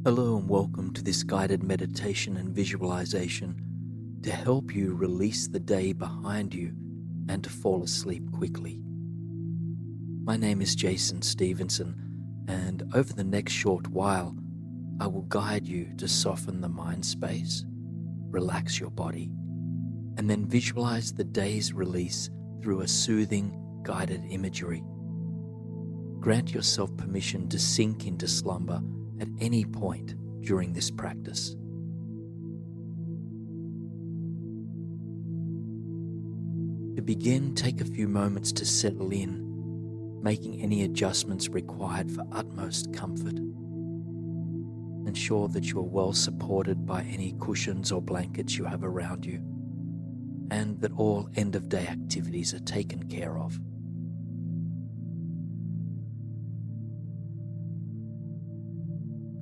Hello and welcome to this guided meditation and visualization to help you release the day behind you and to fall asleep quickly. My name is Jason Stevenson, and over the next short while, I will guide you to soften the mind space, relax your body, and then visualize the day's release through a soothing, guided imagery. Grant yourself permission to sink into slumber at any point during this practice. To begin, take a few moments to settle in, making any adjustments required for utmost comfort. Ensure that you are well supported by any cushions or blankets you have around you, and that all end-of-day activities are taken care of.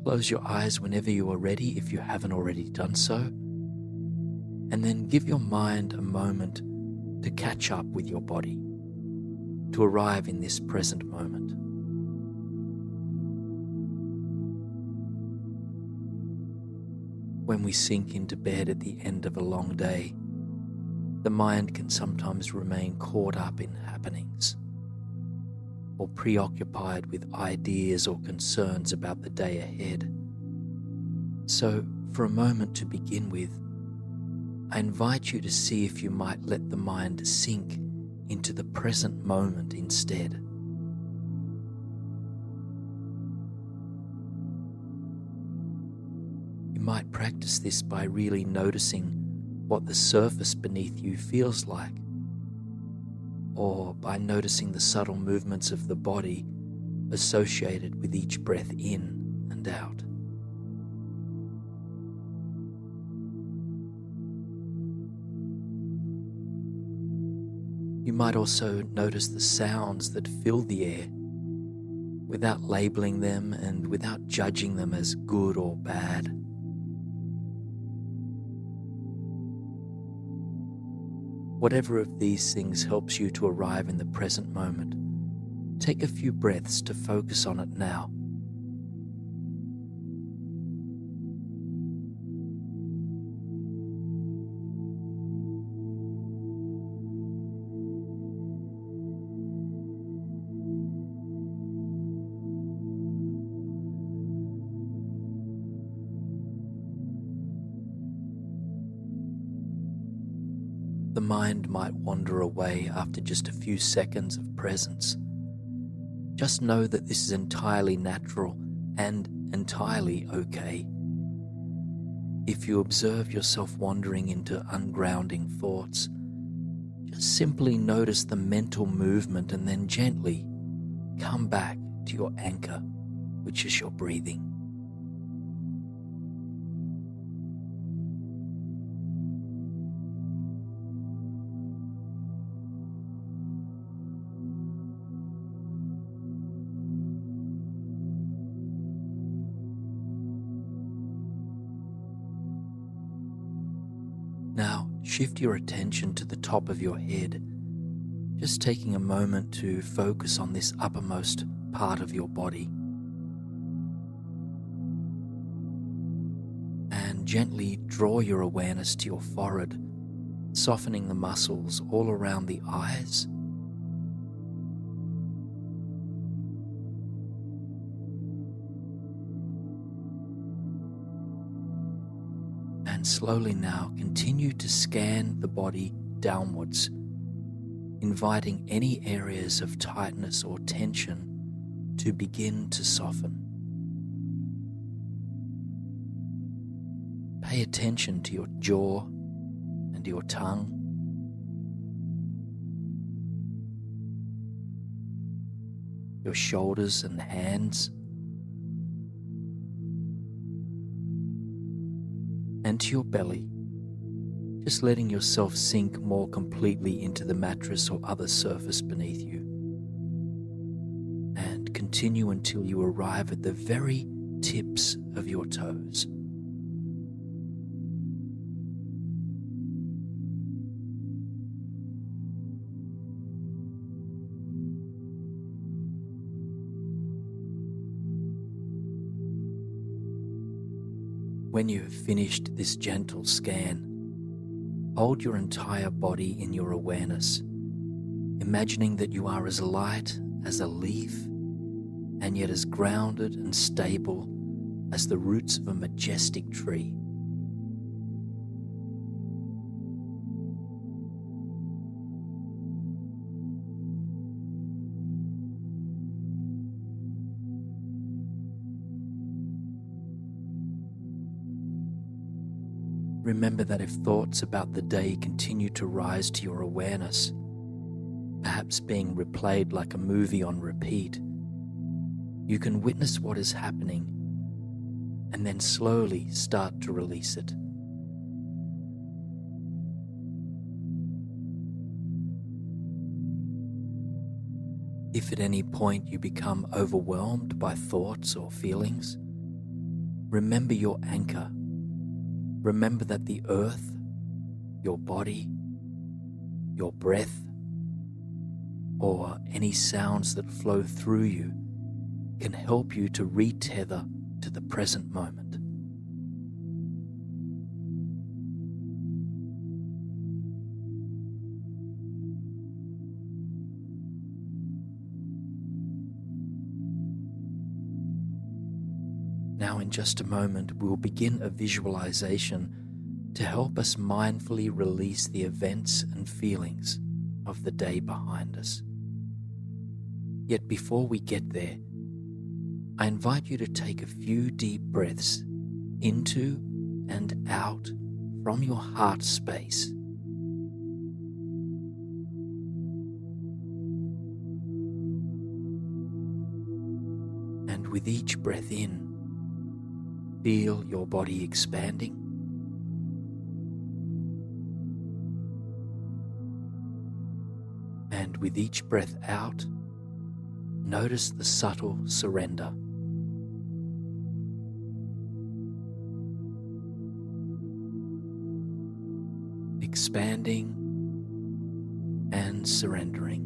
Close your eyes whenever you are ready if you haven't already done so, and then give your mind a moment to catch up with your body, to arrive in this present moment. When we sink into bed at the end of a long day, the mind can sometimes remain caught up in happenings, or preoccupied with ideas or concerns about the day ahead. So, for a moment to begin with, I invite you to see if you might let the mind sink into the present moment instead. You might practice this by really noticing what the surface beneath you feels like, or by noticing the subtle movements of the body associated with each breath in and out. You might also notice the sounds that fill the air without labeling them and without judging them as good or bad. Whatever of these things helps you to arrive in the present moment, take a few breaths to focus on it now. The mind might wander away after just a few seconds of presence. Just know that this is entirely natural and entirely okay. If you observe yourself wandering into ungrounding thoughts, just simply notice the mental movement and then gently come back to your anchor, which is your breathing. Now, shift your attention to the top of your head, just taking a moment to focus on this uppermost part of your body. And gently draw your awareness to your forehead, softening the muscles all around the eyes. And slowly now continue to scan the body downwards, inviting any areas of tightness or tension to begin to soften. Pay attention to your jaw and your tongue. Your shoulders and hands. And to your belly, just letting yourself sink more completely into the mattress or other surface beneath you. And continue until you arrive at the very tips of your toes. When you have finished this gentle scan, hold your entire body in your awareness, imagining that you are as light as a leaf and yet as grounded and stable as the roots of a majestic tree. Remember that if thoughts about the day continue to rise to your awareness, perhaps being replayed like a movie on repeat, you can witness what is happening and then slowly start to release it. If at any point you become overwhelmed by thoughts or feelings, remember your anchor. Remember that the earth, your body, your breath, or any sounds that flow through you can help you to re-tether to the present moment. Now, in just a moment, we'll begin a visualization to help us mindfully release the events and feelings of the day behind us. Yet before we get there, I invite you to take a few deep breaths into and out from your heart space. And with each breath in, feel your body expanding. And with each breath out, notice the subtle surrender. Expanding and surrendering.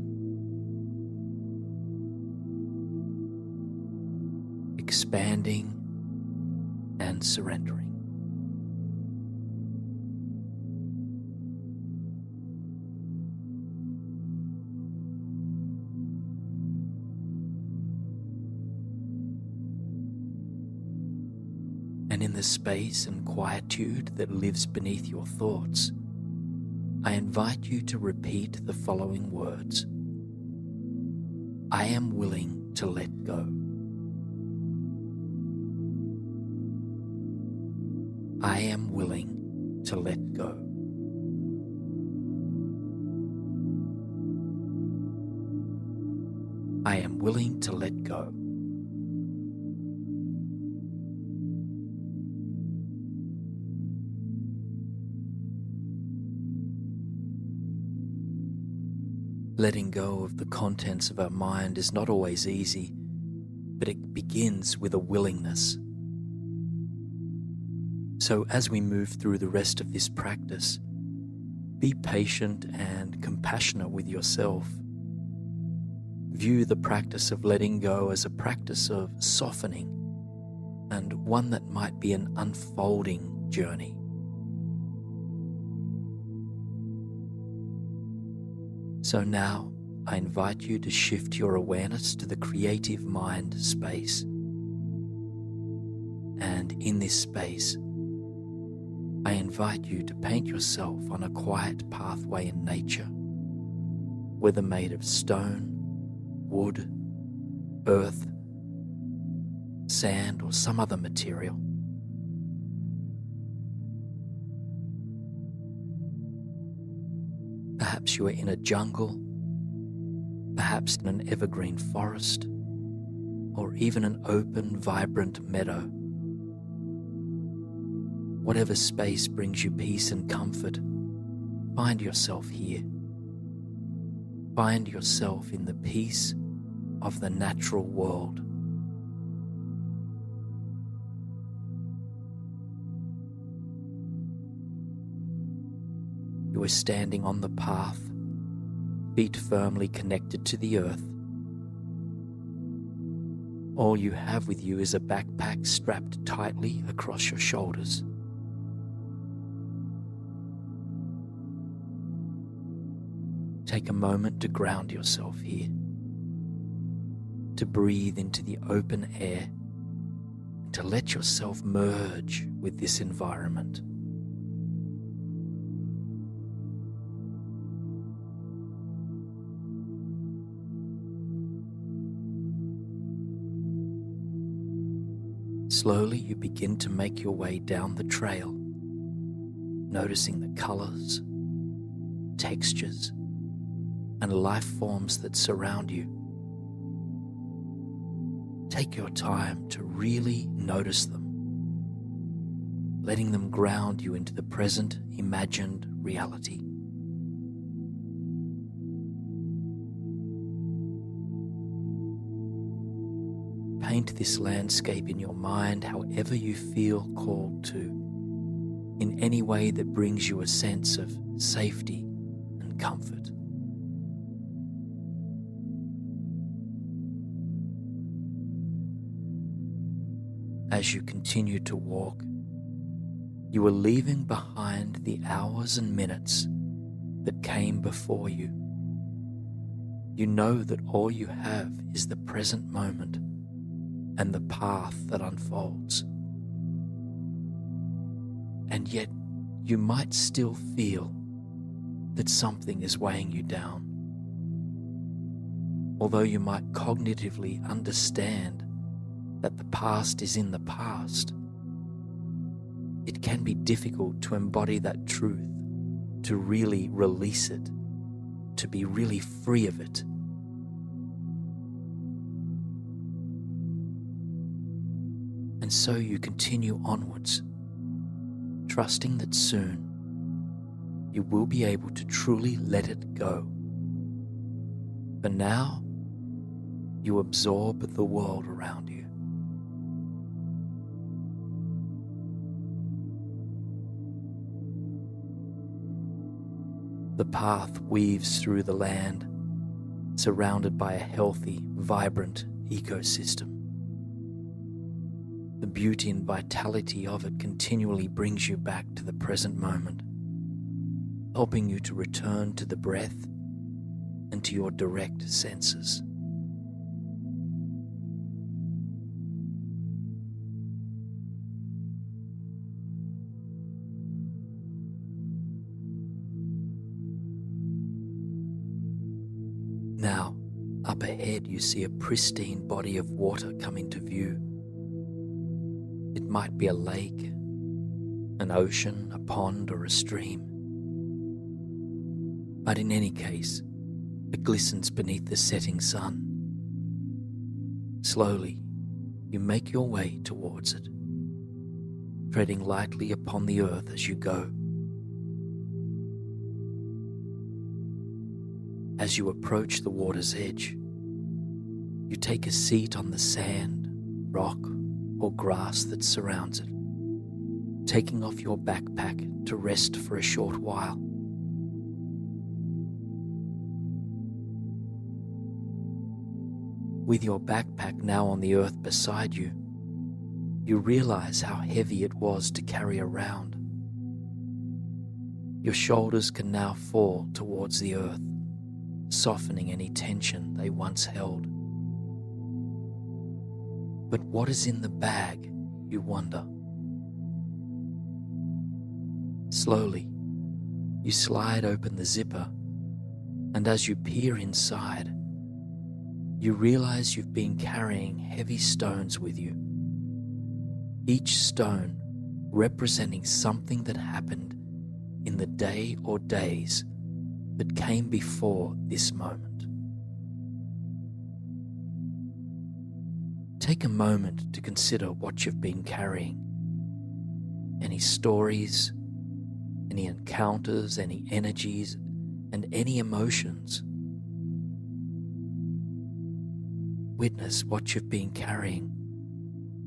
Expanding and surrendering. And in the space and quietude that lives beneath your thoughts, I invite you to repeat the following words. I am willing to let go. I am willing to let go. I am willing to let go. Letting go of the contents of our mind is not always easy, but it begins with a willingness. So as we move through the rest of this practice, be patient and compassionate with yourself. View the practice of letting go as a practice of softening and one that might be an unfolding journey. So now I invite you to shift your awareness to the creative mind space. And in this space, I invite you to paint yourself on a quiet pathway in nature, whether made of stone, wood, earth, sand, or some other material. Perhaps you are in a jungle, perhaps in an evergreen forest, or even an open, vibrant meadow. Whatever space brings you peace and comfort, find yourself here. Find yourself in the peace of the natural world. You are standing on the path, feet firmly connected to the earth. All you have with you is a backpack strapped tightly across your shoulders. Take a moment to ground yourself here, to breathe into the open air, and to let yourself merge with this environment. Slowly you begin to make your way down the trail, noticing the colors, textures, and life forms that surround you. Take your time to really notice them, letting them ground you into the present imagined reality. Paint this landscape in your mind however you feel called to, in any way that brings you a sense of safety and comfort. As you continue to walk, you are leaving behind the hours and minutes that came before you. You know that all you have is the present moment and the path that unfolds. And yet, you might still feel that something is weighing you down. Although you might cognitively understand that the past is in the past, it can be difficult to embody that truth, to really release it, to be really free of it. And so you continue onwards, trusting that soon you will be able to truly let it go. For now, you absorb the world around you. The path weaves through the land, surrounded by a healthy, vibrant ecosystem. The beauty and vitality of it continually brings you back to the present moment, helping you to return to the breath and to your direct senses. Now, up ahead you see a pristine body of water come into view. It might be a lake, an ocean, a pond, or a stream. But in any case, it glistens beneath the setting sun. Slowly, you make your way towards it, treading lightly upon the earth as you go. As you approach the water's edge, you take a seat on the sand, rock, or grass that surrounds it, taking off your backpack to rest for a short while. With your backpack now on the earth beside you, you realize how heavy it was to carry around. Your shoulders can now fall towards the earth, softening any tension they once held. But what is in the bag, you wonder? Slowly, you slide open the zipper, and as you peer inside, you realize you've been carrying heavy stones with you, each stone representing something that happened in the day or days that came before this moment. Take a moment to consider what you've been carrying. Any stories, any encounters, any energies, and any emotions. Witness what you've been carrying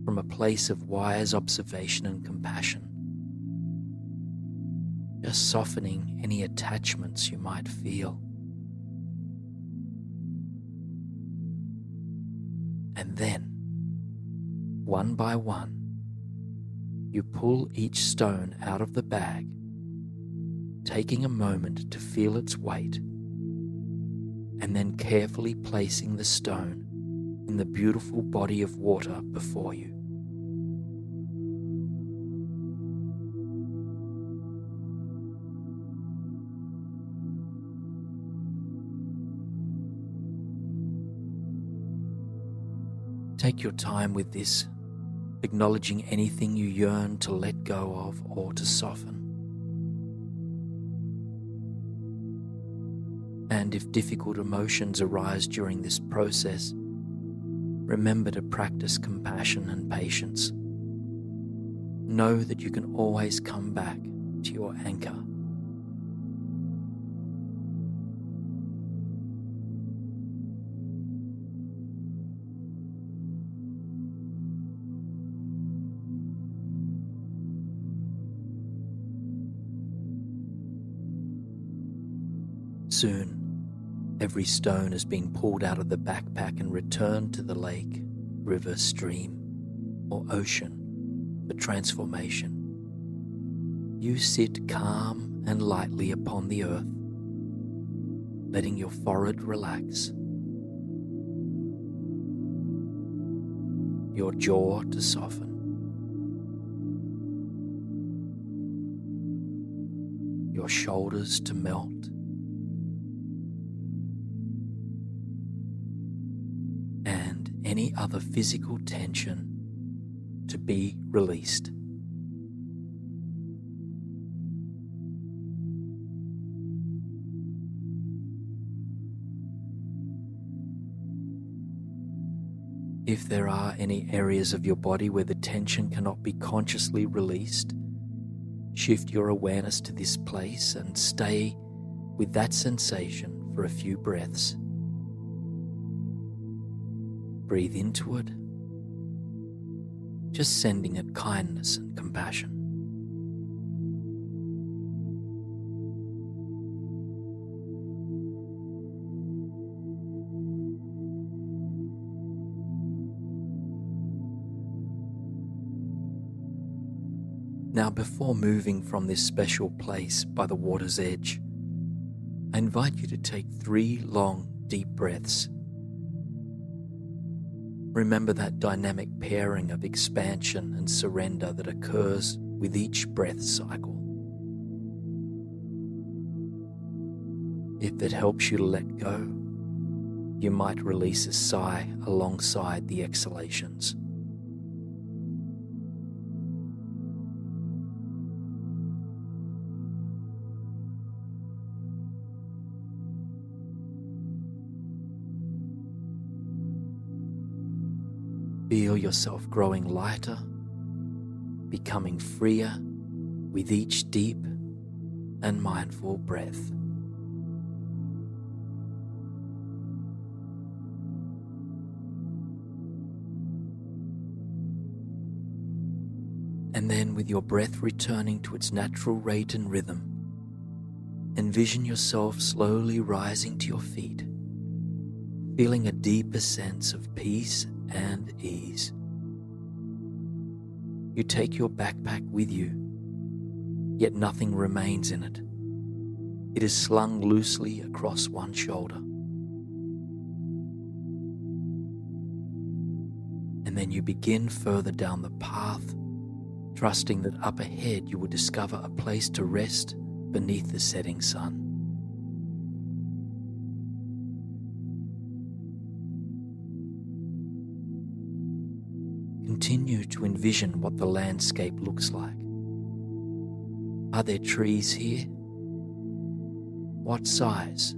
from a place of wise observation and compassion, just softening any attachments you might feel. And then, One by one, you pull each stone out of the bag, taking a moment to feel its weight, and then carefully placing the stone in the beautiful body of water before you. Take your time with this, acknowledging anything you yearn to let go of or to soften. And if difficult emotions arise during this process, remember to practice compassion and patience. Know that you can always come back to your anchor. Soon, every stone has been pulled out of the backpack and returned to the lake, river, stream, or ocean for transformation. You sit calm and lightly upon the earth, letting your forehead relax, your jaw to soften, your shoulders to melt, and any other physical tension to be released. If there are any areas of your body where the tension cannot be consciously released, shift your awareness to this place and stay with that sensation for a few breaths. Breathe into it, just sending it kindness and compassion. Now, before moving from this special place by the water's edge, I invite you to take 3 long, deep breaths. Remember that dynamic pairing of expansion and surrender that occurs with each breath cycle. If it helps you to let go, you might release a sigh alongside the exhalations. Feel yourself growing lighter, becoming freer with each deep and mindful breath. And then, with your breath returning to its natural rate and rhythm, envision yourself slowly rising to your feet, feeling a deeper sense of peace and ease. You take your backpack with you, yet nothing remains in it. It is slung loosely across one shoulder. And then you begin further down the path, trusting that up ahead you will discover a place to rest beneath the setting sun. Continue to envision what the landscape looks like. Are there trees here? What size,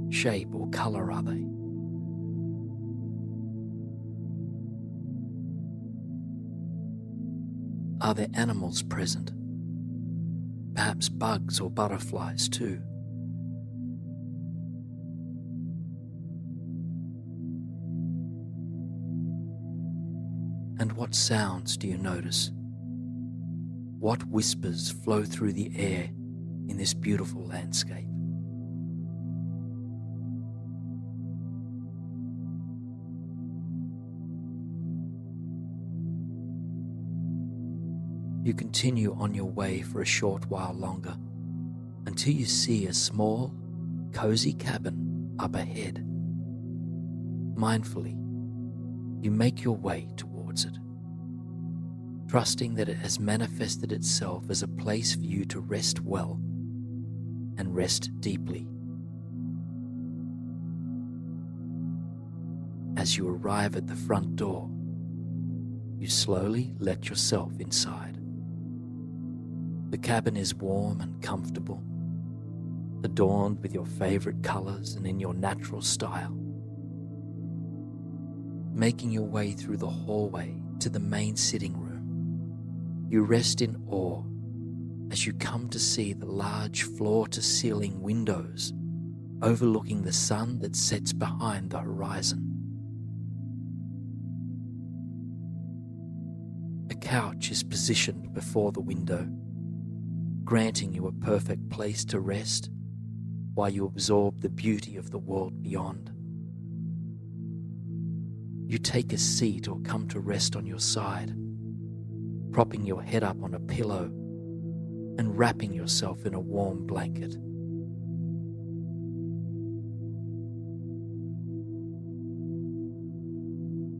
shape, or color are they? Are there animals present? Perhaps bugs or butterflies too. And what sounds do you notice? What whispers flow through the air in this beautiful landscape? You continue on your way for a short while longer until you see a small, cozy cabin up ahead. Mindfully, you make your way towards it, trusting that it has manifested itself as a place for you to rest well and rest deeply. As you arrive at the front door, you slowly let yourself inside. The cabin is warm and comfortable, adorned with your favorite colors and in your natural style. Making your way through the hallway to the main sitting room, you rest in awe as you come to see the large floor-to-ceiling windows overlooking the sun that sets behind the horizon. A couch is positioned before the window, granting you a perfect place to rest while you absorb the beauty of the world beyond. You take a seat or come to rest on your side, propping your head up on a pillow and wrapping yourself in a warm blanket.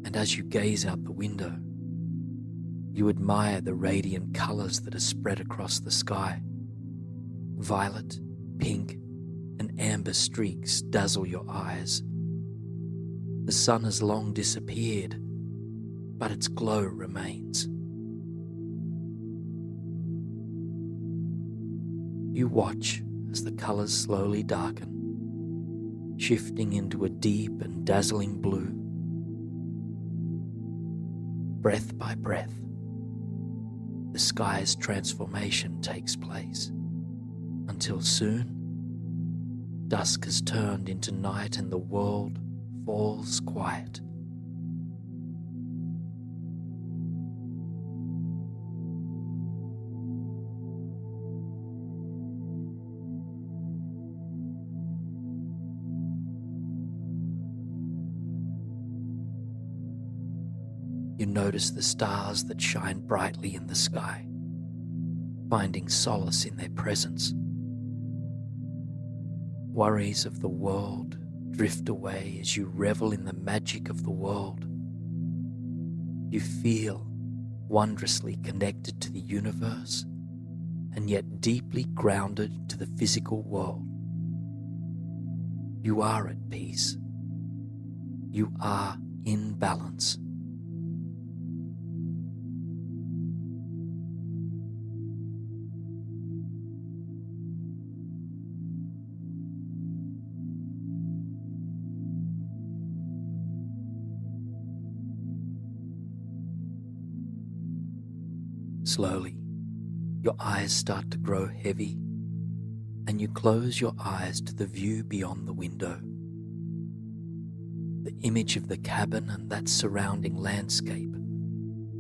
And as you gaze out the window, you admire the radiant colors that are spread across the sky. Violet, pink, and amber streaks dazzle your eyes. The sun has long disappeared, but its glow remains. You watch as the colors slowly darken, shifting into a deep and dazzling blue. Breath by breath, the sky's transformation takes place, until soon, dusk has turned into night and the world falls quiet. You notice the stars that shine brightly in the sky, finding solace in their presence. Worries of the world drift away as you revel in the magic of the world. You feel wondrously connected to the universe and yet deeply grounded to the physical world. You are at peace. You are in balance. Slowly, your eyes start to grow heavy, and you close your eyes to the view beyond the window. The image of the cabin and that surrounding landscape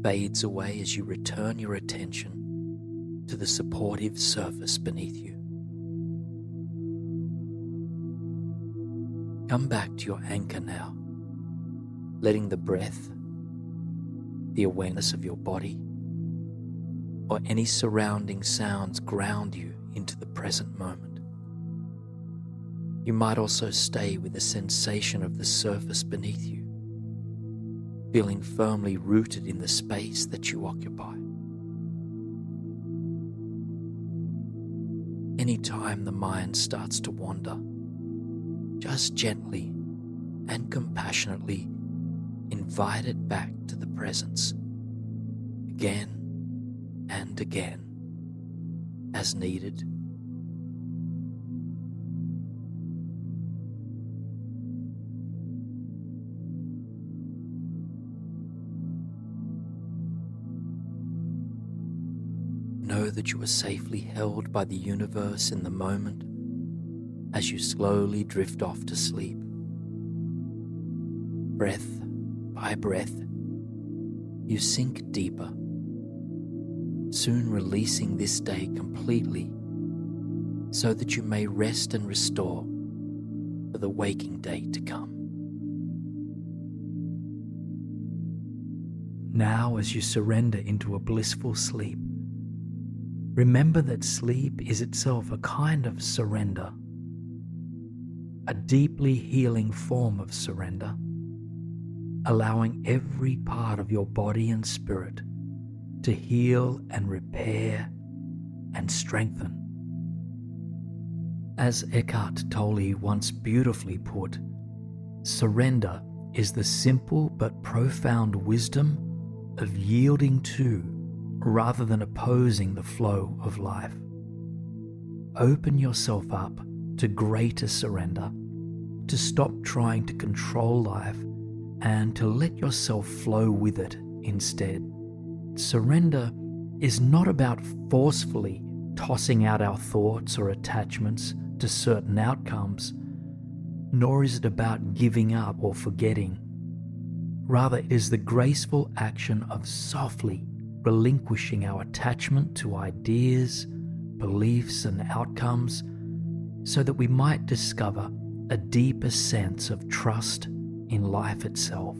fades away as you return your attention to the supportive surface beneath you. Come back to your anchor now, letting the breath, the awareness of your body, or any surrounding sounds ground you into the present moment. You might also stay with the sensation of the surface beneath you, feeling firmly rooted in the space that you occupy. Anytime the mind starts to wander, just gently and compassionately invite it back to the presence, again and again, as needed. Know that you are safely held by the universe in the moment as you slowly drift off to sleep. Breath by breath, you sink deeper, soon releasing this day completely so that you may rest and restore for the waking day to come. Now, as you surrender into a blissful sleep, Remember that sleep is itself a kind of surrender, a deeply healing form of surrender, allowing every part of your body and spirit to heal and repair and strengthen. As Eckhart Tolle once beautifully put, surrender is the simple but profound wisdom of yielding to rather than opposing the flow of life. Open yourself up to greater surrender, to stop trying to control life and to let yourself flow with it instead. Surrender is not about forcefully tossing out our thoughts or attachments to certain outcomes, nor is it about giving up or forgetting. Rather, it is the graceful action of softly relinquishing our attachment to ideas, beliefs, and outcomes so that we might discover a deeper sense of trust in life itself.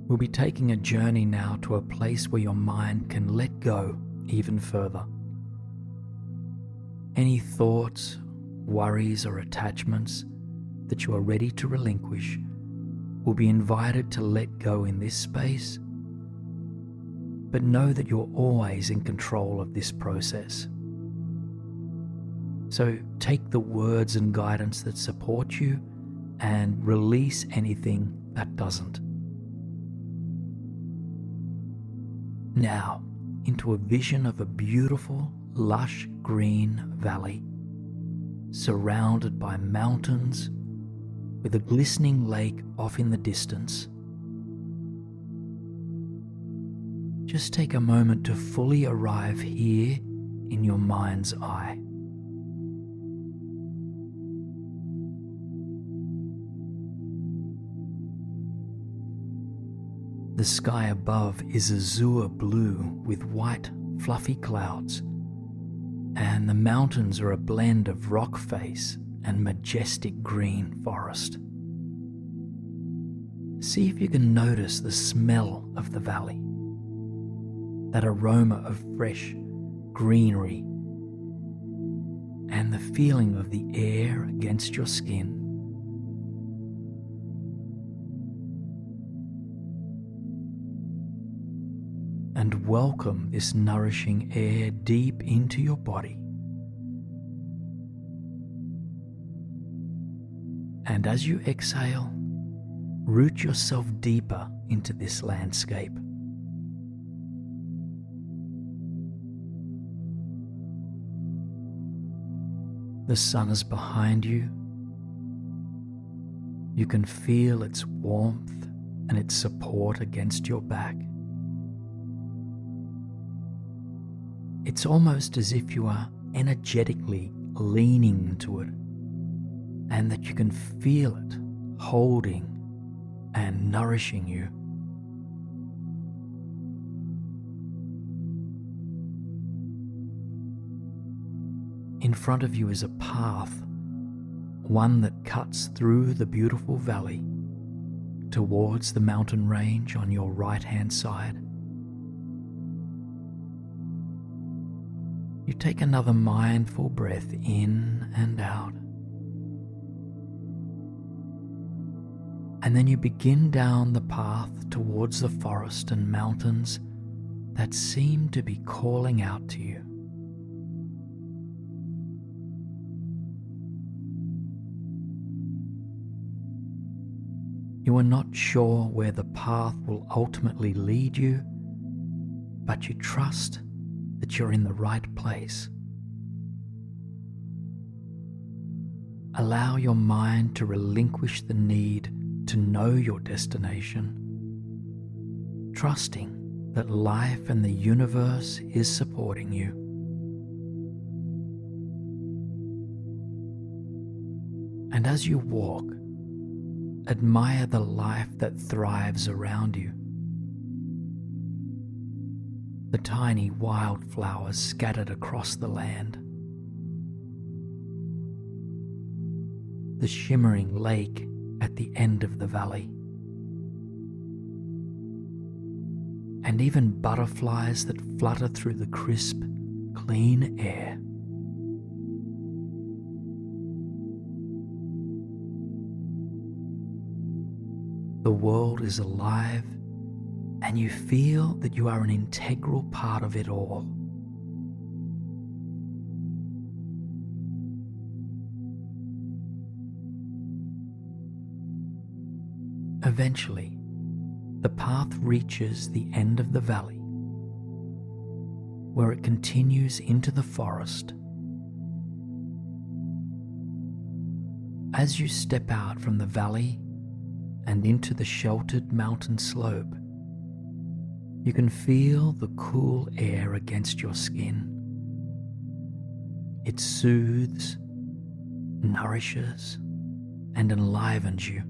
We'll be taking a journey now to a place where your mind can let go even further. Any thoughts, worries, or attachments that you are ready to relinquish will be invited to let go in this space, but know that you're always in control of this process. So take the words and guidance that support you and release anything that doesn't. Now, into a vision of a beautiful, lush green valley, surrounded by mountains, with a glistening lake off in the distance. Just take a moment to fully arrive here in your mind's eye. The sky above is azure blue with white, fluffy clouds, and the mountains are a blend of rock face and majestic green forest. See if you can notice the smell of the valley, that aroma of fresh greenery, and the feeling of the air against your skin. And welcome this nourishing air deep into your body. And as you exhale, root yourself deeper into this landscape. The sun is behind you. You can feel its warmth and its support against your back. It's almost as if you are energetically leaning into it, and that you can feel it holding and nourishing you. In front of you is a path, one that cuts through the beautiful valley towards the mountain range on your right-hand side. You take another mindful breath in and out. And then you begin down the path towards the forest and mountains that seem to be calling out to you. You are not sure where the path will ultimately lead you, but you trust that you're in the right place. Allow your mind to relinquish the need to know your destination, trusting that life and the universe is supporting you. And as you walk, admire the life that thrives around you. The tiny wildflowers scattered across the land, the shimmering lake at the end of the valley, and even butterflies that flutter through the crisp, clean air. The world is alive, and you feel that you are an integral part of it all. Eventually, the path reaches the end of the valley, where it continues into the forest. As you step out from the valley and into the sheltered mountain slope, you can feel the cool air against your skin. It soothes, nourishes, and enlivens you.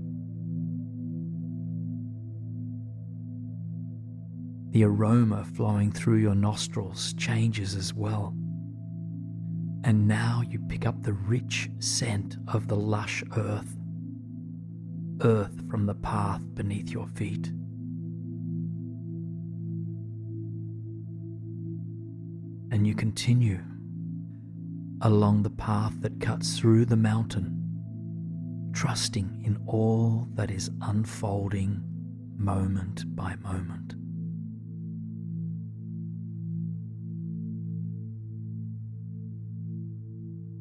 The aroma flowing through your nostrils changes as well, and now you pick up the rich scent of the lush earth from the path beneath your feet. And you continue along the path that cuts through the mountain, trusting in all that is unfolding moment by moment.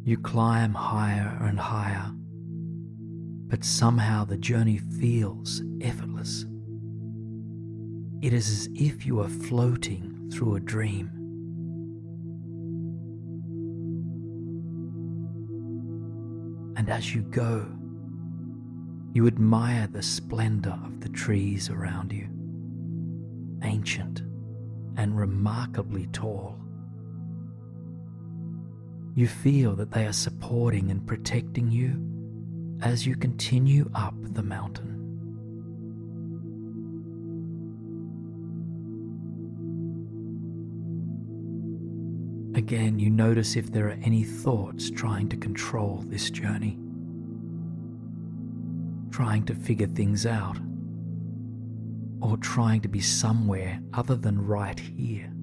You climb higher and higher, but somehow the journey feels effortless. It is as if you are floating through a dream. And as you go, you admire the splendor of the trees around you, ancient and remarkably tall. You feel that they are supporting and protecting you as you continue up the mountain. Again, you notice if there are any thoughts trying to control this journey, trying to figure things out, or trying to be somewhere other than right here.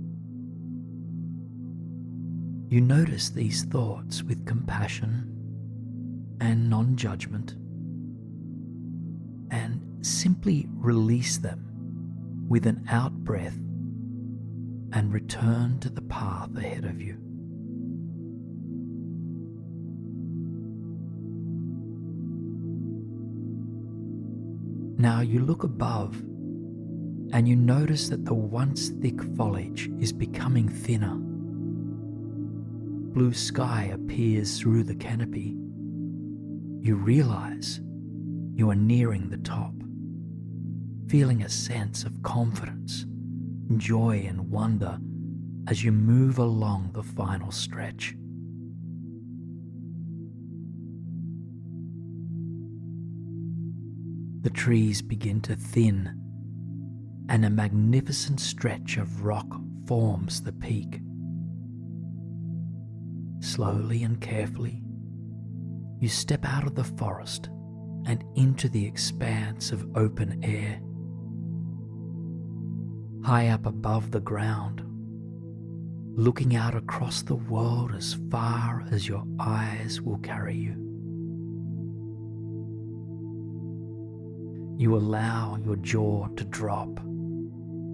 You notice these thoughts with compassion and non-judgment, and simply release them with an out-breath and return to the path ahead of you. Now you look above and you notice that the once thick foliage is becoming thinner. Blue sky appears through the canopy. You realize you are nearing the top, feeling a sense of confidence, joy, and wonder as you move along the final stretch. The trees begin to thin, and a magnificent stretch of rock forms the peak. Slowly and carefully, you step out of the forest and into the expanse of open air. High up above the ground, looking out across the world as far as your eyes will carry you. You allow your jaw to drop,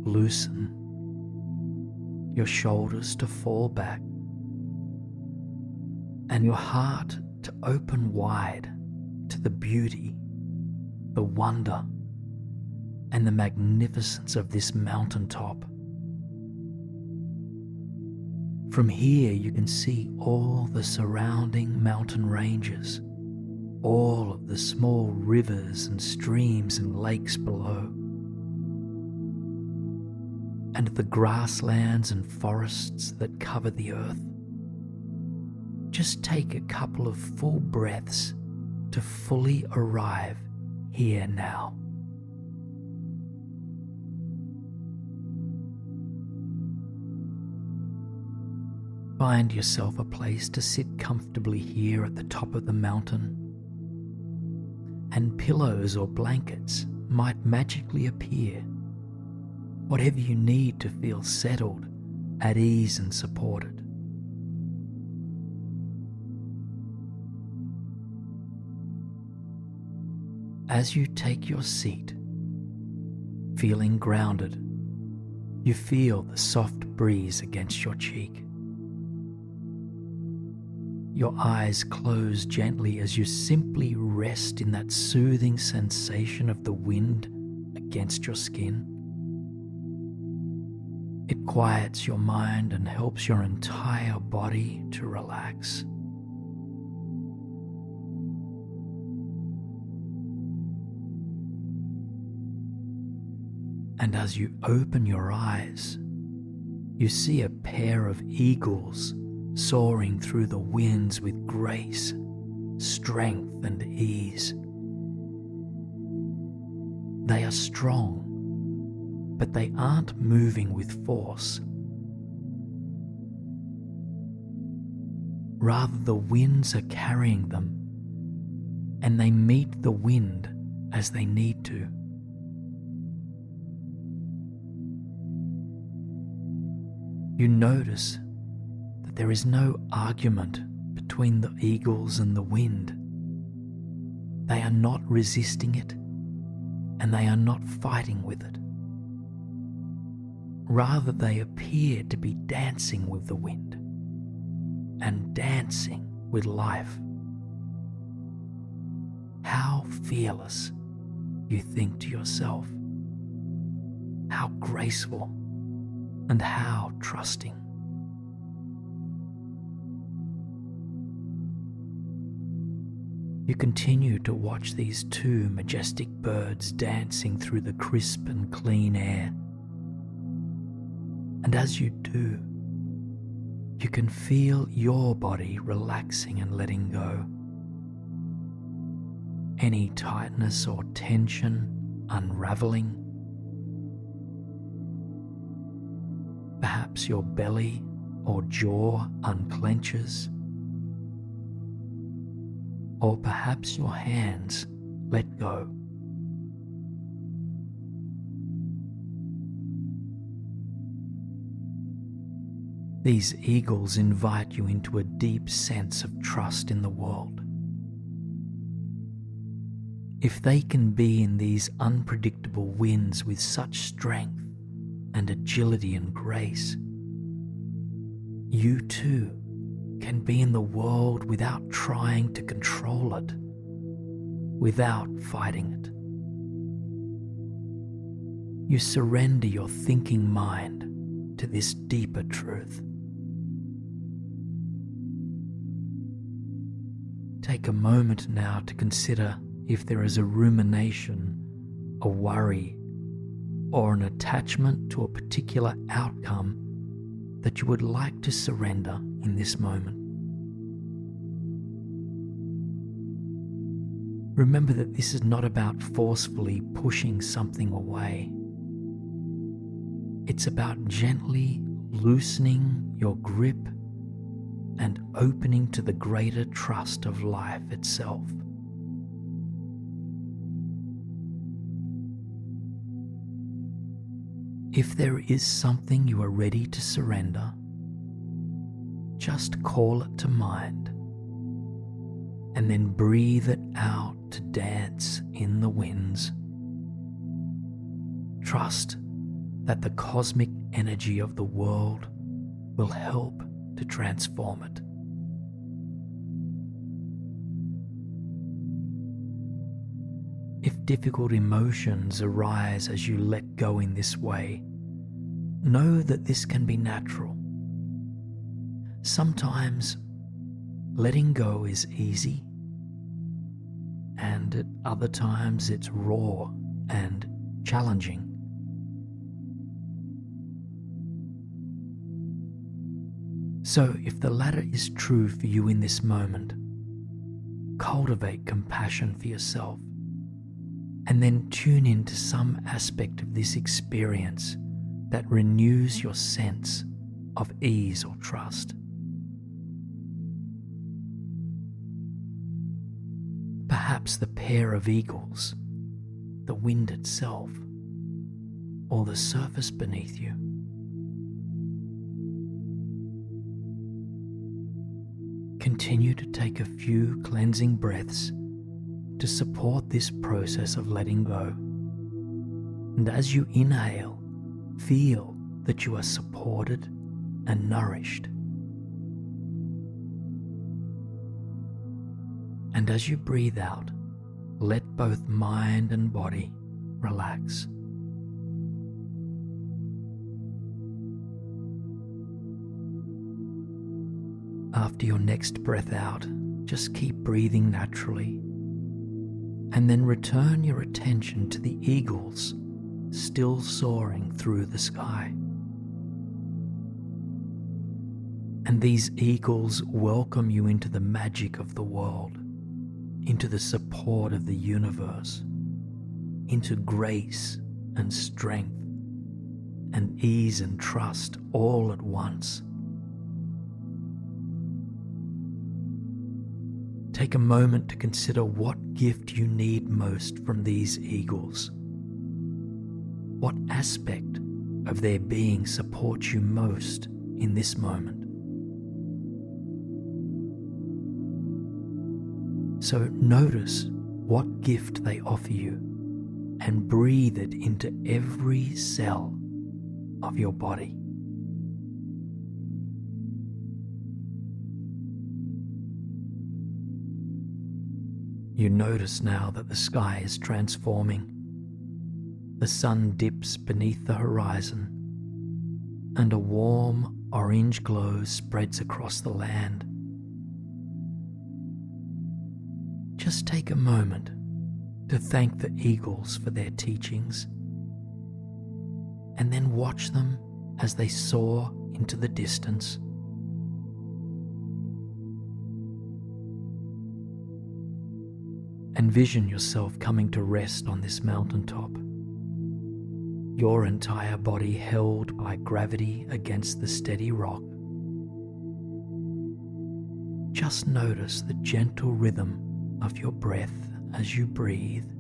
loosen, your shoulders to fall back, and your heart to open wide to the beauty, the wonder, and the magnificence of this mountaintop. From here you can see all the surrounding mountain ranges, all of the small rivers and streams and lakes below, and the grasslands and forests that cover the earth. Just take a couple of full breaths to fully arrive here now. Find yourself a place to sit comfortably here at the top of the mountain, and pillows or blankets might magically appear. Whatever you need to feel settled, at ease and supported. As you take your seat, feeling grounded, you feel the soft breeze against your cheek. Your eyes close gently as you simply rest in that soothing sensation of the wind against your skin. It quiets your mind and helps your entire body to relax. And as you open your eyes, you see a pair of eagles soaring through the winds with grace, strength, and ease. They are strong, but they aren't moving with force. Rather, the winds are carrying them, and they meet the wind as they need to. You notice that there is no argument between the eagles and the wind. They are not resisting it, and they are not fighting with it. Rather, they appear to be dancing with the wind and dancing with life. How fearless, you think to yourself. How graceful and how trusting. You continue to watch these two majestic birds dancing through the crisp and clean air. And as you do, you can feel your body relaxing and letting go. Any tightness or tension unraveling. Perhaps your belly or jaw unclenches. Or perhaps your hands let go. These eagles invite you into a deep sense of trust in the world. If they can be in these unpredictable winds with such strength and agility and grace, you too can be in the world without trying to control it, without fighting it. You surrender your thinking mind to this deeper truth. Take a moment now to consider if there is a rumination, a worry, or an attachment to a particular outcome that you would like to surrender in this moment. Remember that this is not about forcefully pushing something away. It's about gently loosening your grip and opening to the greater trust of life itself. If there is something you are ready to surrender, just call it to mind and then breathe it out to dance in the winds. Trust that the cosmic energy of the world will help to transform it. If difficult emotions arise as you let go in this way, know that this can be natural. Sometimes letting go is easy, and at other times it's raw and challenging. So if the latter is true for you in this moment, cultivate compassion for yourself and then tune into some aspect of this experience that renews your sense of ease or trust. perhaps the pair of eagles, the wind itself, or the surface beneath you. Continue to take a few cleansing breaths to support this process of letting go. And as you inhale, feel that you are supported and nourished. And as you breathe out, let both mind and body relax. After your next breath out, just keep breathing naturally, and then return your attention to the eagles still soaring through the sky. And these eagles welcome you into the magic of the world, into the support of the universe, into grace and strength and ease and trust all at once. Take a moment to consider what gift you need most from these eagles. What aspect of their being supports you most in this moment? So notice what gift they offer you and breathe it into every cell of your body. You notice now that the sky is transforming. The sun dips beneath the horizon, and a warm orange glow spreads across the land. Just take a moment to thank the eagles for their teachings, and then watch them as they soar into the distance. Envision yourself coming to rest on this mountaintop, your entire body held by gravity against the steady rock. Just notice the gentle rhythm of your breath as you breathe.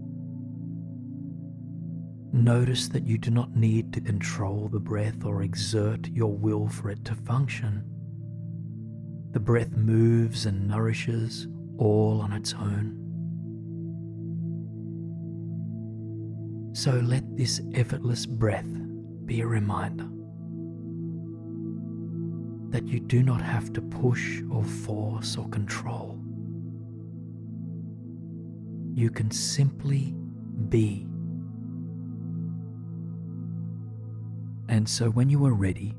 Notice that you do not need to control the breath or exert your will for it to function. The breath moves and nourishes all on its own. So let this effortless breath be a reminder that you do not have to push or force or control. You can simply be. And so when you are ready,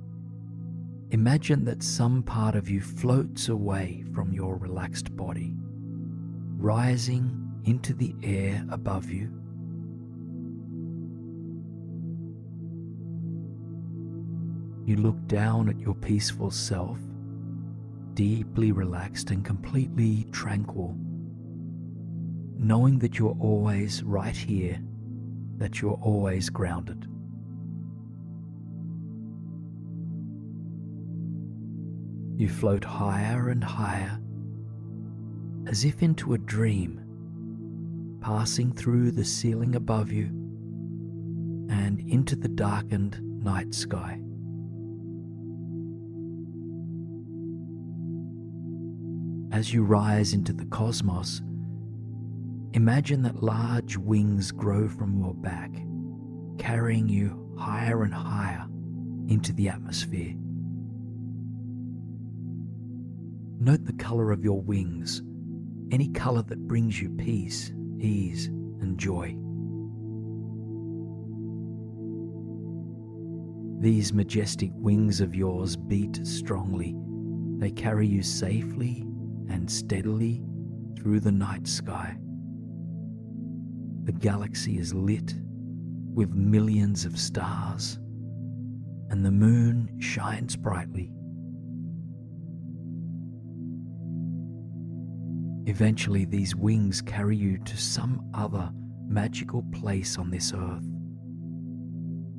imagine that some part of you floats away from your relaxed body, rising into the air above you. You look down at your peaceful self, deeply relaxed and completely tranquil, knowing that you're always right here, that you're always grounded. You float higher and higher, as if into a dream, passing through the ceiling above you and into the darkened night sky. As you rise into the cosmos, imagine that large wings grow from your back, carrying you higher and higher into the atmosphere. Note the color of your wings, any color that brings you peace, ease, and joy. These majestic wings of yours beat strongly. They carry you safely and steadily through the night sky. The galaxy is lit with millions of stars, and the moon shines brightly. Eventually, these wings carry you to some other magical place on this earth,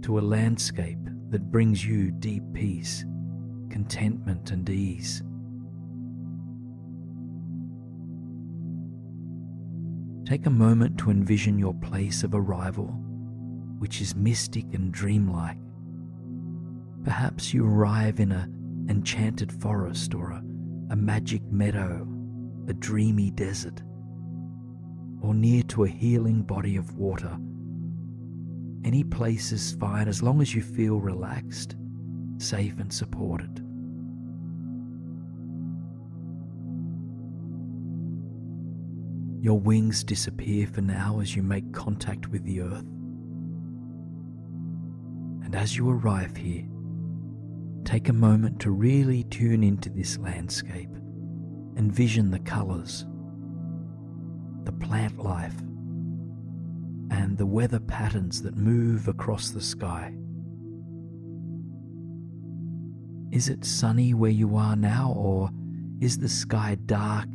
to a landscape that brings you deep peace, contentment, and ease. Take a moment to envision your place of arrival, which is mystic and dreamlike. Perhaps you arrive in an enchanted forest or a magic meadow, a dreamy desert, or near to a healing body of water. Any place is fine as long as you feel relaxed, safe and supported. Your wings disappear for now as you make contact with the earth. And as you arrive here, take a moment to really tune into this landscape and vision the colors, the plant life, and the weather patterns that move across the sky. Is it sunny where you are now, or is the sky dark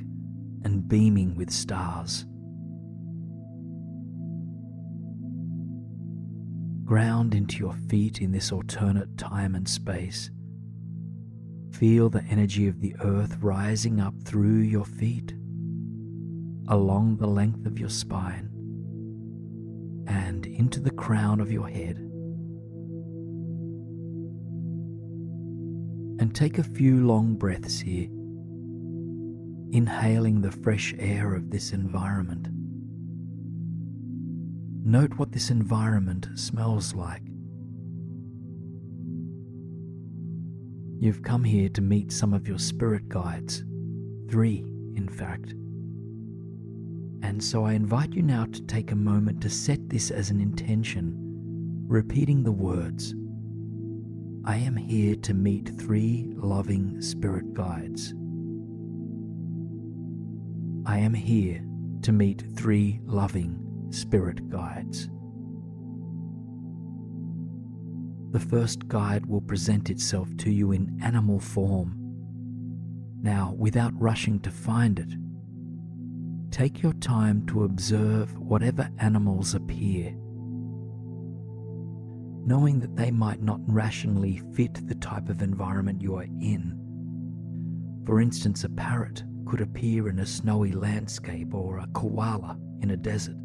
and beaming with stars? Ground into your feet in this alternate time and space. Feel the energy of the earth rising up through your feet, along the length of your spine, and into the crown of your head. And take a few long breaths here, inhaling the fresh air of this environment. Note what this environment smells like. You've come here to meet some of your spirit guides, 3 in fact. And so I invite you now to take a moment to set this as an intention, repeating the words, I am here to meet 3 loving spirit guides. I am here to meet 3 loving spirit guides. The first guide will present itself to you in animal form. Now, without rushing to find it, take your time to observe whatever animals appear, knowing that they might not rationally fit the type of environment you are in. For instance, a parrot could appear in a snowy landscape, or a koala in a desert.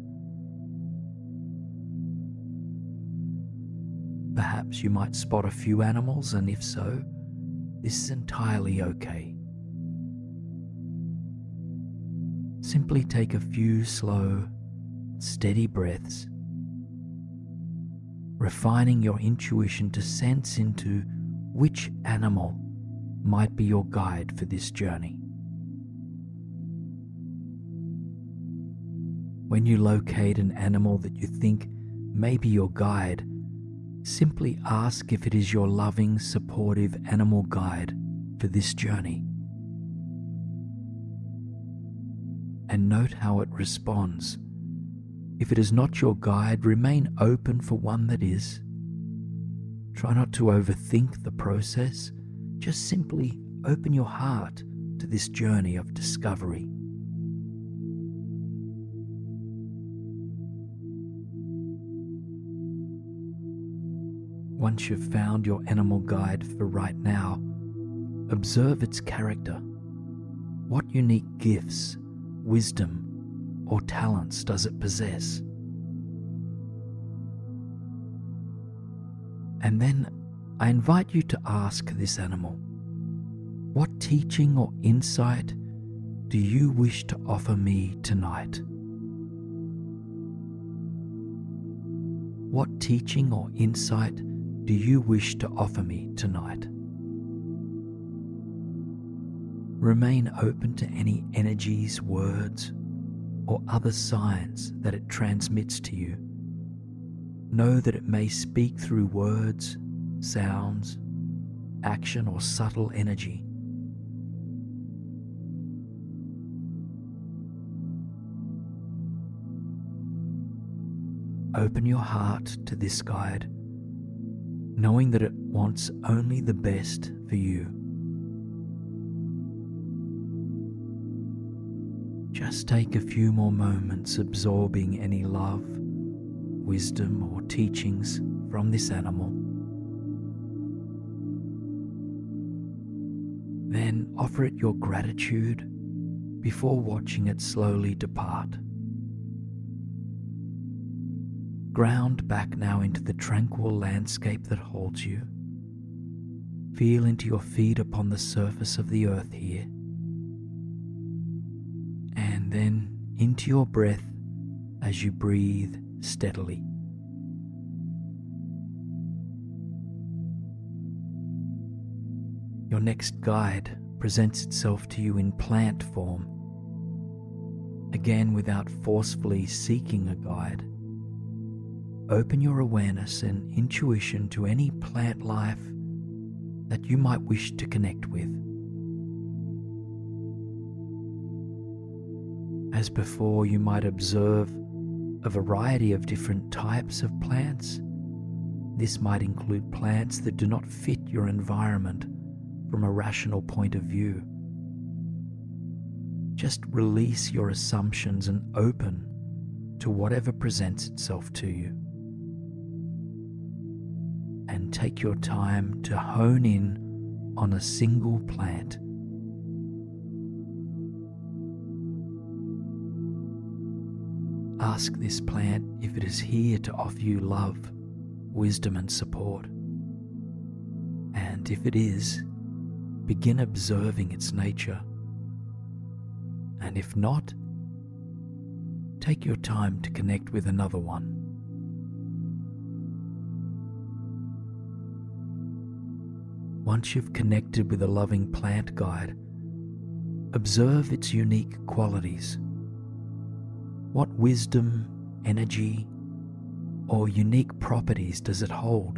Perhaps you might spot a few animals, and if so, this is entirely okay. Simply take a few slow, steady breaths, refining your intuition to sense into which animal might be your guide for this journey. When you locate an animal that you think may be your guide, simply ask if it is your loving, supportive animal guide for this journey. And note how it responds. If it is not your guide, remain open for one that is. Try not to overthink the process. Just simply open your heart to this journey of discovery. Once you've found your animal guide for right now, observe its character. What unique gifts, wisdom, or talents does it possess? And then I invite you to ask this animal, what teaching or insight do you wish to offer me tonight? What teaching or insight do you wish to offer me tonight? Remain open to any energies, words, or other signs that it transmits to you. Know that it may speak through words, sounds, action, or subtle energy. Open your heart to this guide, knowing that it wants only the best for you. Just take a few more moments absorbing any love, wisdom, or teachings from this animal. Then offer it your gratitude before watching it slowly depart. Ground back now into the tranquil landscape that holds you. Feel into your feet upon the surface of the earth here. And then into your breath as you breathe steadily. Your next guide presents itself to you in plant form. Again, without forcefully seeking a guide, open your awareness and intuition to any plant life that you might wish to connect with. As before, you might observe a variety of different types of plants. This might include plants that do not fit your environment from a rational point of view. Just release your assumptions and open to whatever presents itself to you. And take your time to hone in on a single plant. Ask this plant if it is here to offer you love, wisdom, and support. And if it is, begin observing its nature. And if not, take your time to connect with another one. Once you've connected with a loving plant guide, observe its unique qualities. What wisdom, energy, or unique properties does it hold?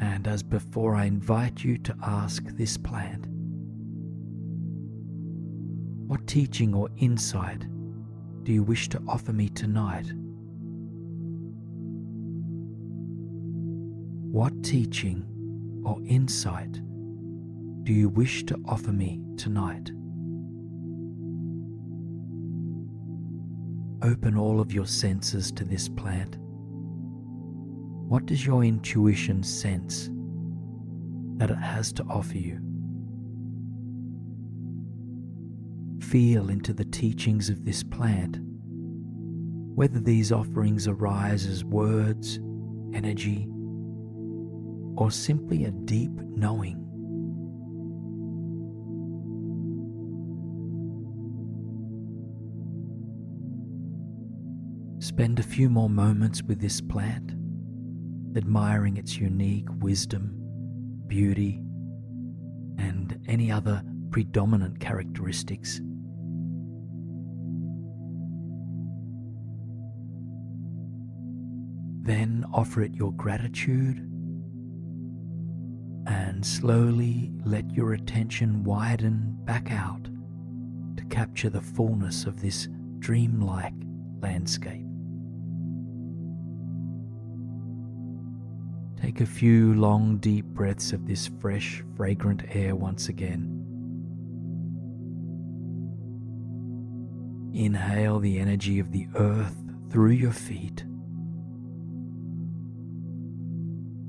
And as before, I invite you to ask this plant, what teaching or insight do you wish to offer me tonight? What teaching or insight do you wish to offer me tonight? Open all of your senses to this plant. What does your intuition sense that it has to offer you? Feel into the teachings of this plant, whether these offerings arise as words, energy, or simply a deep knowing. Spend a few more moments with this plant, admiring its unique wisdom, beauty, and any other predominant characteristics. Then offer it your gratitude and slowly let your attention widen back out to capture the fullness of this dreamlike landscape. Take a few long, deep breaths of this fresh, fragrant air once again. Inhale the energy of the earth through your feet.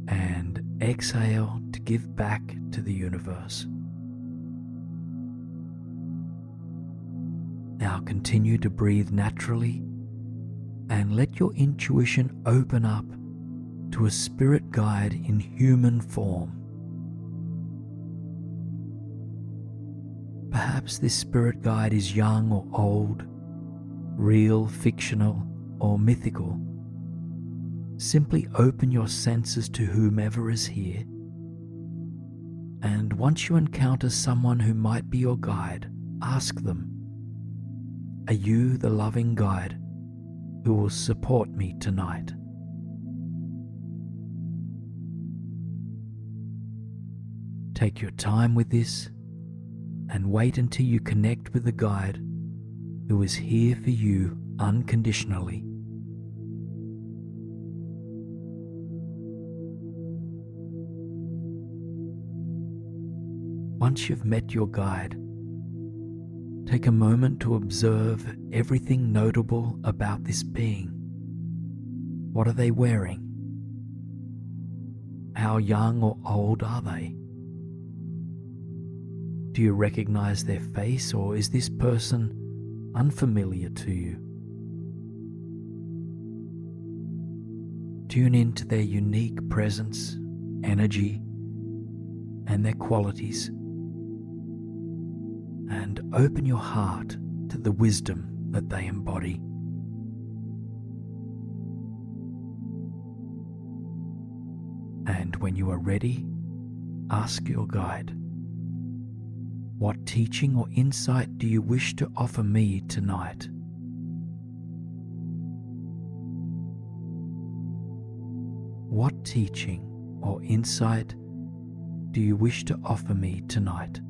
And exhale to give back to the universe. Now continue to breathe naturally and let your intuition open up to a spirit guide in human form. Perhaps this spirit guide is young or old, real, fictional, or mythical. Simply open your senses to whomever is here, and once you encounter someone who might be your guide, ask them, "Are you the loving guide who will support me tonight?" Take your time with this and wait until you connect with the guide who is here for you unconditionally. Once you've met your guide, take a moment to observe everything notable about this being. What are they wearing? How young or old are they? Do you recognize their face, or is this person unfamiliar to you. Tune into their unique presence, energy, and their qualities, and open your heart to the wisdom that they embody. And when you are ready, ask your guide, "What teaching or insight do you wish to offer me tonight?" What teaching or insight do you wish to offer me tonight?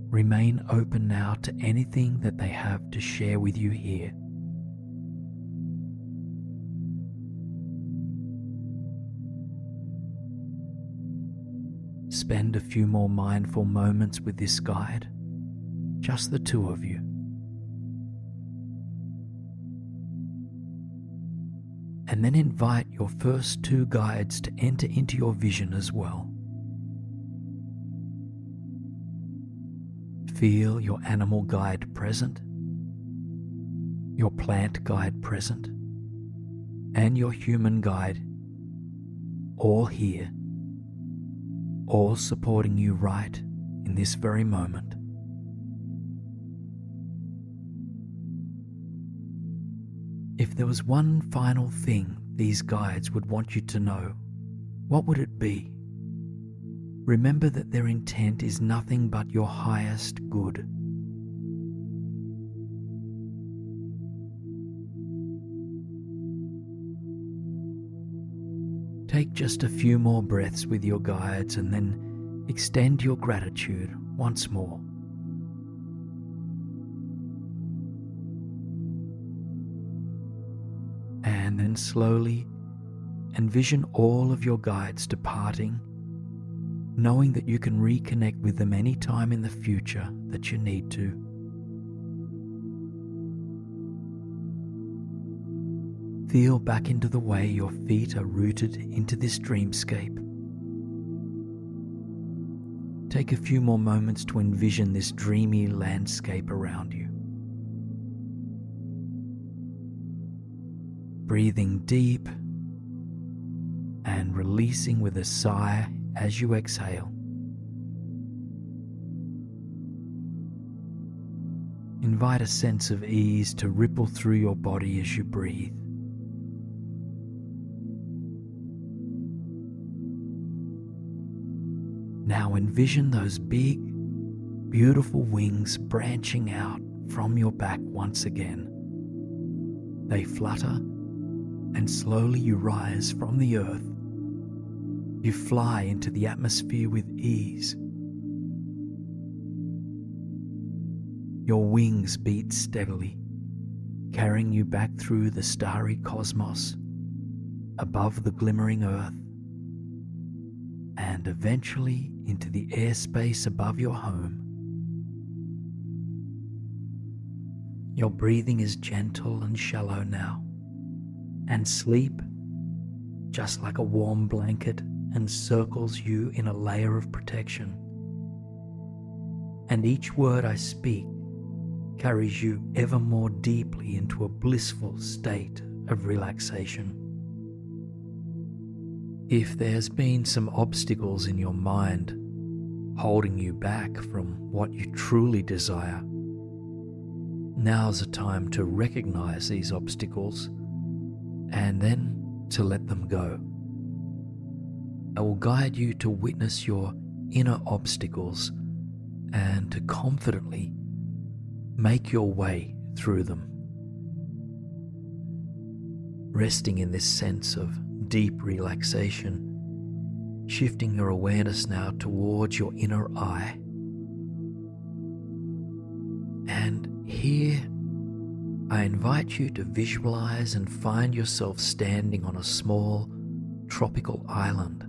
Remain open now to anything that they have to share with you here. Spend a few more mindful moments with this guide, just the two of you. And then invite your first two guides to enter into your vision as well. Feel your animal guide present, your plant guide present, and your human guide all here, all supporting you right in this very moment. If there was one final thing these guides would want you to know, what would it be? Remember that their intent is nothing but your highest good. Take just a few more breaths with your guides and then extend your gratitude once more. And then slowly envision all of your guides departing, knowing that you can reconnect with them any time in the future that you need to. Feel back into the way your feet are rooted into this dreamscape. Take a few more moments to envision this dreamy landscape around you. Breathing deep and releasing with a sigh as you exhale. Invite a sense of ease to ripple through your body as you breathe. Now envision those big, beautiful wings branching out from your back once again. They flutter, and slowly you rise from the earth. You fly into the atmosphere with ease. Your wings beat steadily, carrying you back through the starry cosmos, above the glimmering earth, and eventually into the airspace above your home. Your breathing is gentle and shallow now, and sleep, just like a warm blanket, encircles you in a layer of protection. And each word I speak carries you ever more deeply into a blissful state of relaxation. If there's been some obstacles in your mind holding you back from what you truly desire, now's the time to recognize these obstacles and then to let them go. I will guide you to witness your inner obstacles and to confidently make your way through them. Resting in this sense of deep relaxation, shifting your awareness now towards your inner eye. And here, I invite you to visualize and find yourself standing on a small tropical island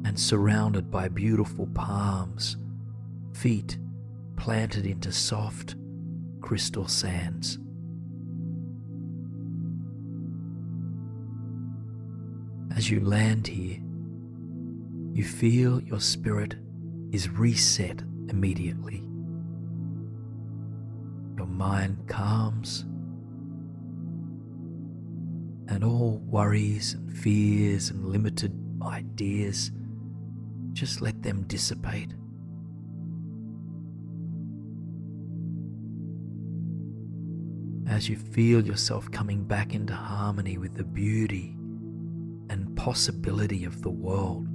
and surrounded by beautiful palms, feet planted into soft crystal sands. As you land here, you feel your spirit is reset immediately. Your mind calms, and all worries and fears and limited ideas, just let them dissipate. As you feel yourself coming back into harmony with the beauty and possibility of the world.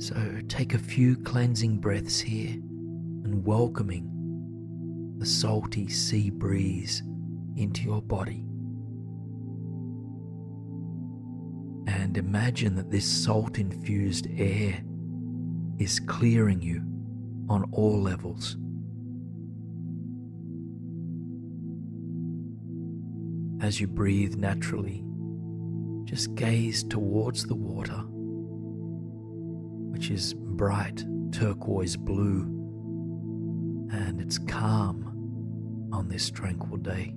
So take a few cleansing breaths here and welcoming the salty sea breeze into your body. And imagine that this salt-infused air is clearing you on all levels. As you breathe naturally, just gaze towards the water, which is bright turquoise blue, and it's calm on this tranquil day.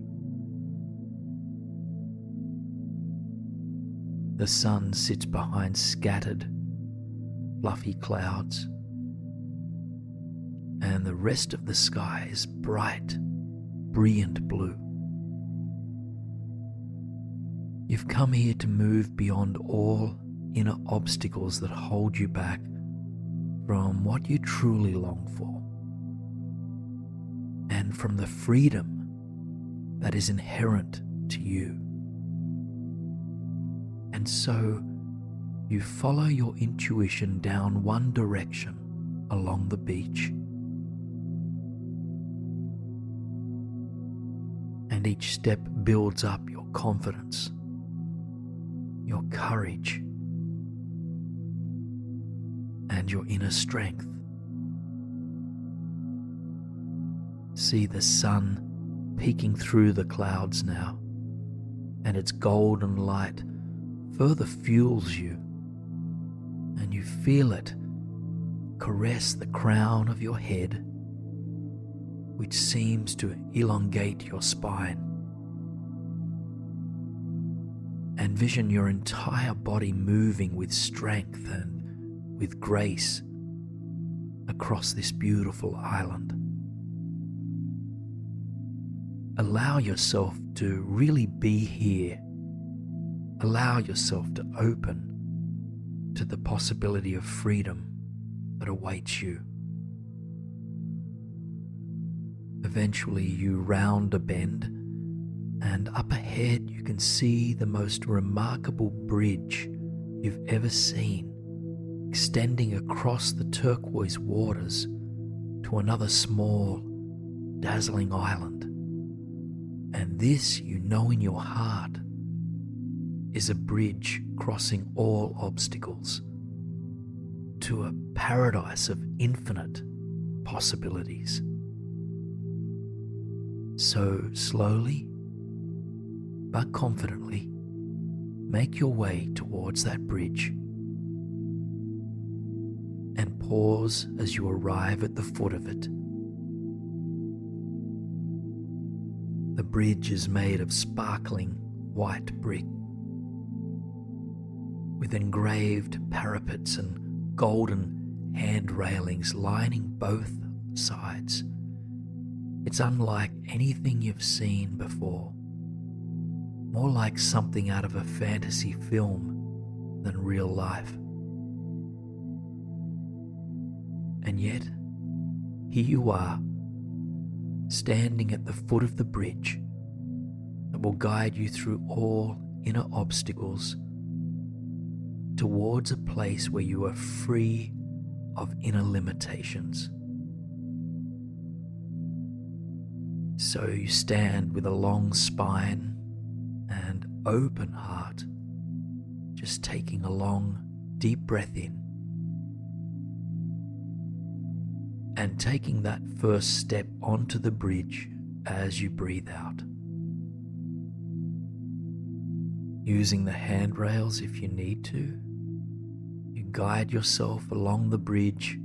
The sun sits behind scattered, fluffy clouds, and the rest of the sky is bright, brilliant blue. You've come here to move beyond all inner obstacles that hold you back from what you truly long for, and from the freedom that is inherent to you. And so you follow your intuition down one direction along the beach. And each step builds up your confidence, your courage, and your inner strength. See the sun peeking through the clouds now, and its golden light further fuels you, and you feel it caress the crown of your head, which seems to elongate your spine. And vision your entire body moving with strength and with grace across this beautiful island. Allow yourself to really be here. Allow yourself to open to the possibility of freedom that awaits you. Eventually you round a bend, and up ahead you can see the most remarkable bridge you've ever seen, extending across the turquoise waters to another small, dazzling island. And this, you know in your heart, is a bridge crossing all obstacles to a paradise of infinite possibilities. So slowly but confidently make your way towards that bridge, and pause as you arrive at the foot of it. The bridge is made of sparkling white brick, with engraved parapets and golden hand railings lining both sides. It's unlike anything you've seen before, more like something out of a fantasy film than real life. And yet, here you are, standing at the foot of the bridge that will guide you through all inner obstacles towards a place where you are free of inner limitations. So you stand with a long spine and open heart, just taking a long, deep breath in, and taking that first step onto the bridge as you breathe out. Using the handrails if you need to, you guide yourself along the bridge,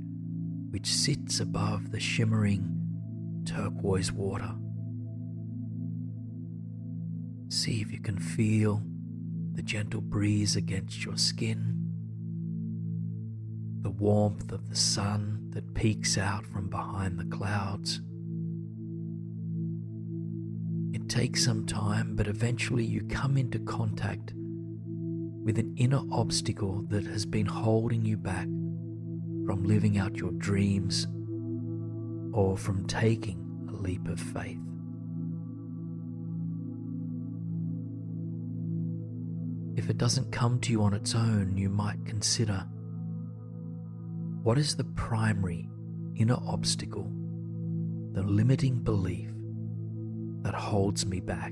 which sits above the shimmering turquoise water. See if you can feel the gentle breeze against your skin, the the warmth of the sun that peeks out from behind the clouds. It takes some time, but eventually you come into contact with an inner obstacle that has been holding you back from living out your dreams or from taking a leap of faith. If it doesn't come to you on its own, you might consider, what is the primary inner obstacle, the limiting belief that holds me back?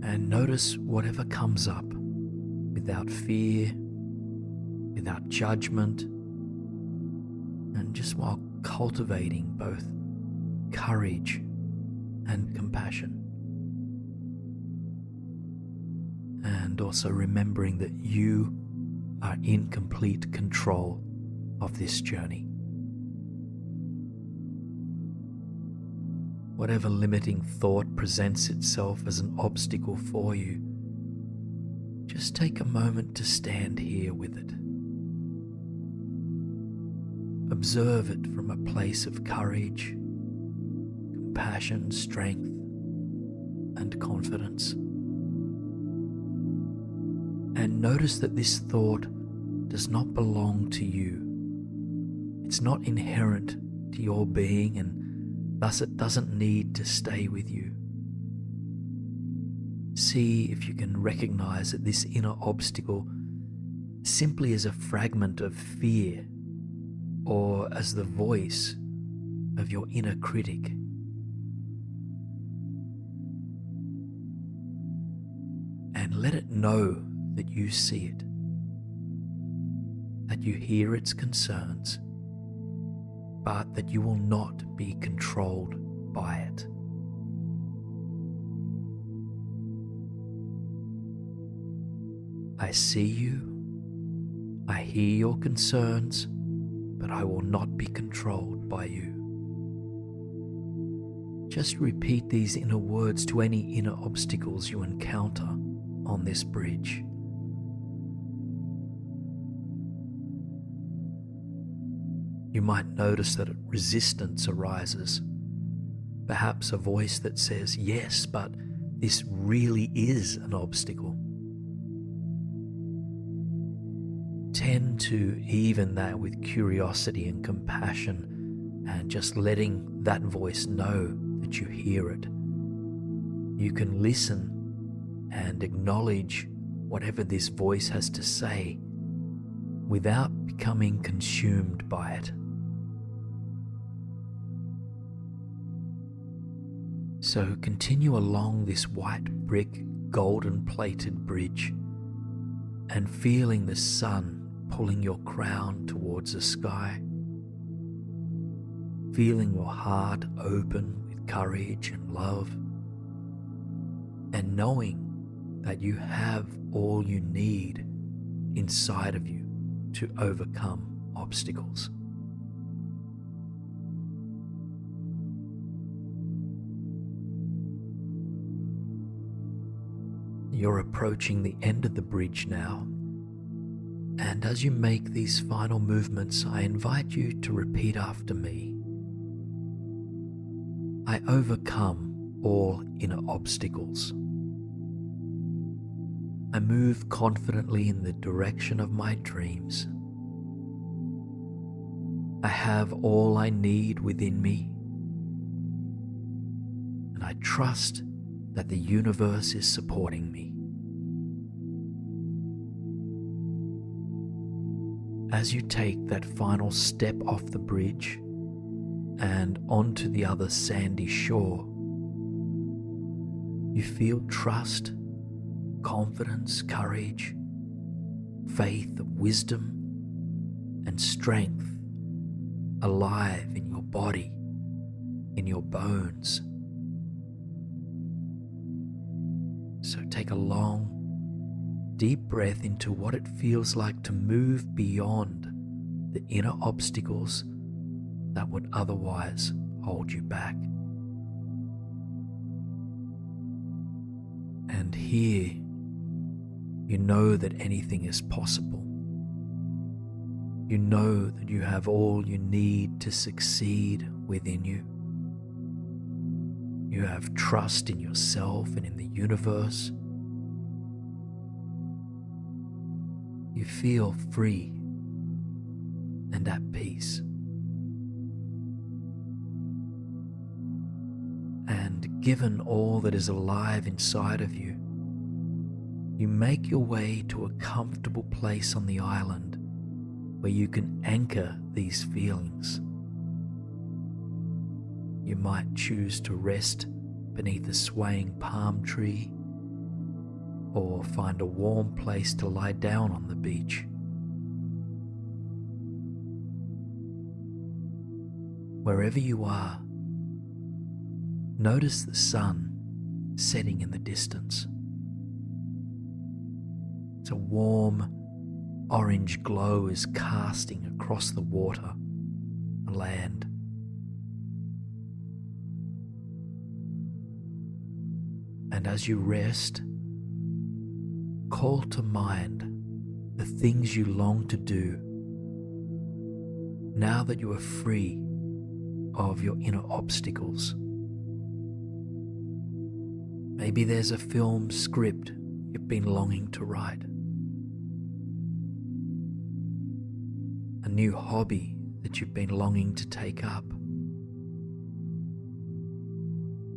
And notice whatever comes up without fear, without judgment, and just while cultivating both courage and compassion. And also remembering that you are in complete control of this journey. Whatever limiting thought presents itself as an obstacle for you, just take a moment to stand here with it. Observe it from a place of courage, compassion, strength, and confidence. And notice that this thought does not belong to you. It's not inherent to your being, and thus it doesn't need to stay with you. See if you can recognize that this inner obstacle simply is a fragment of fear, or as the voice of your inner critic. And let it know that you see it, that you hear its concerns, but that you will not be controlled by it. I see you, I hear your concerns, but I will not be controlled by you. Just repeat these inner words to any inner obstacles you encounter on this bridge. You might notice that resistance arises, perhaps a voice that says, yes, but this really is an obstacle. Tend to even that with curiosity and compassion, and just letting that voice know that you hear it. You can listen and acknowledge whatever this voice has to say without becoming consumed by it. So continue along this white brick, golden plated bridge, and feeling the sun pulling your crown towards the sky, feeling your heart open with courage and love, and knowing that you have all you need inside of you to overcome obstacles. You're approaching the end of the bridge now, and as you make these final movements, I invite you to repeat after me. I overcome all inner obstacles. I move confidently in the direction of my dreams. I have all I need within me, and I trust that the universe is supporting me. As you take that final step off the bridge and onto the other sandy shore, you feel trust, confidence, courage, faith, wisdom, and strength alive in your body, in your bones. So take a long, deep breath into what it feels like to move beyond the inner obstacles that would otherwise hold you back. And here You know that anything is possible. You know that you have all you need to succeed within you. You have trust in yourself and in the universe. You feel free and at peace. And given all that is alive inside of you, you make your way to a comfortable place on the island where you can anchor these feelings. You might choose to rest beneath a swaying palm tree, or find a warm place to lie down on the beach. Wherever you are, notice the sun setting in the distance. It's a warm orange glow is casting across the water and land. And as you rest, call to mind the things you long to do now that you are free of your inner obstacles. Maybe there's a film script you've been longing to write, a new hobby that you've been longing to take up,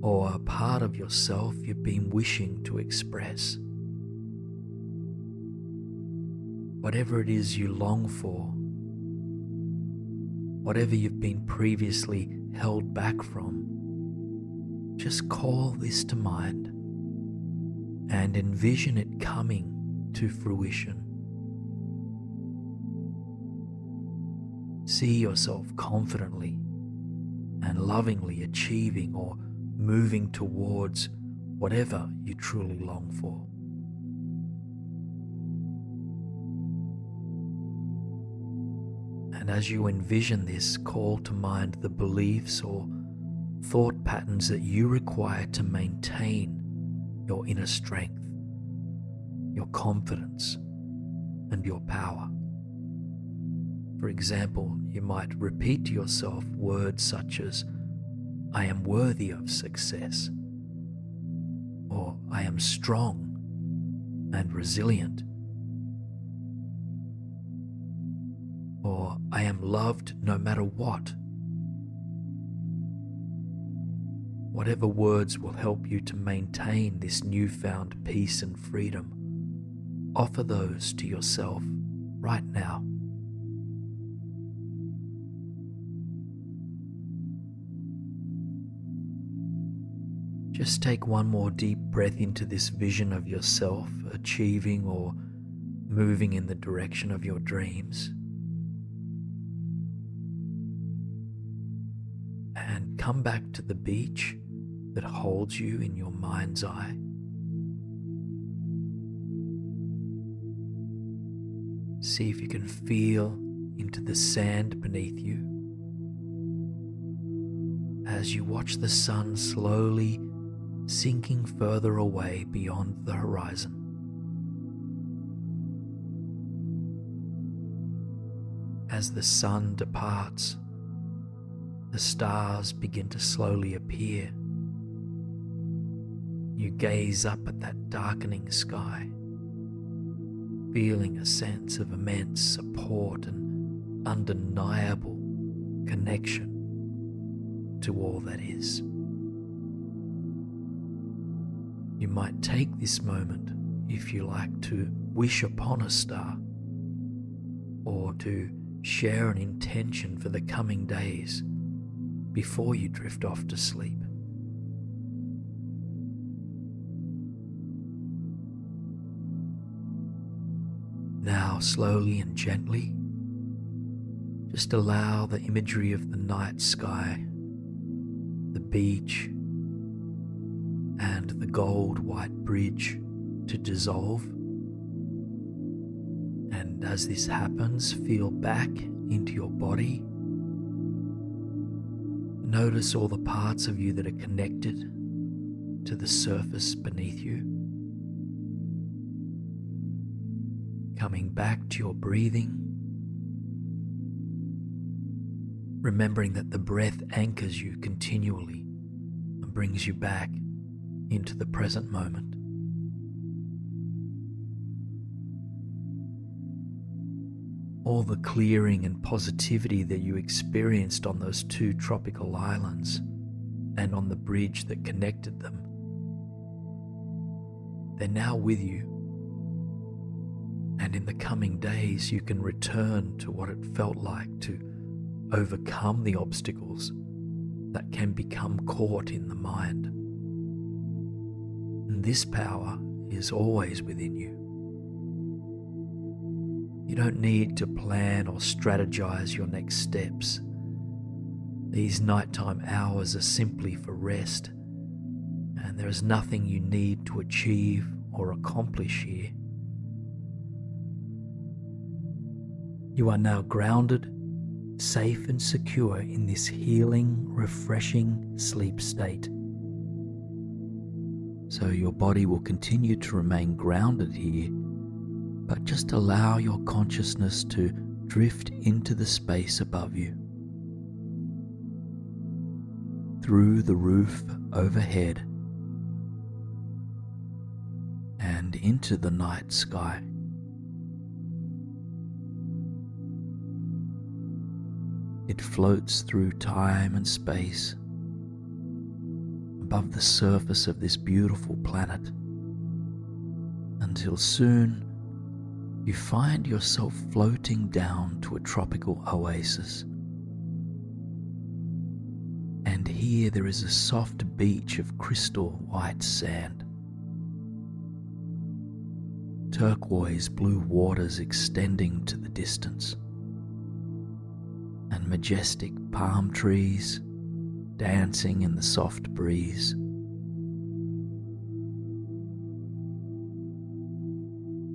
or a part of yourself you've been wishing to express. Whatever it is you long for, whatever you've been previously held back from, just call this to mind and envision it coming to fruition. See yourself confidently and lovingly achieving or moving towards whatever you truly long for. And as you envision this, call to mind the beliefs or thought patterns that you require to maintain your inner strength, your confidence, and your power. For example, you might repeat to yourself words such as, "I am worthy of success," or "I am strong and resilient," or "I am loved no matter what." Whatever words will help you to maintain this newfound peace and freedom, offer those to yourself right now. Just take one more deep breath into this vision of yourself achieving or moving in the direction of your dreams. And come back to the beach that holds you in your mind's eye. See if you can feel into the sand beneath you as you watch the sun slowly sinking further away beyond the horizon. As the sun departs, the stars begin to slowly appear. You gaze up at that darkening sky, feeling a sense of immense support and undeniable connection to all that is. You might take this moment, if you like, to wish upon a star or to share an intention for the coming days before you drift off to sleep. Now, slowly and gently, just allow the imagery of the night sky, the beach, and the gold-white bridge to dissolve. And as this happens, feel back into your body. Notice all the parts of you that are connected to the surface beneath you. Coming back to your breathing, remembering that the breath anchors you continually and brings you back into the present moment. All the clearing and positivity that you experienced on those 2 tropical islands and on the bridge that connected them, they're now with you. And in the coming days, you can return to what it felt like to overcome the obstacles that can become caught in the mind. And this power is always within you. You don't need to plan or strategize your next steps. These nighttime hours are simply for rest, and there is nothing you need to achieve or accomplish here. You are now grounded, safe and secure in this healing, refreshing sleep state. So your body will continue to remain grounded here, but just allow your consciousness to drift into the space above you, through the roof overhead, and into the night sky. It floats through time and space above the surface of this beautiful planet, until soon you find yourself floating down to a tropical oasis. And here there is a soft beach of crystal white sand, turquoise blue waters extending to the distance, and majestic palm trees dancing in the soft breeze.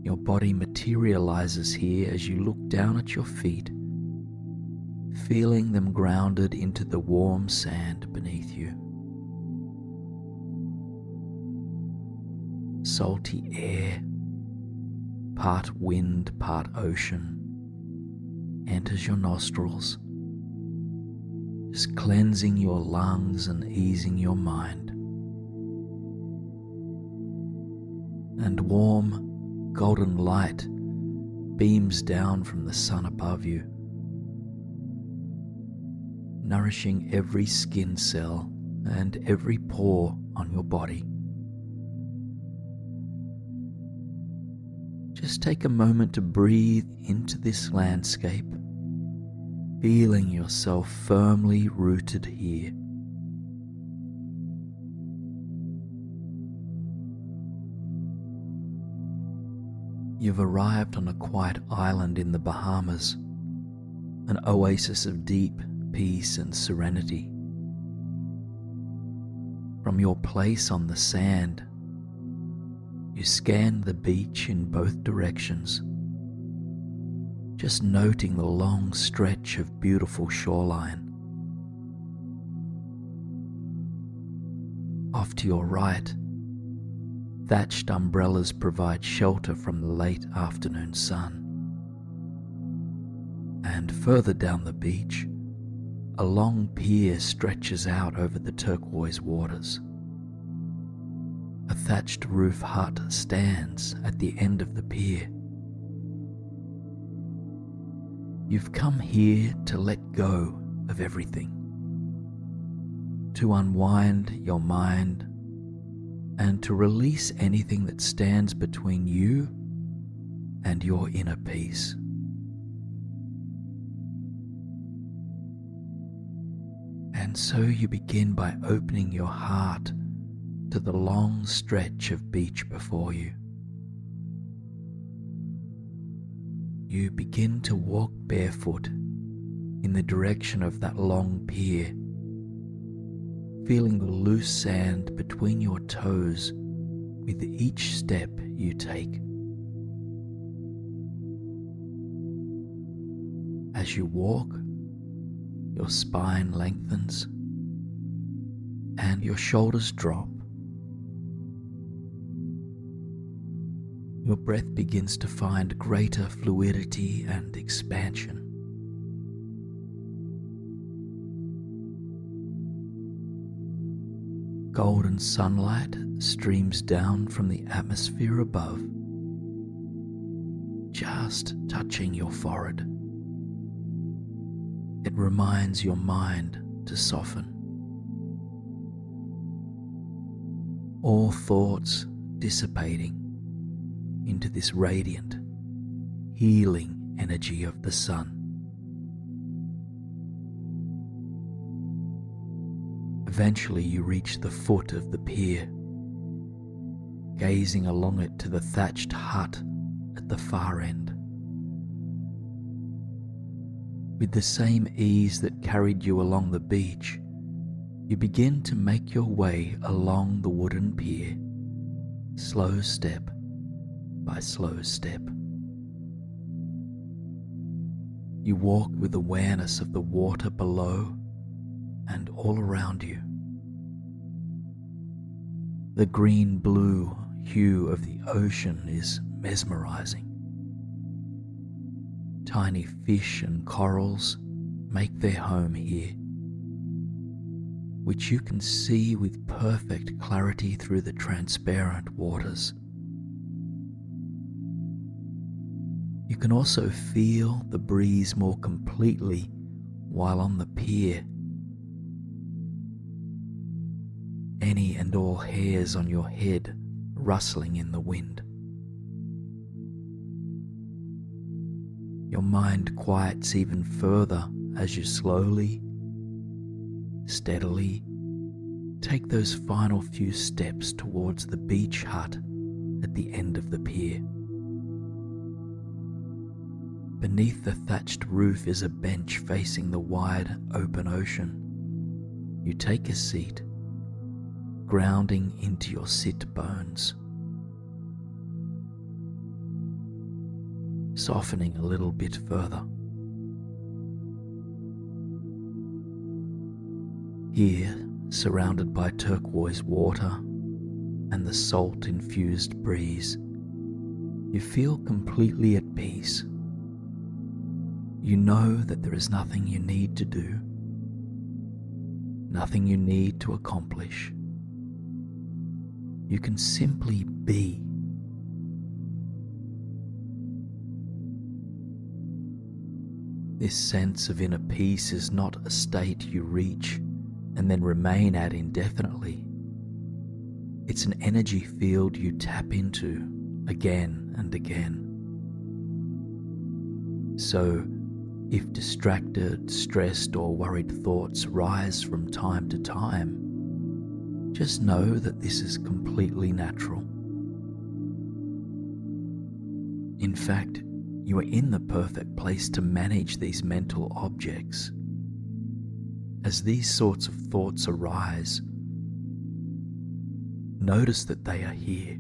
Your body materializes here as you look down at your feet, feeling them grounded into the warm sand beneath you. Salty air, part wind, part ocean, enters your nostrils, just cleansing your lungs and easing your mind. And warm, golden light beams down from the sun above you, nourishing every skin cell and every pore on your body. Just take a moment to breathe into this landscape, feeling yourself firmly rooted here. You've arrived on a quiet island in the Bahamas, an oasis of deep peace and serenity. From your place on the sand, you scan the beach in both directions, just noting the long stretch of beautiful shoreline. Off to your right, thatched umbrellas provide shelter from the late afternoon sun. And further down the beach, a long pier stretches out over the turquoise waters. A thatched roof hut stands at the end of the pier. You've come here to let go of everything, to unwind your mind, and to release anything that stands between you and your inner peace. And so you begin by opening your heart to the long stretch of beach before you. You begin to walk barefoot in the direction of that long pier, feeling the loose sand between your toes with each step you take. As you walk, your spine lengthens and your shoulders drop. your breath begins to find greater fluidity and expansion. Golden sunlight streams down from the atmosphere above, just touching your forehead. It reminds your mind to soften. All thoughts dissipating into this radiant, healing energy of the sun. Eventually you reach the foot of the pier, gazing along it to the thatched hut at the far end. With the same ease that carried you along the beach, you begin to make your way along the wooden pier, slow step by slow step. You walk with awareness of the water below and all around you. The green-blue hue of the ocean is mesmerizing. Tiny fish and corals make their home here, which you can see with perfect clarity through the transparent waters. You can also feel the breeze more completely while on the pier. Any and all hairs on your head rustling in the wind. Your mind quiets even further as you slowly, steadily take those final few steps towards the beach hut at the end of the pier. Beneath the thatched roof is a bench facing the wide open ocean. You take a seat, grounding into your sit bones, softening a little bit further. Here, surrounded by turquoise water and the salt-infused breeze, you feel completely at peace. You know that there is nothing you need to do, nothing you need to accomplish. You can simply be. This sense of inner peace is not a state you reach and then remain at indefinitely. It's an energy field you tap into again and again. So, if distracted, stressed, or worried thoughts rise from time to time, just know that this is completely natural. In fact, you are in the perfect place to manage these mental objects. As these sorts of thoughts arise, notice that they are here.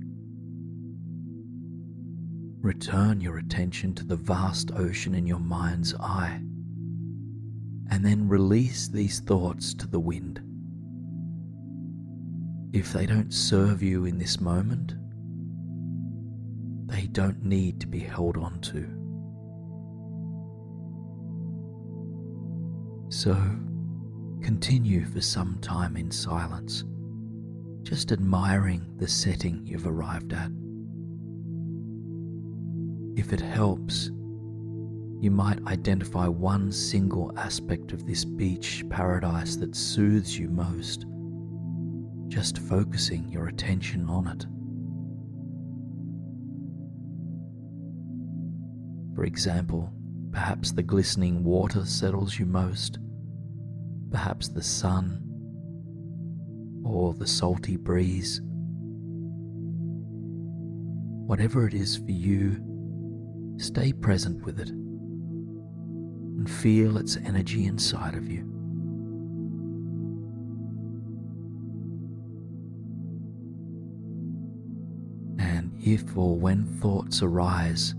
Return your attention to the vast ocean in your mind's eye, and then release these thoughts to the wind. If they don't serve you in this moment, they don't need to be held on to. So, continue for some time in silence, just admiring the setting you've arrived at. If it helps, you might identify one single aspect of this beach paradise that soothes you most, just focusing your attention on it. For example, perhaps the glistening water settles you most, perhaps the sun, or the salty breeze. Whatever it is for you, stay present with it and feel its energy inside of you. And if or when thoughts arise,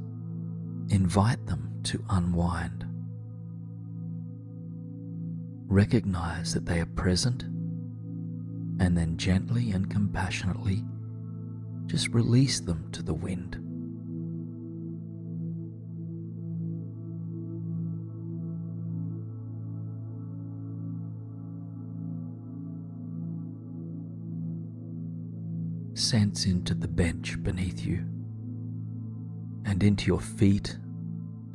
invite them to unwind. Recognize that they are present, and then gently and compassionately just release them to the wind. Sense into the bench beneath you and into your feet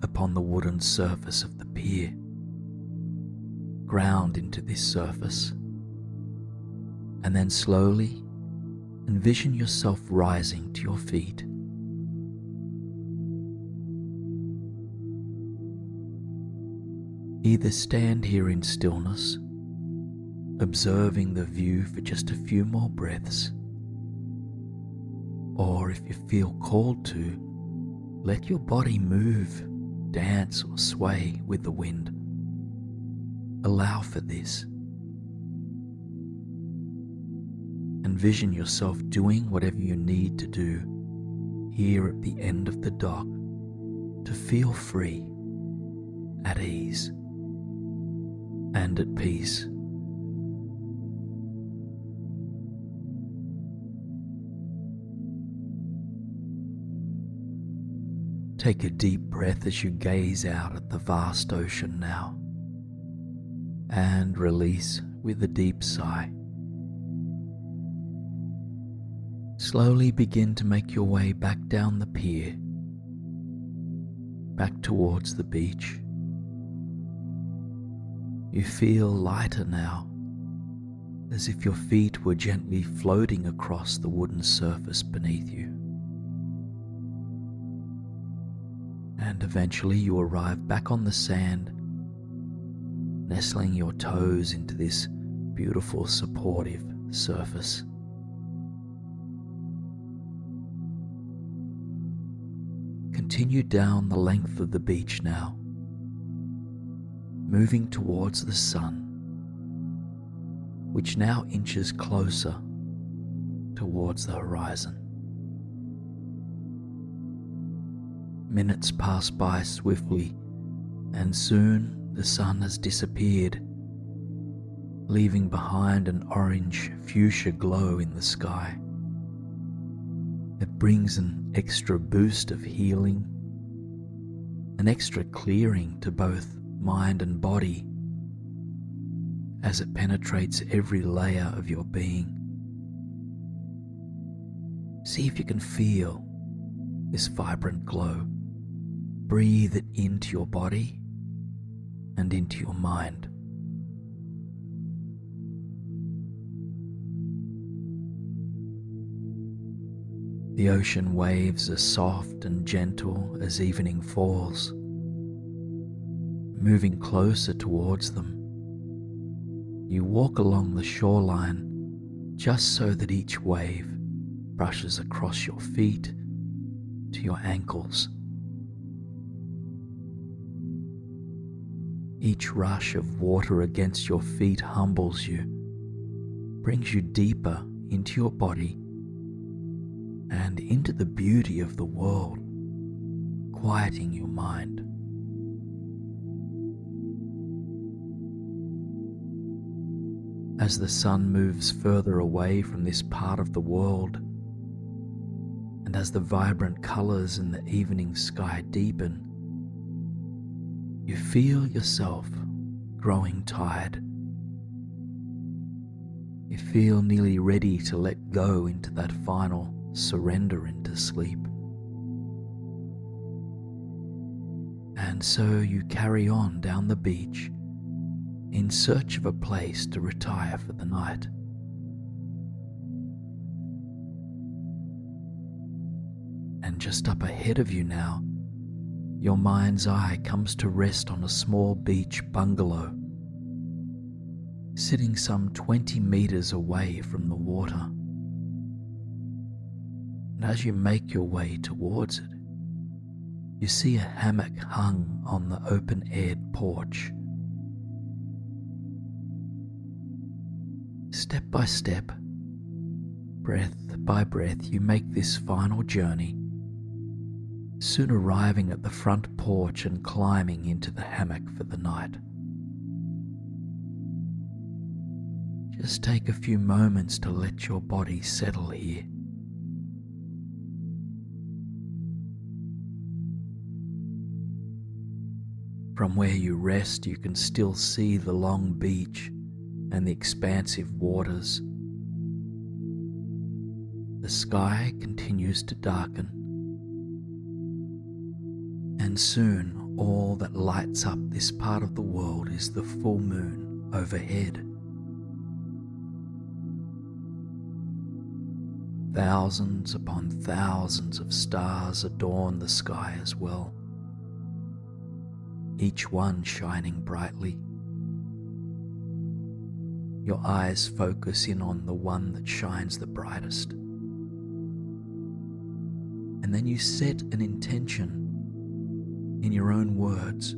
upon the wooden surface of the pier. Ground into this surface, and then slowly envision yourself rising to your feet. Either stand here in stillness, observing the view for just a few more breaths, or if you feel called to, let your body move, dance or sway with the wind. Allow for this. Envision yourself doing whatever you need to do here at the end of the dock to feel free, at ease, and at peace. Take a deep breath as you gaze out at the vast ocean now, and release with a deep sigh. Slowly begin to make your way back down the pier, back towards the beach. You feel lighter now, as if your feet were gently floating across the wooden surface beneath you. And eventually you arrive back on the sand, nestling your toes into this beautiful supportive surface. Continue down the length of the beach now, moving towards the sun, which now inches closer towards the horizon. Minutes pass by swiftly, and soon the sun has disappeared, leaving behind an orange fuchsia glow in the sky. It brings an extra boost of healing, an extra clearing to both mind and body as it penetrates every layer of your being. See if you can feel this vibrant glow. Breathe it into your body and into your mind. The ocean waves are soft and gentle as evening falls. Moving closer towards them, you walk along the shoreline just so that each wave brushes across your feet to your ankles. Each rush of water against your feet humbles you, brings you deeper into your body and into the beauty of the world, quieting your mind. As the sun moves further away from this part of the world, and as the vibrant colors in the evening sky deepen, you feel yourself growing tired. You feel nearly ready to let go into that final surrender into sleep. And so you carry on down the beach in search of a place to retire for the night. And just up ahead of you now, your mind's eye comes to rest on a small beach bungalow, sitting some 20 meters away from the water. And as you make your way towards it, you see a hammock hung on the open-aired porch. Step by step, breath by breath, you make this final journey, soon arriving at the front porch and climbing into the hammock for the night. Just take a few moments to let your body settle here. From where you rest, you can still see the long beach and the expansive waters. the sky continues to darken, and soon all that lights up this part of the world is the full moon overhead. Thousands upon thousands of stars adorn the sky as well, each one shining brightly. Your eyes focus in on the one that shines the brightest, and then you set an intention in your own words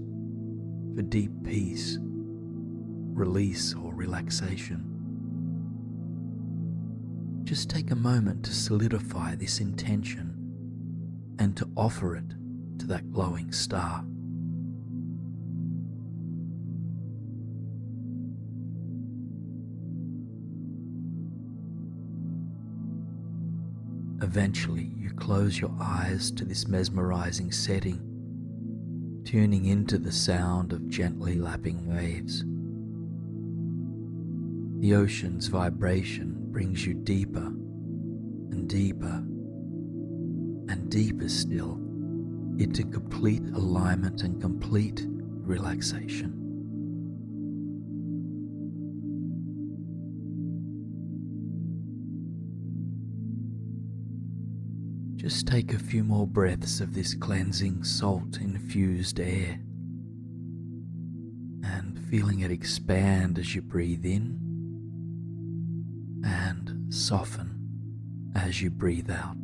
for deep peace, release, or relaxation. Just take a moment to solidify this intention and to offer it to that glowing star. Eventually, you close your eyes to this mesmerizing setting, tuning into the sound of gently lapping waves. The ocean's vibration brings you deeper and deeper and deeper still into complete alignment and complete relaxation. Just take a few more breaths of this cleansing, salt-infused air, and feeling it expand as you breathe in and soften as you breathe out.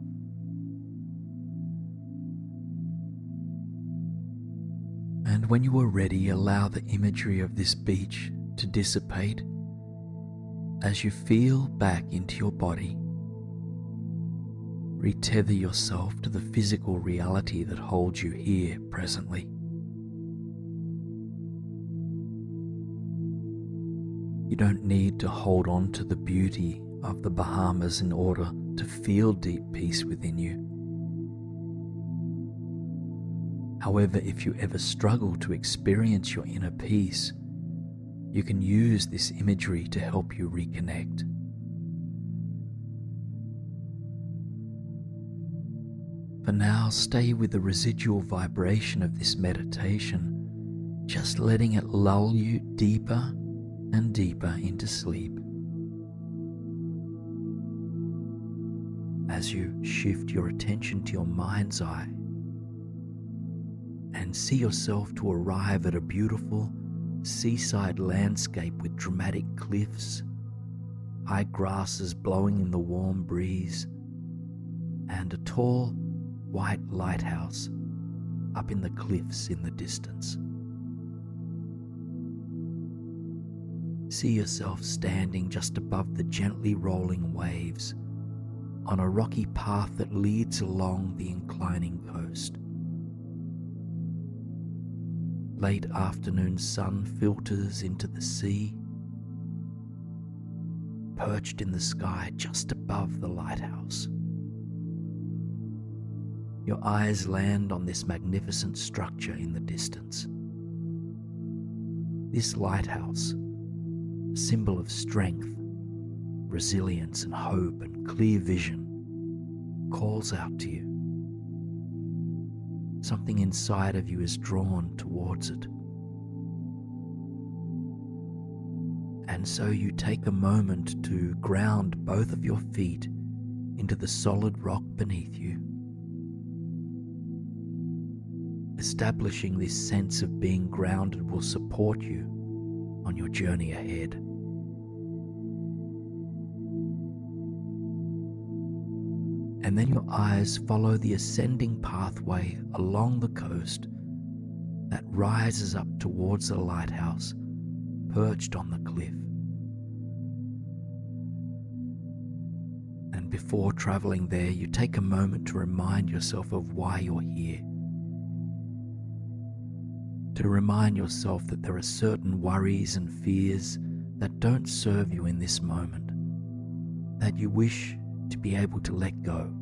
And when you are ready, allow the imagery of this beach to dissipate as you feel back into your body. Retether yourself to the physical reality that holds you here presently. You don't need to hold on to the beauty of the Bahamas in order to feel deep peace within you. However, if you ever struggle to experience your inner peace, you can use this imagery to help you reconnect. For now, stay with the residual vibration of this meditation, just letting it lull you deeper and deeper into sleep. As you shift your attention to your mind's eye and see yourself to arrive at a beautiful seaside landscape with dramatic cliffs, high grasses blowing in the warm breeze, and a tall white lighthouse up in the cliffs in the distance. See yourself standing just above the gently rolling waves on a rocky path that leads along the inclining coast. Late afternoon sun filters into the sea, perched in the sky just above the lighthouse. Your eyes land on this magnificent structure in the distance. This lighthouse, a symbol of strength, resilience and hope and clear vision, calls out to you. Something inside of you is drawn towards it. And so you take a moment to ground both of your feet into the solid rock beneath you, establishing this sense of being grounded will support you on your journey ahead. And then your eyes follow the ascending pathway along the coast that rises up towards the lighthouse perched on the cliff. And before traveling there, you take a moment to remind yourself of why you're here. To remind yourself that there are certain worries and fears that don't serve you in this moment, that you wish to be able to let go.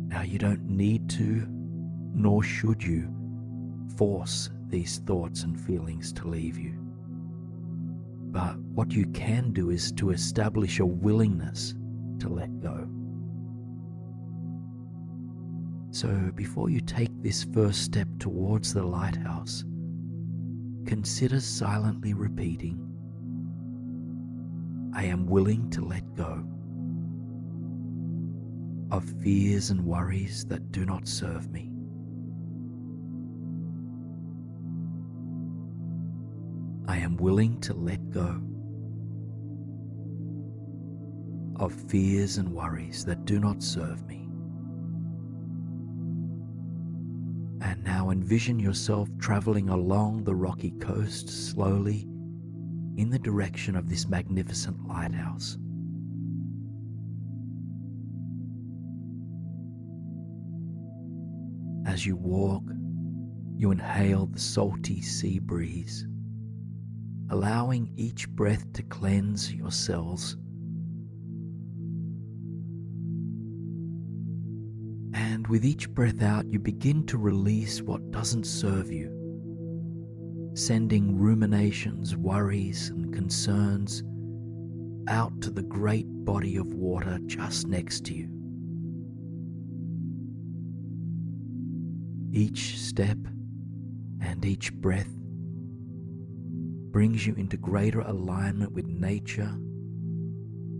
Now, you don't need to, nor should you, force these thoughts and feelings to leave you. But what you can do is to establish a willingness to let go. So before you take this first step towards the lighthouse, consider silently repeating, I am willing to let go of fears and worries that do not serve me. I am willing to let go of fears and worries that do not serve me. And now envision yourself traveling along the rocky coast slowly in the direction of this magnificent lighthouse. As you walk, you inhale the salty sea breeze, allowing each breath to cleanse your cells. And with each breath out, you begin to release what doesn't serve you, sending ruminations, worries, and concerns out to the great body of water just next to you. Each step and each breath brings you into greater alignment with nature,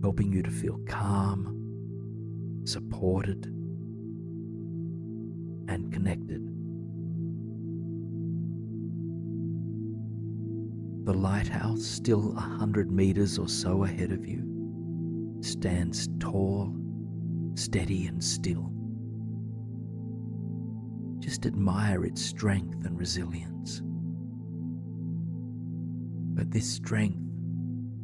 helping you to feel calm, supported, and connected. The lighthouse, still 100 meters or so ahead of you, stands tall, steady, and still. Just admire its strength and resilience. But this strength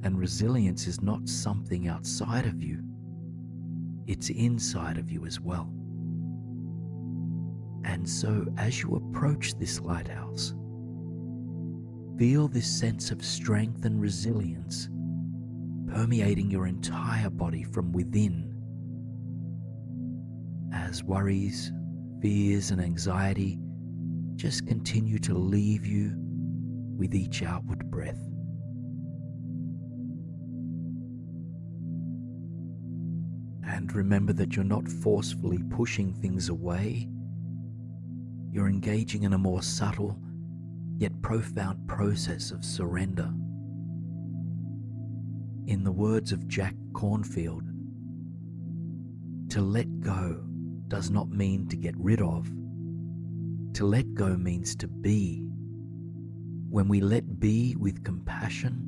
and resilience is not something outside of you. It's inside of you as well. And so as you approach this lighthouse, feel this sense of strength and resilience permeating your entire body from within, as worries, fears, and anxiety just continue to leave you with each outward breath. And remember that you're not forcefully pushing things away. You're engaging in a more subtle yet profound process of surrender. In the words of Jack Cornfield, to let go does not mean to get rid of. To let go means to be. When we let be with compassion,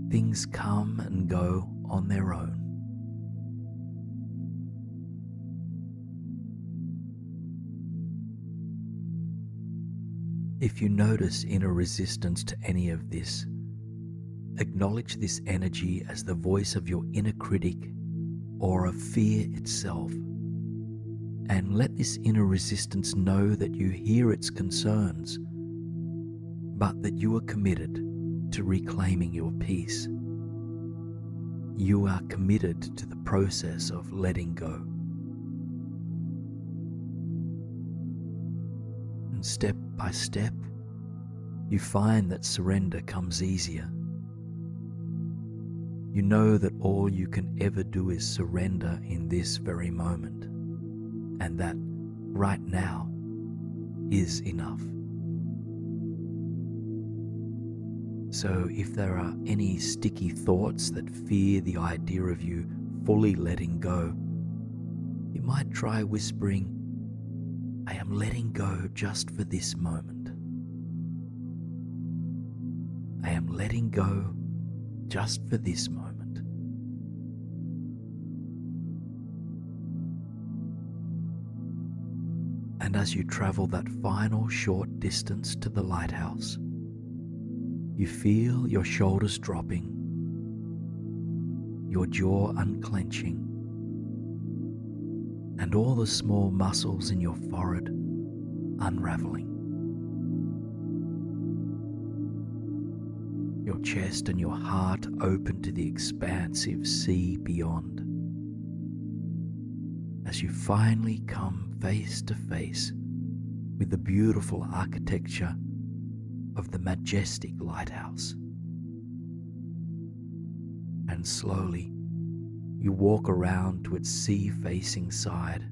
things come and go on their own. If you notice inner resistance to any of this, acknowledge this energy as the voice of your inner critic or of fear itself, and let this inner resistance know that you hear its concerns, but that you are committed to reclaiming your peace. You are committed to the process of letting go. And step by step, you find that surrender comes easier. You know that all you can ever do is surrender in this very moment, and that right now is enough. So if there are any sticky thoughts that fear the idea of you fully letting go, you might try whispering, I am letting go just for this moment. I am letting go just for this moment. And as you travel that final short distance to the lighthouse, you feel your shoulders dropping, your jaw unclenching, and all the small muscles in your forehead unraveling. Your chest and your heart open to the expansive sea beyond, as you finally come face to face with the beautiful architecture of the majestic lighthouse. and slowly you walk around to its sea-facing side,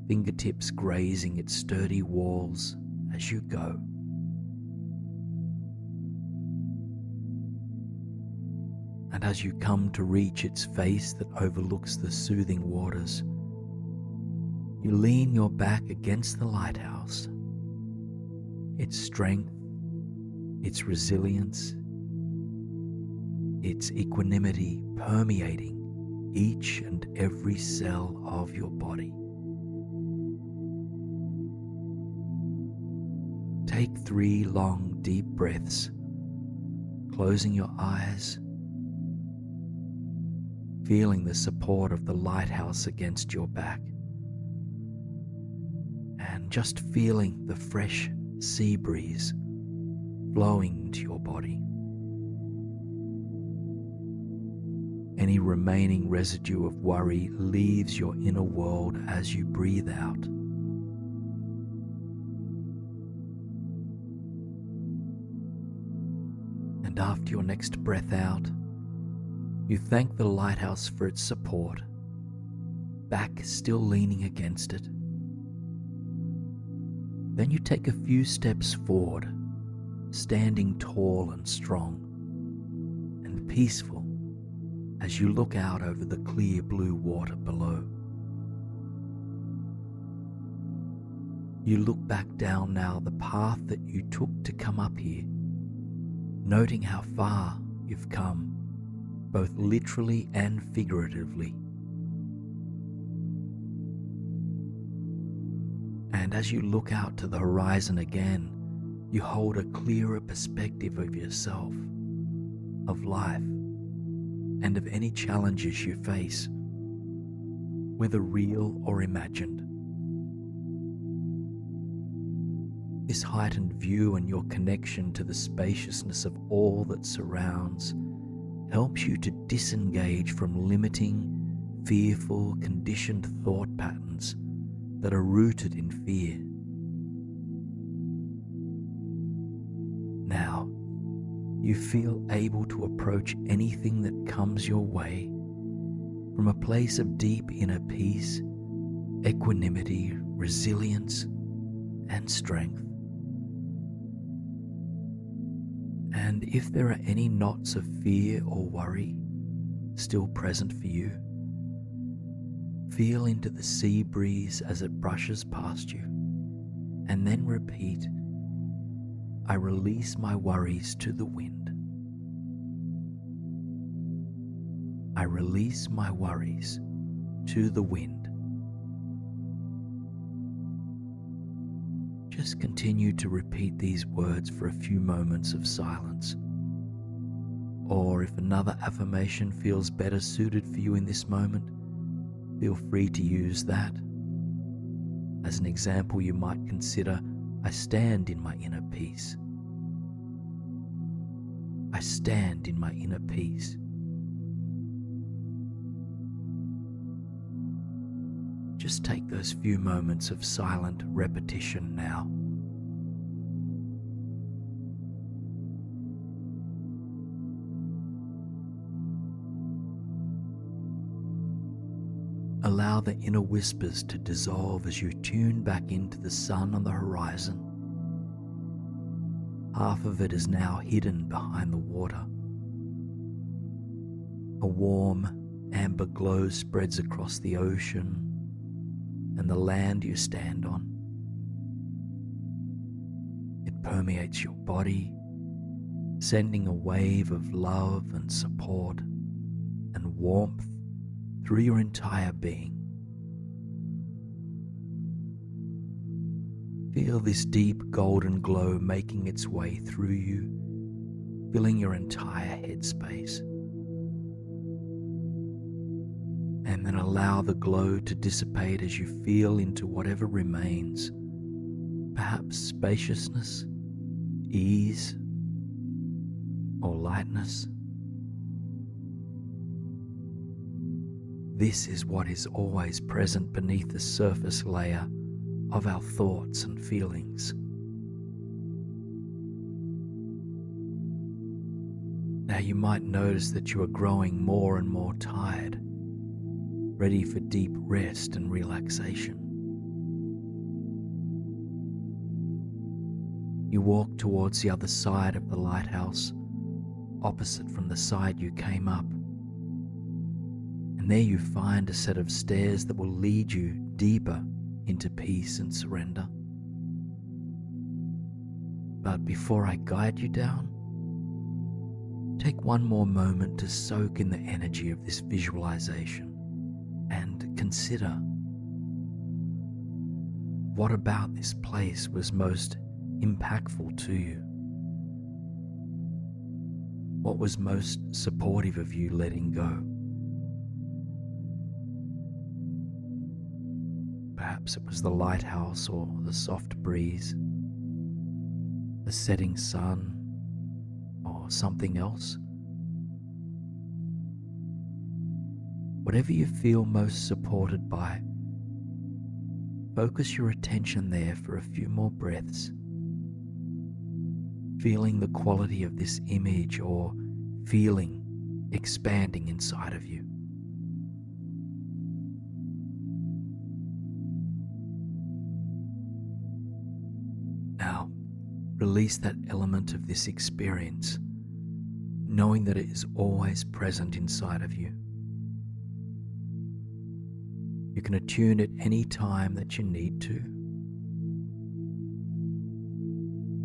fingertips grazing its sturdy walls as you go. And as you come to reach its face that overlooks the soothing waters, you lean your back against the lighthouse, its strength, its resilience, its equanimity permeating each and every cell of your body. Take 3 long, deep breaths, closing your eyes, feeling the support of the lighthouse against your back, and just feeling the fresh sea breeze blowing into your body. Any remaining residue of worry leaves your inner world as you breathe out. And after your next breath out, you thank the lighthouse for its support, back still leaning against it. Then you take a few steps forward, standing tall and strong and peaceful as you look out over the clear blue water below. You look back down now the path that you took to come up here, noting how far you've come, both literally and figuratively. And as you look out to the horizon again, you hold a clearer perspective of yourself, of life, and of any challenges you face, whether real or imagined. This heightened view and your connection to the spaciousness of all that surrounds helps you to disengage from limiting, fearful, conditioned thought patterns that are rooted in fear. Now, you feel able to approach anything that comes your way from a place of deep inner peace, equanimity, resilience, and strength. And if there are any knots of fear or worry still present for you, feel into the sea breeze as it brushes past you, and then repeat, I release my worries to the wind. I release my worries to the wind. Just continue to repeat these words for a few moments of silence. Or if another affirmation feels better suited for you in this moment, feel free to use that. As an example, you might consider, I stand in my inner peace. I stand in my inner peace. Just take those few moments of silent repetition now. Allow the inner whispers to dissolve as you tune back into the sun on the horizon. Half of it is now hidden behind the water. A warm, amber glow spreads across the ocean and the land you stand on. It permeates your body, sending a wave of love and support and warmth through your entire being. Feel this deep golden glow making its way through you, filling your entire headspace. And then allow the glow to dissipate as you feel into whatever remains, perhaps spaciousness, ease, or lightness. This is what is always present beneath the surface layer of our thoughts and feelings. Now you might notice that you are growing more and more tired, ready for deep rest and relaxation. You walk towards the other side of the lighthouse, opposite from the side you came up. And there you find a set of stairs that will lead you deeper into peace and surrender. But before I guide you down, take one more moment to soak in the energy of this visualization and consider what about this place was most impactful to you. What was most supportive of you letting go? Perhaps it was the lighthouse or the soft breeze, the setting sun, or something else. Whatever you feel most supported by, focus your attention there for a few more breaths, feeling the quality of this image or feeling expanding inside of you. Now, release that element of this experience, knowing that it is always present inside of you. You can attune at any time that you need to.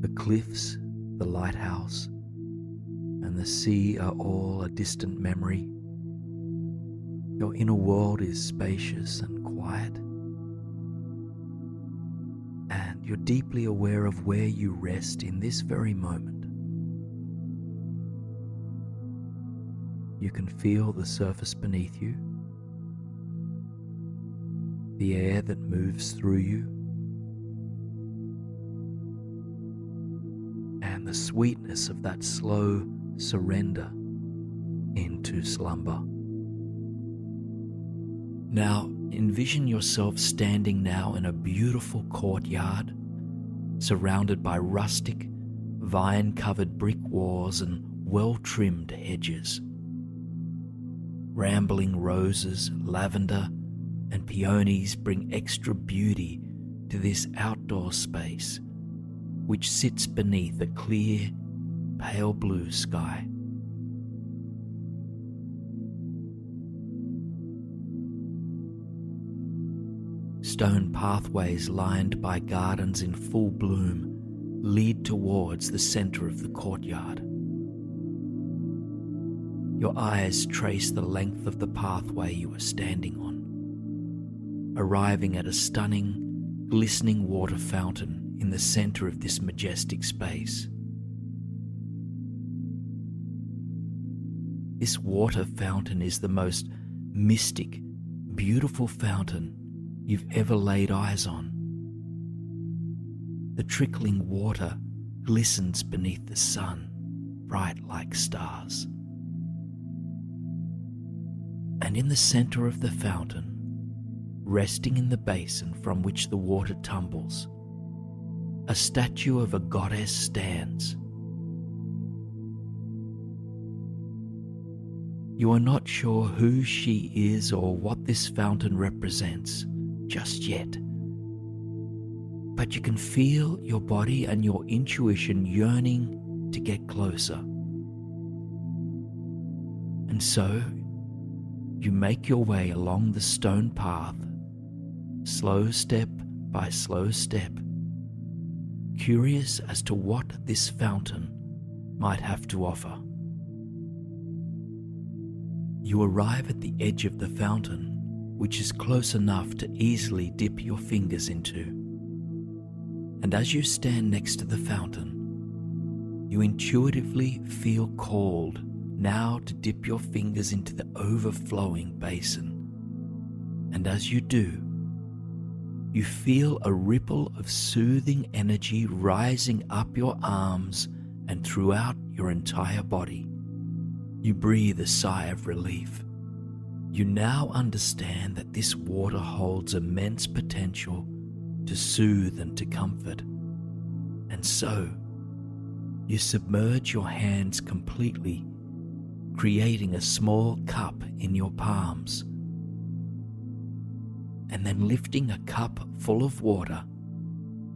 The cliffs, the lighthouse, and the sea are all a distant memory. Your inner world is spacious and quiet, and you're deeply aware of where you rest in this very moment. You can feel the surface beneath you, the air that moves through you, and the sweetness of that slow surrender into slumber. Now, envision yourself standing now in a beautiful courtyard, surrounded by rustic, vine-covered brick walls and well-trimmed hedges. Rambling roses, lavender, and peonies bring extra beauty to this outdoor space, which sits beneath a clear, pale blue sky. Stone pathways lined by gardens in full bloom lead towards the center of the courtyard. Your eyes trace the length of the pathway you are standing on, arriving at a stunning, glistening water fountain in the center of this majestic space. This water fountain is the most mystic, beautiful fountain you've ever laid eyes on. The trickling water glistens beneath the sun, bright like stars. And in the center of the fountain, resting in the basin from which the water tumbles, a statue of a goddess stands. You are not sure who she is or what this fountain represents just yet, but you can feel your body and your intuition yearning to get closer. And so, you make your way along the stone path, slow step by slow step, curious as to what this fountain might have to offer. You arrive at the edge of the fountain, which is close enough to easily dip your fingers into. And as you stand next to the fountain, you intuitively feel called now to dip your fingers into the overflowing basin. And as you do, you feel a ripple of soothing energy rising up your arms and throughout your entire body. You breathe a sigh of relief. You now understand that this water holds immense potential to soothe and to comfort. And so, you submerge your hands completely creating a small cup in your palms, and then lifting a cup full of water.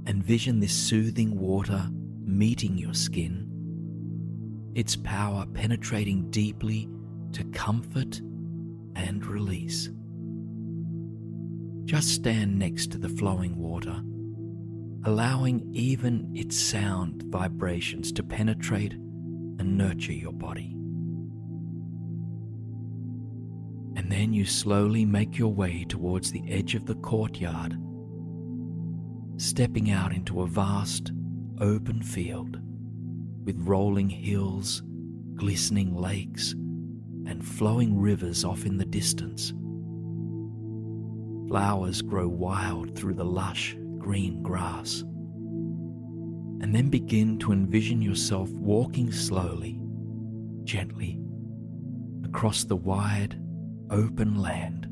Envision this soothing water meeting your skin, its power penetrating deeply to comfort and release. Just stand next to the flowing water, allowing even its sound vibrations to penetrate and nurture your body. And then you slowly make your way towards the edge of the courtyard, stepping out into a vast, open field with rolling hills, glistening lakes, and flowing rivers off in the distance. Flowers grow wild through the lush green grass. And then begin to envision yourself walking slowly, gently, across the wide, open land.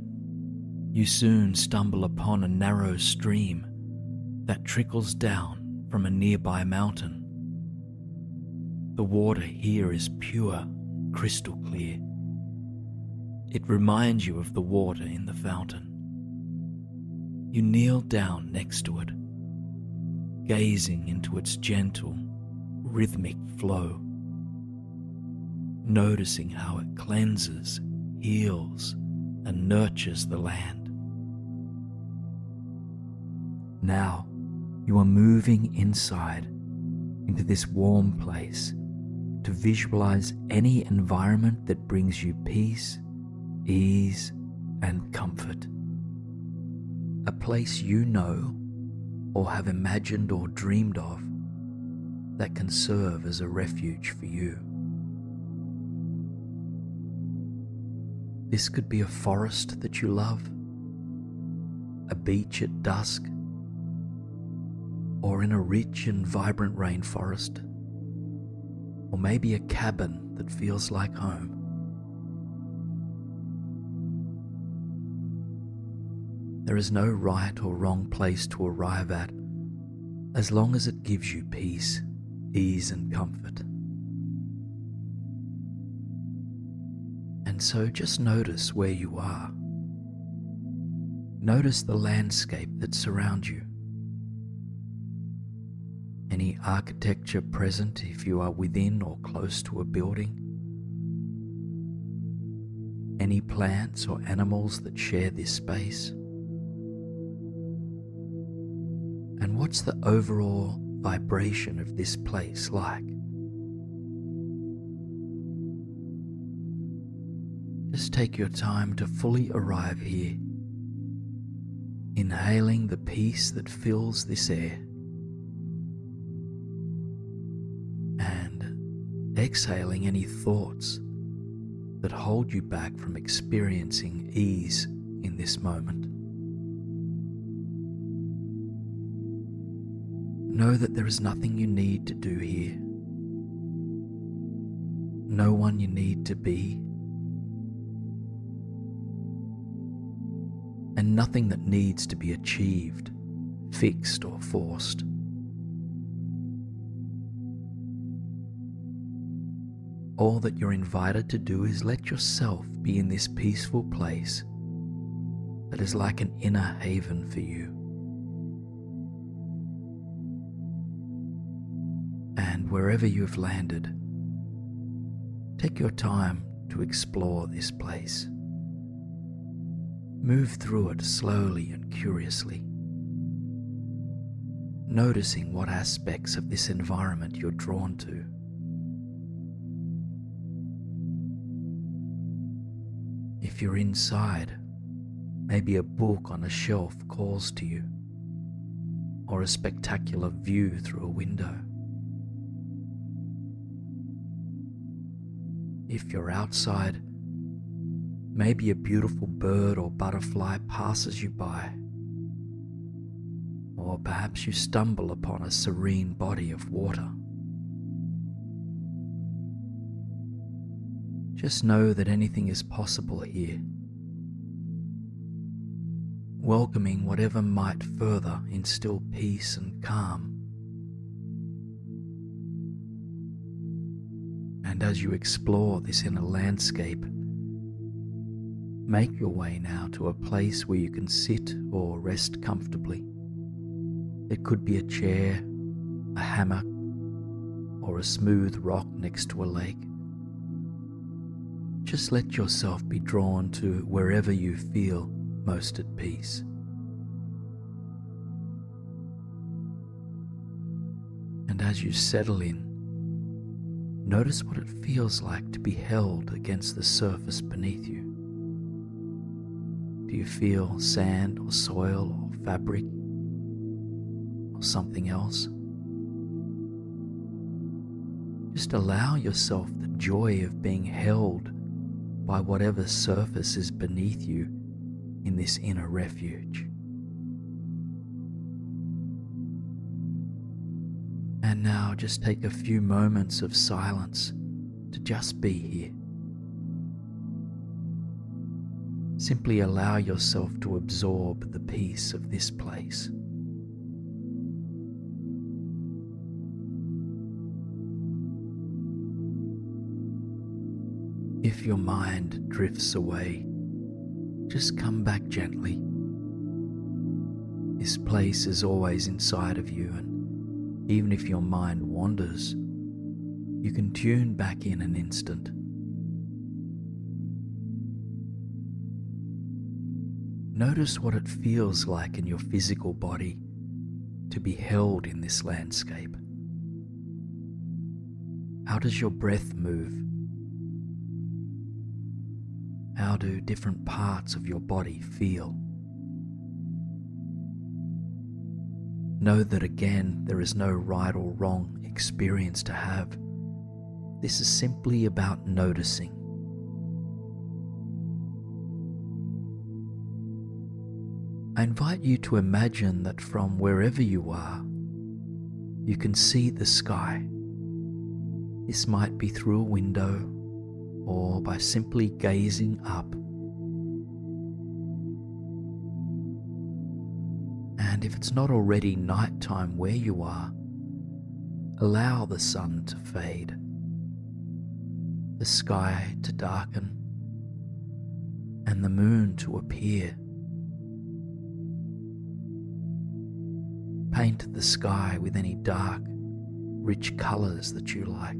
You soon stumble upon a narrow stream that trickles down from a nearby mountain. The water here is pure, crystal clear. It reminds you of the water in the fountain. You kneel down next to it, gazing into its gentle, rhythmic flow, noticing how it cleanses, heals, and nurtures the land. Now, you are moving inside into this warm place to visualize any environment that brings you peace, ease, and comfort. A place you know or have imagined or dreamed of that can serve as a refuge for you. This could be a forest that you love, a beach at dusk, or in a rich and vibrant rainforest, or maybe a cabin that feels like home. There is no right or wrong place to arrive at, as long as it gives you peace, ease, and comfort. And so just notice where you are. Notice the landscape that surrounds you. Any architecture present if you are within or close to a building. Any plants or animals that share this space. And what's the overall vibration of this place like? Just take your time to fully arrive here, inhaling the peace that fills this air, and exhaling any thoughts that hold you back from experiencing ease in this moment. Know that there is nothing you need to do here, no one you need to be, and nothing that needs to be achieved, fixed, or forced. All that you're invited to do is let yourself be in this peaceful place that is like an inner haven for you. And wherever you've landed, take your time to explore this place. Move through it slowly and curiously, noticing what aspects of this environment you're drawn to. If you're inside, maybe a book on a shelf calls to you, or a spectacular view through a window. If you're outside, maybe a beautiful bird or butterfly passes you by, or perhaps you stumble upon a serene body of water. Just know that anything is possible here, welcoming whatever might further instill peace and calm. And as you explore this inner landscape, make your way now to a place where you can sit or rest comfortably. It could be a chair, a hammock, or a smooth rock next to a lake. Just let yourself be drawn to wherever you feel most at peace. And as you settle in, notice what it feels like to be held against the surface beneath you. Do you feel sand or soil or fabric or something else? Just allow yourself the joy of being held by whatever surface is beneath you in this inner refuge. And now just take a few moments of silence to just be here. Simply allow yourself to absorb the peace of this place. If your mind drifts away, just come back gently. This place is always inside of you, and even if your mind wanders, you can tune back in an instant. Notice what it feels like in your physical body to be held in this landscape. How does your breath move? How do different parts of your body feel? Know that again, there is no right or wrong experience to have. This is simply about noticing. I invite you to imagine that from wherever you are, you can see the sky. This might be through a window or by simply gazing up. And if it's not already nighttime where you are, allow the sun to fade, the sky to darken, and the moon to appear. Paint the sky with any dark, rich colors that you like.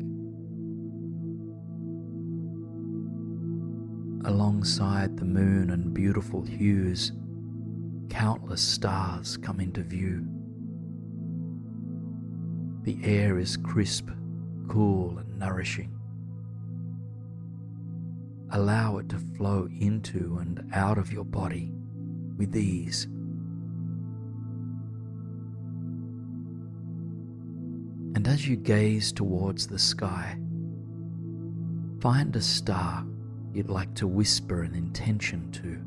Alongside the moon and beautiful hues, countless stars come into view. The air is crisp, cool, and nourishing. Allow it to flow into and out of your body with ease. And as you gaze towards the sky, find a star you'd like to whisper an intention to.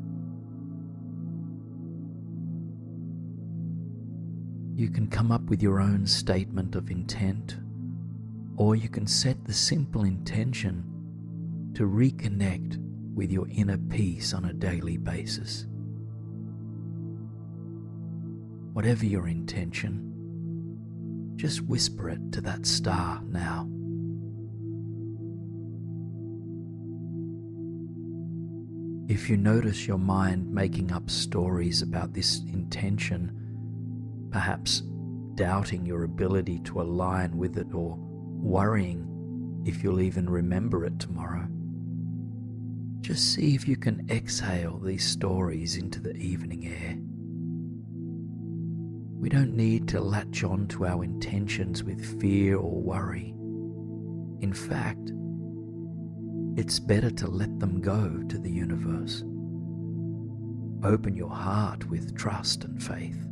You can come up with your own statement of intent, or you can set the simple intention to reconnect with your inner peace on a daily basis. Whatever your intention, just whisper it to that star now. If you notice your mind making up stories about this intention, perhaps doubting your ability to align with it or worrying if you'll even remember it tomorrow, just see if you can exhale these stories into the evening air. We don't need to latch on to our intentions with fear or worry. In fact, it's better to let them go to the universe. Open your heart with trust and faith.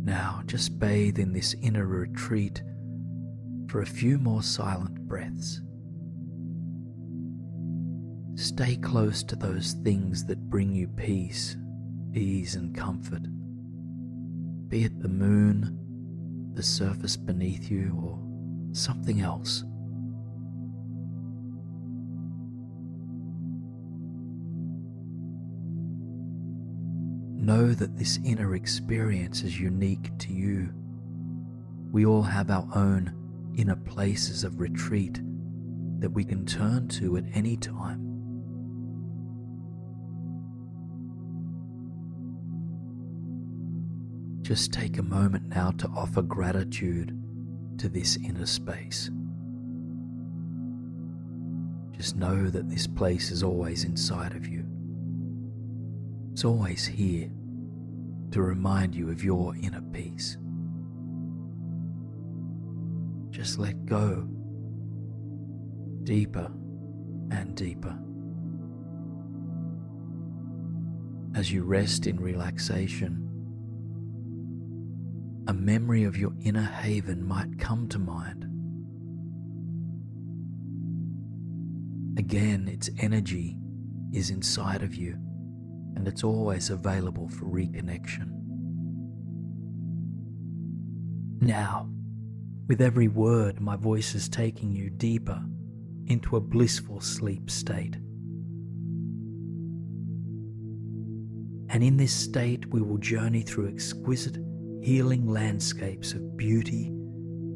Now just bathe in this inner retreat for a few more silent breaths. Stay close to those things that bring you peace, ease, and comfort. Be it the moon, the surface beneath you, or something else. Know that this inner experience is unique to you. We all have our own inner places of retreat that we can turn to at any time. Just take a moment now to offer gratitude to this inner space. Just know that this place is always inside of you. It's always here to remind you of your inner peace. Just let go deeper and deeper. As you rest in relaxation, a memory of your inner haven might come to mind. Again, its energy is inside of you, and it's always available for reconnection. Now, with every word, my voice is taking you deeper into a blissful sleep state. And in this state, we will journey through exquisite, healing landscapes of beauty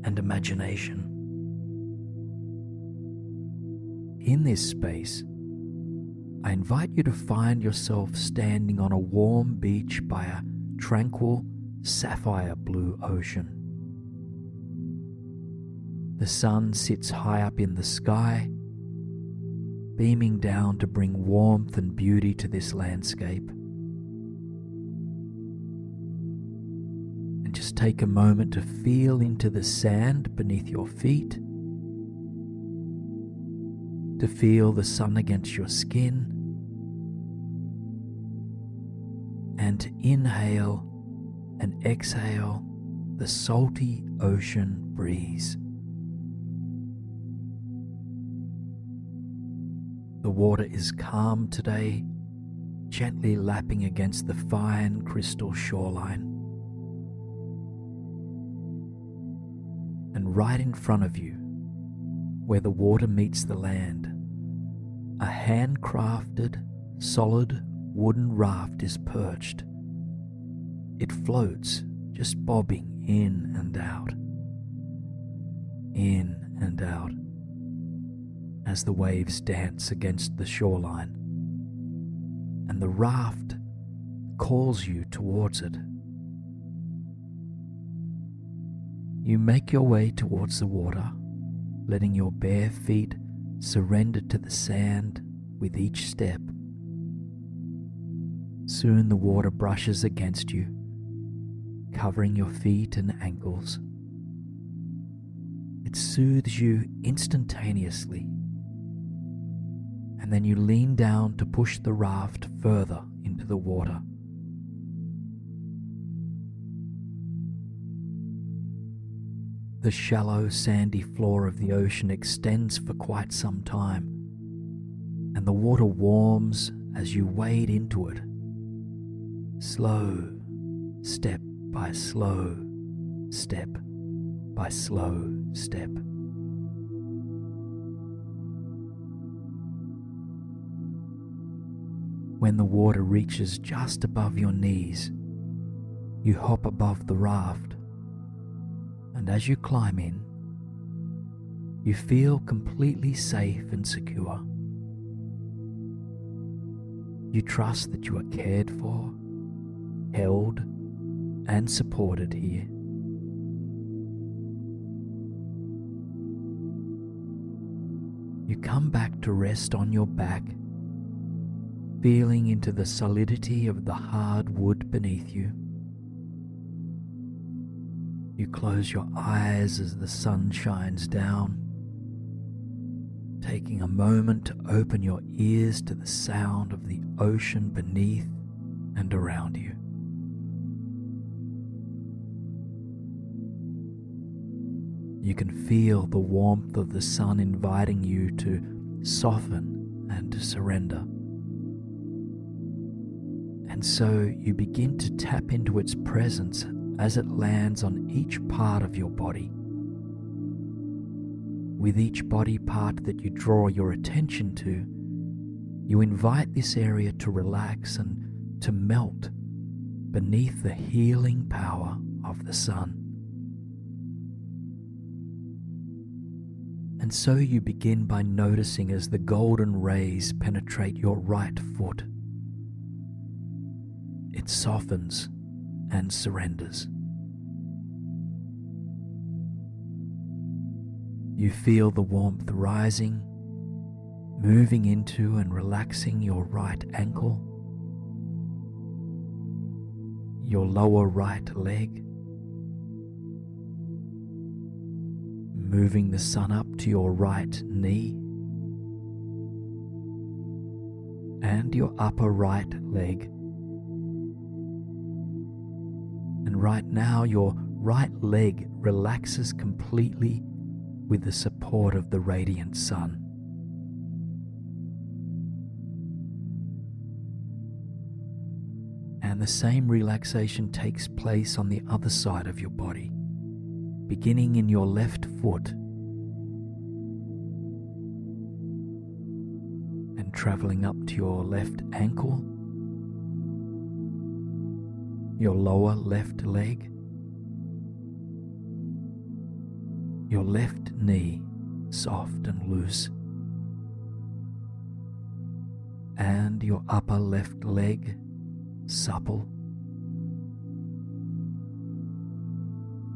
and imagination. In this space, I invite you to find yourself standing on a warm beach by a tranquil, sapphire blue ocean. The sun sits high up in the sky, beaming down to bring warmth and beauty to this landscape. And just take a moment to feel into the sand beneath your feet, to feel the sun against your skin, and to inhale and exhale the salty ocean breeze. The water is calm today, gently lapping against the fine crystal shoreline. And right in front of you, where the water meets the land, a handcrafted, solid wooden raft is perched. It floats, just bobbing in and out, as the waves dance against the shoreline, and the raft calls you towards it. You make your way towards the water, letting your bare feet surrender to the sand with each step. Soon the water brushes against you, covering your feet and ankles. It soothes you instantaneously, and then you lean down to push the raft further into the water. The shallow, sandy floor of the ocean extends for quite some time, and the water warms as you wade into it, slow step by slow step by slow step. When the water reaches just above your knees, you hop above the raft, and as you climb in, you feel completely safe and secure. You trust that you are cared for, held, and supported here. You come back to rest on your back, feeling into the solidity of the hard wood beneath you. You close your eyes as the sun shines down, taking a moment to open your ears to the sound of the ocean beneath and around you. You can feel the warmth of the sun inviting you to soften and to surrender. And so you begin to tap into its presence as it lands on each part of your body. With each body part that you draw your attention to, you invite this area to relax and to melt beneath the healing power of the sun. And so you begin by noticing as the golden rays penetrate your right foot. It softens and surrenders. You feel the warmth rising, moving into and relaxing your right ankle, your lower right leg, moving the sun up to your right knee, and your upper right leg. And right now your right leg relaxes completely with the support of the radiant sun. And the same relaxation takes place on the other side of your body, beginning in your left foot and traveling up to your left ankle, your lower left leg, your left knee soft and loose, and your upper left leg supple.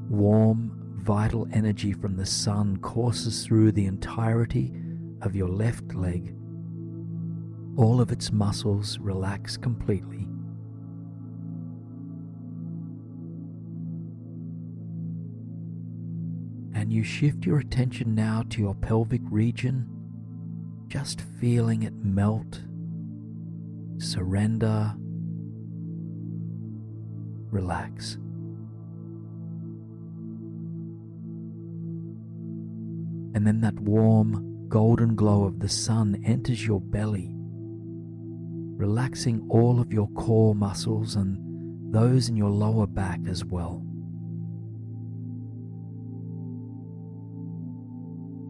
Warm, vital energy from the sun courses through the entirety of your left leg. All of its muscles relax completely. And you shift your attention now to your pelvic region, just feeling it melt, surrender, relax. And then that warm, golden glow of the sun enters your belly, relaxing all of your core muscles and those in your lower back as well.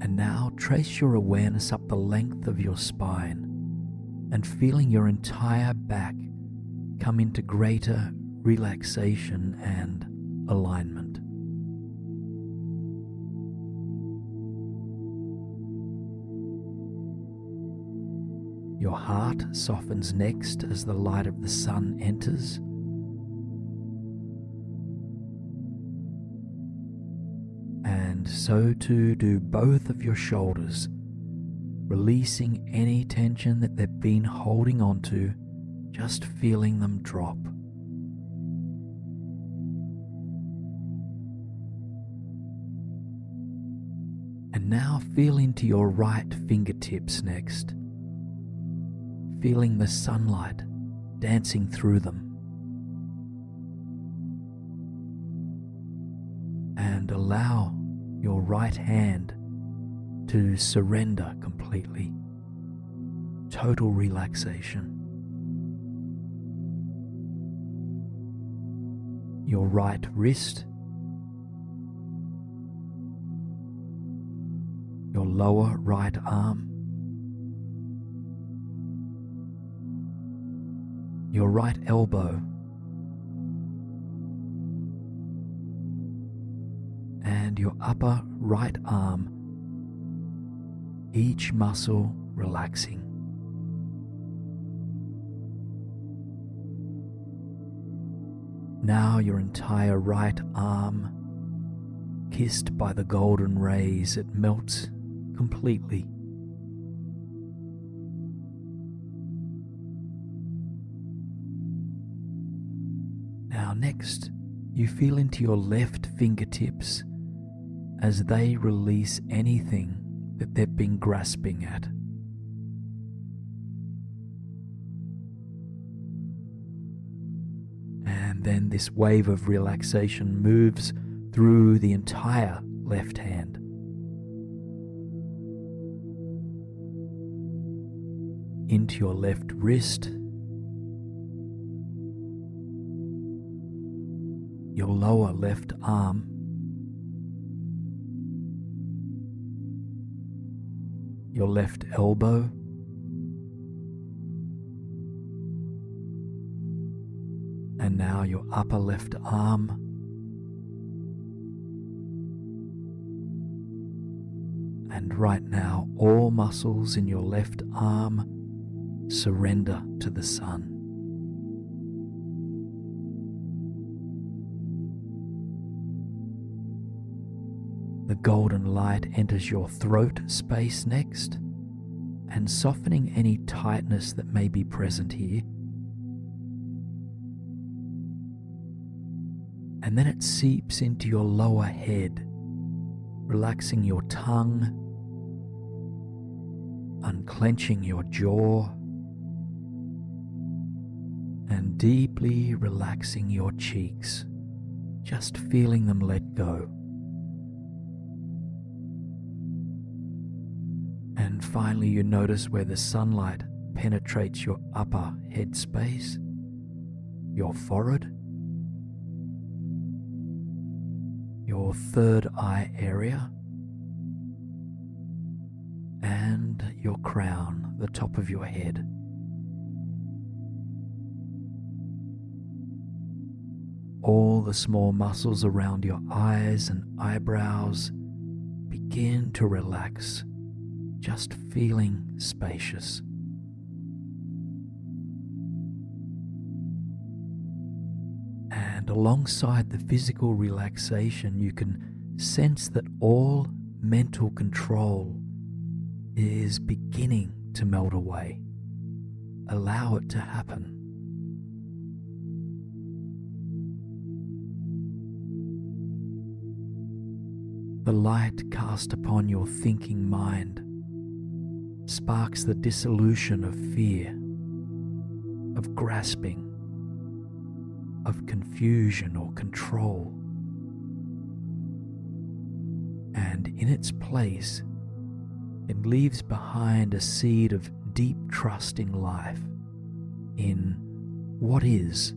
And now trace your awareness up the length of your spine and feeling your entire back come into greater relaxation and alignment. Your heart softens next as the light of the sun enters. And so too do both of your shoulders, releasing any tension that they've been holding on to, just feeling them drop. And now feel into your right fingertips next, feeling the sunlight dancing through them. And allow your right hand to surrender completely. Total relaxation. Your right wrist, your lower right arm, your right elbow, and your upper right arm, each muscle relaxing. Now your entire right arm, kissed by the golden rays, it melts completely. Now next, you feel into your left fingertips as they release anything that they've been grasping at. And then this wave of relaxation moves through the entire left hand. Into your left wrist, your lower left arm, your left elbow, and now your upper left arm, And right now, all muscles in your left arm surrender to the sun. The golden light enters your throat space next, and softening any tightness that may be present here. And then it seeps into your lower head, relaxing your tongue, unclenching your jaw, and deeply relaxing your cheeks, just feeling them let go. And finally, you notice where the sunlight penetrates your upper head space, your forehead, your third eye area, and your crown, the top of your head. All the small muscles around your eyes and eyebrows begin to relax, just feeling spacious. And alongside the physical relaxation, you can sense that all mental control is beginning to melt away. Allow it to happen. The light cast upon your thinking mind sparks the dissolution of fear, of grasping, of confusion or control. And in its place, it leaves behind a seed of deep trust in life, in what is.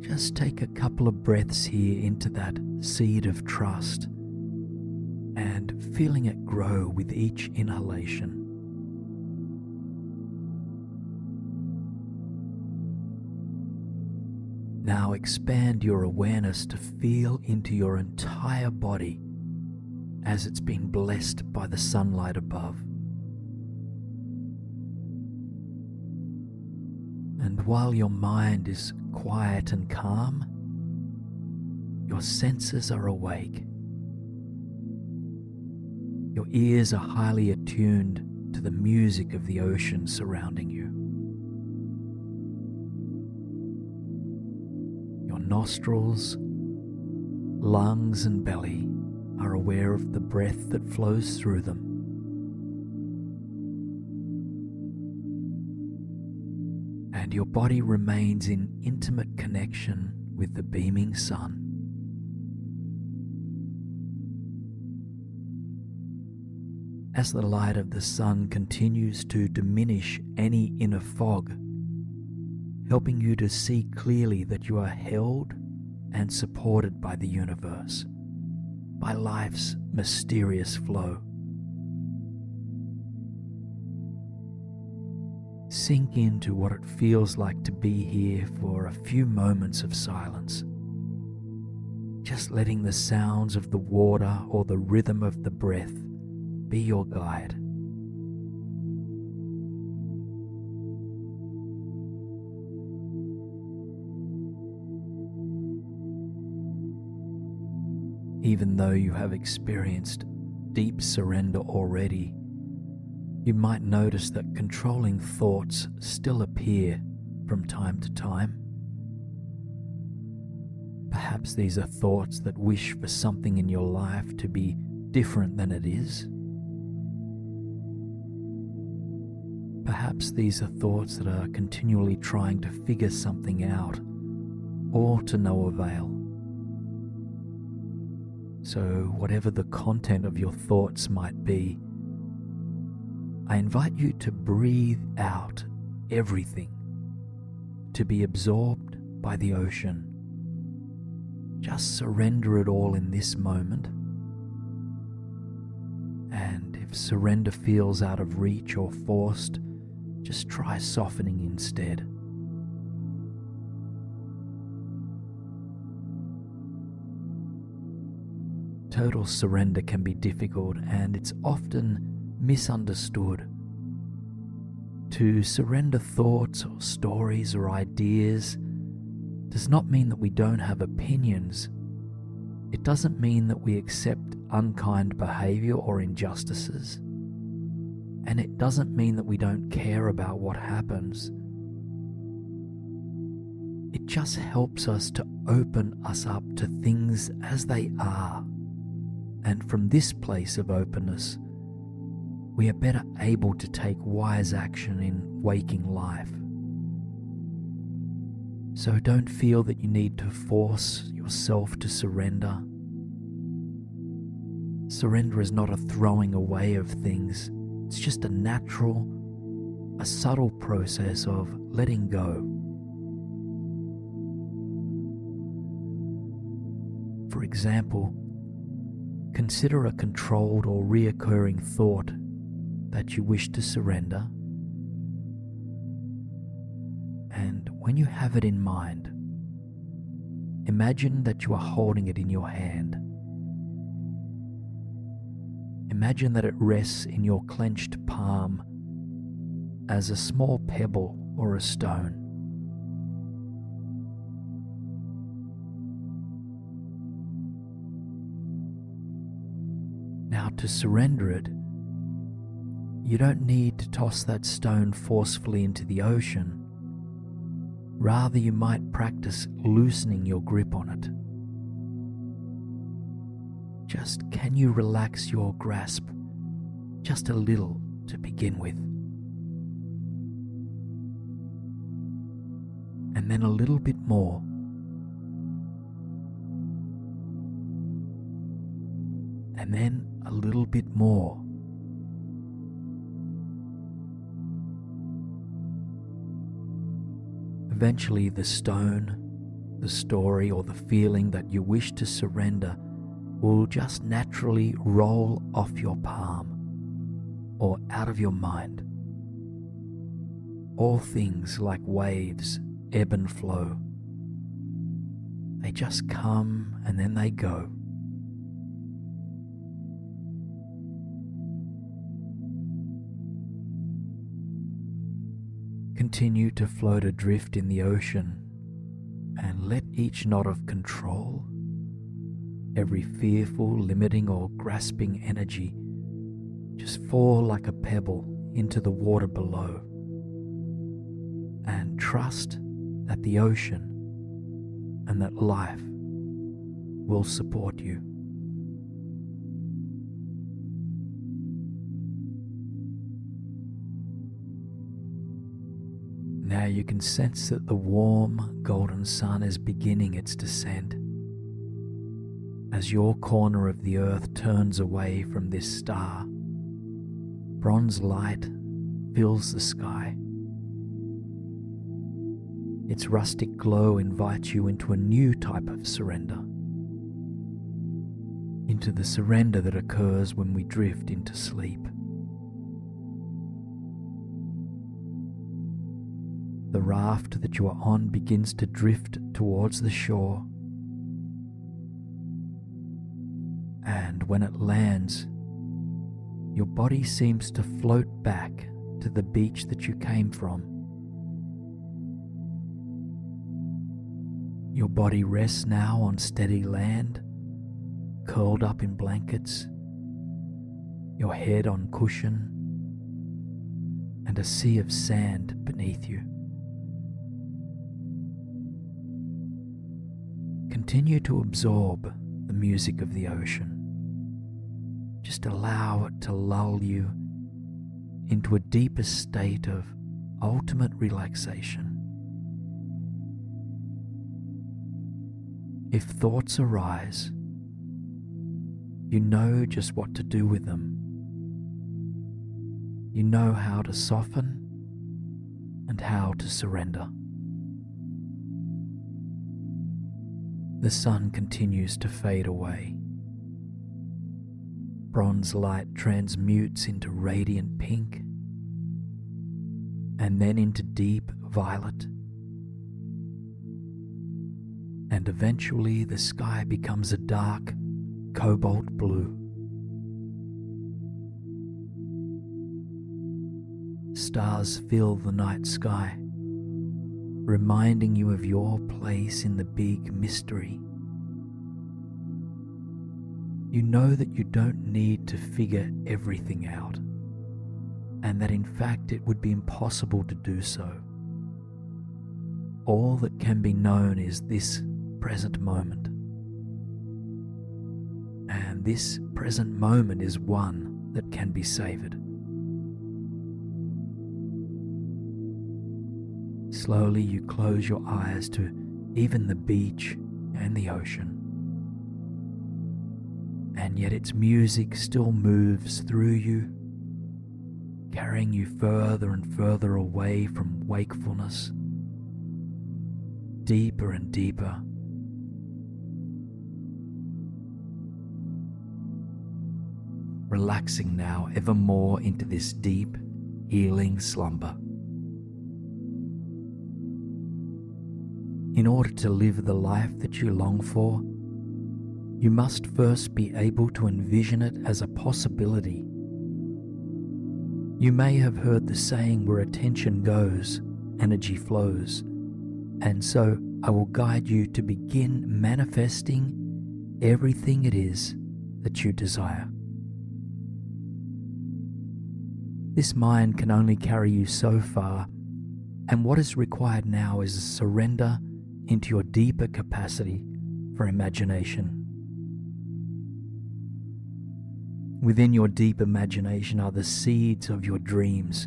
Just take a couple of breaths here into that seed of trust and feeling it grow with each inhalation. Now expand your awareness to feel into your entire body as it's been blessed by the sunlight above. And while your mind is quiet and calm, your senses are awake. Your ears are highly attuned to the music of the ocean surrounding you. Your nostrils, lungs, and belly are aware of the breath that flows through them. And your body remains in intimate connection with the beaming sun. As the light of the sun continues to diminish any inner fog, helping you to see clearly that you are held and supported by the universe, by life's mysterious flow. Sink into what it feels like to be here for a few moments of silence, just letting the sounds of the water or the rhythm of the breath be your guide. Even though you have experienced deep surrender already, you might notice that controlling thoughts still appear from time to time. Perhaps these are thoughts that wish for something in your life to be different than it is. Perhaps these are thoughts that are continually trying to figure something out, all to no avail. So, whatever the content of your thoughts might be, I invite you to breathe out everything, to be absorbed by the ocean. Just surrender it all in this moment. And if surrender feels out of reach or forced, just try softening instead. total surrender can be difficult, and it's often misunderstood. To surrender thoughts or stories or ideas does not mean that we don't have opinions. It doesn't mean that we accept unkind behavior or injustices. And it doesn't mean that we don't care about what happens. It just helps us to open us up to things as they are. And from this place of openness, we are better able to take wise action in waking life. So don't feel that you need to force yourself to surrender. Surrender is not a throwing away of things. It's just a natural, a subtle process of letting go. For example, consider a controlled or reoccurring thought that you wish to surrender. And when you have it in mind, imagine that you are holding it in your hand. Imagine that it rests in your clenched palm as a small pebble or a stone. Now, to surrender it, you don't need to toss that stone forcefully into the ocean. Rather, you might practice loosening your grip on it. Just can you relax your grasp just a little to begin with? And then a little bit more. And then a little bit more. Eventually, the stone, the story, or the feeling that you wish to surrender will just naturally roll off your palm or out of your mind. All things, like waves, ebb and flow. They just come and then they go. Continue to float adrift in the ocean and let each knot of control, every fearful, limiting or grasping energy just fall like a pebble into the water below, and trust that the ocean and that life will support you. Now you can sense that the warm golden sun is beginning its descent. As your corner of the earth turns away from this star, bronze light fills the sky. Its rustic glow invites you into a new type of surrender, into the surrender that occurs when we drift into sleep. The raft that you are on begins to drift towards the shore, and when it lands, your body seems to float back to the beach that you came from. Your body rests now on steady land, curled up in blankets, your head on cushion, and a sea of sand beneath you. Continue to absorb the music of the ocean. Just allow it to lull you into a deeper state of ultimate relaxation. If thoughts arise, you know just what to do with them. You know how to soften and how to surrender. The sun continues to fade away. Bronze light transmutes into radiant pink, and then into deep violet. And eventually the sky becomes a dark, cobalt blue. Stars fill the night sky, reminding you of your place in the big mystery. You know that you don't need to figure everything out, and that in fact it would be impossible to do so. All that can be known is this present moment. And this present moment is one that can be savored. Slowly you close your eyes to even the beach and the ocean. And yet its music still moves through you, carrying you further and further away from wakefulness, deeper and deeper. Relaxing now ever more into this deep, healing slumber. In order to live the life that you long for, you must first be able to envision it as a possibility. You may have heard the saying, where attention goes, energy flows, and so I will guide you to begin manifesting everything it is that you desire. This mind can only carry you so far, and what is required now is a surrender into your deeper capacity for imagination. Within your deep imagination are the seeds of your dreams,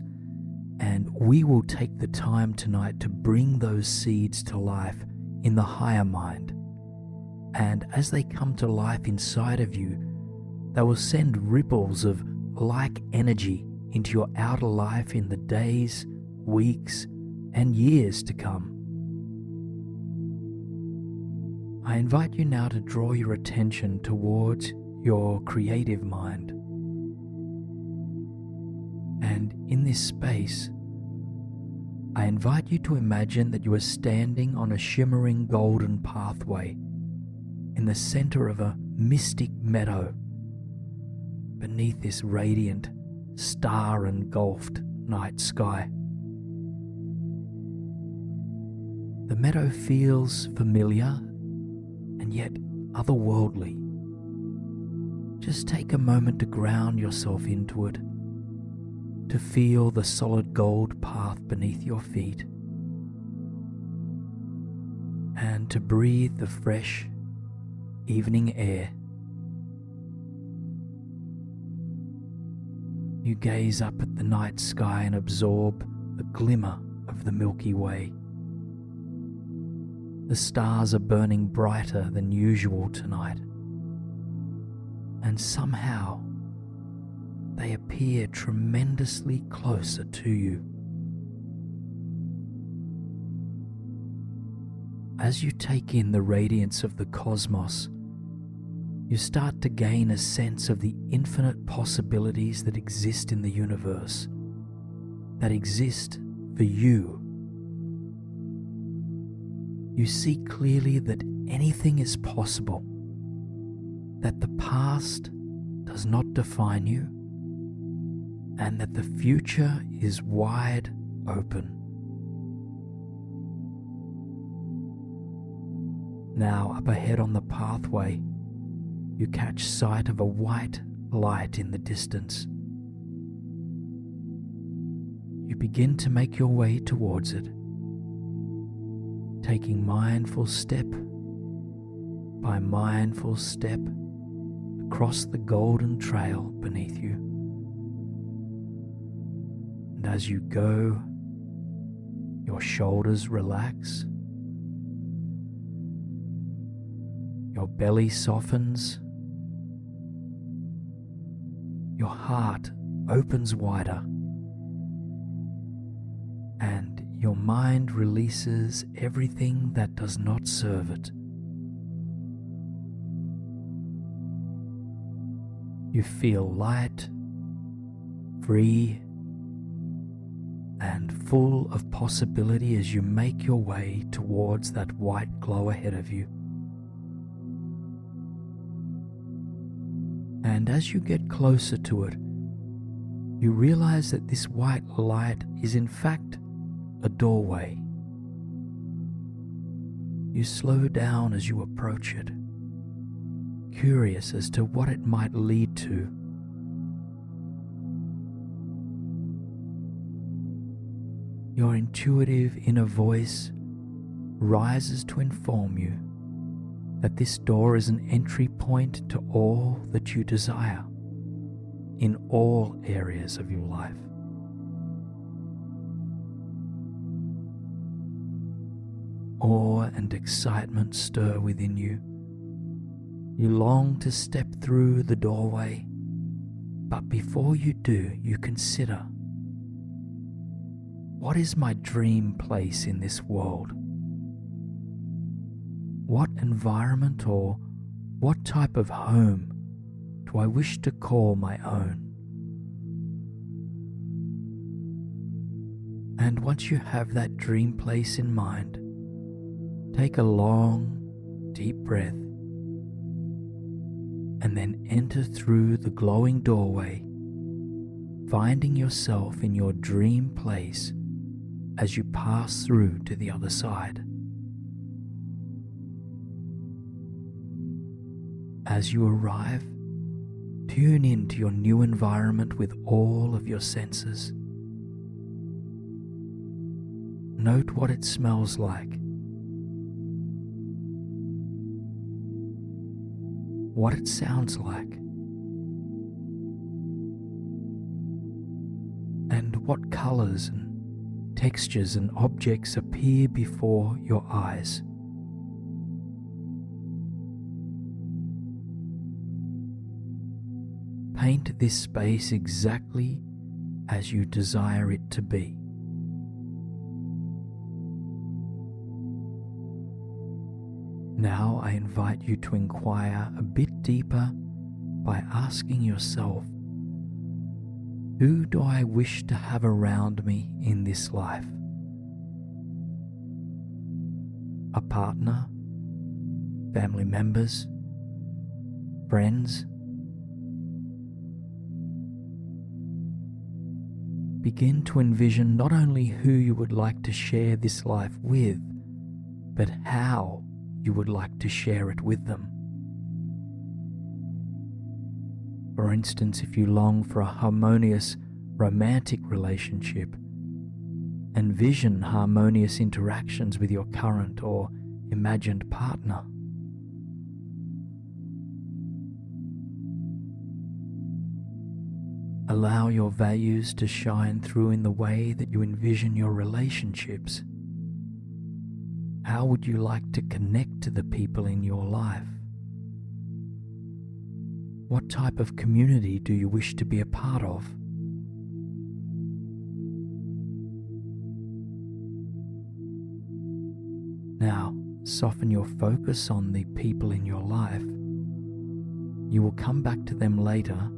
and we will take the time tonight to bring those seeds to life in the higher mind. And as they come to life inside of you, they will send ripples of like energy into your outer life in the days, weeks, and years to come. I invite you now to draw your attention towards your creative mind. And in this space, I invite you to imagine that you are standing on a shimmering golden pathway in the center of a mystic meadow beneath this radiant, star-engulfed night sky. The meadow feels familiar and yet otherworldly. Just take a moment to ground yourself into it, to feel the solid gold path beneath your feet, and to breathe the fresh evening air. You gaze up at the night sky and absorb the glimmer of the Milky Way. The stars are burning brighter than usual tonight, and somehow they appear tremendously closer to you. As you take in the radiance of the cosmos, you start to gain a sense of the infinite possibilities that exist in the universe, that exist for you. You see clearly that anything is possible, that the past does not define you, and that the future is wide open. Now, up ahead on the pathway, you catch sight of a white light in the distance. You begin to make your way towards it, taking mindful step by mindful step across the golden trail beneath you. And as you go, your shoulders relax, your belly softens, your heart opens wider, and your mind releases everything that does not serve it. You feel light, free, and full of possibility as you make your way towards that white glow ahead of you. And as you get closer to it, you realize that this white light is in fact a doorway. You slow down as you approach it, curious as to what it might lead to. Your intuitive inner voice rises to inform you that this door is an entry point to all that you desire in all areas of your life. Awe and excitement stir within you. You long to step through the doorway, but before you do, you consider, what is my dream place in this world? What environment or what type of home do I wish to call my own? And once you have that dream place in mind, take a long, deep breath and then enter through the glowing doorway, finding yourself in your dream place as you pass through to the other side. As you arrive, tune into your new environment with all of your senses. Note what it smells like, what it sounds like, and what colors and textures and objects appear before your eyes. Paint this space exactly as you desire it to be. Now I invite you to inquire a bit deeper by asking yourself, who do I wish to have around me in this life? A partner, family members, friends? Begin to envision not only who you would like to share this life with, but how you would like to share it with them. For instance, if you long for a harmonious romantic relationship, envision harmonious interactions with your current or imagined partner. Allow your values to shine through in the way that you envision your relationships. How would you like to connect to the people in your life? What type of community do you wish to be a part of? Now, soften your focus on the people in your life. You will come back to them later,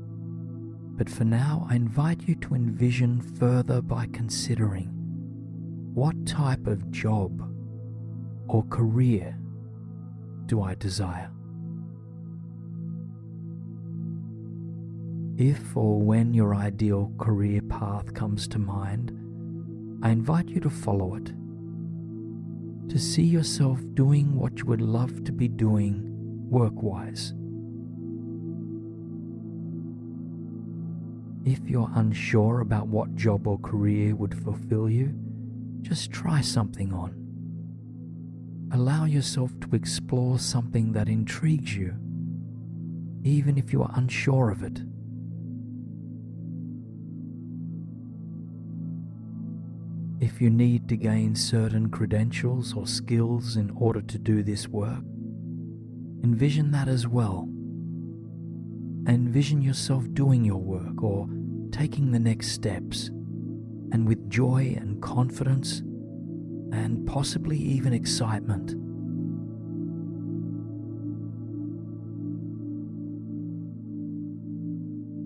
but for now I invite you to envision further by considering, what type of job or career do I desire? If or when your ideal career path comes to mind, I invite you to follow it, to see yourself doing what you would love to be doing work-wise. If you're unsure about what job or career would fulfill you, just try something on. Allow yourself to explore something that intrigues you, even if you are unsure of it. If you need to gain certain credentials or skills in order to do this work, envision that as well. Envision yourself doing your work or taking the next steps, and with joy and confidence and possibly even excitement.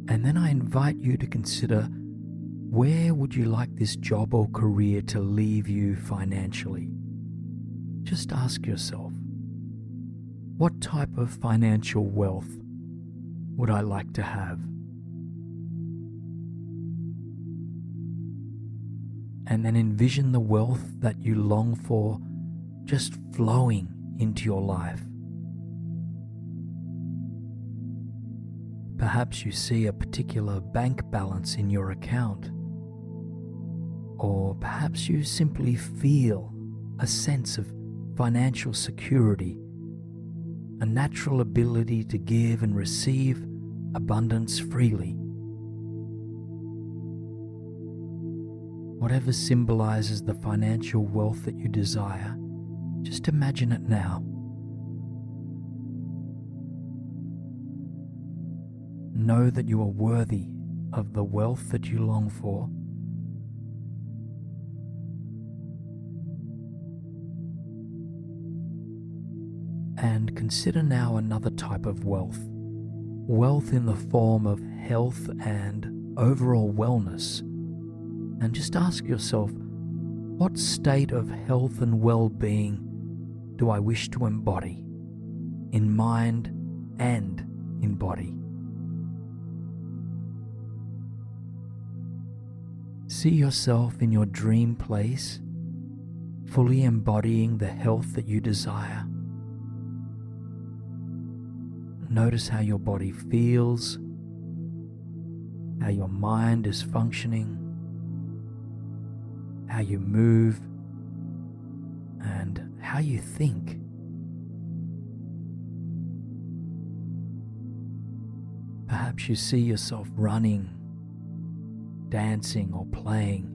And then I invite you to consider, where would you like this job or career to leave you financially? Just ask yourself, what type of financial wealth would I like to have? And then envision the wealth that you long for just flowing into your life. Perhaps you see a particular bank balance in your account, or perhaps you simply feel a sense of financial security, a natural ability to give and receive abundance freely. Whatever symbolizes the financial wealth that you desire, just imagine it now. Know that you are worthy of the wealth that you long for. And consider now another type of wealth. Wealth in the form of health and overall wellness. And just ask yourself, what state of health and well-being do I wish to embody in mind and in body? See yourself in your dream place, fully embodying the health that you desire. Notice how your body feels, how your mind is functioning, how you move, and how you think. Perhaps you see yourself running, dancing, or playing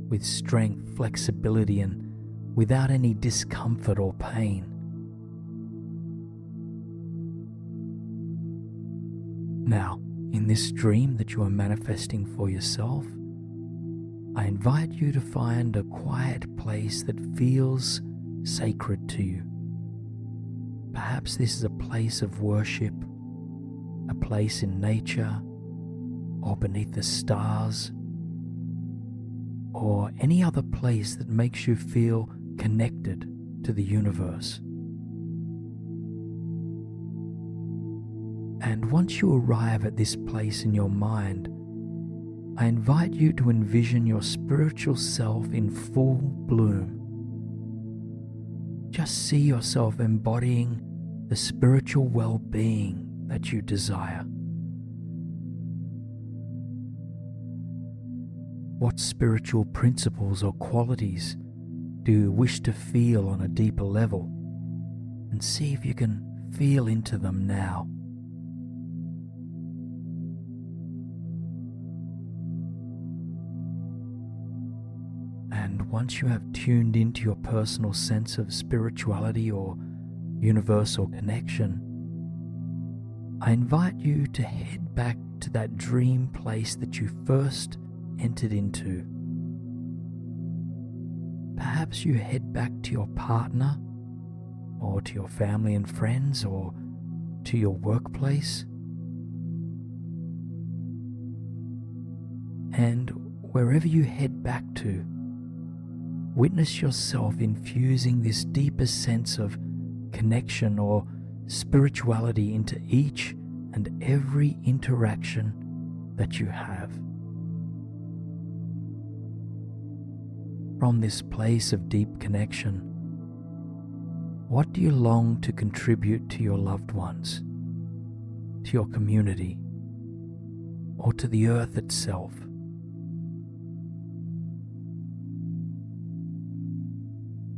with strength, flexibility, and without any discomfort or pain. Now, in this dream that you are manifesting for yourself, I invite you to find a quiet place that feels sacred to you. Perhaps this is a place of worship, a place in nature, or beneath the stars, or any other place that makes you feel connected to the universe. And once you arrive at this place in your mind, I invite you to envision your spiritual self in full bloom. Just see yourself embodying the spiritual well-being that you desire. What spiritual principles or qualities do you wish to feel on a deeper level? And see if you can feel into them now. And once you have tuned into your personal sense of spirituality or universal connection, I invite you to head back to that dream place that you first entered into. Perhaps you head back to your partner, or to your family and friends, or to your workplace. And wherever you head back to, witness yourself infusing this deeper sense of connection or spirituality into each and every interaction that you have. From this place of deep connection, what do you long to contribute to your loved ones, to your community, or to the earth itself?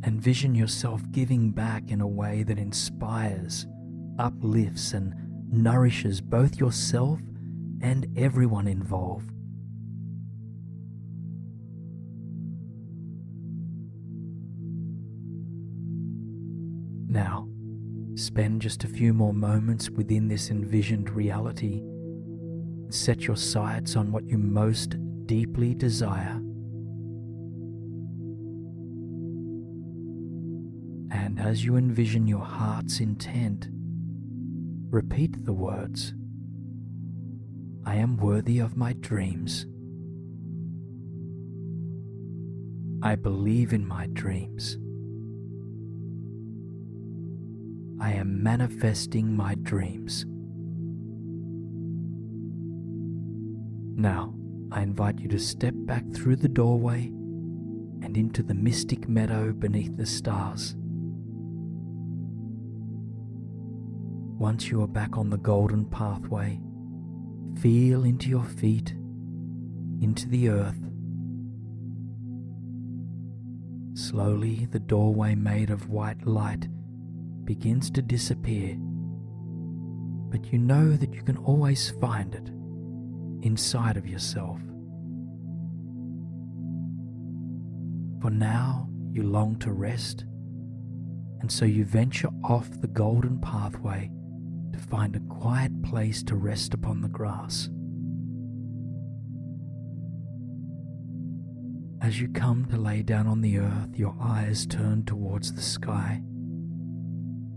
Envision yourself giving back in a way that inspires, uplifts, and nourishes both yourself and everyone involved. Now, spend just a few more moments within this envisioned reality. Set your sights on what you most deeply desire. And as you envision your heart's intent, repeat the words, "I am worthy of my dreams. I believe in my dreams. I am manifesting my dreams. Now, I invite you to step back through the doorway and into the mystic meadow beneath the stars. Once you are back on the golden pathway, feel into your feet, into the earth. Slowly, the doorway made of white light begins to disappear, but you know that you can always find it inside of yourself. For now, you long to rest, and so you venture off the golden pathway to find a quiet place to rest upon the grass. As you come to lay down on the earth, your eyes turn towards the sky.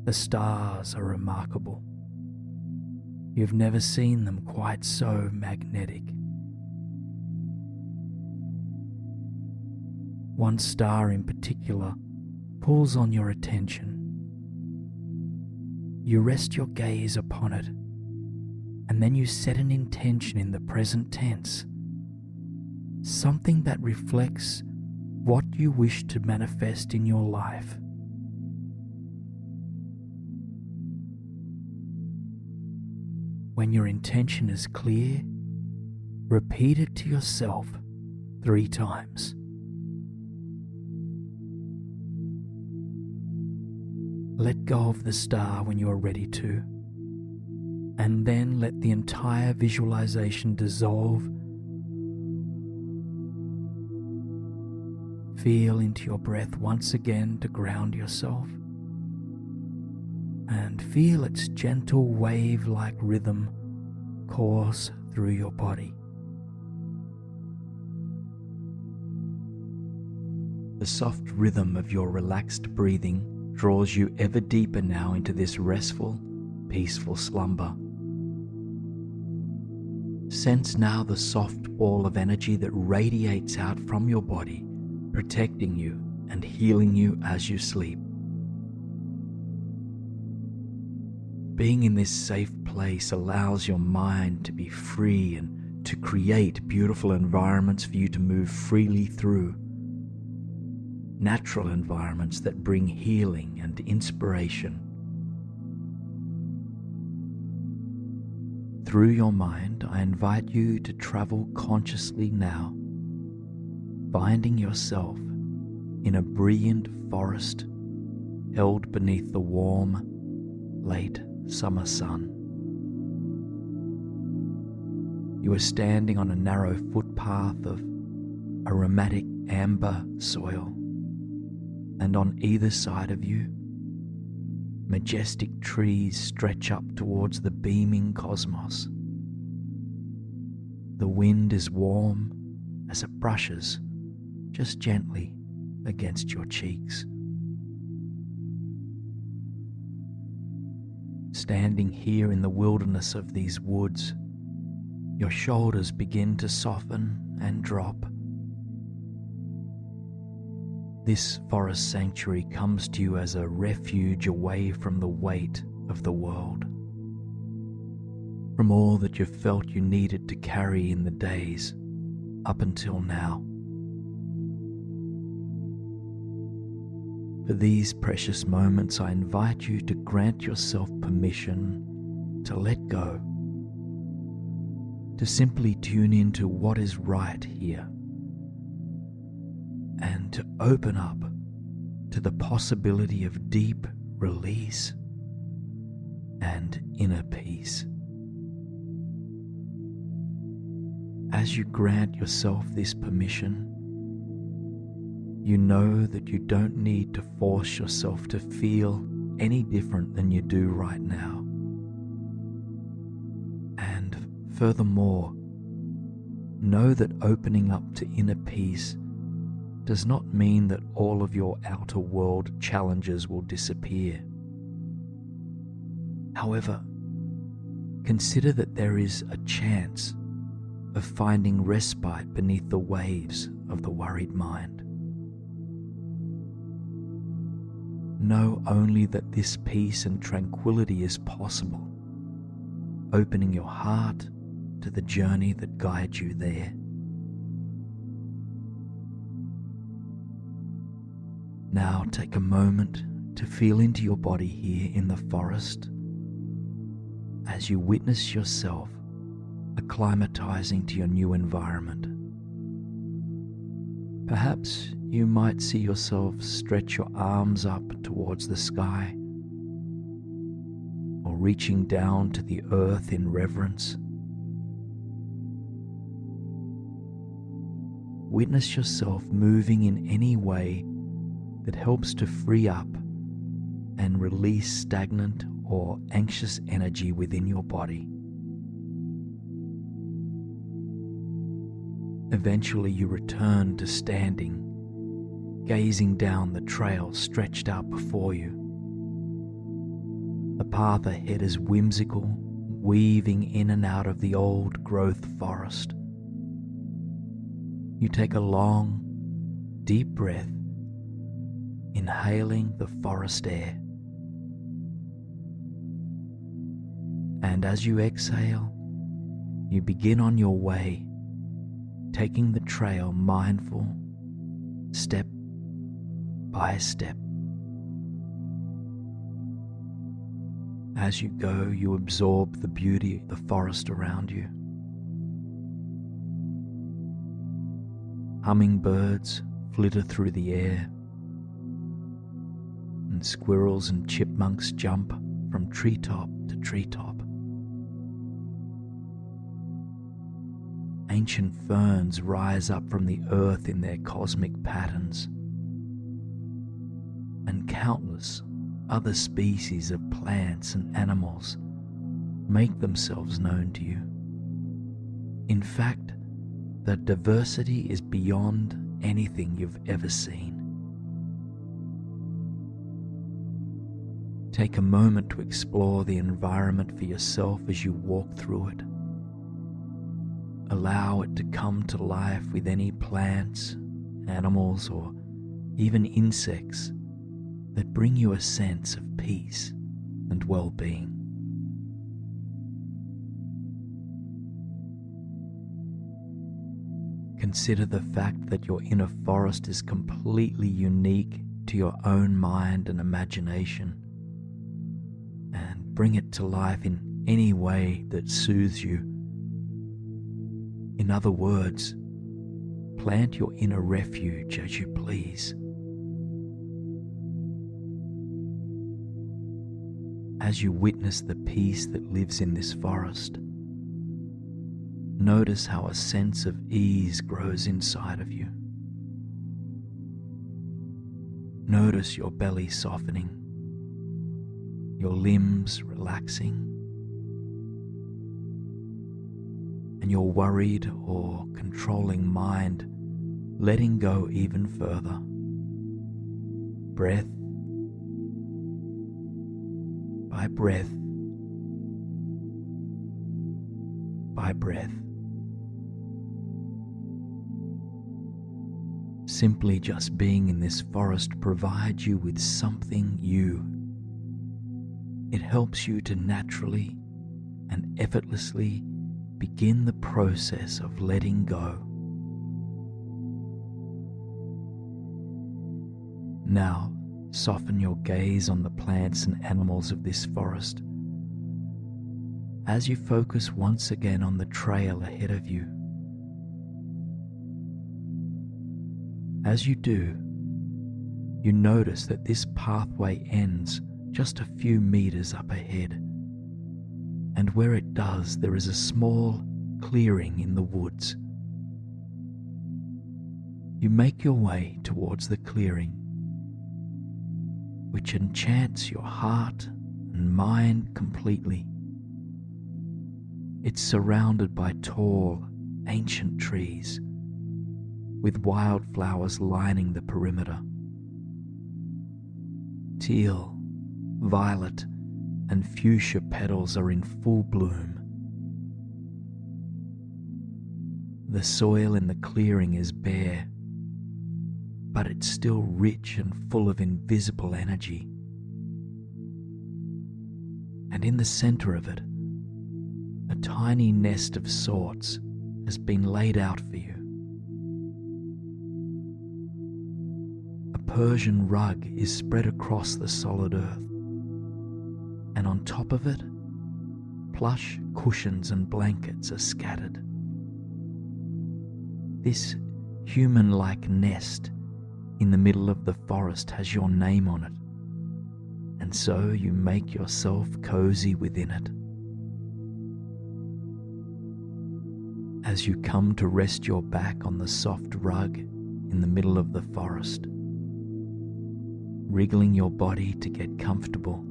The stars are remarkable. You've never seen them quite so magnetic. One star in particular pulls on your attention. You rest your gaze upon it, and then you set an intention in the present tense, something that reflects what you wish to manifest in your life. When your intention is clear, repeat it to yourself 3 times. Let go of the star when you are ready to, and then let the entire visualization dissolve. Feel into your breath once again to ground yourself, and feel its gentle wave-like rhythm course through your body. The soft rhythm of your relaxed breathing draws you ever deeper now into this restful, peaceful slumber. Sense now the soft ball of energy that radiates out from your body, protecting you and healing you as you sleep. Being in this safe place allows your mind to be free and to create beautiful environments for you to move freely through. Natural environments that bring healing and inspiration. Through your mind, I invite you to travel consciously now, finding yourself in a brilliant forest held beneath the warm, late summer sun. You are standing on a narrow footpath of aromatic amber soil, and on either side of you, majestic trees stretch up towards the beaming cosmos. The wind is warm as it brushes just gently against your cheeks. Standing here in the wilderness of these woods, your shoulders begin to soften and drop. This forest sanctuary comes to you as a refuge away from the weight of the world, from all that you felt you needed to carry in the days up until now. For these precious moments, I invite you to grant yourself permission to let go, to simply tune into what is right here, and to open up to the possibility of deep release and inner peace. As you grant yourself this permission, you know that you don't need to force yourself to feel any different than you do right now. And furthermore, know that opening up to inner peace does not mean that all of your outer world challenges will disappear. However, consider that there is a chance of finding respite beneath the waves of the worried mind. Know only that this peace and tranquility is possible, opening your heart to the journey that guides you there. Now take a moment to feel into your body here in the forest as you witness yourself acclimatizing to your new environment. Perhaps you might see yourself stretch your arms up towards the sky, or reaching down to the earth in reverence. Witness yourself moving in any way that helps to free up and release stagnant or anxious energy within your body. Eventually you return to standing, gazing down the trail stretched out before you. The path ahead is whimsical, weaving in and out of the old growth forest. You take a long, deep breath, inhaling the forest air. And as you exhale, you begin on your way, taking the trail mindful, step by step. As you go, you absorb the beauty of the forest around you. Hummingbirds flitter through the air, and squirrels and chipmunks jump from treetop to treetop. Ancient ferns rise up from the earth in their cosmic patterns, and countless other species of plants and animals make themselves known to you. In fact, the diversity is beyond anything you've ever seen. Take a moment to explore the environment for yourself as you walk through it. Allow it to come to life with any plants, animals, or even insects that bring you a sense of peace and well-being. Consider the fact that your inner forest is completely unique to your own mind and imagination, and bring it to life in any way that soothes you. In other words, plant your inner refuge as you please. As you witness the peace that lives in this forest, notice how a sense of ease grows inside of you. Notice your belly softening, your limbs relaxing, and your worried or controlling mind letting go even further. Breath by breath by breath. Simply just being in this forest provides you with something new. It helps you to naturally and effortlessly begin the process of letting go. Now, soften your gaze on the plants and animals of this forest as you focus once again on the trail ahead of you. As you do, you notice that this pathway ends just a few meters up ahead, and where it does, there is a small clearing in the woods. You make your way towards the clearing, which enchants your heart and mind completely. It's surrounded by tall, ancient trees, with wildflowers lining the perimeter. Teal, violet, and fuchsia petals are in full bloom. The soil in the clearing is bare, but it's still rich and full of invisible energy. And in the center of it, A tiny nest of sorts has been laid out for you. A Persian rug is spread across the solid earth, and on top of it, plush cushions and blankets are scattered. This human-like nest in the middle of the forest has your name on it, and so you make yourself cozy within it. As you come to rest your back on the soft rug in the middle of the forest, wriggling your body to get comfortable,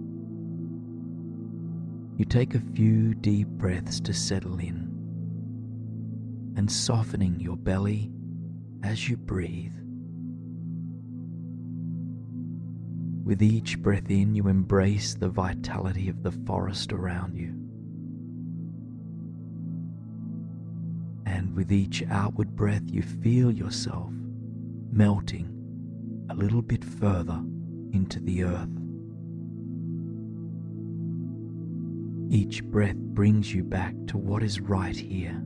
you take a few deep breaths to settle in, and softening your belly as you breathe. With each breath in, you embrace the vitality of the forest around you. And with each outward breath, you feel yourself melting a little bit further into the earth. Each breath brings you back to what is right here,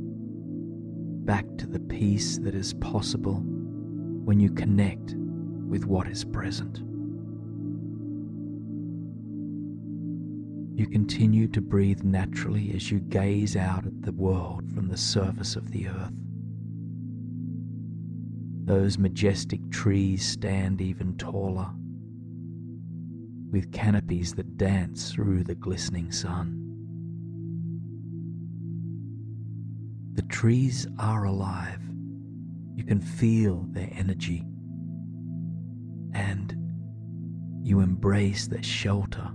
back to the peace that is possible when you connect with what is present. You continue to breathe naturally as you gaze out at the world from the surface of the earth. Those majestic trees stand even taller, with canopies that dance through the glistening sun. The trees are alive. You can feel their energy, and you embrace their shelter,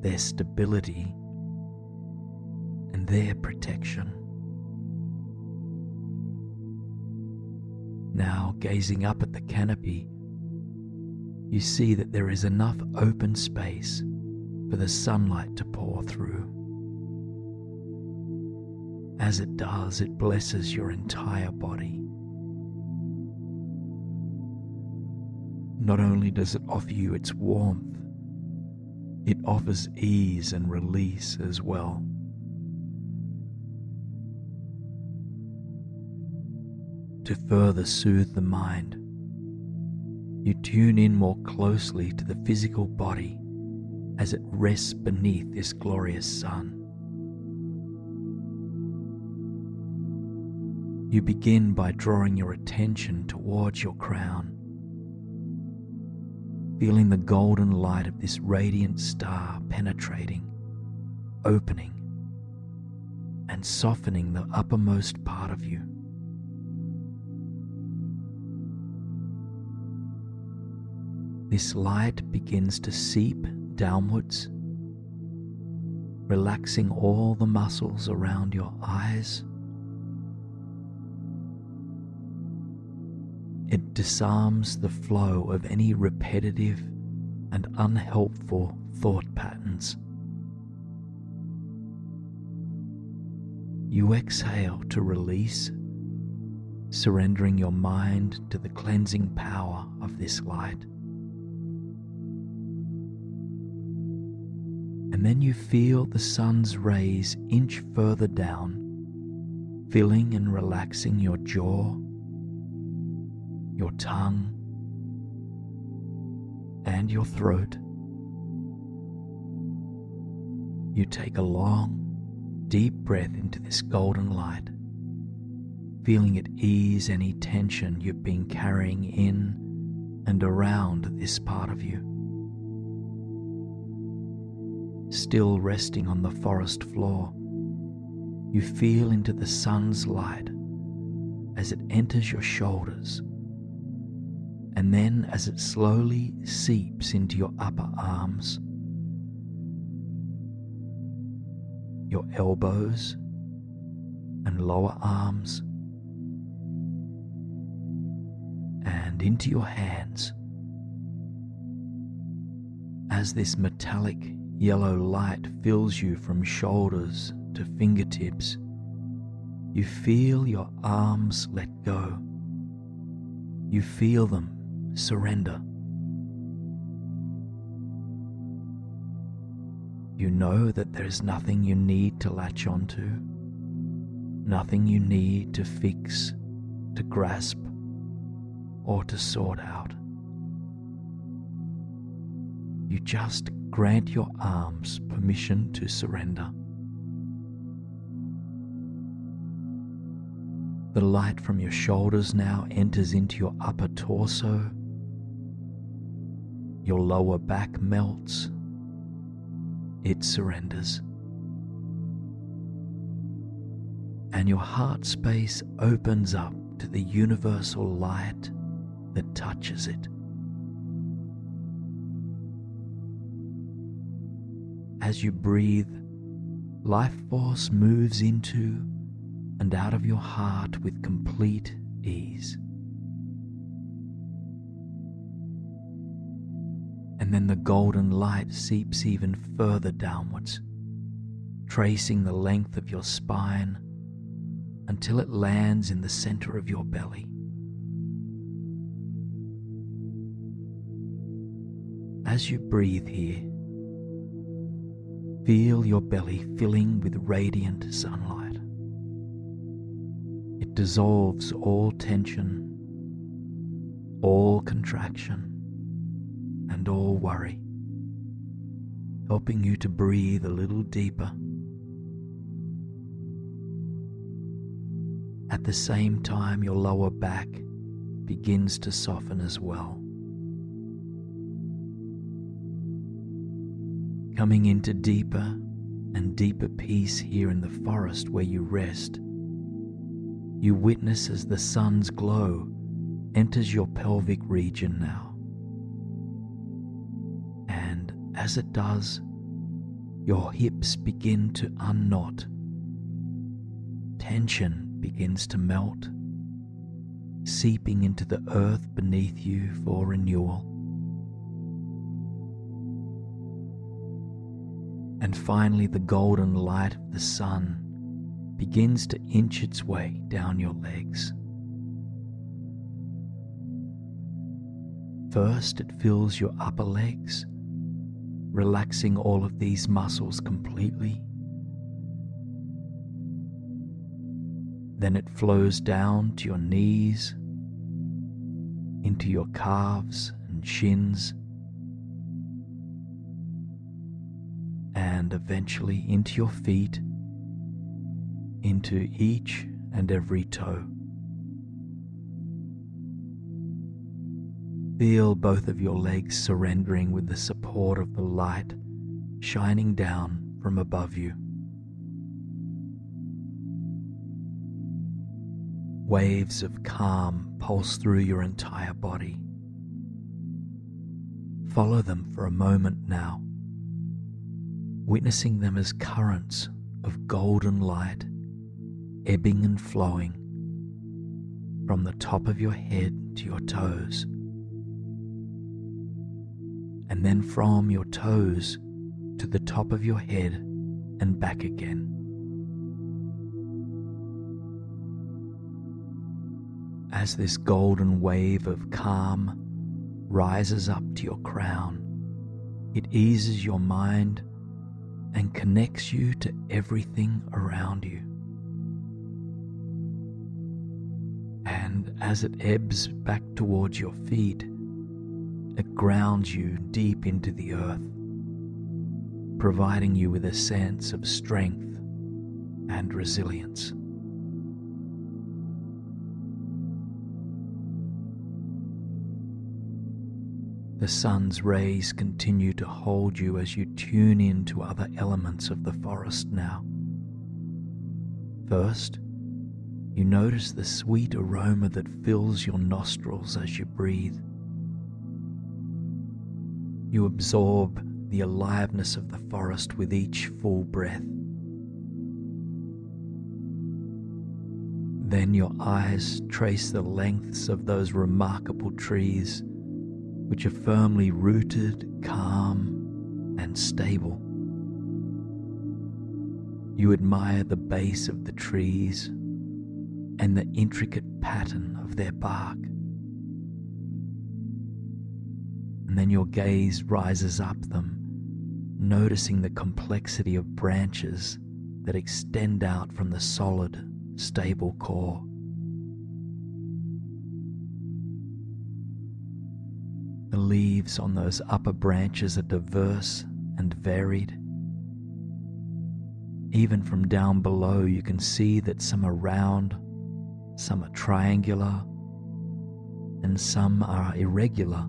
their stability, and their protection. Now, gazing up at the canopy, you see that there is enough open space for the sunlight to pour through. As it does, it blesses your entire body. Not only does it offer you its warmth, it offers ease and release as well. To further soothe the mind, you tune in more closely to the physical body as it rests beneath this glorious sun. You begin by drawing your attention towards your crown, feeling the golden light of this radiant star penetrating, opening, and softening the uppermost part of you. This light begins to seep downwards, relaxing all the muscles around your eyes. It disarms the flow of any repetitive and unhelpful thought patterns. You exhale to release, surrendering your mind to the cleansing power of this light. And then you feel the sun's rays inch further down, filling and relaxing your jaw, your tongue, and your throat. You take a long, deep breath into this golden light, feeling it ease any tension you've been carrying in and around this part of you. Still resting on the forest floor, you feel into the sun's light as it enters your shoulders, and then as it slowly seeps into your upper arms, your elbows and lower arms, and into your hands. As this metallic yellow light fills you from shoulders to fingertips, you feel your arms let go. You feel them surrender. You know that there is nothing you need to latch onto, nothing you need to fix, to grasp, or to sort out. You just grant your arms permission to surrender. The light from your shoulders now enters into your upper torso. Your lower back melts. It surrenders. And your heart space opens up to the universal light that touches it. As you breathe, life force moves into and out of your heart with complete ease. And then the golden light seeps even further downwards, tracing the length of your spine until it lands in the center of your belly. As you breathe here, feel your belly filling with radiant sunlight. It dissolves all tension, all contraction, and all worry, helping you to breathe a little deeper. At the same time, your lower back begins to soften as well. Coming into deeper and deeper peace here in the forest where you rest, you witness as the sun's glow enters your pelvic region now. And as it does, your hips begin to unknot. Tension begins to melt, seeping into the earth beneath you for renewal. And finally, the golden light of the sun begins to inch its way down your legs. First, it fills your upper legs, relaxing all of these muscles completely. Then it flows down to your knees, into your calves and shins, and eventually into your feet, into each and every toe. Feel both of your legs surrendering with the support of the light shining down from above you. Waves of calm pulse through your entire body. Follow them for a moment now, witnessing them as currents of golden light ebbing and flowing from the top of your head to your toes, and then from your toes to the top of your head and back again. As this golden wave of calm rises up to your crown, it eases your mind and connects you to everything around you. And as it ebbs back towards your feet, it grounds you deep into the earth, providing you with a sense of strength and resilience. The sun's rays continue to hold you as you tune in to other elements of the forest now. First, you notice the sweet aroma that fills your nostrils as you breathe. You absorb the aliveness of the forest with each full breath. Then your eyes trace the lengths of those remarkable trees which are firmly rooted, calm, and stable. You admire the base of the trees and the intricate pattern of their bark. And then your gaze rises up them, noticing the complexity of branches that extend out from the solid, stable core. The leaves on those upper branches are diverse and varied. Even from down below, you can see that some are round, some are triangular, and some are irregular,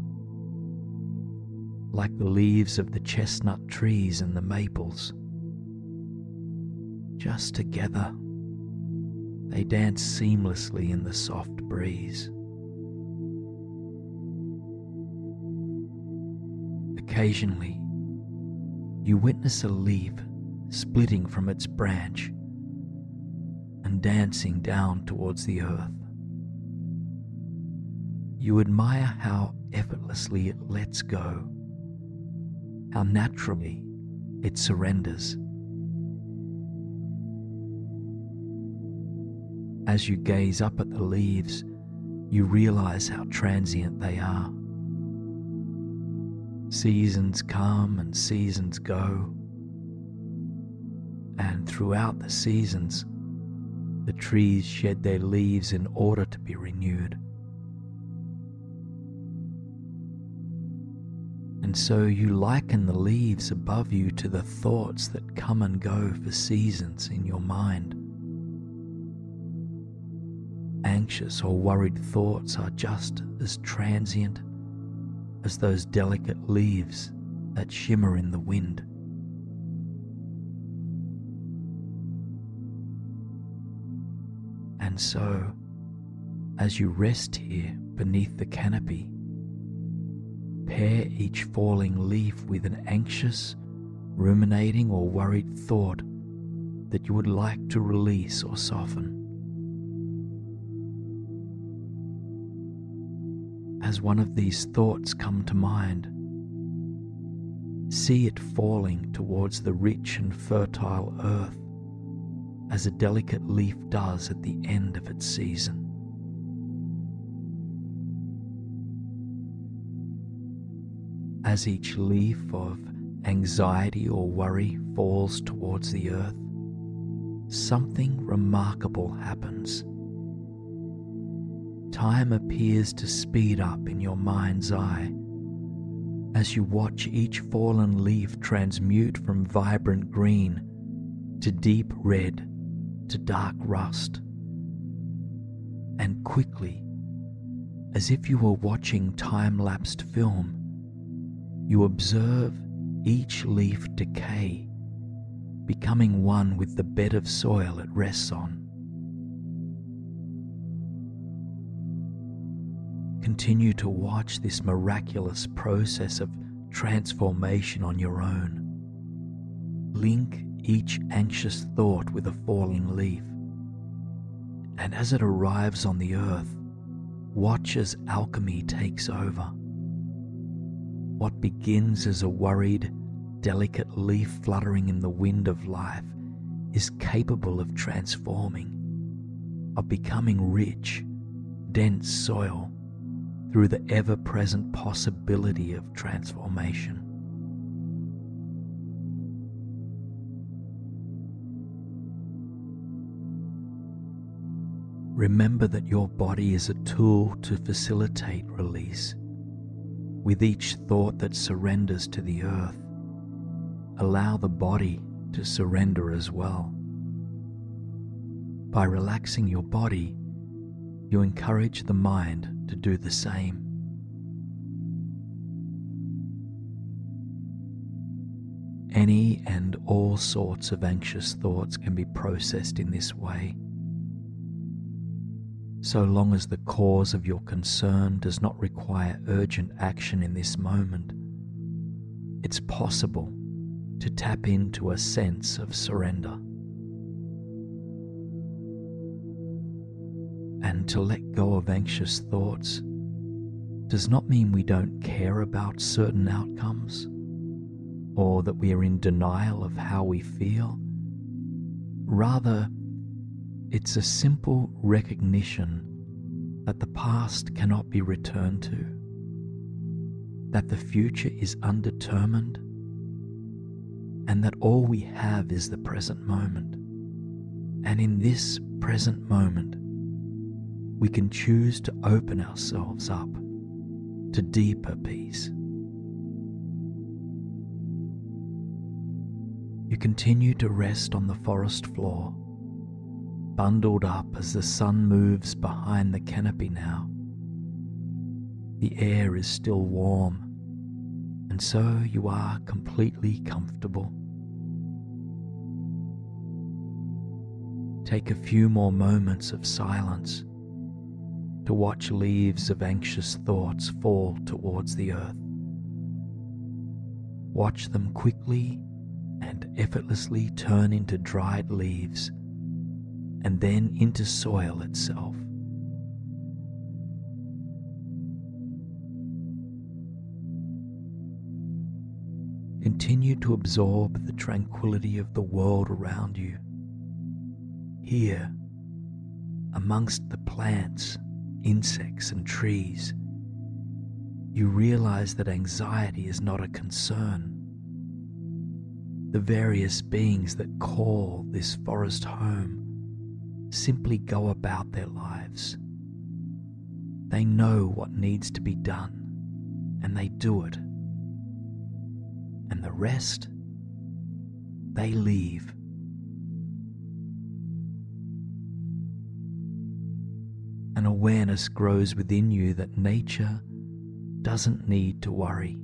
like the leaves of the chestnut trees and the maples. Just together, they dance seamlessly in the soft breeze. Occasionally, you witness a leaf splitting from its branch and dancing down towards the earth. You admire how effortlessly it lets go, how naturally it surrenders. As you gaze up at the leaves, you realize how transient they are. Seasons come and seasons go, and throughout the seasons, the trees shed their leaves in order to be renewed. And so you liken the leaves above you to the thoughts that come and go for seasons in your mind. Anxious or worried thoughts are just as transient as those delicate leaves that shimmer in the wind. And so, as you rest here beneath the canopy, pair each falling leaf with an anxious, ruminating or worried thought that you would like to release or soften. As one of these thoughts come to mind, see it falling towards the rich and fertile earth as a delicate leaf does at the end of its season. As each leaf of anxiety or worry falls towards the earth, something remarkable happens. Time appears to speed up in your mind's eye as you watch each fallen leaf transmute from vibrant green to deep red to dark rust. And quickly, as if you were watching time-lapsed film, you observe each leaf decay, becoming one with the bed of soil it rests on. Continue to watch this miraculous process of transformation on your own. Link each anxious thought with a falling leaf, and as it arrives on the earth, watch as alchemy takes over. What begins as a worried, delicate leaf fluttering in the wind of life is capable of transforming, of becoming rich, dense soil through the ever-present possibility of transformation. Remember that your body is a tool to facilitate release. With each thought that surrenders to the earth, allow the body to surrender as well. By relaxing your body, you encourage the mind to do the same. Any and all sorts of anxious thoughts can be processed in this way, so long as the cause of your concern does not require urgent action in this moment. It's possible to tap into a sense of surrender. And to let go of anxious thoughts does not mean we don't care about certain outcomes, or that we are in denial of how we feel. Rather, it's a simple recognition that the past cannot be returned to, that the future is undetermined, and that all we have is the present moment. And in this present moment, we can choose to open ourselves up to deeper peace. You continue to rest on the forest floor, bundled up as the sun moves behind the canopy now. The air is still warm, and so you are completely comfortable. Take a few more moments of silence to watch leaves of anxious thoughts fall towards the earth. Watch them quickly and effortlessly turn into dried leaves and then into soil itself. Continue to absorb the tranquility of the world around you. Here, amongst the plants, insects, and trees, you realize that anxiety is not a concern. The various beings that call this forest home simply go about their lives. They know what needs to be done, and they do it. And the rest, they leave. An awareness grows within you that nature doesn't need to worry.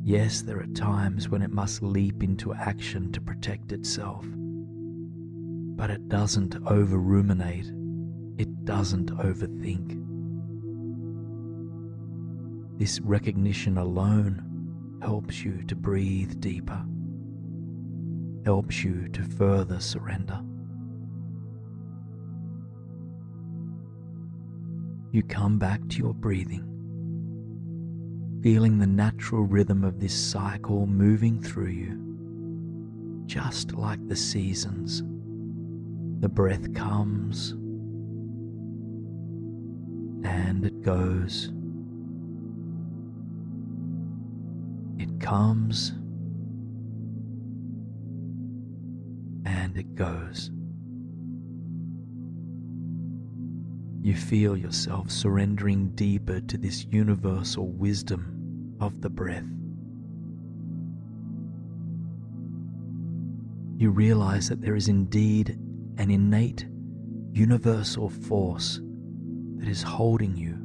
Yes, there are times when it must leap into action to protect itself, but it doesn't over-ruminate, it doesn't overthink. This recognition alone helps you to breathe deeper, helps you to further surrender. You come back to your breathing, feeling the natural rhythm of this cycle moving through you, just like the seasons. The breath comes and it goes. It comes and it goes. You feel yourself surrendering deeper to this universal wisdom of the breath. You realize that there is indeed an innate universal force that is holding you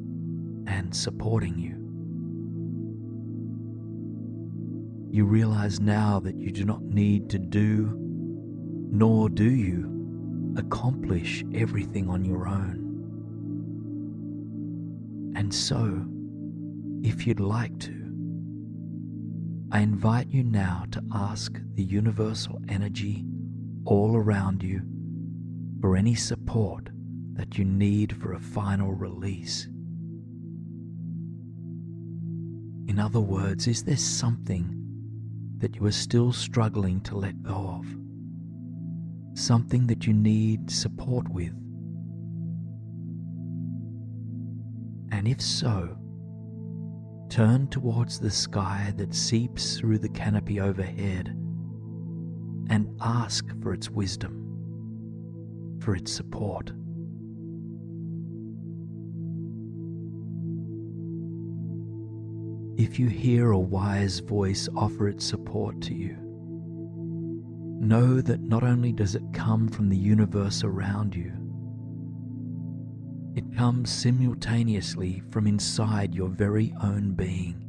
and supporting you. You realize now that you do not need to do, nor do you accomplish everything on your own. And so, if you'd like to, I invite you now to ask the universal energy all around you for any support that you need for a final release. In other words, is there something that you are still struggling to let go of? Something that you need support with? And if so, turn towards the sky that seeps through the canopy overhead and ask for its wisdom, for its support. If you hear a wise voice offer its support to you, know that not only does it come from the universe around you, it comes simultaneously from inside your very own being.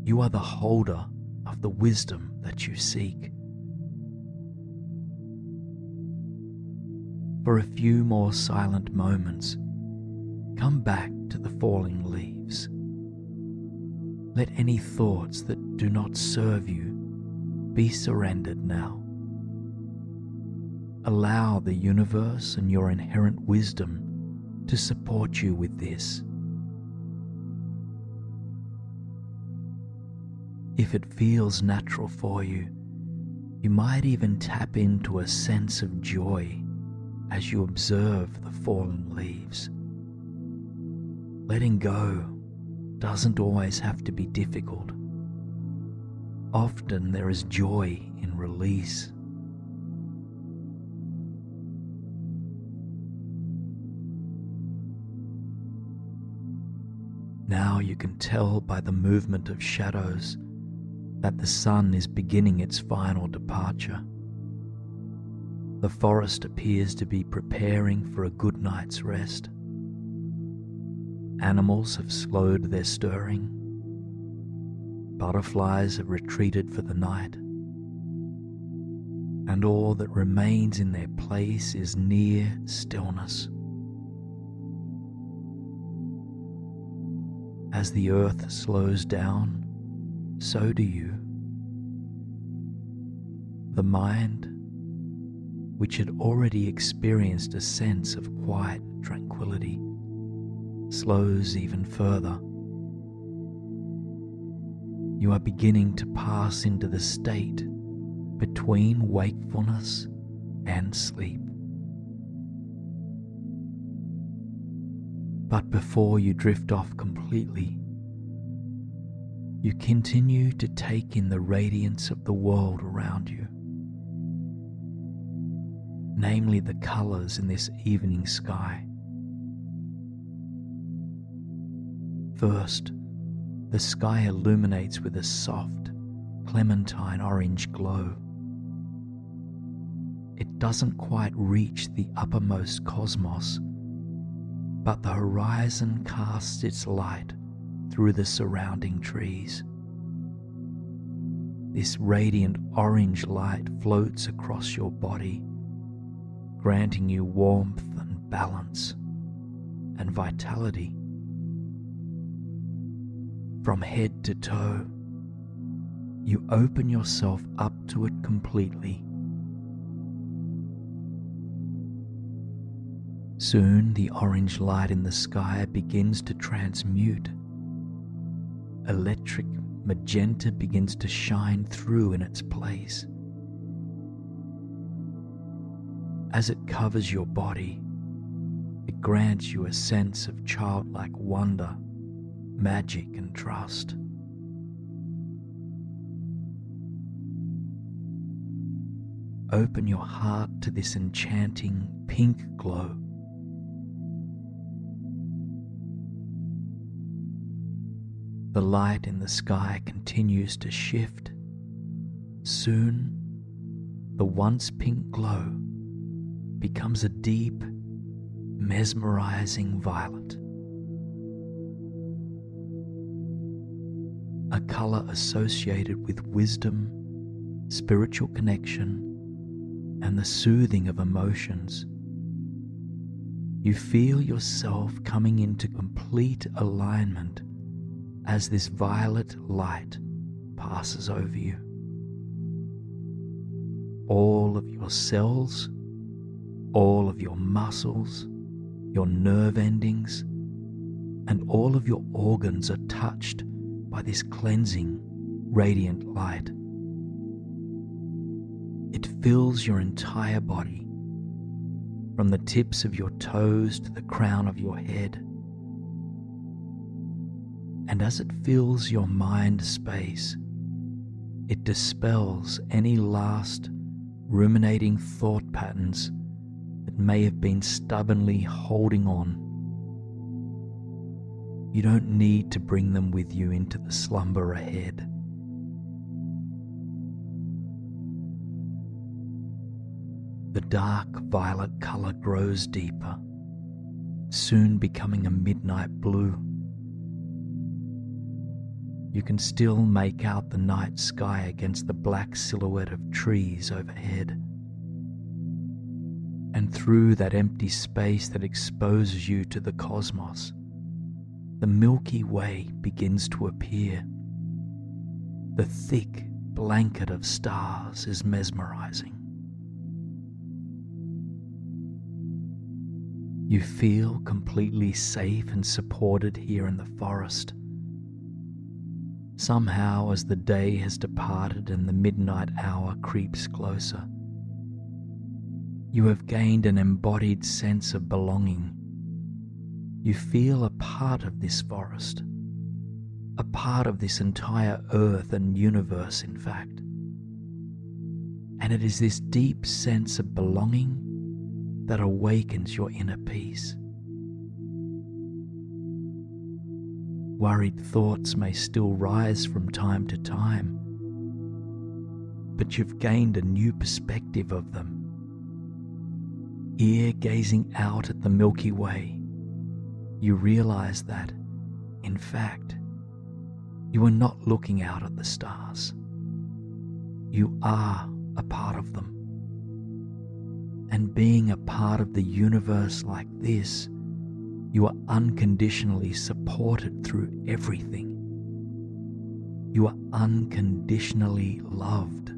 You are the holder of the wisdom that you seek. For a few more silent moments, come back to the falling leaves. Let any thoughts that do not serve you be surrendered now. Allow the universe and your inherent wisdom to support you with this. If it feels natural for you, you might even tap into a sense of joy as you observe the fallen leaves. Letting go doesn't always have to be difficult. often there is joy in release. Now you can tell by the movement of shadows that the sun is beginning its final departure. The forest appears to be preparing for a good night's rest. Animals have slowed their stirring. Butterflies have retreated for the night. And all that remains in their place is near stillness. As the earth slows down, so do you. The mind, which had already experienced a sense of quiet tranquility, slows even further. You are beginning to pass into the state between wakefulness and sleep. But before you drift off completely, you continue to take in the radiance of the world around you, namely the colors in this evening sky. First, the sky illuminates with a soft, clementine orange glow. It doesn't quite reach the uppermost cosmos, but the horizon casts its light through the surrounding trees. This radiant orange light floats across your body, granting you warmth and balance and vitality. From head to toe, you open yourself up to it completely. Soon the orange light in the sky begins to transmute. Electric magenta begins to shine through in its place. As it covers your body, it grants you a sense of childlike wonder, magic, and trust. Open your heart to this enchanting pink glow. The light in the sky continues to shift. Soon, the once pink glow becomes a deep, mesmerizing violet. A color associated with wisdom, spiritual connection, and the soothing of emotions. You feel yourself coming into complete alignment as this violet light passes over you. All of your cells, all of your muscles, your nerve endings, and all of your organs are touched by this cleansing, radiant light. It fills your entire body, from the tips of your toes to the crown of your head. And as it fills your mind space, it dispels any last ruminating thought patterns that may have been stubbornly holding on. You don't need to bring them with you into the slumber ahead. The dark violet color grows deeper, soon becoming a midnight blue. You can still make out the night sky against the black silhouette of trees overhead. And through that empty space that exposes you to the cosmos, the Milky Way begins to appear. The thick blanket of stars is mesmerizing. You feel completely safe and supported here in the forest. Somehow, as the day has departed and the midnight hour creeps closer, you have gained an embodied sense of belonging. You feel a part of this forest, a part of this entire earth and universe, in fact. And it is this deep sense of belonging that awakens your inner peace. Worried thoughts may still rise from time to time, but you've gained a new perspective of them. Here, gazing out at the Milky Way, you realize that, in fact, you are not looking out at the stars. You are a part of them. And being a part of the universe like this, you are unconditionally supported through everything. You are unconditionally loved.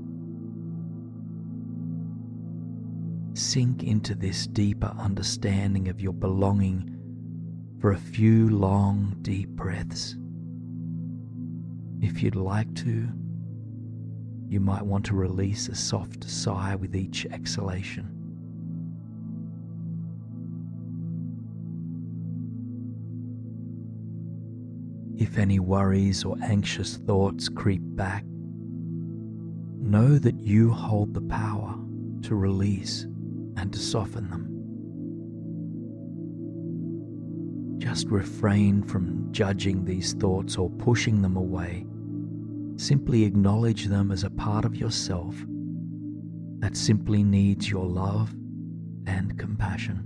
Sink into this deeper understanding of your belonging for a few long, deep breaths. If you'd like to, you might want to release a soft sigh with each exhalation. If any worries or anxious thoughts creep back, know that you hold the power to release and to soften them. Just refrain from judging these thoughts or pushing them away. Simply acknowledge them as a part of yourself that simply needs your love and compassion.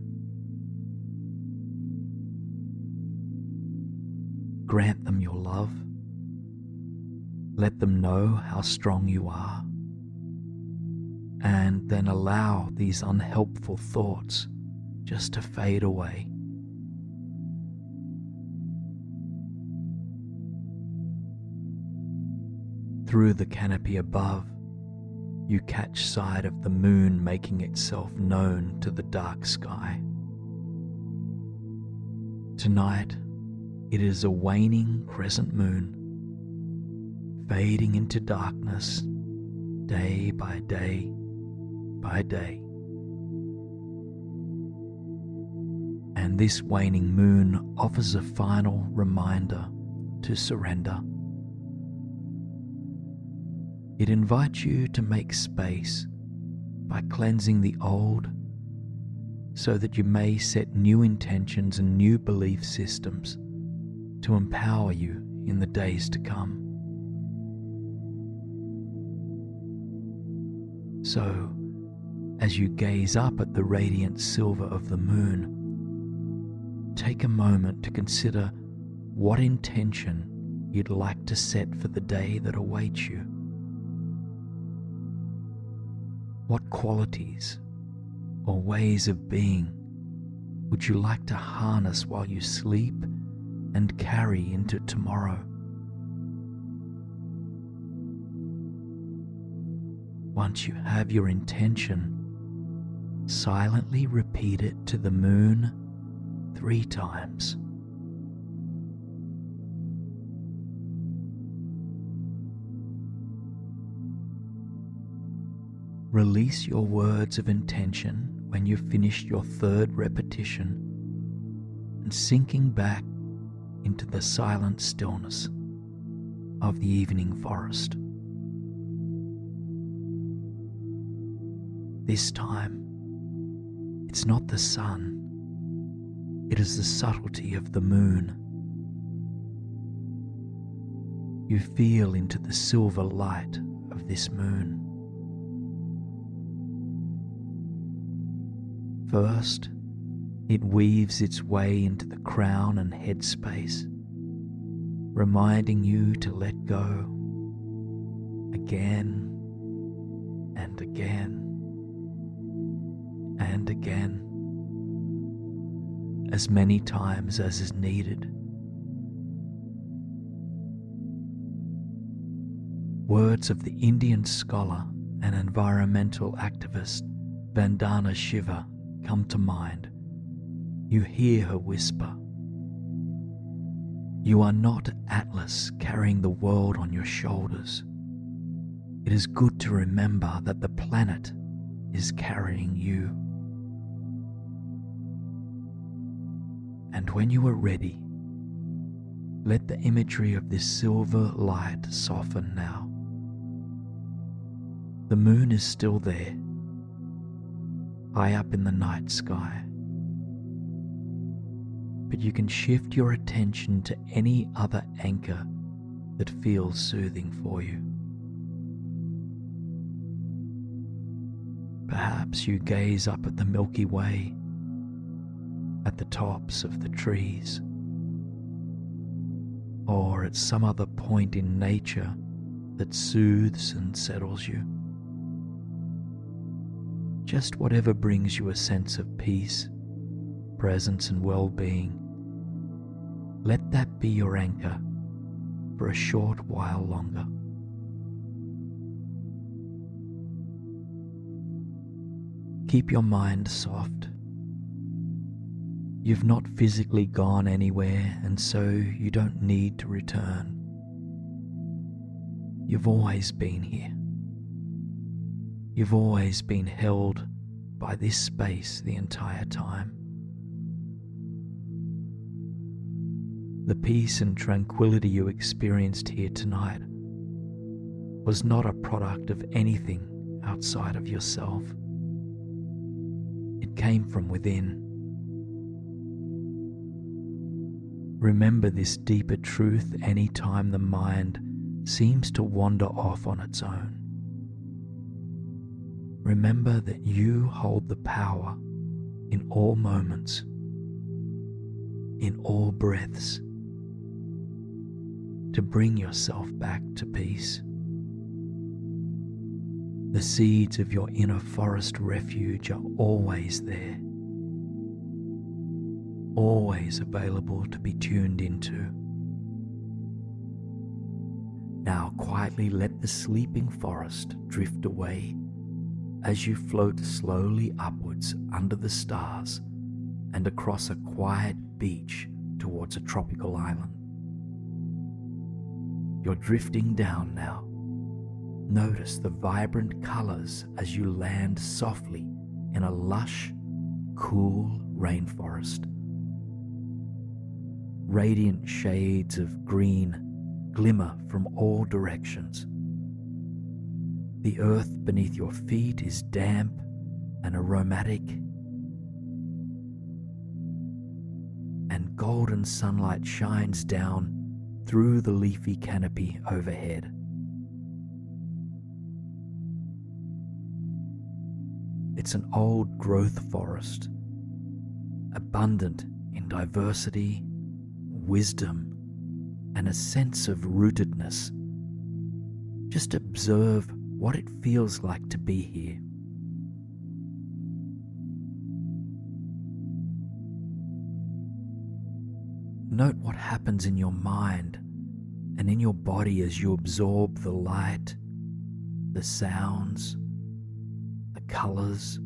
Grant them your love. Let them know how strong you are. And then allow these unhelpful thoughts just to fade away. Through the canopy above, you catch sight of the moon making itself known to the dark sky. Tonight, it is a waning crescent moon, fading into darkness day by day by day. And this waning moon offers a final reminder to surrender. It invites you to make space by cleansing the old so that you may set new intentions and new belief systems to empower you in the days to come. So, as you gaze up at the radiant silver of the moon, take a moment to consider what intention you'd like to set for the day that awaits you. What qualities or ways of being would you like to harness while you sleep and carry into tomorrow? Once you have your intention, silently repeat it to the moon 3 times. Release your words of intention when you've finished your 3rd repetition and sinking back into the silent stillness of the evening forest. This time, it's not the sun, it is the subtlety of the moon. You feel into the silver light of this moon. First, it weaves its way into the crown and head space, reminding you to let go again and again and again, as many times as is needed. Words of the Indian scholar and environmental activist Vandana Shiva come to mind. You hear her whisper, "You are not Atlas carrying the world on your shoulders. It is good to remember that the planet is carrying you." And when you are ready, Let the imagery of this silver light soften now. The moon is still there, high up in the night sky. But you can shift your attention to any other anchor that feels soothing for you. Perhaps you gaze up at the Milky Way, at the tops of the trees, or at some other point in nature that soothes and settles you. Just whatever brings you a sense of peace, presence and well-being, let that be your anchor for a short while longer. Keep your mind soft. You've not physically gone anywhere, and so you don't need to return. You've always been here. You've always been held by this space the entire time. The peace and tranquility you experienced here tonight was not a product of anything outside of yourself. It came from within. Remember this deeper truth any time the mind seems to wander off on its own. Remember that you hold the power in all moments, in all breaths, to bring yourself back to peace. The seeds of your inner forest refuge are always there, always available to be tuned into. Now quietly let the sleeping forest drift away as you float slowly upwards under the stars and across a quiet beach towards a tropical island. You're drifting down now. Notice the vibrant colors as you land softly in a lush, cool rainforest. Radiant shades of green glimmer from all directions. The earth beneath your feet is damp and aromatic, and golden sunlight shines down through the leafy canopy overhead. It's an old growth forest, abundant in diversity, wisdom, and a sense of rootedness. Just observe what it feels like to be here. Note what happens in your mind and in your body as you absorb the light, the sounds, the colors,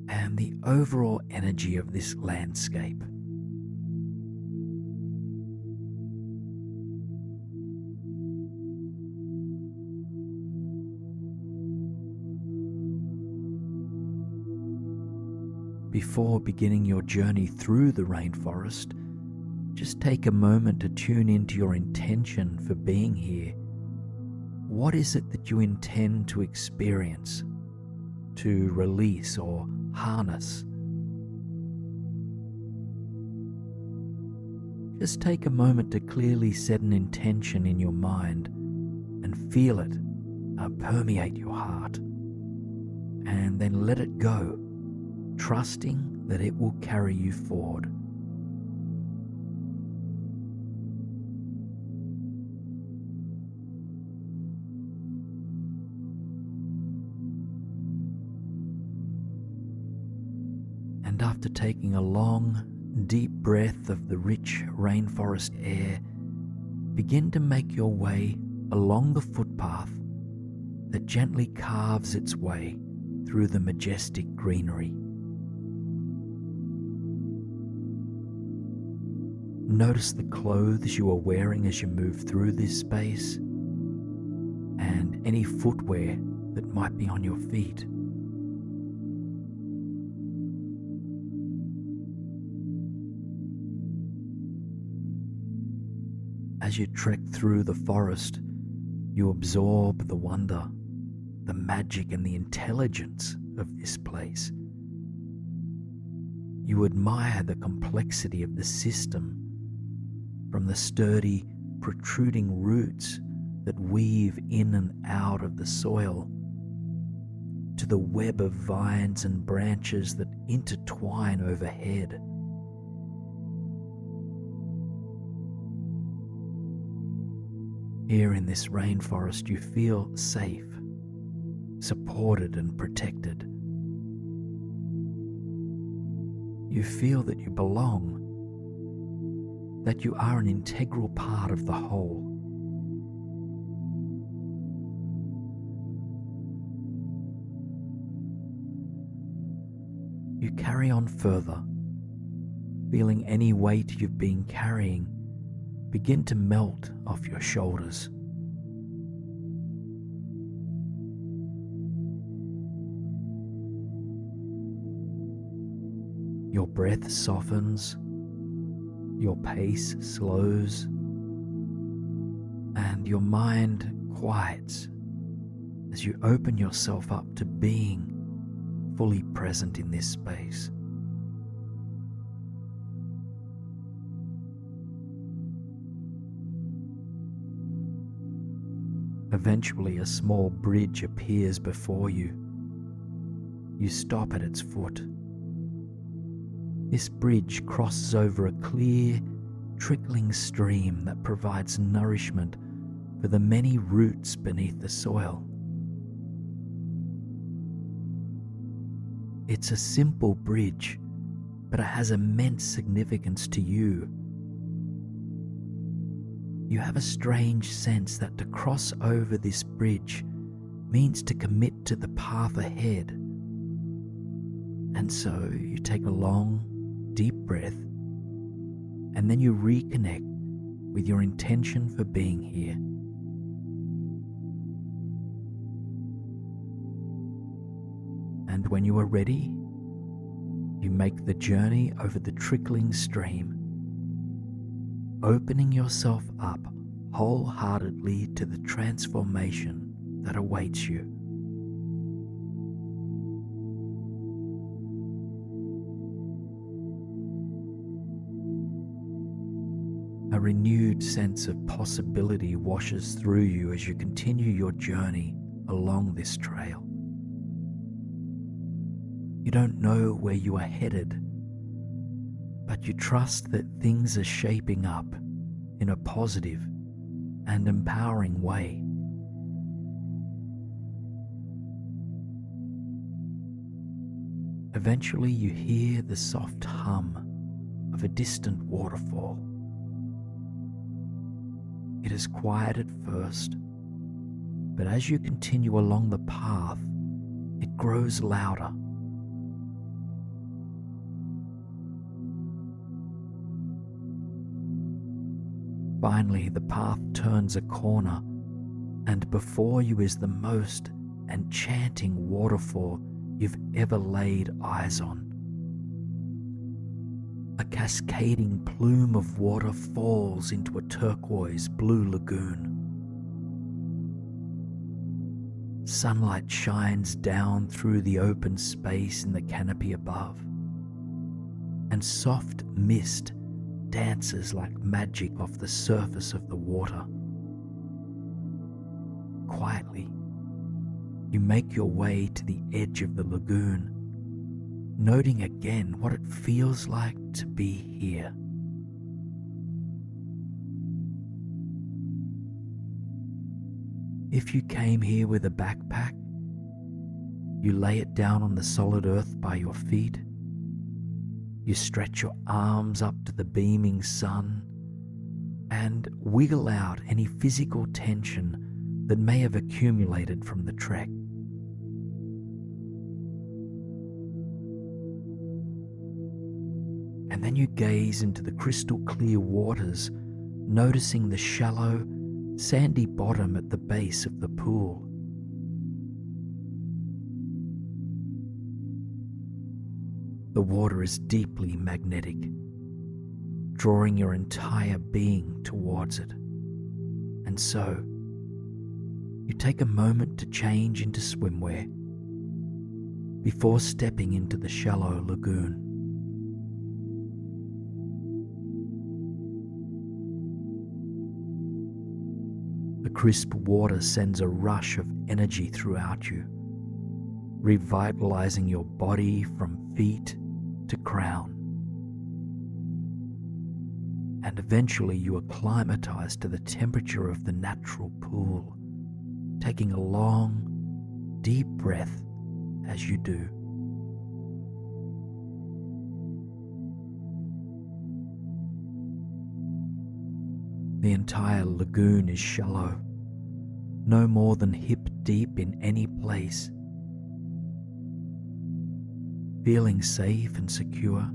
and the overall energy of this landscape. Before beginning your journey through the rainforest, just take a moment to tune into your intention for being here. What is it that you intend to experience, to release or harness? Just take a moment to clearly set an intention in your mind and feel it permeate your heart, and then let it go, trusting that it will carry you forward. And after taking a long, deep breath of the rich rainforest air, begin to make your way along the footpath that gently carves its way through the majestic greenery. Notice the clothes you are wearing as you move through this space, and any footwear that might be on your feet. As you trek through the forest, you absorb the wonder, the magic and the intelligence of this place. You admire the complexity of the system, from the sturdy, protruding roots that weave in and out of the soil, to the web of vines and branches that intertwine overhead. Here in this rainforest, you feel safe, supported and protected. You feel that you belong, that you are an integral part of the whole. You carry on further, feeling any weight you've been carrying begin to melt off your shoulders. Your breath softens, your pace slows, and your mind quiets as you open yourself up to being fully present in this space. Eventually, a small bridge appears before you. You stop at its foot. This bridge crosses over a clear, trickling stream that provides nourishment for the many roots beneath the soil. It's a simple bridge, but it has immense significance to you. You have a strange sense that to cross over this bridge means to commit to the path ahead. And so you take a long, deep breath, and then you reconnect with your intention for being here. And when you are ready, you make the journey over the trickling stream, opening yourself up wholeheartedly to the transformation that awaits you. A renewed sense of possibility washes through you as you continue your journey along this trail. You don't know where you are headed, but you trust that things are shaping up in a positive and empowering way. Eventually, you hear the soft hum of a distant waterfall. It is quiet at first, but as you continue along the path, it grows louder. Finally, the path turns a corner, and before you is the most enchanting waterfall you've ever laid eyes on. A cascading plume of water falls into a turquoise blue lagoon. Sunlight shines down through the open space in the canopy above, and soft mist dances like magic off the surface of the water. Quietly, you make your way to the edge of the lagoon, noting again what it feels like to be here. If you came here with a backpack, you lay it down on the solid earth by your feet. You stretch your arms up to the beaming sun and wiggle out any physical tension that may have accumulated from the trek. And then you gaze into the crystal clear waters, noticing the shallow, sandy bottom at the base of the pool. The water is deeply magnetic, drawing your entire being towards it. And so, you take a moment to change into swimwear before stepping into the shallow lagoon. The crisp water sends a rush of energy throughout you, revitalizing your body from feet to crown. And eventually you acclimatize to the temperature of the natural pool, taking a long, deep breath as you do. The entire lagoon is shallow, no more than hip deep in any place. Feeling safe and secure,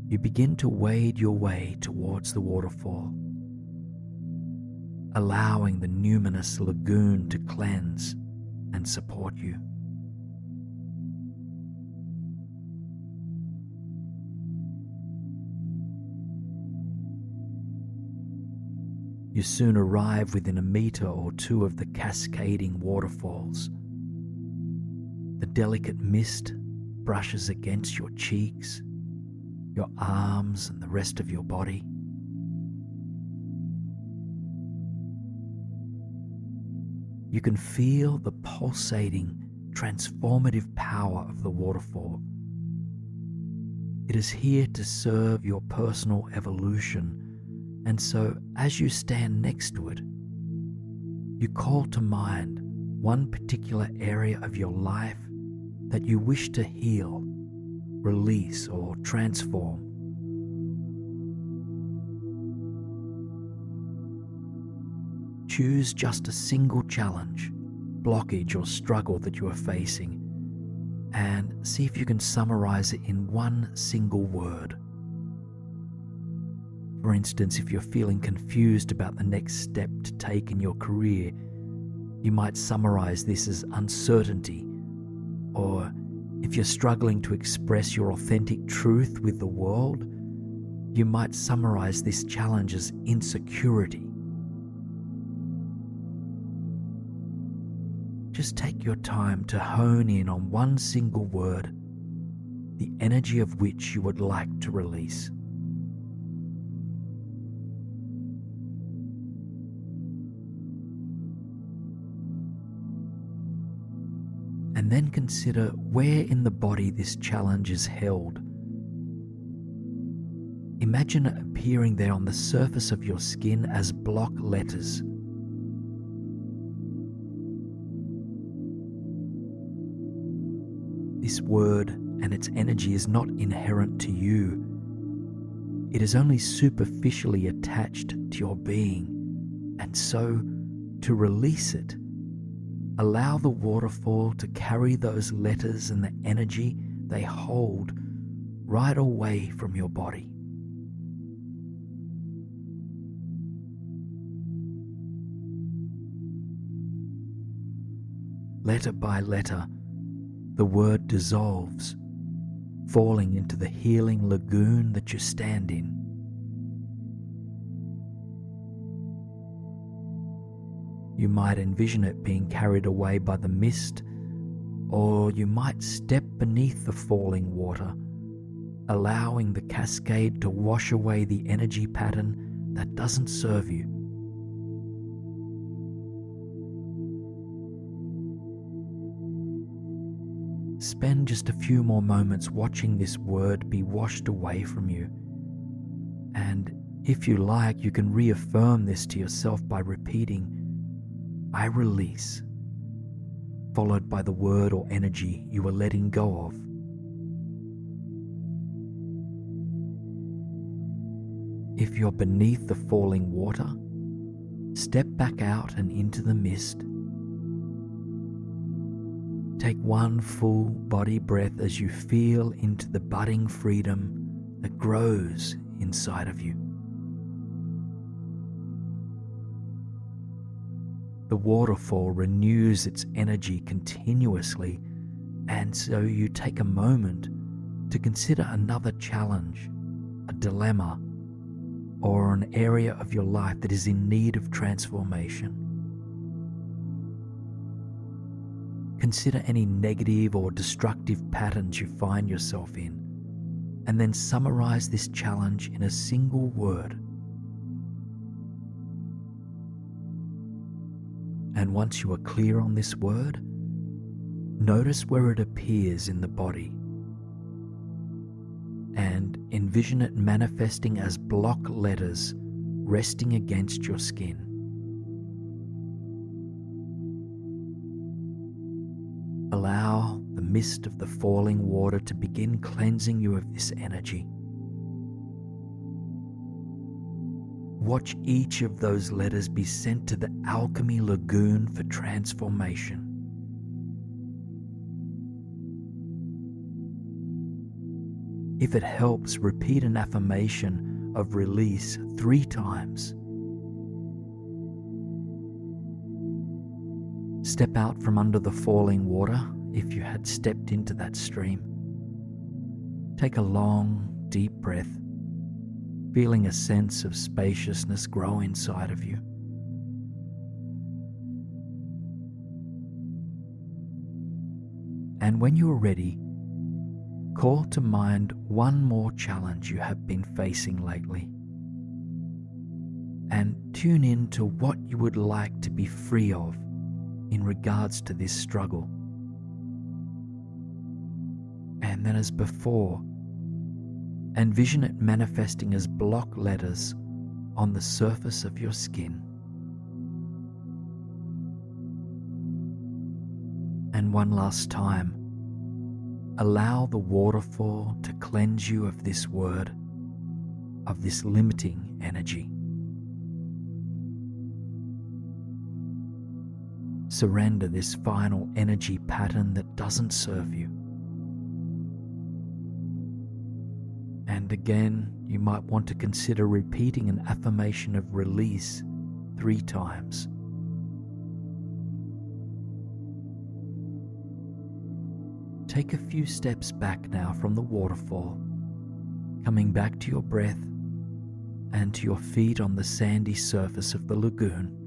you begin to wade your way towards the waterfall, allowing the numinous lagoon to cleanse and support you. You soon arrive within a meter or two of the cascading waterfalls. The delicate mist brushes against your cheeks, your arms, and the rest of your body. You can feel the pulsating, transformative power of the waterfall. It is here to serve your personal evolution, and so as you stand next to it, you call to mind one particular area of your life that you wish to heal, release, or transform. Choose just a single challenge, blockage, or struggle that you are facing, and see if you can summarize it in one single word. For instance, if you're feeling confused about the next step to take in your career, you might summarize this as uncertainty. Or if you're struggling to express your authentic truth with the world, you might summarize this challenge as insecurity. Just take your time to hone in on one single word, the energy of which you would like to release. And then consider where in the body this challenge is held. Imagine it appearing there on the surface of your skin as block letters. This word and its energy is not inherent to you. It is only superficially attached to your being, and so to release it, allow the waterfall to carry those letters and the energy they hold right away from your body. Letter by letter, the word dissolves, falling into the healing lagoon that you stand in. You might envision it being carried away by the mist, or you might step beneath the falling water, allowing the cascade to wash away the energy pattern that doesn't serve you. Spend just a few more moments watching this word be washed away from you. And if you like, you can reaffirm this to yourself by repeating, "I release," followed by the word or energy you are letting go of. If you're beneath the falling water, step back out and into the mist. Take one full body breath as you feel into the budding freedom that grows inside of you. The waterfall renews its energy continuously, and so you take a moment to consider another challenge, a dilemma, or an area of your life that is in need of transformation. Consider any negative or destructive patterns you find yourself in, and then summarize this challenge in a single word. And once you are clear on this word, notice where it appears in the body and envision it manifesting as block letters resting against your skin. Allow the mist of the falling water to begin cleansing you of this energy. Watch each of those letters be sent to the alchemy lagoon for transformation. If it helps, repeat an affirmation of release 3 times. Step out from under the falling water if you had stepped into that stream. Take a long, deep breath, feeling a sense of spaciousness grow inside of you. And when you are ready, call to mind one more challenge you have been facing lately, and tune in to what you would like to be free of in regards to this struggle. And then, as before, envision it manifesting as block letters on the surface of your skin. And one last time, allow the waterfall to cleanse you of this word, of this limiting energy. Surrender this final energy pattern that doesn't serve you. And again, you might want to consider repeating an affirmation of release 3 times. Take a few steps back now from the waterfall, coming back to your breath and to your feet on the sandy surface of the lagoon.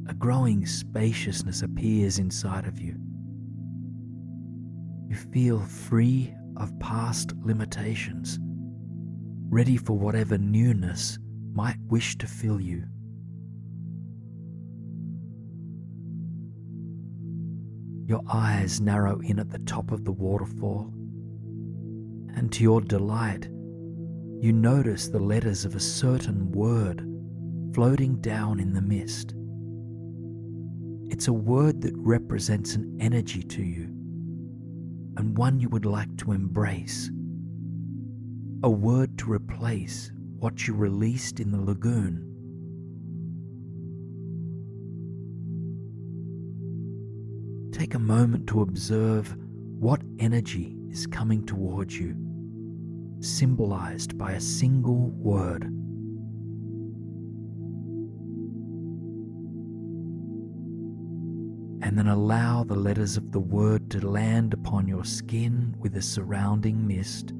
A growing spaciousness appears inside of you. You feel free of past limitations, ready for whatever newness might wish to fill you. Your eyes narrow in at the top of the waterfall, and to your delight, you notice the letters of a certain word floating down in the mist. It's a word that represents an energy to you, and one you would like to embrace. A word to replace what you released in the lagoon. Take a moment to observe what energy is coming towards you, symbolized by a single word. And then allow the letters of the word to land upon your skin with the surrounding mist,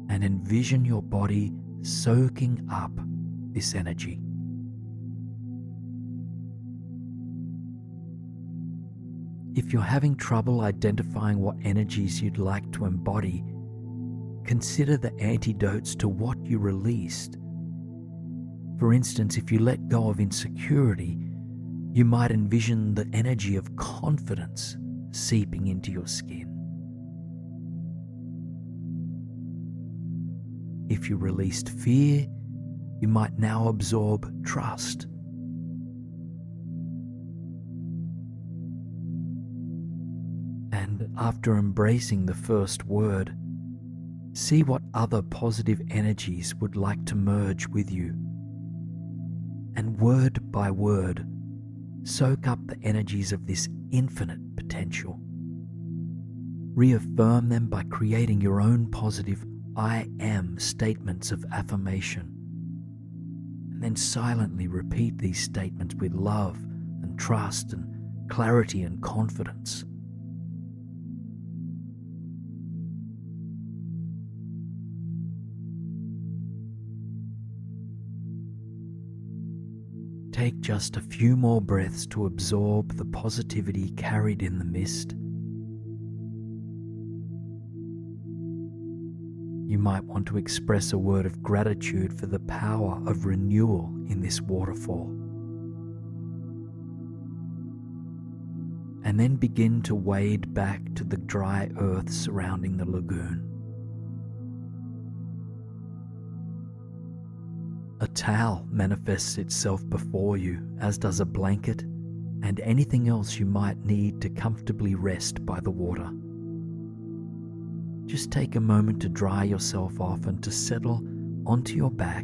and envision your body soaking up this energy. If you're having trouble identifying what energies you'd like to embody, consider the antidotes to what you released. For instance, if you let go of insecurity, you might envision the energy of confidence seeping into your skin. If you released fear, you might now absorb trust. And after embracing the first word, see what other positive energies would like to merge with you. And word by word, soak up the energies of this infinite potential. Reaffirm them by creating your own positive I am statements of affirmation. And then silently repeat these statements with love and trust and clarity and confidence. Take just a few more breaths to absorb the positivity carried in the mist. You might want to express a word of gratitude for the power of renewal in this waterfall. And then begin to wade back to the dry earth surrounding the lagoon. A towel manifests itself before you, as does a blanket and anything else you might need to comfortably rest by the water. Just take a moment to dry yourself off and to settle onto your back.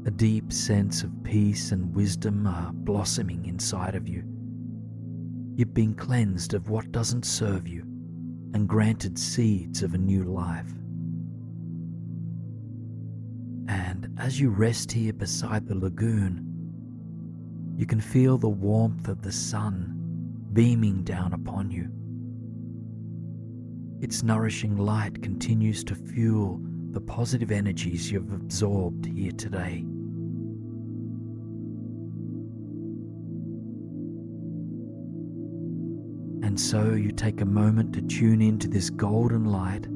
A deep sense of peace and wisdom are blossoming inside of you. You've been cleansed of what doesn't serve you and granted seeds of a new life. And as you rest here beside the lagoon, you can feel the warmth of the sun beaming down upon you. Its nourishing light continues to fuel the positive energies you've absorbed here today. And so you take a moment to tune into this golden light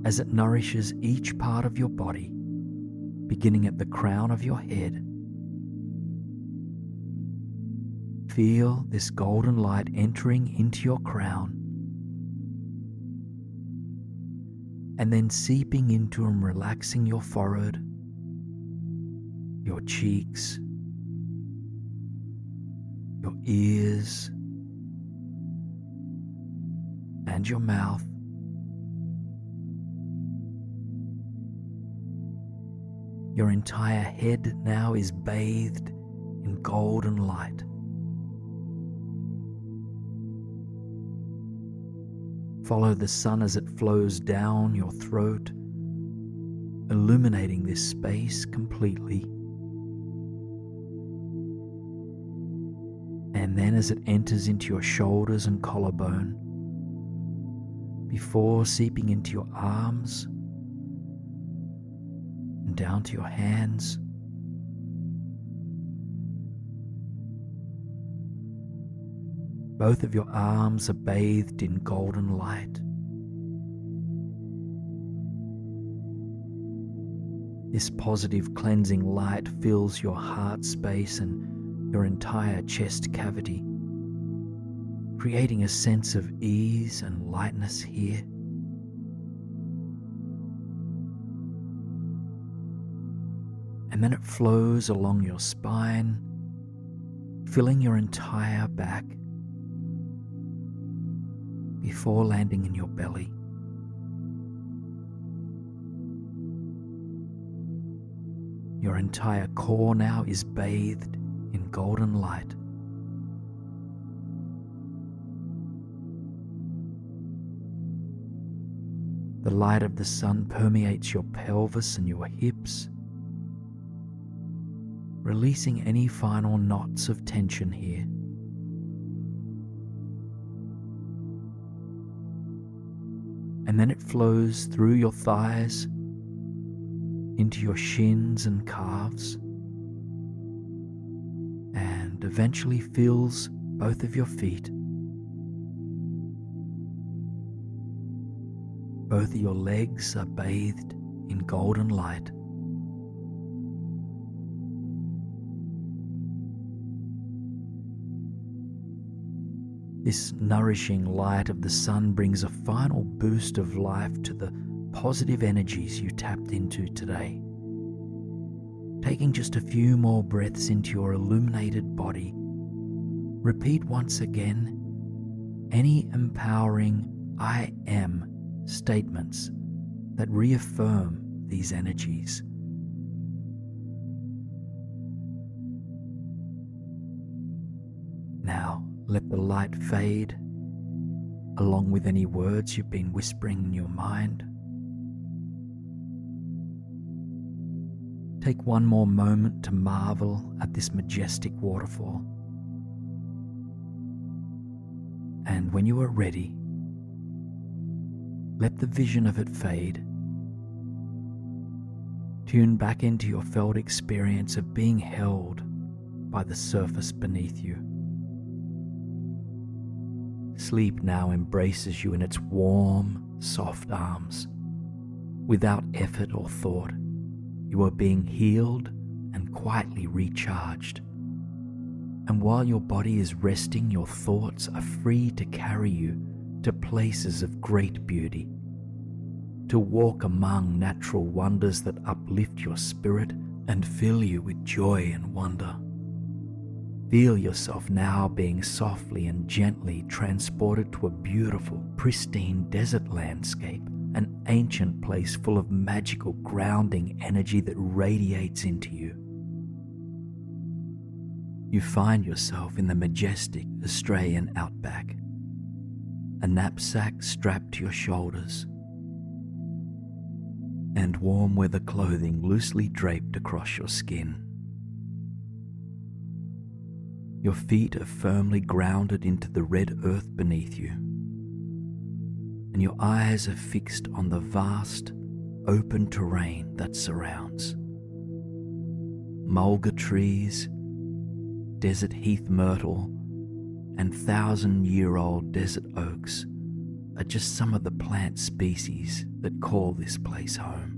as it nourishes each part of your body, beginning at the crown of your head. Feel this golden light entering into your crown and then seeping into and relaxing your forehead, your cheeks, your ears, and your mouth. Your entire head now is bathed in golden light. Follow the sun as it flows down your throat, illuminating this space completely. And then as it enters into your shoulders and collarbone, before seeping into your arms and down to your hands, both of your arms are bathed in golden light. This positive cleansing light fills your heart space and your entire chest cavity, creating a sense of ease and lightness here. And then it flows along your spine, filling your entire back before landing in your belly. Your entire core now is bathed in golden light. The light of the sun permeates your pelvis and your hips, releasing any final knots of tension here. And then it flows through your thighs, into your shins and calves, and eventually fills both of your feet. Both of your legs are bathed in golden light. This nourishing light of the sun brings a final boost of life to the positive energies you tapped into today. Taking just a few more breaths into your illuminated body, repeat once again any empowering I am statements that reaffirm these energies. Now, let the light fade, along with any words you've been whispering in your mind. Take one more moment to marvel at this majestic waterfall. And when you are ready, let the vision of it fade, Tune back into your felt experience of being held by the surface beneath you. Sleep now embraces you in its warm, soft arms. Without effort or thought, you are being healed and quietly recharged. And while your body is resting, your thoughts are free to carry you to places of great beauty, to walk among natural wonders that uplift your spirit and fill you with joy and wonder. Feel yourself now being softly and gently transported to a beautiful, pristine desert landscape, an ancient place full of magical grounding energy that radiates into you. You find yourself in the majestic Australian outback, a knapsack strapped to your shoulders, and warm weather clothing loosely draped across your skin. Your feet are firmly grounded into the red earth beneath you, and your eyes are fixed on the vast, open terrain that surrounds. Mulga trees, desert heath myrtle, and 1,000-year-old desert oaks are just some of the plant species that call this place home.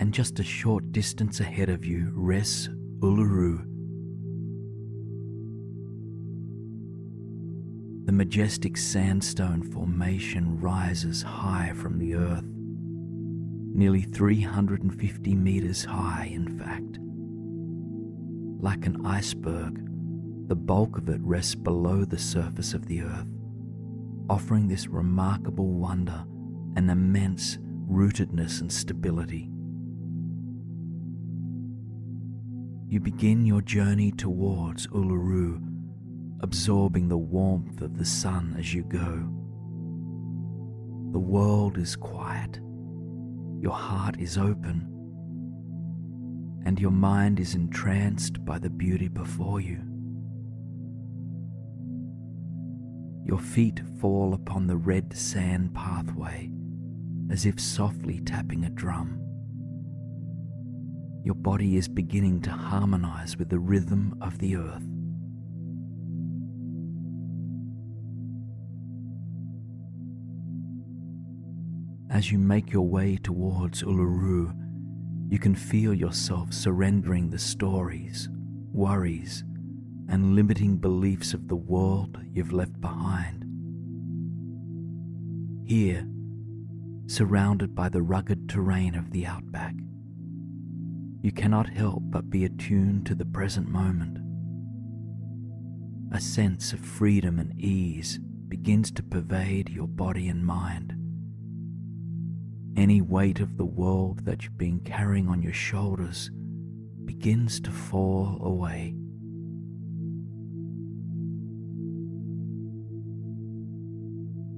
And just a short distance ahead of you rests Uluru, the majestic sandstone formation rises high from the earth, nearly 350 meters high in fact. Like an iceberg, the bulk of it rests below the surface of the earth, offering this remarkable wonder and immense rootedness and stability. You begin your journey towards Uluru, absorbing the warmth of the sun as you go. The world is quiet, your heart is open, and your mind is entranced by the beauty before you. Your feet fall upon the red sand pathway as if softly tapping a drum. Your body is beginning to harmonize with the rhythm of the earth. As you make your way towards Uluru, you can feel yourself surrendering the stories, worries, and limiting beliefs of the world you've left behind. Here, surrounded by the rugged terrain of the outback, you cannot help but be attuned to the present moment. A sense of freedom and ease begins to pervade your body and mind. Any weight of the world that you've been carrying on your shoulders begins to fall away.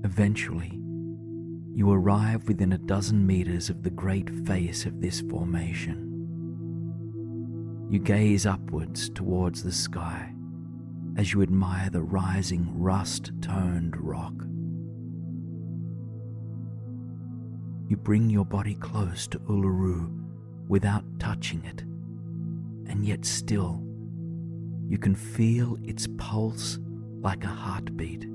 Eventually, you arrive within a dozen meters of the great face of this formation. You gaze upwards towards the sky as you admire the rising rust-toned rock. You bring your body close to Uluru without touching it, and yet still you can feel its pulse like a heartbeat.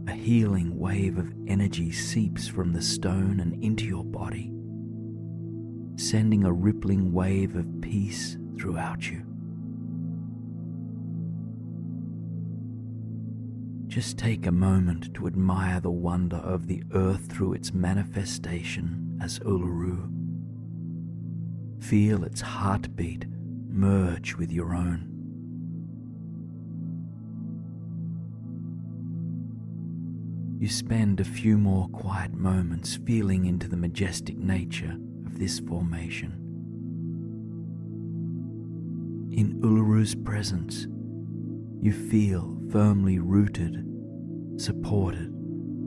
A healing wave of energy seeps from the stone and into your body, sending a rippling wave of peace throughout you. Just take a moment to admire the wonder of the earth through its manifestation as Uluru. Feel its heartbeat merge with your own. You spend a few more quiet moments feeling into the majestic nature of this formation. In Uluru's presence, you feel firmly rooted, supported,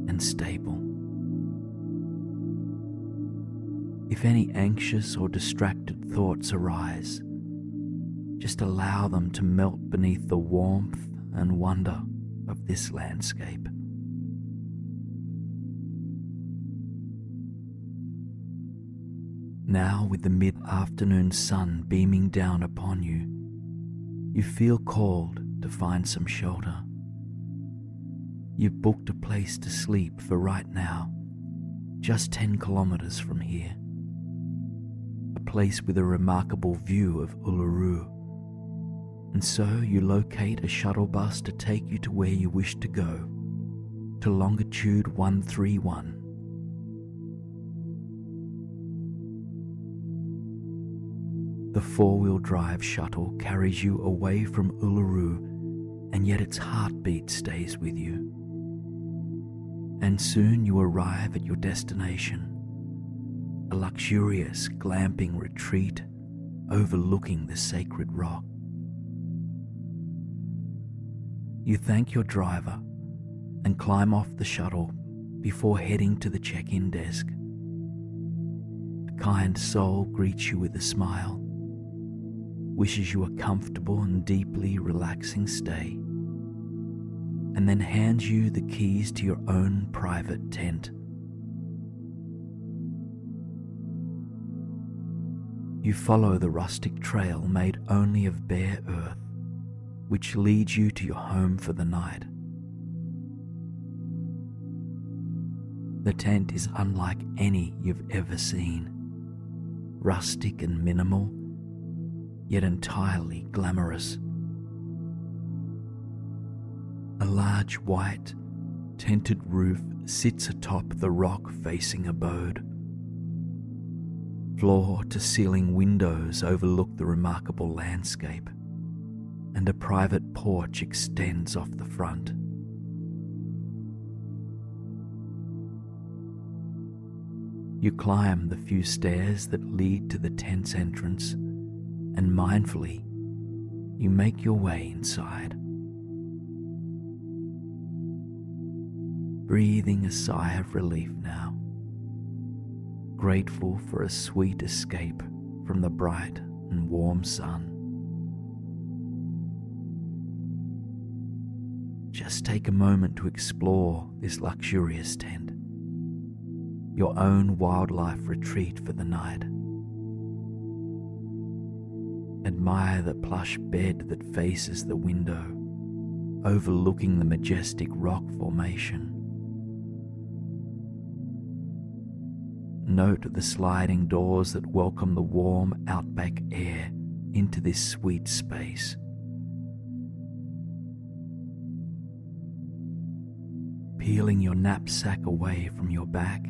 and stable. If any anxious or distracted thoughts arise, just allow them to melt beneath the warmth and wonder of this landscape. Now, with the mid-afternoon sun beaming down upon you, you feel called to find some shelter. You've booked a place to sleep for right now, just 10 kilometers from here. A place with a remarkable view of Uluru. And so you locate a shuttle bus to take you to where you wish to go, to longitude 131. The four-wheel drive shuttle carries you away from Uluru, and yet its heartbeat stays with you. And soon you arrive at your destination, a luxurious glamping retreat overlooking the sacred rock. You thank your driver and climb off the shuttle before heading to the check-in desk. A kind soul greets you with a smile, wishes you a comfortable and deeply relaxing stay, and then hands you the keys to your own private tent. You follow the rustic trail made only of bare earth, which leads you to your home for the night. The tent is unlike any you've ever seen, rustic and minimal, yet entirely glamorous. A large white, tented roof sits atop the rock-facing abode. Floor-to-ceiling windows overlook the remarkable landscape, and a private porch extends off the front. You climb the few stairs that lead to the tent's entrance, and mindfully, you make your way inside. Breathing a sigh of relief now, grateful for a sweet escape from the bright and warm sun. Just take a moment to explore this luxurious tent, your own wildlife retreat for the night. Admire the plush bed that faces the window, overlooking the majestic rock formation. Note the sliding doors that welcome the warm outback air into this sweet space. Peeling your knapsack away from your back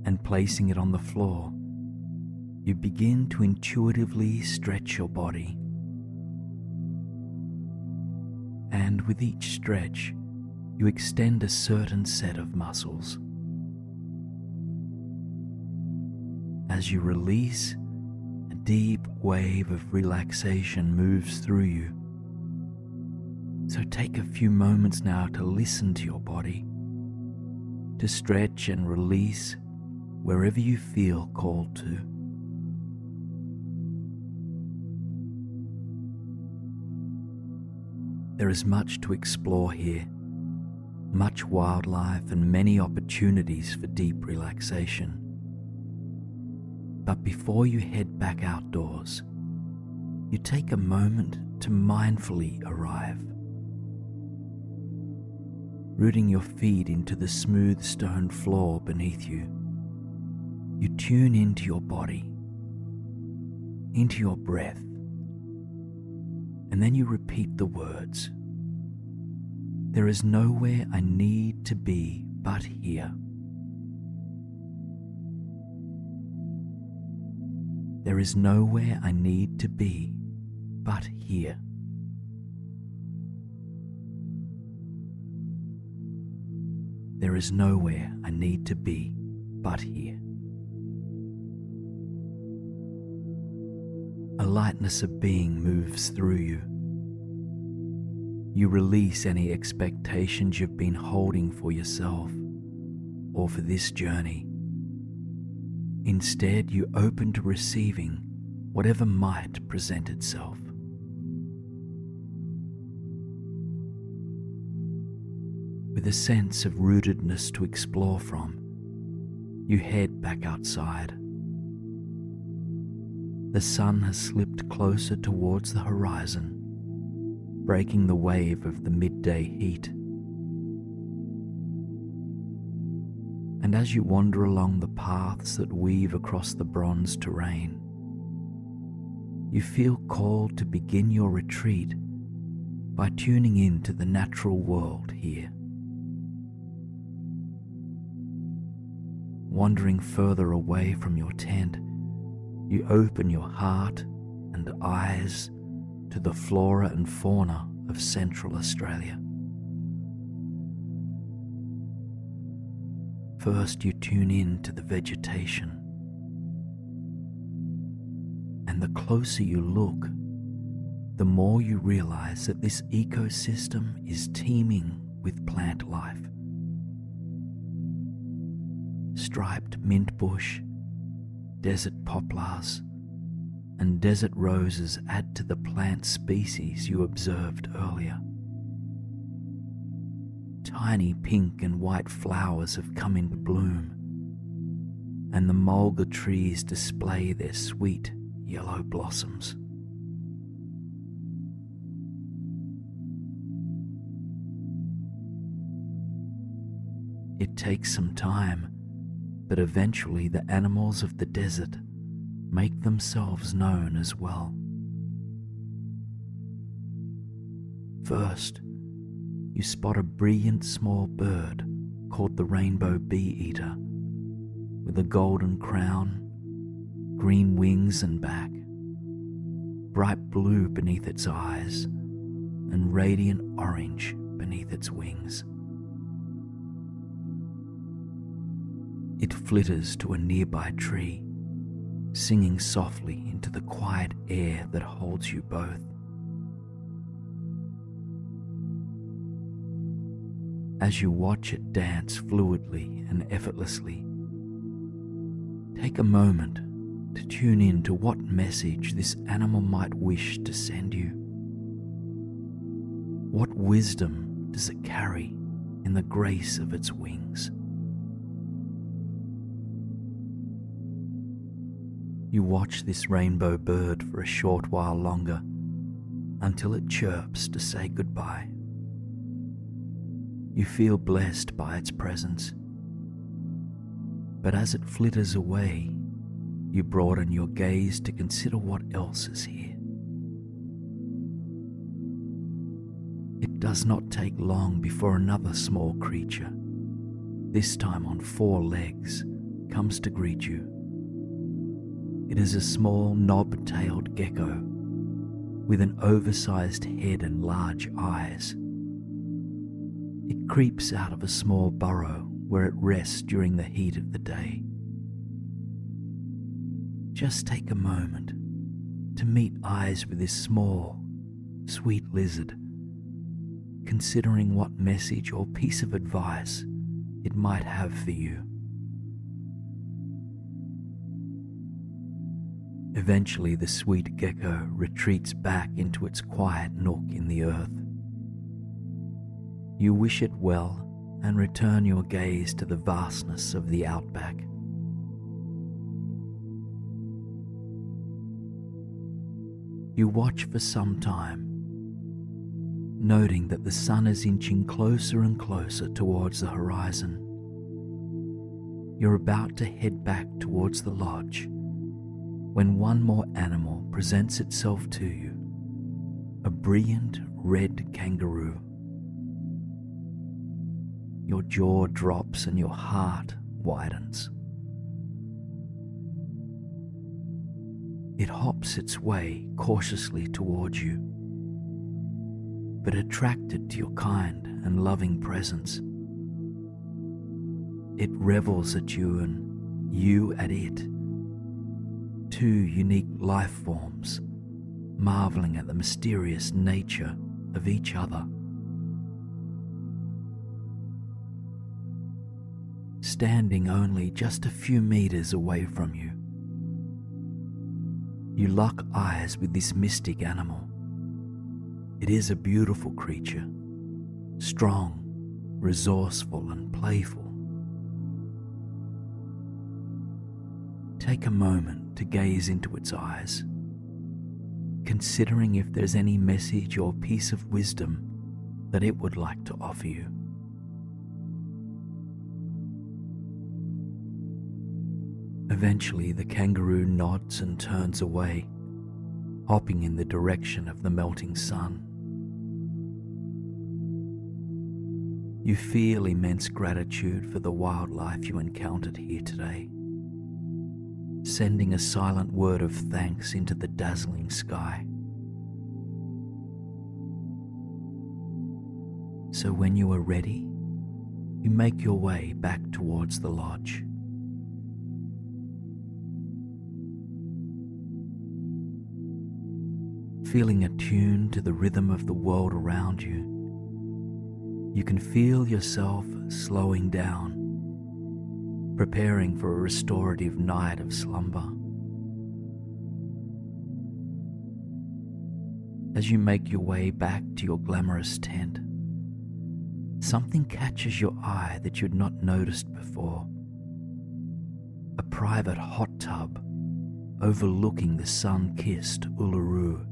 and placing it on the floor, you begin to intuitively stretch your body. And with each stretch, you extend a certain set of muscles. As you release, a deep wave of relaxation moves through you. So take a few moments now to listen to your body, to stretch and release wherever you feel called to. There is much to explore here, much wildlife and many opportunities for deep relaxation. But before you head back outdoors, you take a moment to mindfully arrive. Rooting your feet into the smooth stone floor beneath you, you tune into your body, into your breath, and then you repeat the words, "There is nowhere I need to be but here." There is nowhere I need to be but here. There is nowhere I need to be but here. A lightness of being moves through you. You release any expectations you've been holding for yourself or for this journey. Instead, you open to receiving whatever might present itself. With a sense of rootedness to explore from, you head back outside, The sun has slipped closer towards the horizon, breaking the wave of the midday heat. And as you wander along the paths that weave across the bronze terrain, you feel called to begin your retreat by tuning in to the natural world here. Wandering further away from your tent, you open your heart and eyes to the flora and fauna of Central Australia. First, you tune in to the vegetation, and the closer you look, the more you realize that this ecosystem is teeming with plant life. Striped mint bush, desert poplars, and desert roses add to the plant species you observed earlier. Tiny pink and white flowers have come into bloom, and the mulga trees display their sweet yellow blossoms. It takes some time, but eventually the animals of the desert make themselves known as well. First, you spot a brilliant small bird called the rainbow bee-eater, with a golden crown, green wings and back, bright blue beneath its eyes, and radiant orange beneath its wings. It flitters to a nearby tree, singing softly into the quiet air that holds you both. As you watch it dance fluidly and effortlessly, take a moment to tune in to what message this animal might wish to send you. What wisdom does it carry in the grace of its wings? You watch this rainbow bird for a short while longer until it chirps to say goodbye. You feel blessed by its presence, but as it flitters away, you broaden your gaze to consider what else is here. It does not take long before another small creature, this time on 4 legs, comes to greet you. It is a small knob-tailed gecko with an oversized head and large eyes. It creeps out of a small burrow where it rests during the heat of the day. Just take a moment to meet eyes with this small, sweet lizard, considering what message or piece of advice it might have for you. Eventually, the sweet gecko retreats back into its quiet nook in the earth. You wish it well and return your gaze to the vastness of the outback. You watch for some time, noting that the sun is inching closer and closer towards the horizon. You're about to head back towards the lodge when one more animal presents itself to you, a brilliant red kangaroo. Your jaw drops and your heart widens. It hops its way cautiously towards you, but attracted to your kind and loving presence. It revels at you and you at it, 2 unique life forms, marveling at the mysterious nature of each other. Standing only just a few meters away from you, you lock eyes with this mystic animal. It is a beautiful creature, strong, resourceful, and playful. Take a moment to gaze into its eyes, considering if there's any message or piece of wisdom that it would like to offer you. Eventually, the kangaroo nods and turns away, hopping in the direction of the melting sun. You feel immense gratitude for the wildlife you encountered here today, sending a silent word of thanks into the dazzling sky. So when you are ready, you make your way back towards the lodge. Feeling attuned to the rhythm of the world around you, you can feel yourself slowing down, preparing for a restorative night of slumber. As you make your way back to your glamorous tent, something catches your eye that you'd not noticed before. A private hot tub overlooking the sun-kissed Uluru.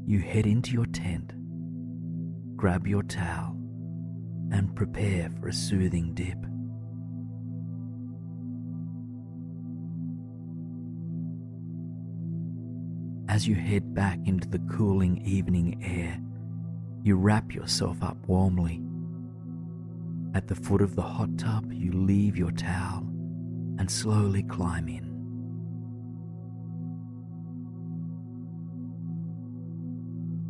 You head into your tent, grab your towel, and prepare for a soothing dip. As you head back into the cooling evening air, you wrap yourself up warmly. At the foot of the hot tub, you leave your towel and slowly climb in.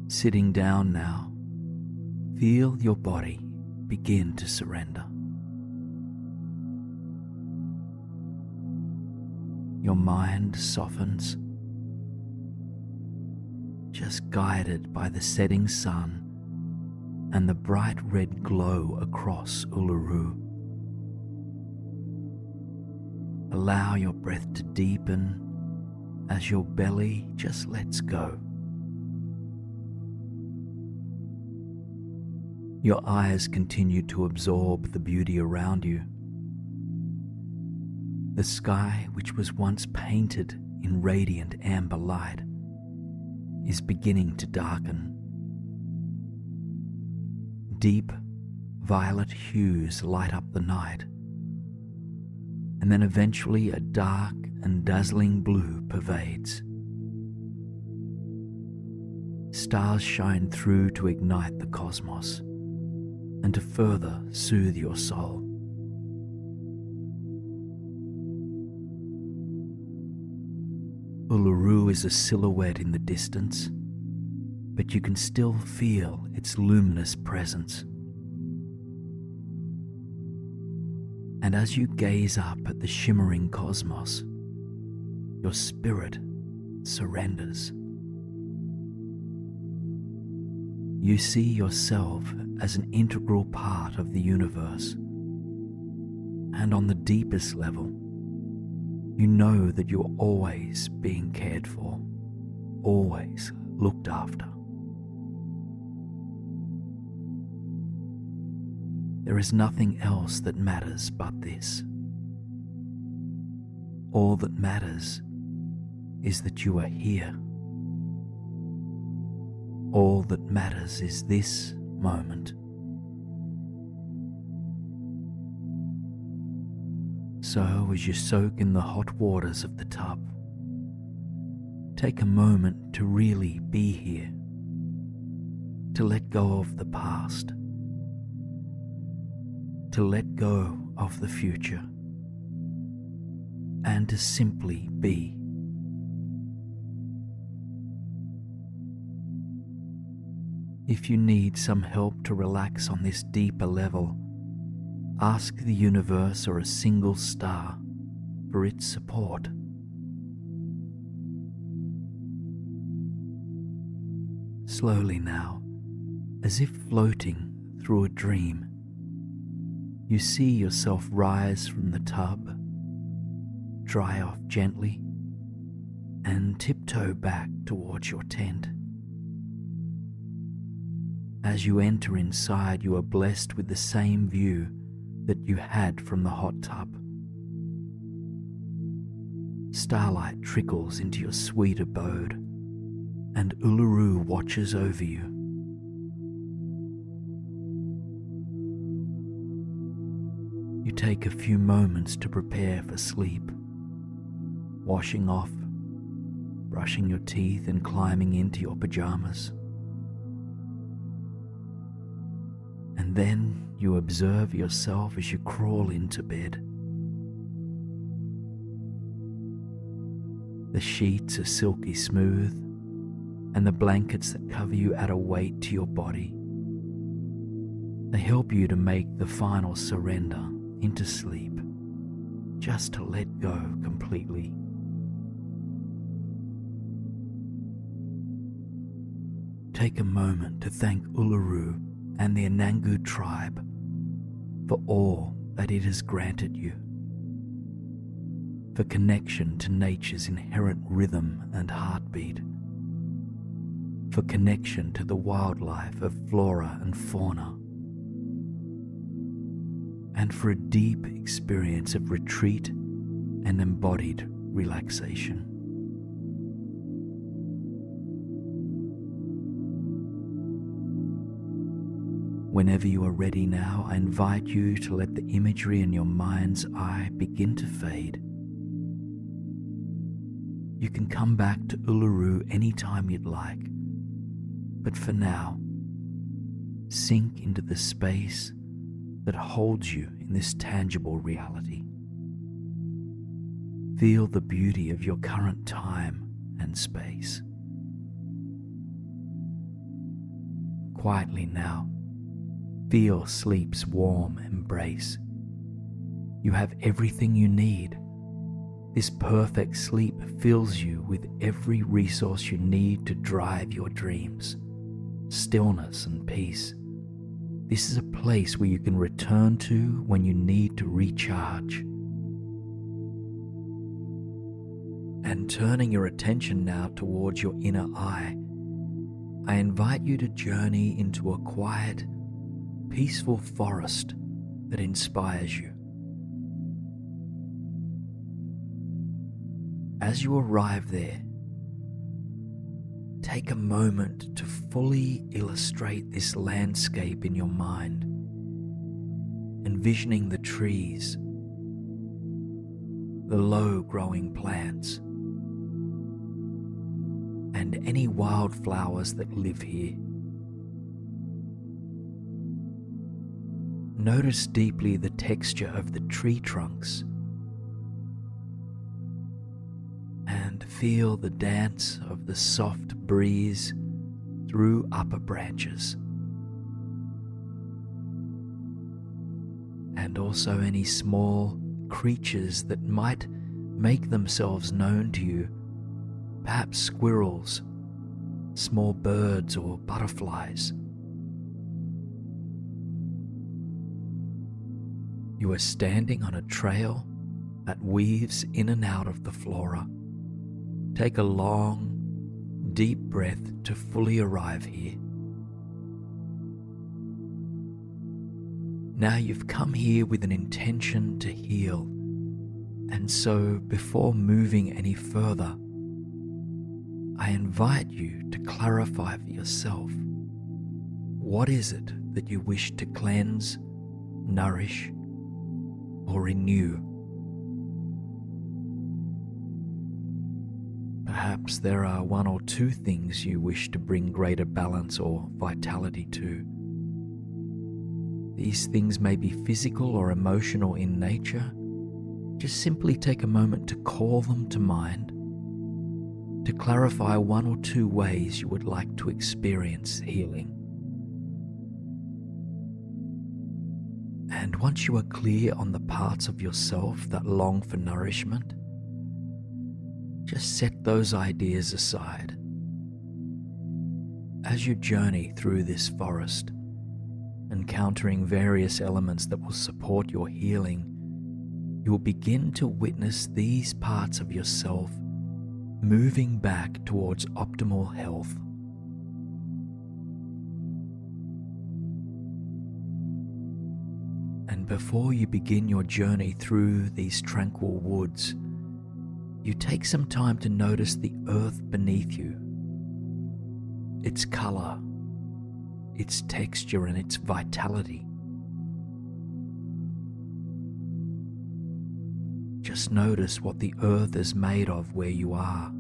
Sitting down now, feel your body begin to surrender. Your mind softens, just guided by the setting sun and the bright red glow across Uluru. Allow your breath to deepen as your belly just lets go. Your eyes continue to absorb the beauty around you. The sky, which was once painted in radiant amber light, is beginning to darken. Deep violet hues light up the night, and then eventually a dark and dazzling blue pervades. Stars shine through to ignite the cosmos and to further soothe your soul. Uluru is a silhouette in the distance, but you can still feel its luminous presence. And as you gaze up at the shimmering cosmos, your spirit surrenders. You see yourself as an integral part of the universe, and on the deepest level, you know that you're always being cared for, always looked after. There is nothing else that matters but this. All that matters is that you are here. All that matters is this moment. So as you soak in the hot waters of the tub, take a moment to really be here, to let go of the past, to let go of the future, and to simply be. If you need some help to relax on this deeper level, ask the universe or a single star for its support. Slowly now, as if floating through a dream, you see yourself rise from the tub, dry off gently, and tiptoe back towards your tent. As you enter inside, you are blessed with the same view that you had from the hot tub. Starlight trickles into your sweet abode, and Uluru watches over you. You take a few moments to prepare for sleep, washing off, brushing your teeth, and climbing into your pajamas. And then you observe yourself as you crawl into bed. The sheets are silky smooth, and the blankets that cover you add a weight to your body. They help you to make the final surrender into sleep, just to let go completely. Take a moment to thank Uluru and the Anangu tribe for all that it has granted you, for connection to nature's inherent rhythm and heartbeat, for connection to the wildlife of flora and fauna, and for a deep experience of retreat and embodied relaxation. Whenever you are ready now, I invite you to let the imagery in your mind's eye begin to fade. You can come back to Uluru anytime you'd like, but for now, sink into the space that holds you in this tangible reality. Feel the beauty of your current time and space. Quietly now, feel sleep's warm embrace. You have everything you need. This perfect sleep fills you with every resource you need to drive your dreams, stillness and peace. This is a place where you can return to when you need to recharge. And turning your attention now towards your inner eye, I invite you to journey into a quiet, peaceful forest that inspires you. As you arrive there, take a moment to fully illustrate this landscape in your mind, envisioning the trees, the low-growing plants, and any wildflowers that live here. Notice deeply the texture of the tree trunks and feel the dance of the soft breeze through upper branches, and also any small creatures that might make themselves known to you, perhaps squirrels, small birds or butterflies. You are standing on a trail that weaves in and out of the flora. Take a long, deep breath to fully arrive here. Now you've come here with an intention to heal, and so before moving any further, I invite you to clarify for yourself, what is it that you wish to cleanse, nourish, or renew? Perhaps there are one or two things you wish to bring greater balance or vitality to. These things may be physical or emotional in nature. Just simply take a moment to call them to mind, to clarify one or two ways you would like to experience healing. And once you are clear on the parts of yourself that long for nourishment, just set those ideas aside. As you journey through this forest, encountering various elements that will support your healing, you will begin to witness these parts of yourself moving back towards optimal health. And before you begin your journey through these tranquil woods, you take some time to notice the earth beneath you, its color, its texture, and its vitality. Just notice what the earth is made of where you are.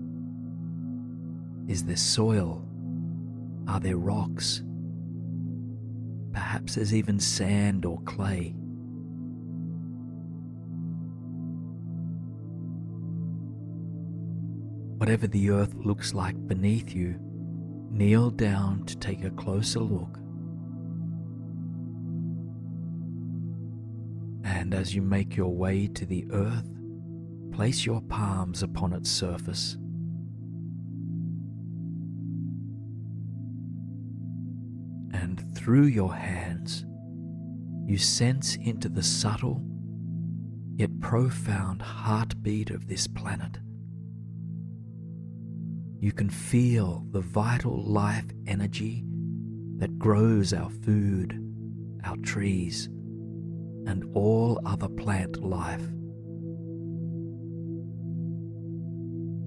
Is there soil? Are there rocks? Perhaps there's even sand or clay. Whatever the earth looks like beneath you, kneel down to take a closer look. And as you make your way to the earth, place your palms upon its surface. And through your hands, you sense into the subtle yet profound heartbeat of this planet. You can feel the vital life energy that grows our food, our trees, and all other plant life.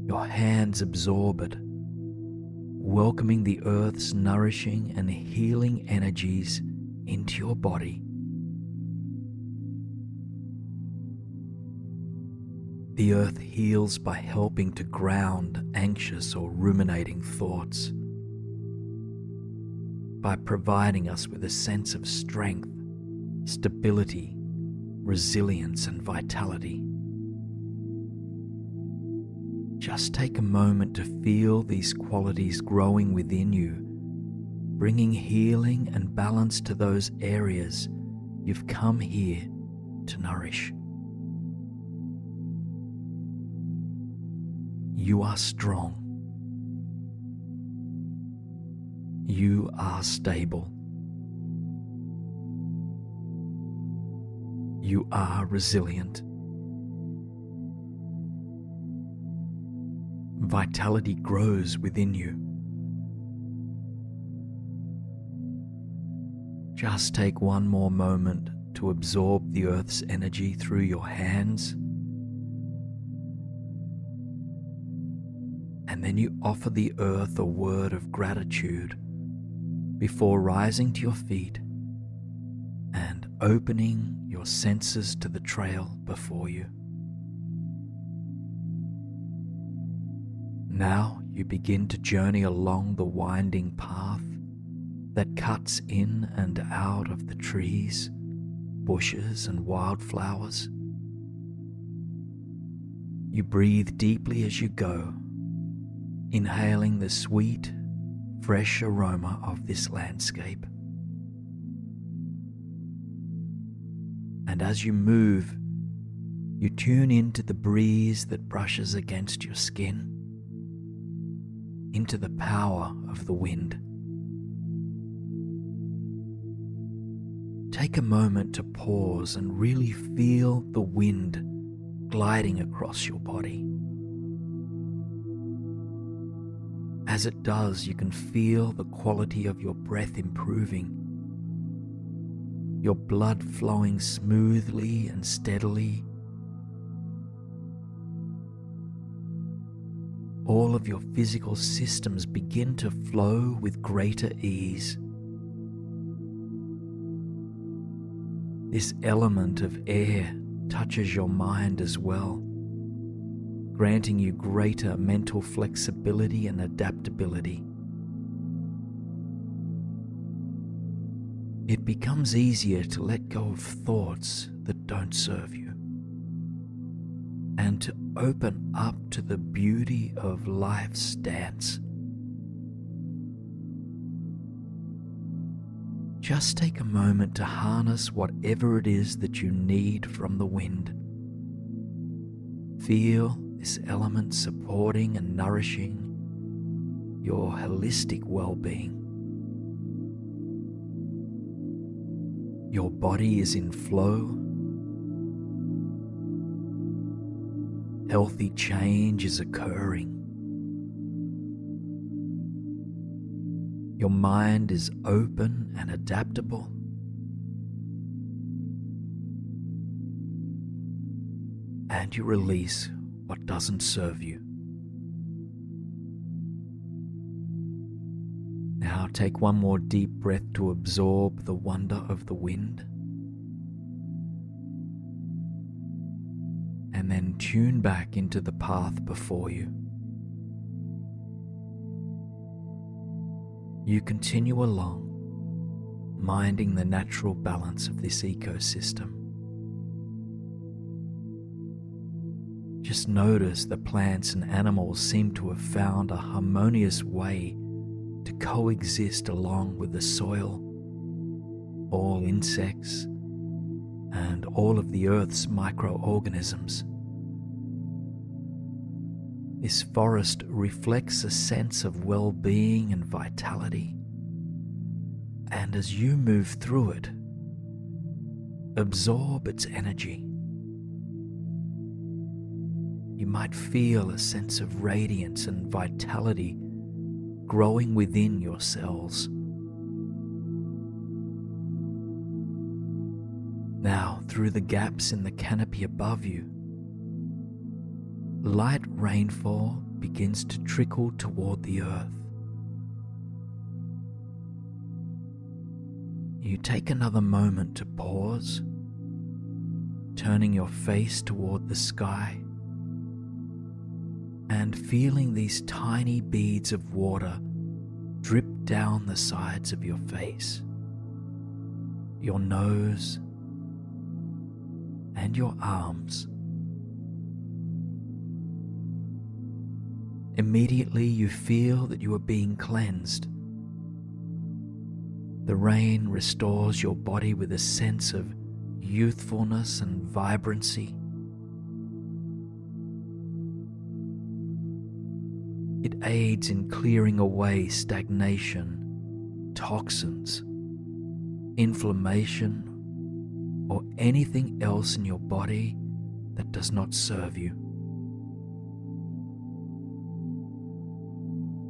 Your hands absorb it, welcoming the earth's nourishing and healing energies into your body. The earth heals by helping to ground anxious or ruminating thoughts, by providing us with a sense of strength, stability, resilience, and vitality. Just take a moment to feel these qualities growing within you, bringing healing and balance to those areas you've come here to nourish. You are strong. You are stable. You are resilient. Vitality grows within you. Just take one more moment to absorb the earth's energy through your hands. And then you offer the earth a word of gratitude before rising to your feet and opening your senses to the trail before you. Now you begin to journey along the winding path that cuts in and out of the trees, bushes, and wildflowers. You breathe deeply as you go, inhaling the sweet, fresh aroma of this landscape. And as you move, you tune into the breeze that brushes against your skin, into the power of the wind. Take a moment to pause and really feel the wind gliding across your body. As it does, you can feel the quality of your breath improving, your blood flowing smoothly and steadily. All of your physical systems begin to flow with greater ease. This element of air touches your mind as well, granting you greater mental flexibility and adaptability. It becomes easier to let go of thoughts that don't serve you and to open up to the beauty of life's dance. Just take a moment to harness whatever it is that you need from the wind. Feel this element supporting and nourishing your holistic well-being. Your body is in flow. Healthy change is occurring. Your mind is open and adaptable. And you release what doesn't serve you. Now take one more deep breath to absorb the wonder of the wind. And then tune back into the path before you. You continue along, minding the natural balance of this ecosystem. Just notice the plants and animals seem to have found a harmonious way to coexist along with the soil, all insects, and all of the Earth's microorganisms. This forest reflects a sense of well-being and vitality, and as you move through it, absorb its energy. You might feel a sense of radiance and vitality growing within your cells. Now, through the gaps in the canopy above you, light rainfall begins to trickle toward the earth. You take another moment to pause, turning your face toward the sky and feeling these tiny beads of water drip down the sides of your face, your nose, and your arms. Immediately you feel that you are being cleansed. The rain restores your body with a sense of youthfulness and vibrancy. It aids in clearing away stagnation, toxins, inflammation, or anything else in your body that does not serve you.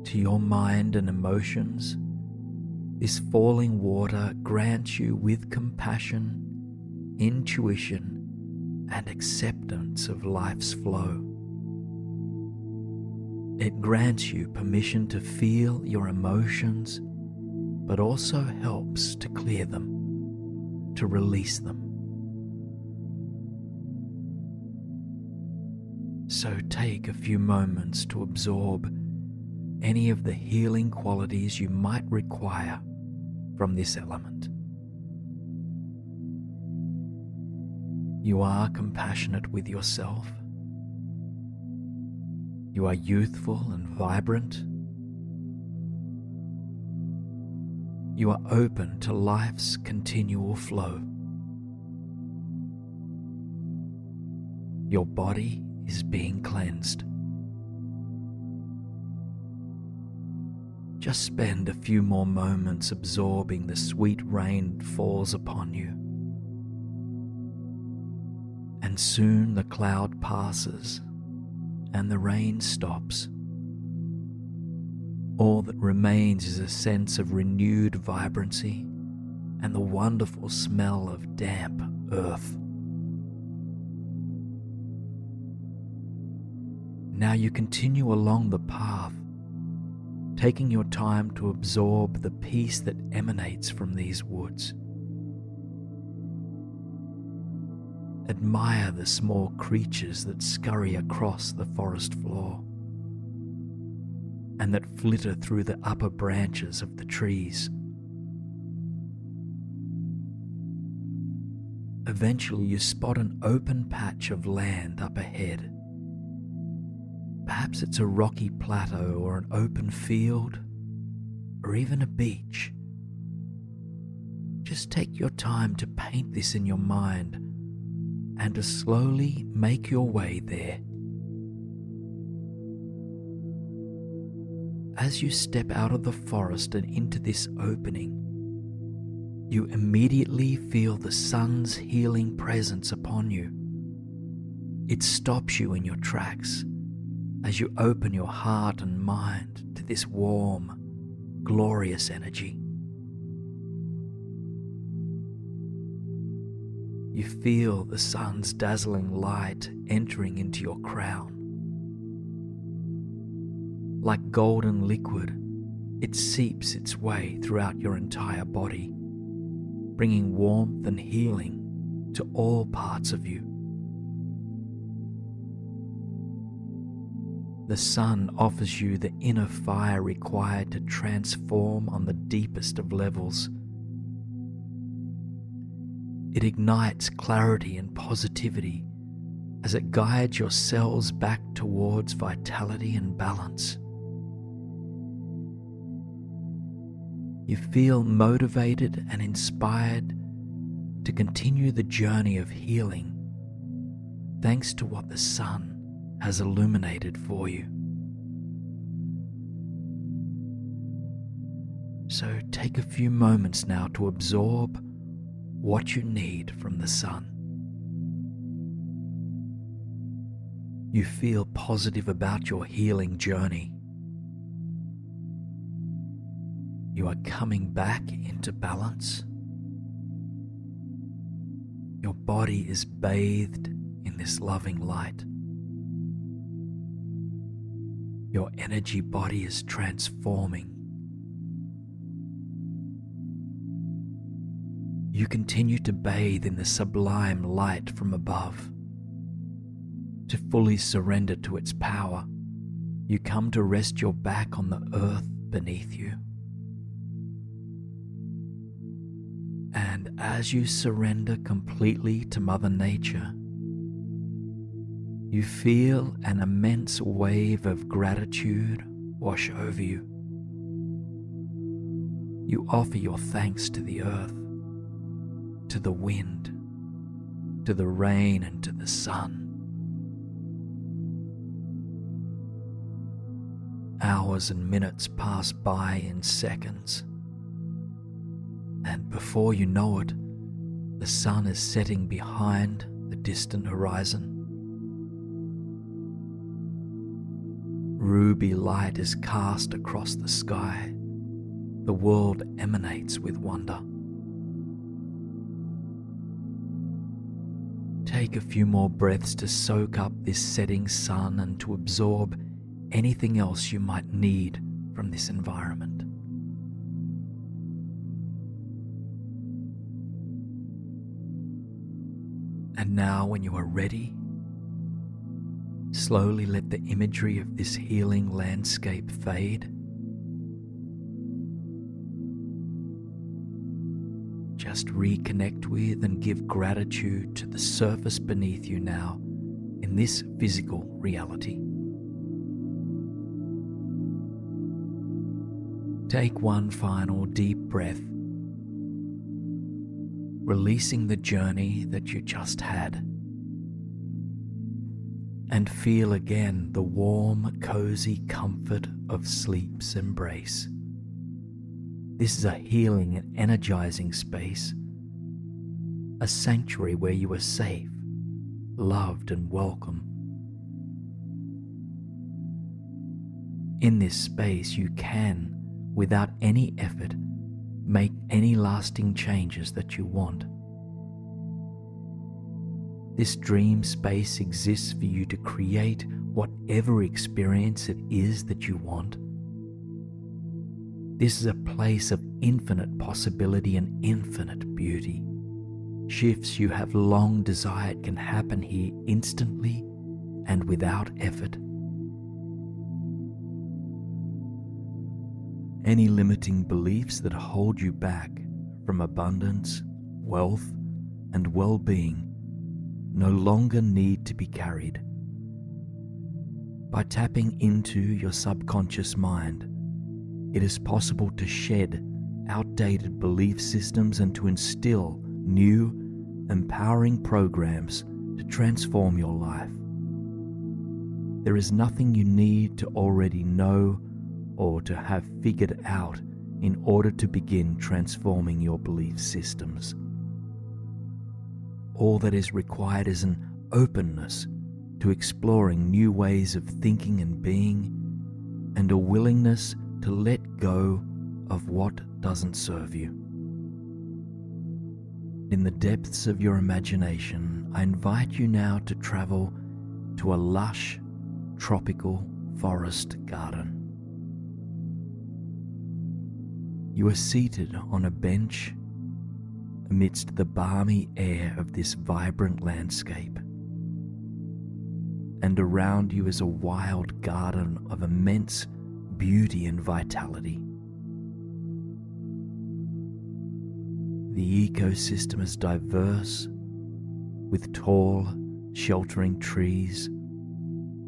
To your mind and emotions, this falling water grants you with compassion, intuition, and acceptance of life's flow. It grants you permission to feel your emotions, but also helps to clear them, to release them. So take a few moments to absorb any of the healing qualities you might require from this element. You are compassionate with yourself. You are youthful and vibrant. You are open to life's continual flow. Your body is being cleansed. Just spend a few more moments absorbing the sweet rain that falls upon you. And soon the cloud passes and the rain stops. All that remains is a sense of renewed vibrancy and the wonderful smell of damp earth. Now you continue along the path, taking your time to absorb the peace that emanates from these woods. Admire the small creatures that scurry across the forest floor and that flitter through the upper branches of the trees. Eventually you spot an open patch of land up ahead. Perhaps it's a rocky plateau or an open field or even a beach. Just take your time to paint this in your mind and to slowly make your way there. As you step out of the forest and into this opening, you immediately feel the sun's healing presence upon you. It stops you in your tracks as you open your heart and mind to this warm, glorious energy. You feel the sun's dazzling light entering into your crown, Like golden liquid, it seeps its way throughout your entire body, bringing warmth and healing to all parts of you. The sun offers you the inner fire required to transform on the deepest of levels. It ignites clarity and positivity as it guides your cells back towards vitality and balance. You feel motivated and inspired to continue the journey of healing thanks to what the sun has illuminated for you. So take a few moments now to absorb what you need from the sun. You feel positive about your healing journey. You are coming back into balance. Your body is bathed in this loving light. Your energy body is transforming. You continue to bathe in the sublime light from above. To fully surrender to its power, you come to rest your back on the earth beneath you. And as you surrender completely to Mother Nature, you feel an immense wave of gratitude wash over you. You offer your thanks to the earth, to the wind, to the rain, and to the sun. Hours and minutes pass by in seconds, and before you know it, the sun is setting behind the distant horizon. Ruby light is cast across the sky. The world emanates with wonder. Take a few more breaths to soak up this setting sun and to absorb anything else you might need from this environment. And now, when you are ready, slowly let the imagery of this healing landscape fade. Just reconnect with and give gratitude to the surface beneath you now in this physical reality. Take one final deep breath, releasing the journey that you just had, and feel again the warm, cozy comfort of sleep's embrace. This is a healing and energizing space, a sanctuary where you are safe, loved, and welcome. In this space, you can, without any effort, make any lasting changes that you want. This dream space exists for you to create whatever experience it is that you want. This is a place of infinite possibility and infinite beauty. Shifts you have long desired can happen here instantly and without effort. Any limiting beliefs that hold you back from abundance, wealth, and well-being no longer need to be carried. By tapping into your subconscious mind, it is possible to shed outdated belief systems and to instill new, empowering programs to transform your life. There is nothing you need to already know or to have figured out in order to begin transforming your belief systems. All that is required is an openness to exploring new ways of thinking and being, and a willingness to let go of what doesn't serve you. In the depths of your imagination, I invite you now to travel to a lush, tropical forest garden. You are seated on a bench amidst the balmy air of this vibrant landscape, and around you is a wild garden of immense beauty and vitality. The ecosystem is diverse, with tall, sheltering trees,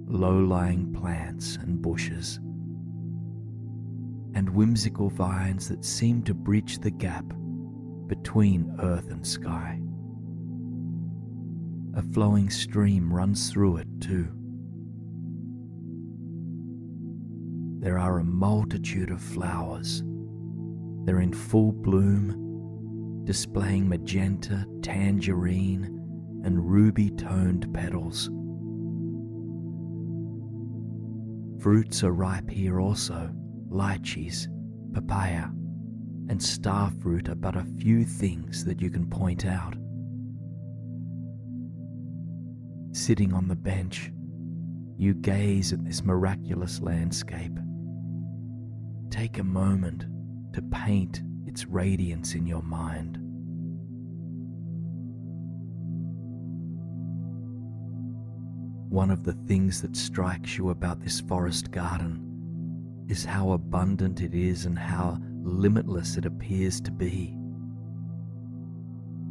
low-lying plants and bushes, and whimsical vines that seem to bridge the gap between earth and sky. A flowing stream runs through it too. There are a multitude of flowers. They're in full bloom, displaying magenta, tangerine, and ruby-toned petals. Fruits are ripe here also. Lychees, papaya, and starfruit are but a few things that you can point out. Sitting on the bench, you gaze at this miraculous landscape. Take a moment to paint its radiance in your mind. One of the things that strikes you about this forest garden is how abundant it is and how limitless it appears to be.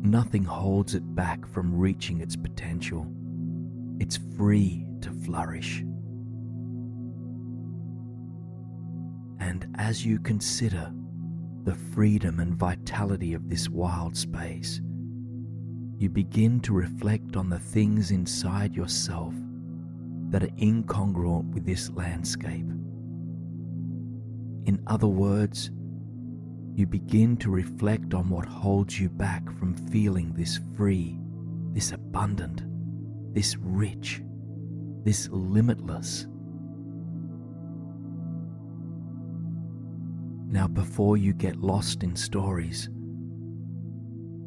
Nothing holds it back from reaching its potential. It's free to flourish. And as you consider the freedom and vitality of this wild space, you begin to reflect on the things inside yourself that are incongruent with this landscape. In other words, you begin to reflect on what holds you back from feeling this free, this abundant, this rich, this limitless. Now, before you get lost in stories,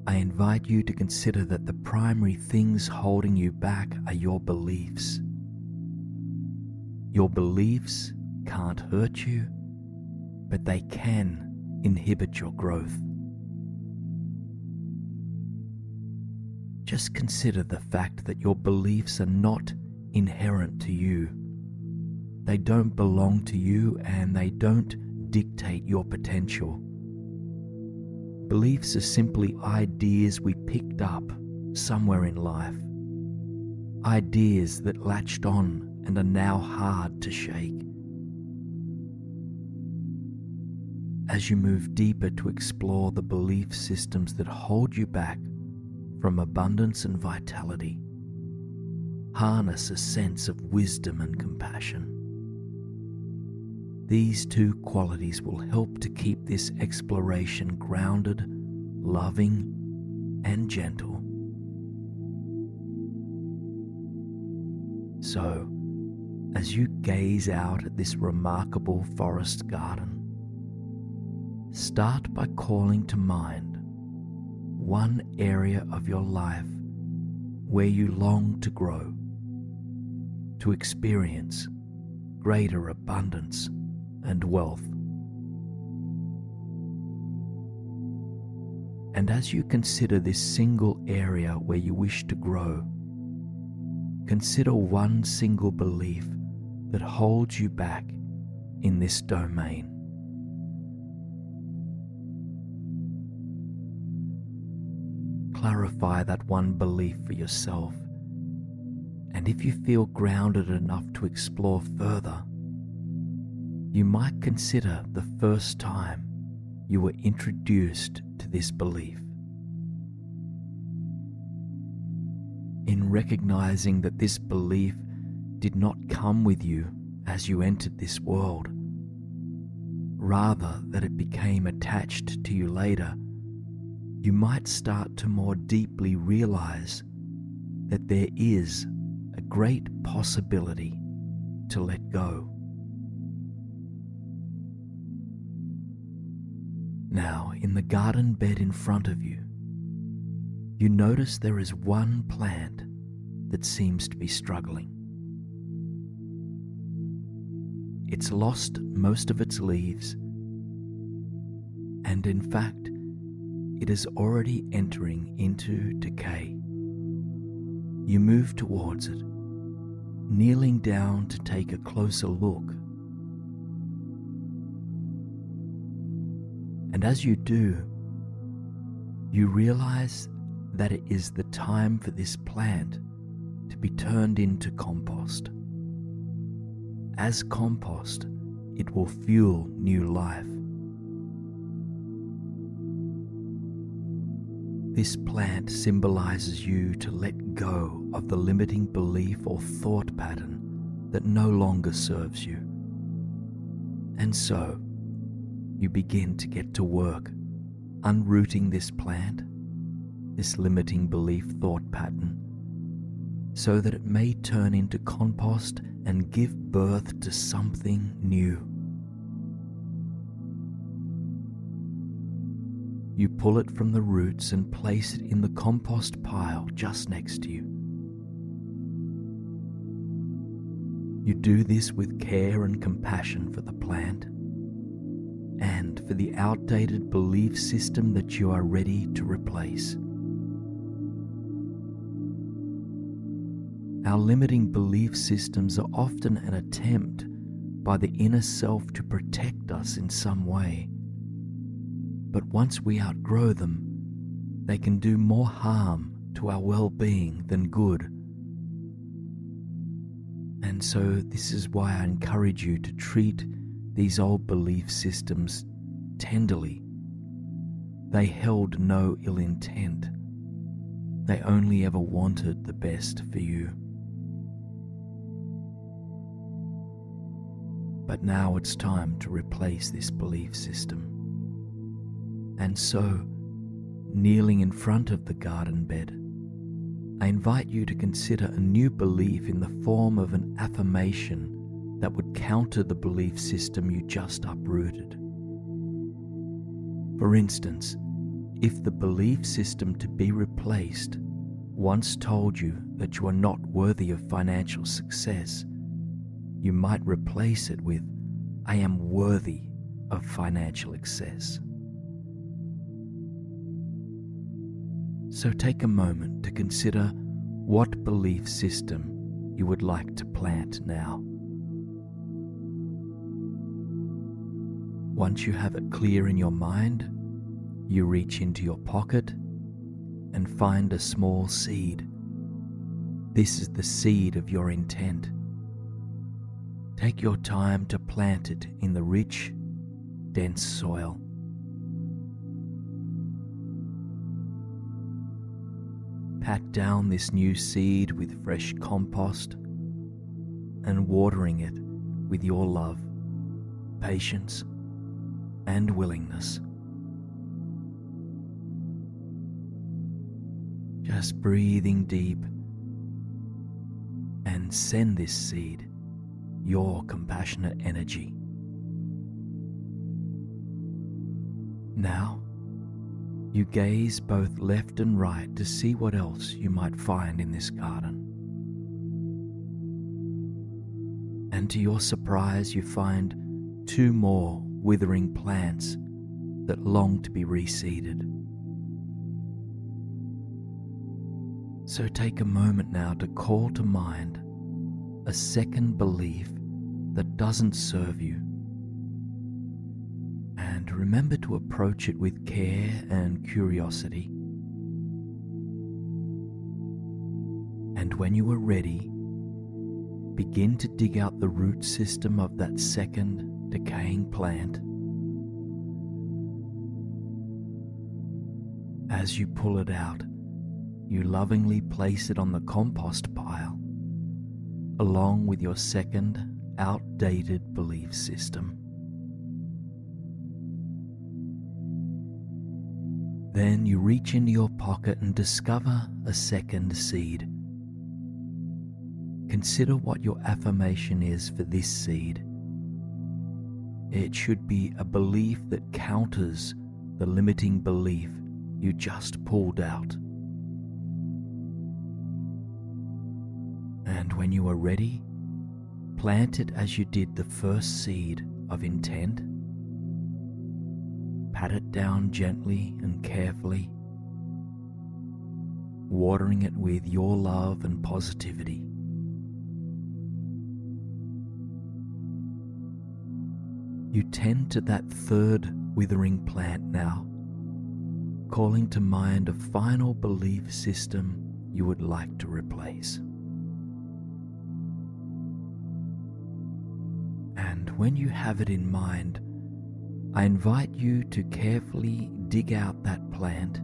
I invite you to consider that the primary things holding you back are your beliefs. Your beliefs can't hurt you, but they can inhibit your growth. Just consider the fact that your beliefs are not inherent to you. They don't belong to you and they don't dictate your potential. Beliefs are simply ideas we picked up somewhere in life. Ideas that latched on and are now hard to shake. As you move deeper to explore the belief systems that hold you back from abundance and vitality, harness a sense of wisdom and compassion. These two qualities will help to keep this exploration grounded, loving, and gentle. So, as you gaze out at this remarkable forest garden, start by calling to mind one area of your life where you long to grow, to experience greater abundance and wealth. And as you consider this single area where you wish to grow, consider one single belief that holds you back in this domain. Clarify that one belief for yourself, and if you feel grounded enough to explore further, you might consider the first time you were introduced to this belief. In recognizing that this belief did not come with you as you entered this world, rather that it became attached to you later, you might start to more deeply realize that there is a great possibility to let go. Now, in the garden bed in front of you, you notice there is one plant that seems to be struggling. It's lost most of its leaves, And in fact, it is already entering into decay. You move towards it, kneeling down to take a closer look. And as you do, you realize that it is the time for this plant to be turned into compost. As compost, it will fuel new life. This plant symbolizes you to let go of the limiting belief or thought pattern that no longer serves you. And so, you begin to get to work unrooting this plant, this limiting belief thought pattern, so that it may turn into compost and give birth to something new. You pull it from the roots and place it in the compost pile just next to you. You do this with care and compassion for the plant and for the outdated belief system that you are ready to replace. Our limiting belief systems are often an attempt by the inner self to protect us in some way. But once we outgrow them, they can do more harm to our well-being than good. And so this is why I encourage you to treat these old belief systems tenderly. They held no ill intent. They only ever wanted the best for you. But now it's time to replace this belief system. And so, kneeling in front of the garden bed, I invite you to consider a new belief in the form of an affirmation that would counter the belief system you just uprooted. For instance, if the belief system to be replaced once told you that you are not worthy of financial success, you might replace it with, "I am worthy of financial success." So take a moment to consider what belief system you would like to plant now. Once you have it clear in your mind, you reach into your pocket and find a small seed. This is the seed of your intent. Take your time to plant it in the rich, dense soil. Pat down this new seed with fresh compost and watering it with your love, patience, and willingness. Just breathing deep and send this seed your compassionate energy. Now, you gaze both left and right to see what else you might find in this garden. And to your surprise, you find 2 more withering plants that long to be reseeded. So take a moment now to call to mind a second belief that doesn't serve you. And remember to approach it with care and curiosity. And when you are ready, begin to dig out the root system of that second decaying plant. As you pull it out, you lovingly place it on the compost pile, along with your second outdated belief system. Then you reach into your pocket and discover a second seed. Consider what your affirmation is for this seed. It should be a belief that counters the limiting belief you just pulled out. And when you are ready, plant it as you did the first seed of intent. pat it down gently and carefully, watering it with your love and positivity. You tend to that third withering plant now, calling to mind a final belief system you would like to replace. And when you have it in mind, I invite you to carefully dig out that plant,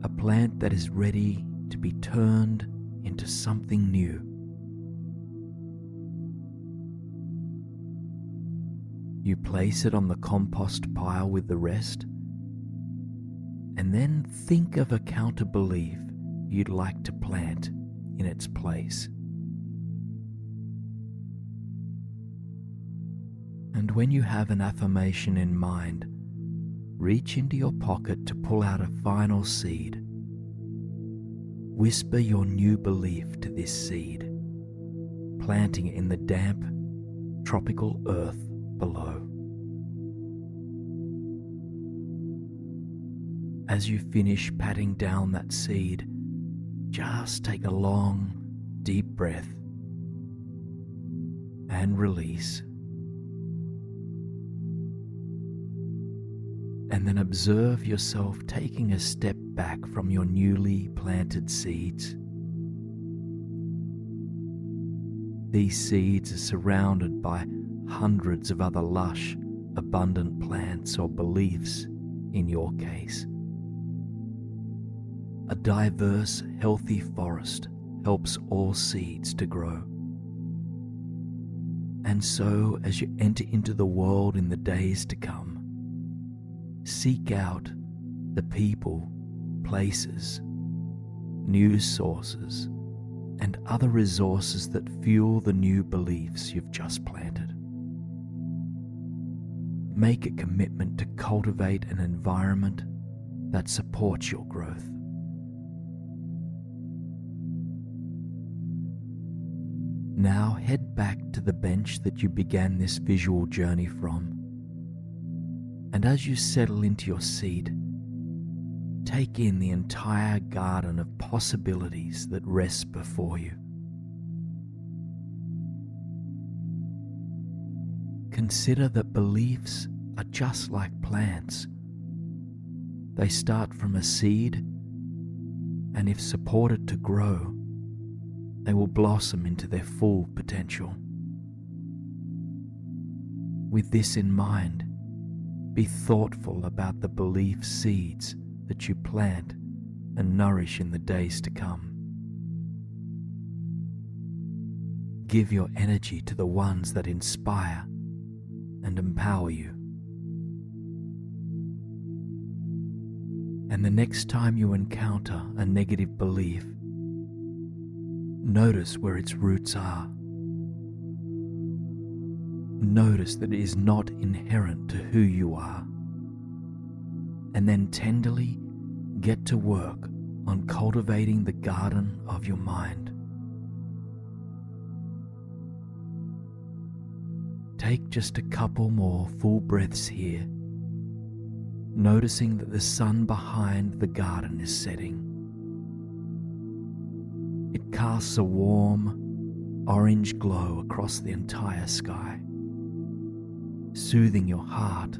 a plant that is ready to be turned into something new. You place it on the compost pile with the rest, and then think of a counter-belief you'd like to plant in its place. And when you have an affirmation in mind, reach into your pocket to pull out a final seed. Whisper your new belief to this seed, planting it in the damp, tropical earth below. As you finish patting down that seed, just take a long, deep breath and release. And then observe yourself taking a step back from your newly planted seeds. These seeds are surrounded by hundreds of other lush, abundant plants or beliefs in your case. A diverse, healthy forest helps all seeds to grow. And so, as you enter into the world in the days to come, seek out the people, places, news sources, and other resources that fuel the new beliefs you've just planted. Make a commitment to cultivate an environment that supports your growth. Now head back to the bench that you began this visual journey from. And as you settle into your seat, take in the entire garden of possibilities that rests before you. Consider that beliefs are just like plants. They start from a seed, and if supported to grow, they will blossom into their full potential. With this in mind, be thoughtful about the belief seeds that you plant and nourish in the days to come. Give your energy to the ones that inspire and empower you. And the next time you encounter a negative belief, notice where its roots are. Notice that it is not inherent to who you are. And then tenderly get to work on cultivating the garden of your mind. Take just a couple more full breaths here, noticing that the sun behind the garden is setting. It casts a warm, orange glow across the entire sky, soothing your heart,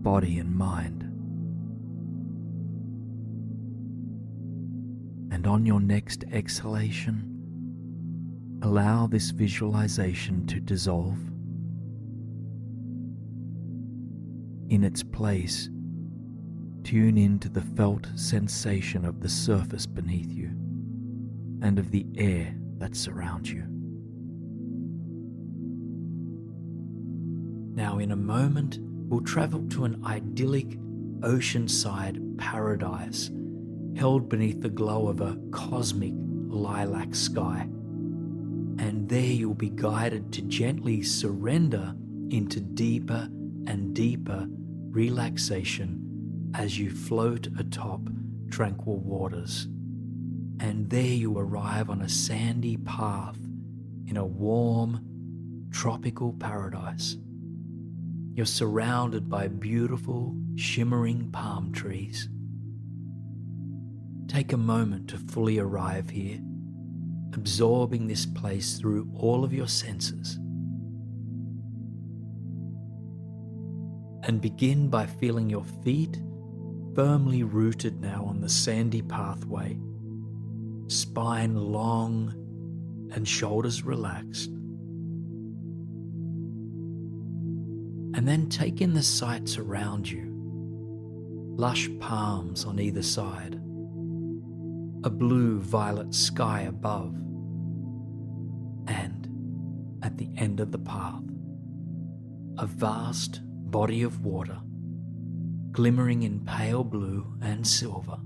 body, and mind. And on your next exhalation, allow this visualization to dissolve. In its place, tune into the felt sensation of the surface beneath you and of the air that surrounds you. Now, in a moment, we'll travel to an idyllic oceanside paradise held beneath the glow of a cosmic lilac sky. And there you'll be guided to gently surrender into deeper and deeper relaxation as you float atop tranquil waters. And there you arrive on a sandy path in a warm, tropical paradise. You're surrounded by beautiful, shimmering palm trees. Take a moment to fully arrive here, absorbing this place through all of your senses. And begin by feeling your feet firmly rooted now on the sandy pathway, spine long and shoulders relaxed. And then take in the sights around you. Lush palms on either side, a blue-violet sky above, and at the end of the path, a vast body of water glimmering in pale blue and silver.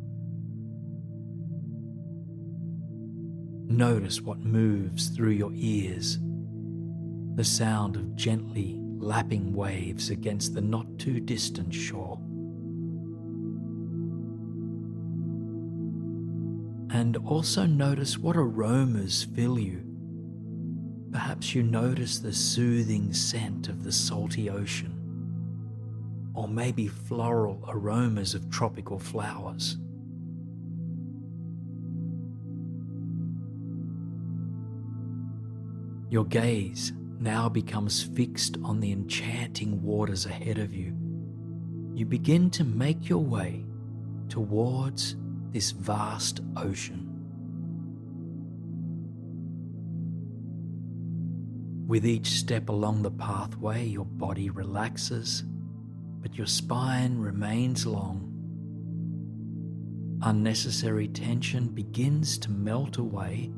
Notice what moves through your ears, the sound of gently lapping waves against the not too distant shore. And also notice what aromas fill you. Perhaps you notice the soothing scent of the salty ocean, or maybe floral aromas of tropical flowers. Your gaze now becomes fixed on the enchanting waters ahead of you. You begin to make your way towards this vast ocean. With each step along the pathway, your body relaxes, but your spine remains long. Unnecessary tension begins to melt away,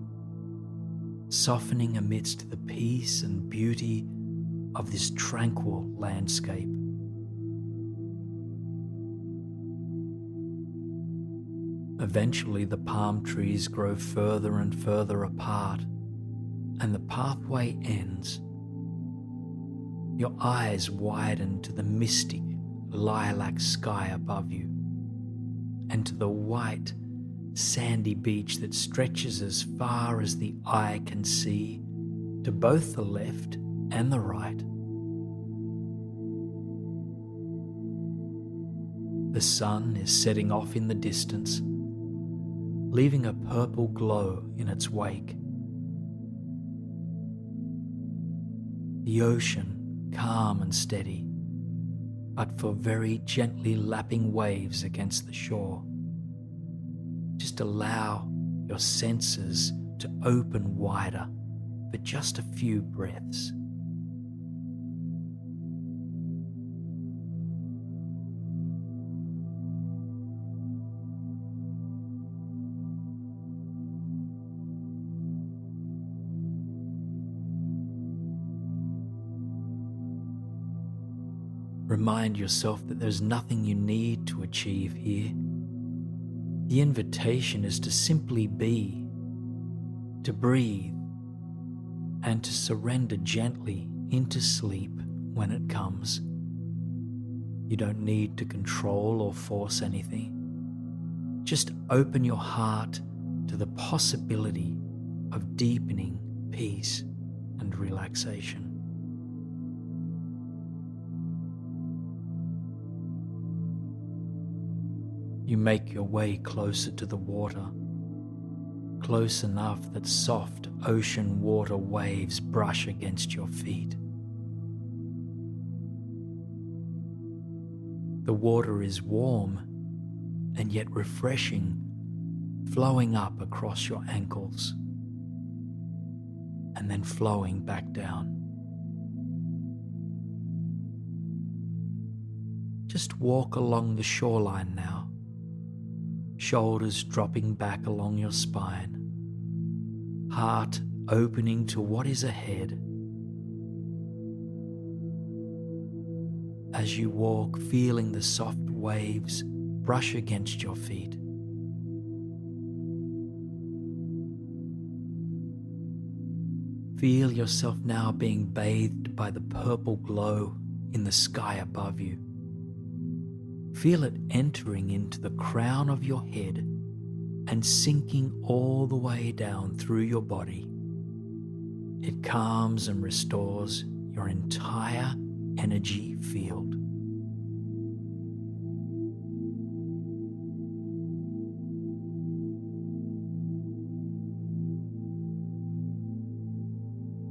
softening amidst the peace and beauty of this tranquil landscape. Eventually, the palm trees grow further and further apart, and the pathway ends. Your eyes widen to the mystic lilac sky above you, and to the white, sandy beach that stretches as far as the eye can see, to both the left and the right. The sun is setting off in the distance, leaving a purple glow in its wake. The ocean, calm and steady, but for very gently lapping waves against the shore. Just allow your senses to open wider for just a few breaths. Remind yourself that there's nothing you need to achieve here. The invitation is to simply be, to breathe, and to surrender gently into sleep when it comes. You don't need to control or force anything. Just open your heart to the possibility of deepening peace and relaxation. You make your way closer to the water, close enough that soft ocean water waves brush against your feet. The water is warm and yet refreshing, flowing up across your ankles and then flowing back down. Just walk along the shoreline now, shoulders dropping back along your spine, heart opening to what is ahead. As you walk, feeling the soft waves brush against your feet. Feel yourself now being bathed by the purple glow in the sky above you. Feel it entering into the crown of your head and sinking all the way down through your body. It calms and restores your entire energy field.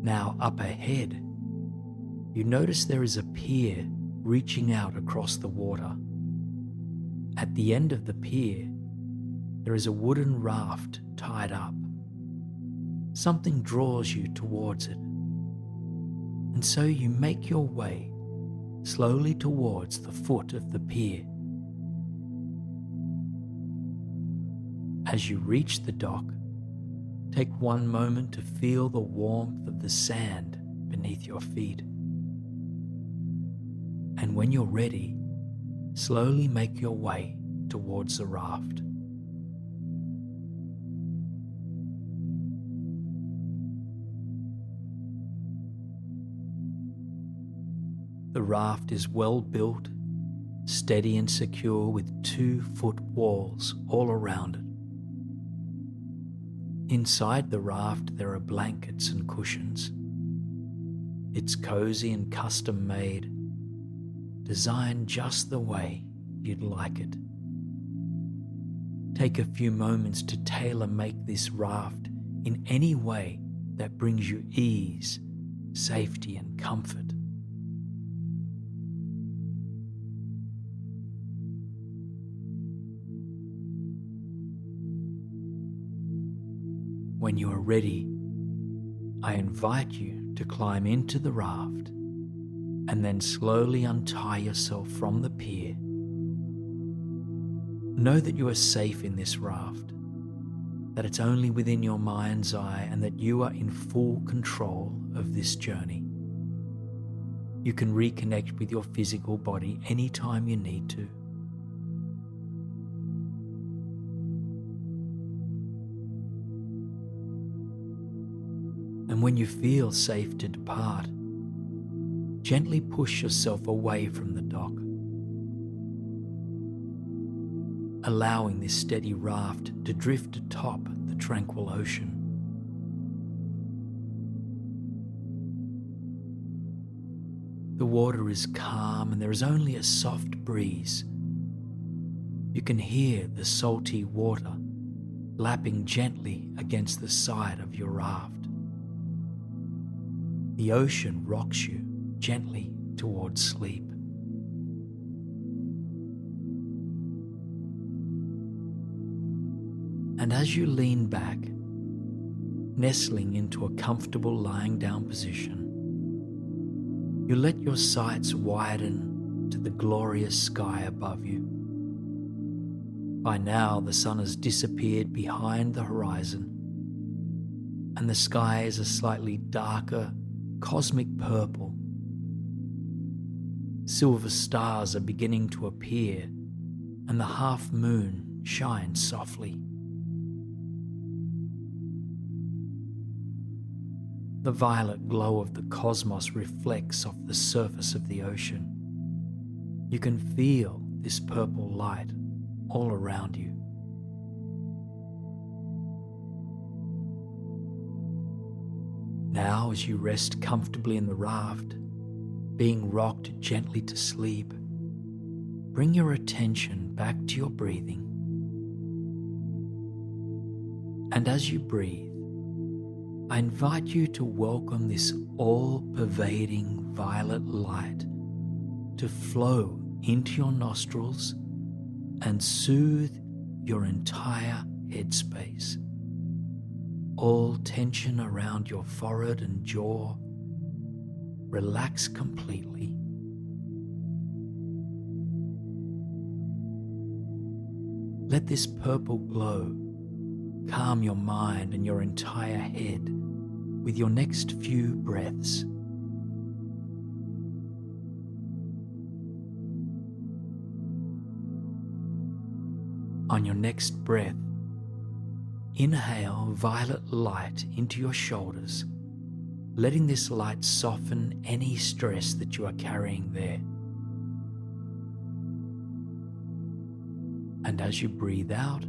Now up ahead, you notice there is a pier reaching out across the water. At the end of the pier, there is a wooden raft tied up. Something draws you towards it, and so you make your way slowly towards the foot of the pier. As you reach the dock, take one moment to feel the warmth of the sand beneath your feet. And when you're ready, slowly make your way towards the raft. The raft is well built, steady and secure with 2-foot walls all around it. Inside the raft there are blankets and cushions. It's cozy and custom made, designed just the way you'd like it. Take a few moments to tailor-make this raft in any way that brings you ease, safety and comfort. When you are ready, I invite you to climb into the raft and then slowly untie yourself from the pier. Know that you are safe in this raft, that it's only within your mind's eye, and that you are in full control of this journey. You can reconnect with your physical body anytime you need to. And when you feel safe to depart, gently push yourself away from the dock, allowing this steady raft to drift atop the tranquil ocean. The water is calm and there is only a soft breeze. You can hear the salty water lapping gently against the side of your raft. The ocean rocks you gently towards sleep. And as you lean back, nestling into a comfortable lying down position, you let your sights widen to the glorious sky above you. By now, the sun has disappeared behind the horizon, and the sky is a slightly darker, cosmic purple. Silver stars are beginning to appear, and the half moon shines softly. The violet glow of the cosmos reflects off the surface of the ocean. You can feel this purple light all around you. Now, as you rest comfortably in the raft, being rocked gently to sleep, bring your attention back to your breathing. And as you breathe, I invite you to welcome this all-pervading violet light to flow into your nostrils and soothe your entire headspace. All tension around your forehead and jaw relax completely. Let this purple glow calm your mind and your entire head with your next few breaths. On your next breath, inhale violet light into your shoulders, letting this light soften any stress that you are carrying there. And as you breathe out,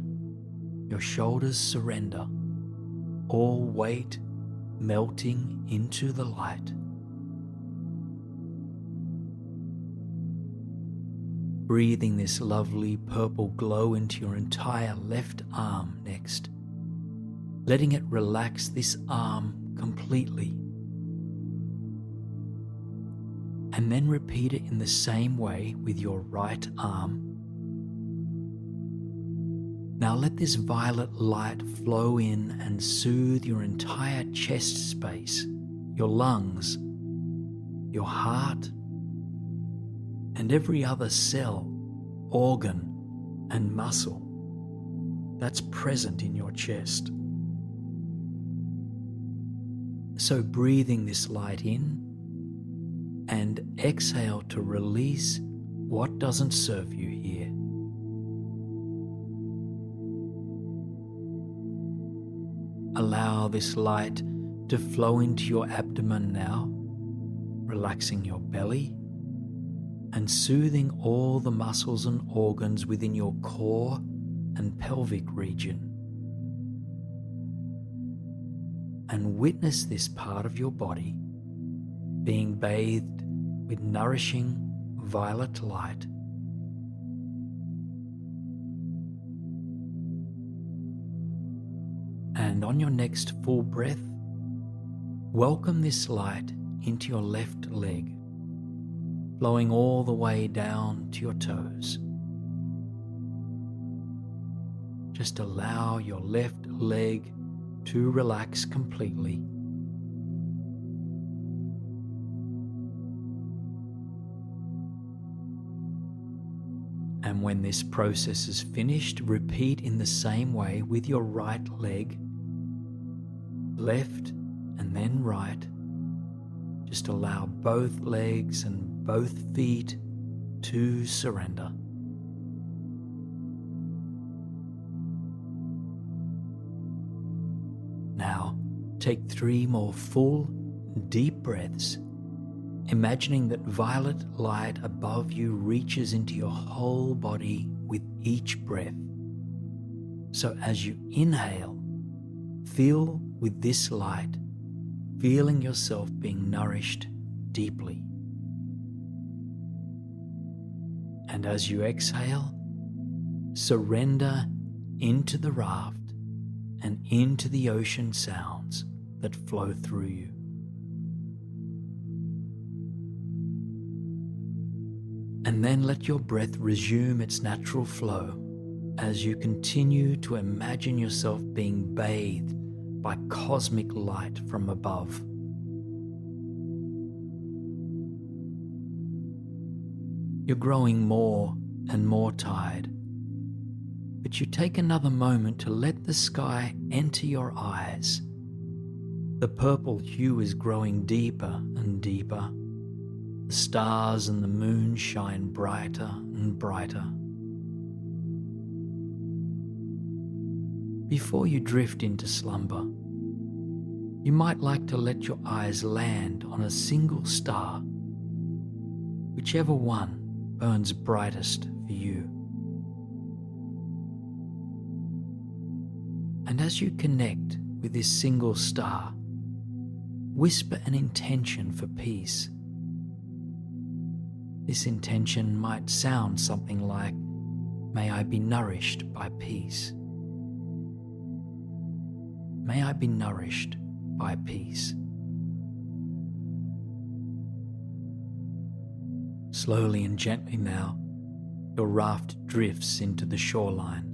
your shoulders surrender, all weight melting into the light. breathing this lovely purple glow into your entire left arm next, letting it relax this arm completely. And then repeat it in the same way with your right arm. Now let this violet light flow in and soothe your entire chest space, your lungs, your heart, and every other cell, organ, and muscle that's present in your chest. So breathing this light in and exhale to release what doesn't serve you here. Allow this light to flow into your abdomen now, relaxing your belly and soothing all the muscles and organs within your core and pelvic region. And witness this part of your body being bathed with nourishing violet light. And on your next full breath, welcome this light into your left leg, flowing all the way down to your toes. Just allow your left leg to relax completely. And when this process is finished, repeat in the same way with your right leg, left and then right. Just allow both legs and both feet to surrender. Now, take 3 more full, deep breaths, imagining that violet light above you reaches into your whole body with each breath. So as you inhale, feel with this light, feeling yourself being nourished deeply. And as you exhale, surrender into the raft and into the ocean sounds that flow through you. And then let your breath resume its natural flow as you continue to imagine yourself being bathed by cosmic light from above. You're growing more and more tired, but you take another moment to let the sky enter your eyes. The purple hue is growing deeper and deeper. The stars and the moon shine brighter and brighter. Before you drift into slumber, you might like to let your eyes land on a single star, whichever one burns brightest for you. And as you connect with this single star, whisper an intention for peace. This intention might sound something like, "May I be nourished by peace. May I be nourished by peace." Slowly and gently now, your raft drifts into the shoreline.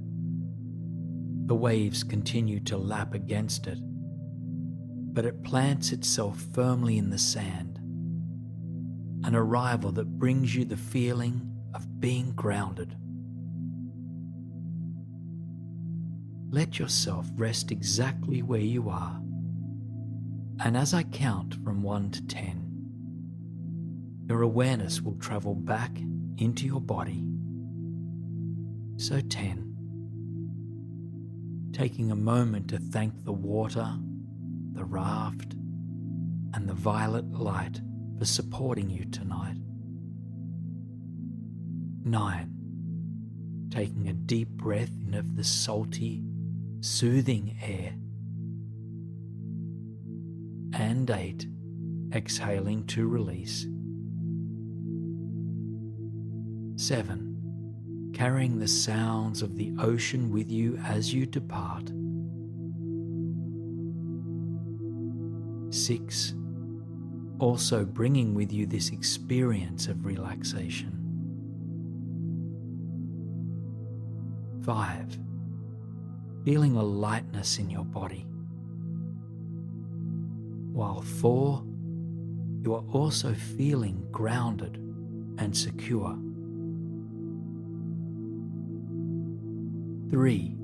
The waves continue to lap against it, but it plants itself firmly in the sand, an arrival that brings you the feeling of being grounded. Let yourself rest exactly where you are, and as I count from 1 to 10, your awareness will travel back into your body. So 10, taking a moment to thank the water, the raft, and the violet light for supporting you tonight. 9, taking a deep breath in of the salty, soothing air. And 8, exhaling to release. 7, carrying the sounds of the ocean with you as you depart. 6. Also bringing with you this experience of relaxation. 5. Feeling a lightness in your body. While 4, you are also feeling grounded and secure. 3.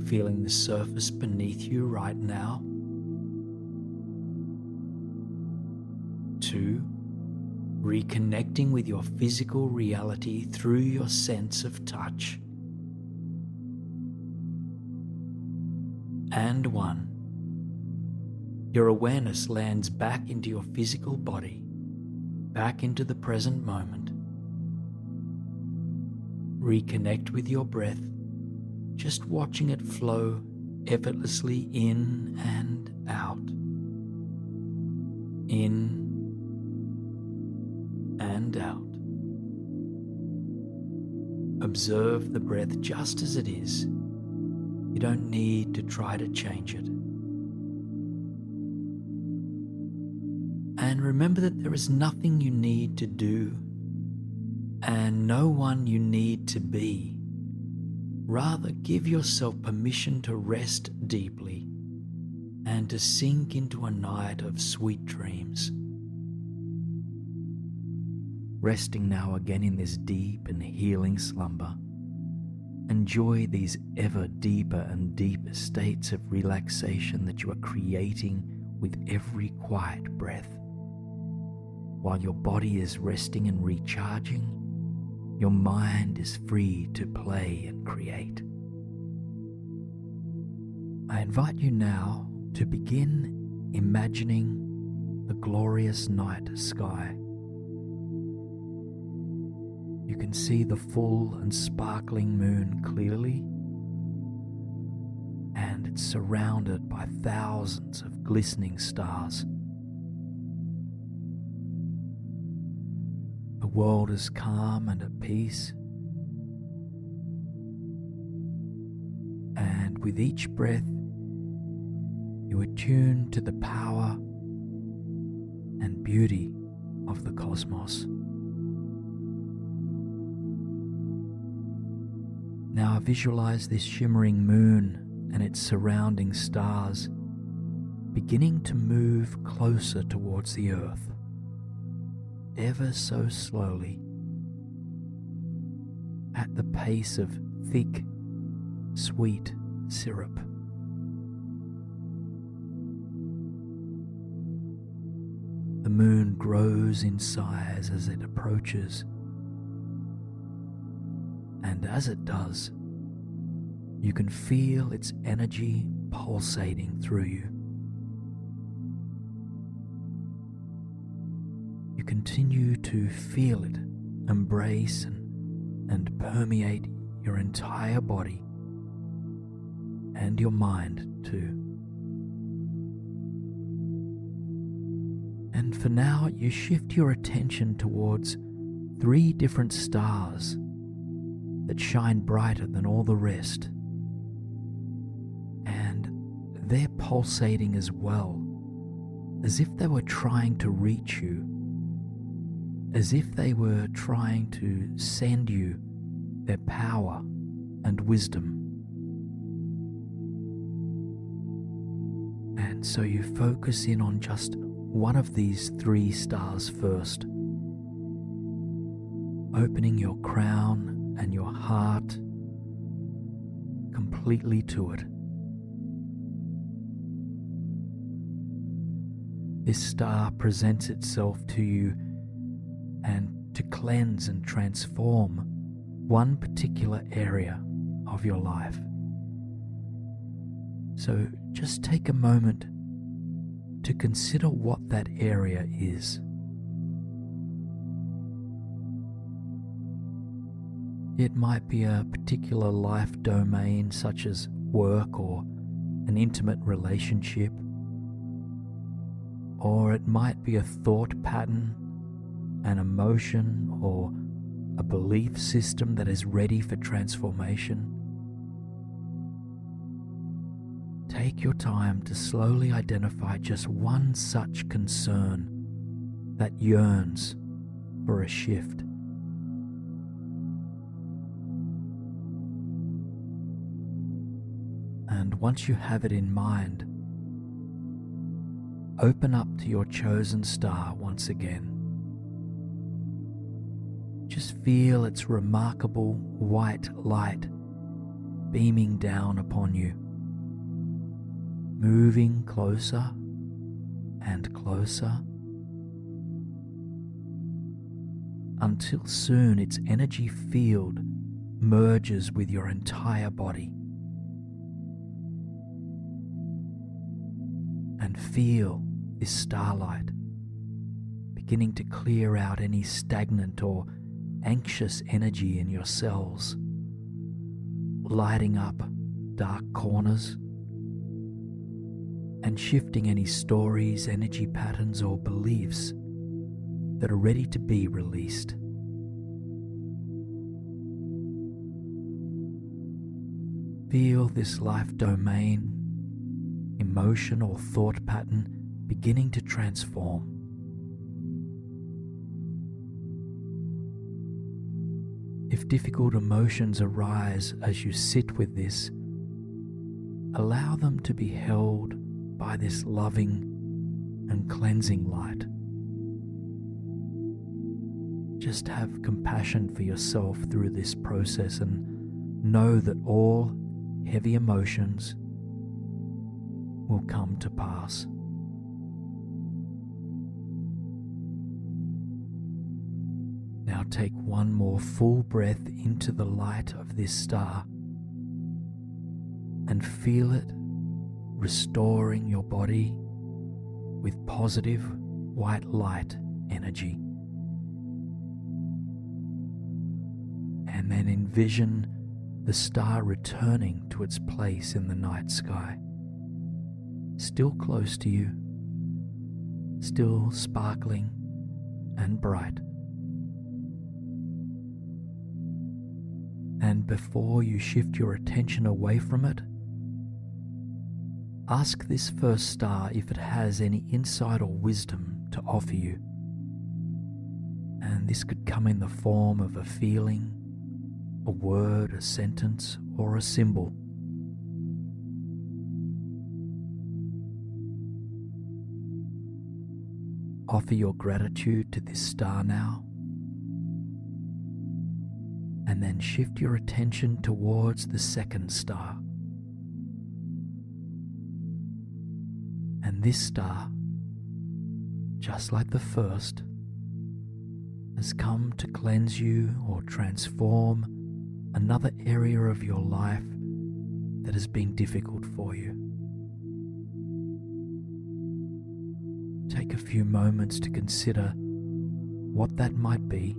Feeling the surface beneath you right now. 2. Reconnecting with your physical reality through your sense of touch. And 1. Your awareness lands back into your physical body, back into the present moment. Reconnect with your breath, just watching it flow effortlessly in and out. In and out. Observe the breath just as it is. You don't need to try to change it. And remember that there is nothing you need to do and no one you need to be. Rather, give yourself permission to rest deeply and to sink into a night of sweet dreams. Resting now again in this deep and healing slumber, enjoy these ever deeper and deeper states of relaxation that you are creating with every quiet breath. While your body is resting and recharging, your mind is free to play and create. I invite you now to begin imagining the glorious night sky. You can see the full and sparkling moon clearly, and it's surrounded by thousands of glistening stars. The world is calm and at peace, and with each breath, you attune to the power and beauty of the cosmos. Now visualize this shimmering moon and its surrounding stars beginning to move closer towards the earth, ever so slowly, at the pace of thick, sweet syrup. The moon grows in size as it approaches, and as it does, you can feel its energy pulsating through you. You continue to feel it embrace and permeate your entire body and your mind too. And for now, you shift your attention towards 3 different stars that shine brighter than all the rest. And they're pulsating as well, as if they were trying to reach you, as if they were trying to send you their power and wisdom. And so you focus in on just one of these 3 stars first, opening your crown and your heart completely to it. This star presents itself to you and to cleanse and transform one particular area of your life. So just take a moment to consider what that area is. It might be a particular life domain such as work or an intimate relationship, or it might be a thought pattern, an emotion, or a belief system that is ready for transformation, take your time to slowly identify just one such concern that yearns for a shift. And once you have it in mind, open up to your chosen star once again. Just feel its remarkable white light beaming down upon you, moving closer and closer, until soon its energy field merges with your entire body. And feel this starlight beginning to clear out any stagnant or anxious energy in your cells, lighting up dark corners and shifting any stories, energy patterns, or beliefs that are ready to be released. Feel this life domain, emotion or thought pattern beginning to transform. If difficult emotions arise as you sit with this, allow them to be held by this loving and cleansing light. Just have compassion for yourself through this process and know that all heavy emotions will come to pass. Now take one more full breath into the light of this star and feel it restoring your body with positive white light energy. And then envision the star returning to its place in the night sky, still close to you, still sparkling and bright. And before you shift your attention away from it, ask this first star if it has any insight or wisdom to offer you. And this could come in the form of a feeling, a word, a sentence, or a symbol. Offer your gratitude to this star now, and then shift your attention towards the second star. And this star, just like the first, has come to cleanse you or transform another area of your life that has been difficult for you. Take a few moments to consider what that might be.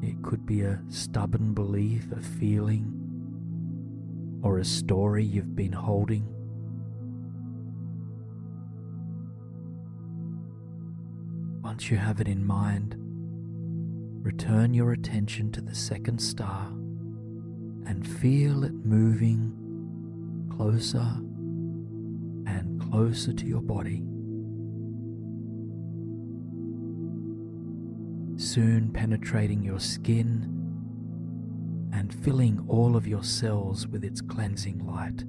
It could be a stubborn belief, a feeling, or a story you've been holding. Once you have it in mind, return your attention to the second star and feel it moving closer and closer to your body. Soon penetrating your skin and filling all of your cells with its cleansing light.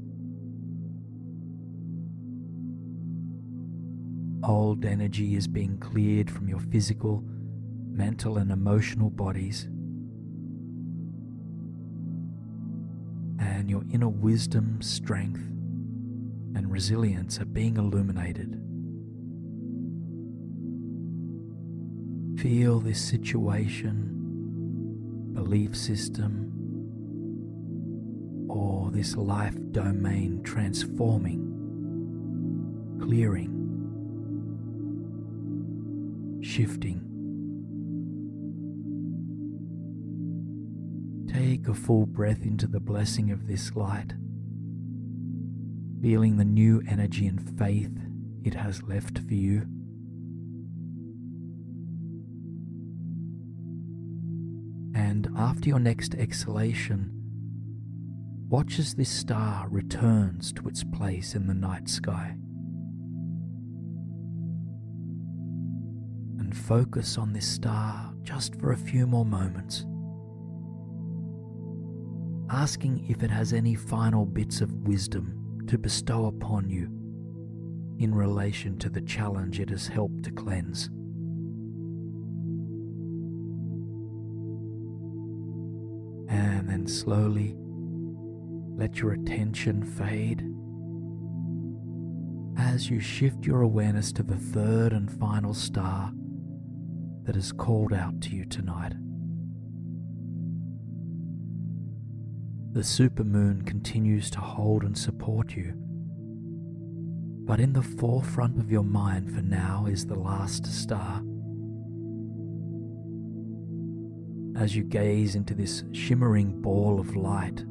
Old energy is being cleared from your physical, mental, and emotional bodies, and your inner wisdom, strength, and resilience are being illuminated. Feel this situation, belief system, or this life domain transforming, clearing, shifting. Take a full breath into the blessing of this light, feeling the new energy and faith it has left for you. And after your next exhalation, watch as this star returns to its place in the night sky. And focus on this star just for a few more moments, asking if it has any final bits of wisdom to bestow upon you in relation to the challenge it has helped to cleanse. And then slowly let your attention fade as you shift your awareness to the third and final star that is called out to you tonight. The supermoon continues to hold and support you, but in the forefront of your mind for now is the last star. As you gaze into this shimmering ball of light,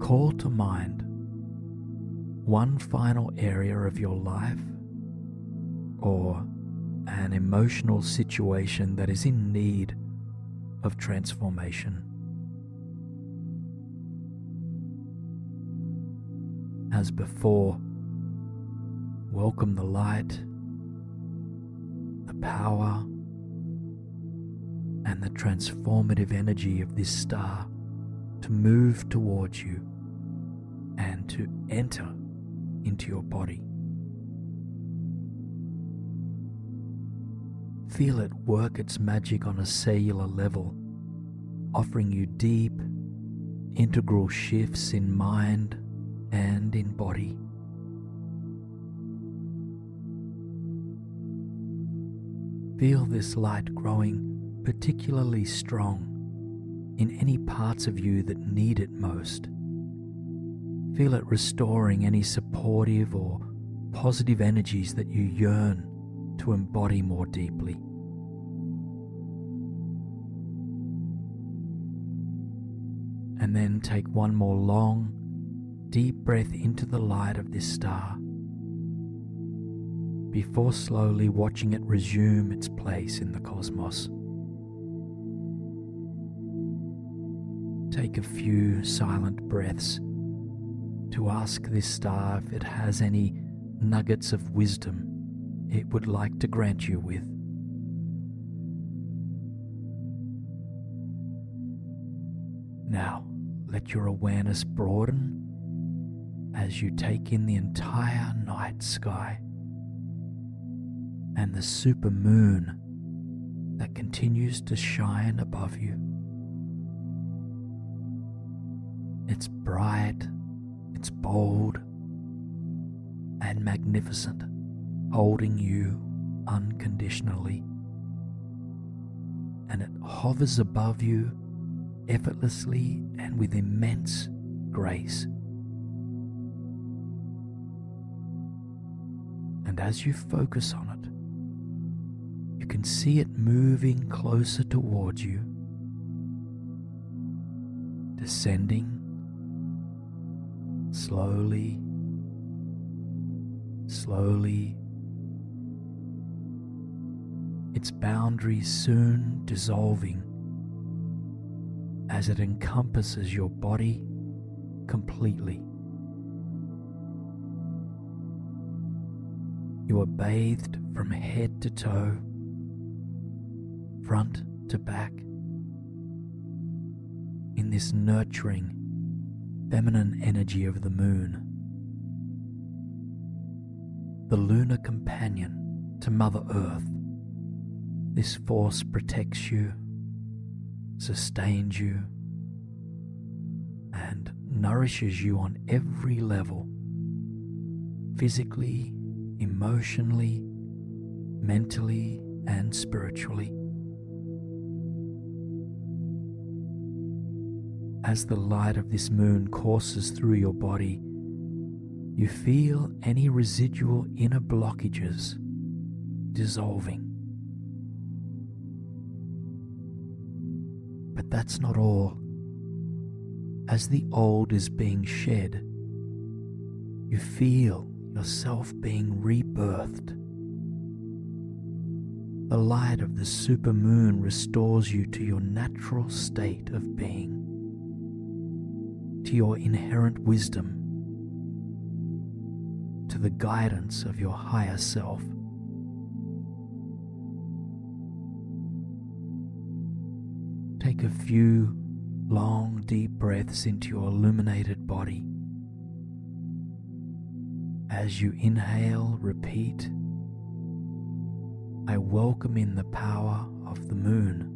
call to mind one final area of your life or an emotional situation that is in need of transformation. As before, welcome the light, the power, and the transformative energy of this star to move towards you and to enter into your body. Feel it work its magic on a cellular level, offering you deep, integral shifts in mind and in body. Feel this light growing particularly strong in any parts of you that need it most. Feel it restoring any supportive or positive energies that you yearn to embody more deeply. And then take one more long, deep breath into the light of this star before slowly watching it resume its place in the cosmos. Take a few silent breaths to ask this star if it has any nuggets of wisdom it would like to grant you with. Now, let your awareness broaden as you take in the entire night sky and the super moon that continues to shine above you. It's bright, it's bold, and magnificent, holding you unconditionally. And it hovers above you effortlessly and with immense grace. And as you focus on it, you can see it moving closer towards you, descending slowly, slowly, its boundaries soon dissolving as it encompasses your body completely. You are bathed from head to toe, front to back, in this nurturing, feminine energy of the moon, the lunar companion to Mother Earth. This force protects you, sustains you, and nourishes you on every level, physically, emotionally, mentally, and spiritually. As the light of this moon courses through your body, you feel any residual inner blockages dissolving. But that's not all. As the old is being shed, you feel yourself being rebirthed. The light of the supermoon restores you to your natural state of being, to your inherent wisdom, to the guidance of your higher self. Take a few long, deep breaths into your illuminated body. As you inhale, repeat, I welcome in the power of the moon.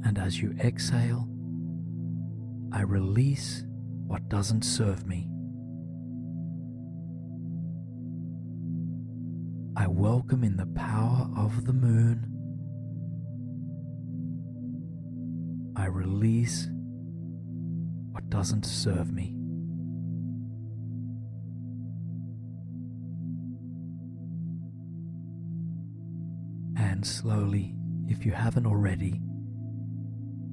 And as you exhale, I release what doesn't serve me. I welcome in the power of the moon. I release what doesn't serve me. And slowly, if you haven't already,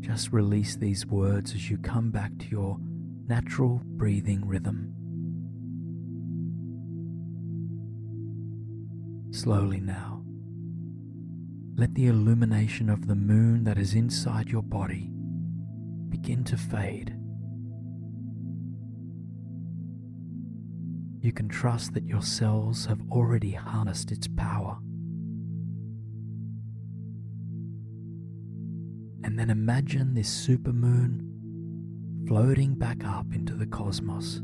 just release these words as you come back to your natural breathing rhythm. Slowly now, let the illumination of the moon that is inside your body begin to fade. You can trust that your cells have already harnessed its power. And then imagine this supermoon floating back up into the cosmos,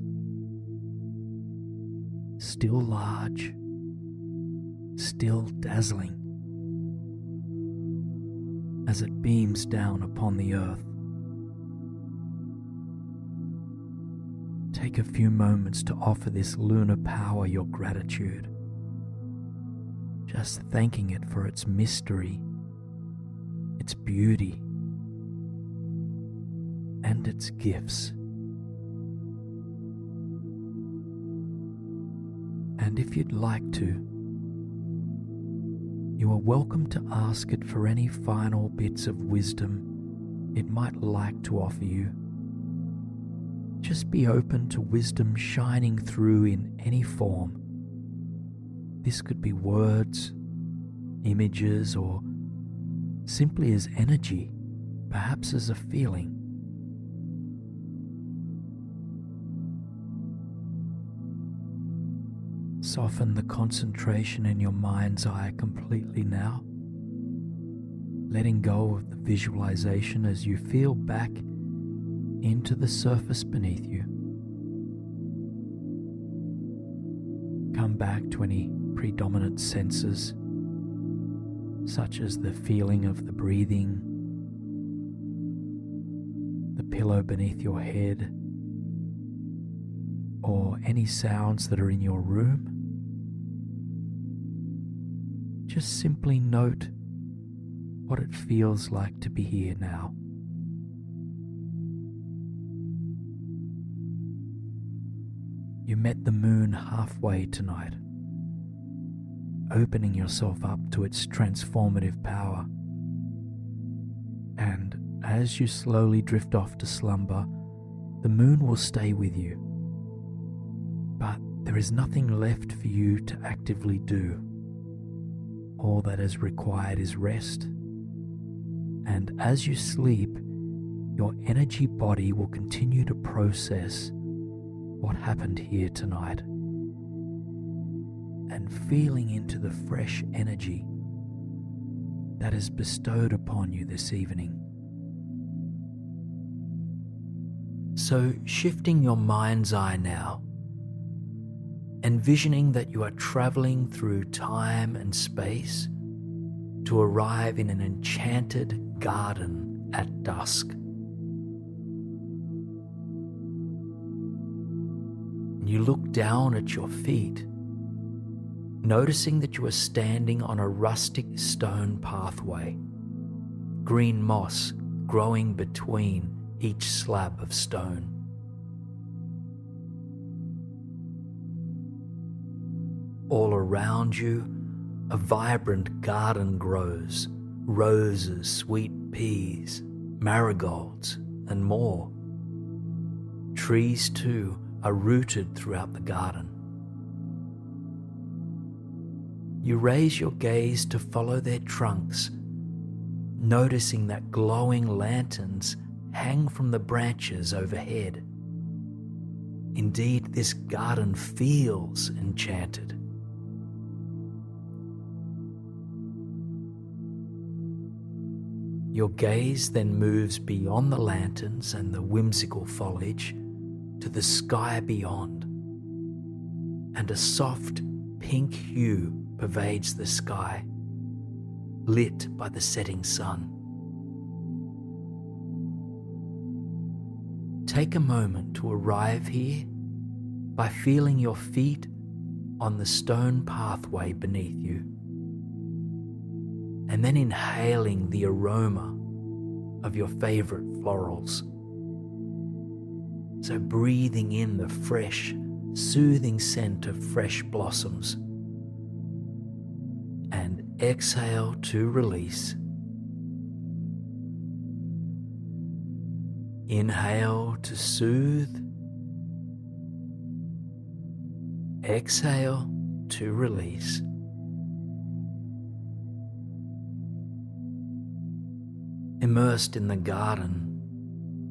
still large, still dazzling, as it beams down upon the earth. Take a few moments to offer this lunar power your gratitude, just thanking it for its mystery, its beauty, and its gifts. And if you'd like to, you are welcome to ask it for any final bits of wisdom it might like to offer you. Just be open to wisdom shining through in any form. This could be words, images, or simply as energy, perhaps as a feeling. Soften the concentration in your mind's eye completely now, letting go of the visualization as you feel back into the surface beneath you. Come back to any predominant senses, such as the feeling of the breathing, the pillow beneath your head, or any sounds that are in your room. Just simply note what it feels like to be here now. You met the moon halfway tonight, opening yourself up to its transformative power. And as you slowly drift off to slumber, the moon will stay with you. But there is nothing left for you to actively do. All that is required is rest. And as you sleep, your energy body will continue to process what happened here tonight, and feeling into the fresh energy that is bestowed upon you this evening. So, shifting your mind's eye now, envisioning that you are traveling through time and space to arrive in an enchanted garden at dusk. You look down at your feet, noticing that you are standing on a rustic stone pathway, green moss growing between each slab of stone. All around you, a vibrant garden grows, roses, sweet peas, marigolds, and more. Trees, too, are rooted throughout the garden. You raise your gaze to follow their trunks, noticing that glowing lanterns hang from the branches overhead. Indeed, this garden feels enchanted. Your gaze then moves beyond the lanterns and the whimsical foliage to the sky beyond, and a soft pink hue pervades the sky, lit by the setting sun. Take a moment to arrive here by feeling your feet on the stone pathway beneath you, and then inhaling the aroma of your favorite florals. So breathing in the fresh, soothing scent of fresh blossoms, and exhale to release. Inhale to soothe. Exhale to release. Immersed in the garden,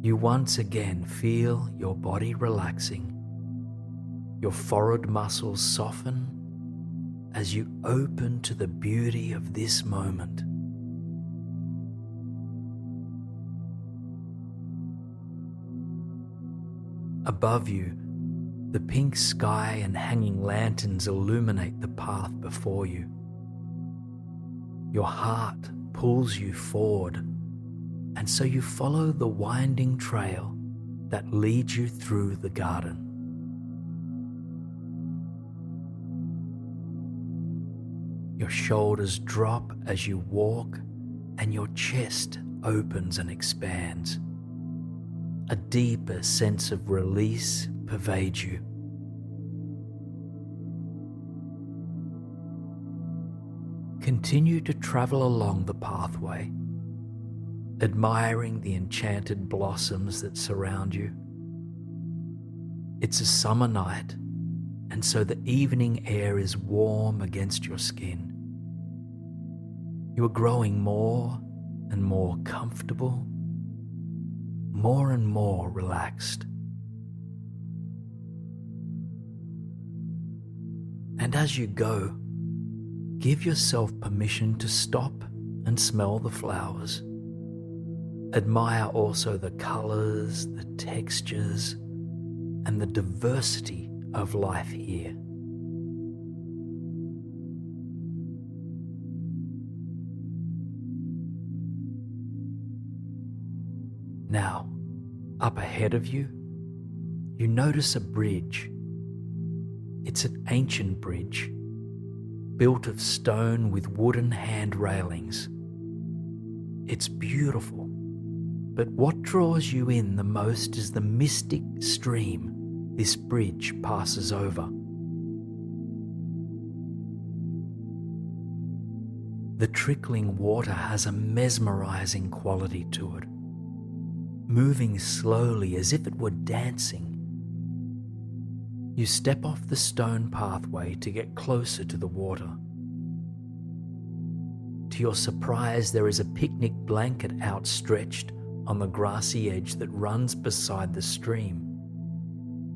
you once again feel your body relaxing. Your forehead muscles soften as you open to the beauty of this moment. Above you, the pink sky and hanging lanterns illuminate the path before you. Your heart pulls you forward, and so you follow the winding trail that leads you through the garden. Your shoulders drop as you walk, and your chest opens and expands. A deeper sense of release pervades you. Continue to travel along the pathway, admiring the enchanted blossoms that surround you. It's a summer night, and so the evening air is warm against your skin. You are growing more and more comfortable, more and more relaxed. And as you go, give yourself permission to stop and smell the flowers. Admire also the colors, the textures, and the diversity of life here. Now, up ahead of you, you notice a bridge. It's an ancient bridge, built of stone with wooden hand railings. It's beautiful, but what draws you in the most is the mystic stream this bridge passes over. The trickling water has a mesmerizing quality to it, moving slowly as if it were dancing. You step off the stone pathway to get closer to the water. To your surprise, there is a picnic blanket outstretched on the grassy edge that runs beside the stream.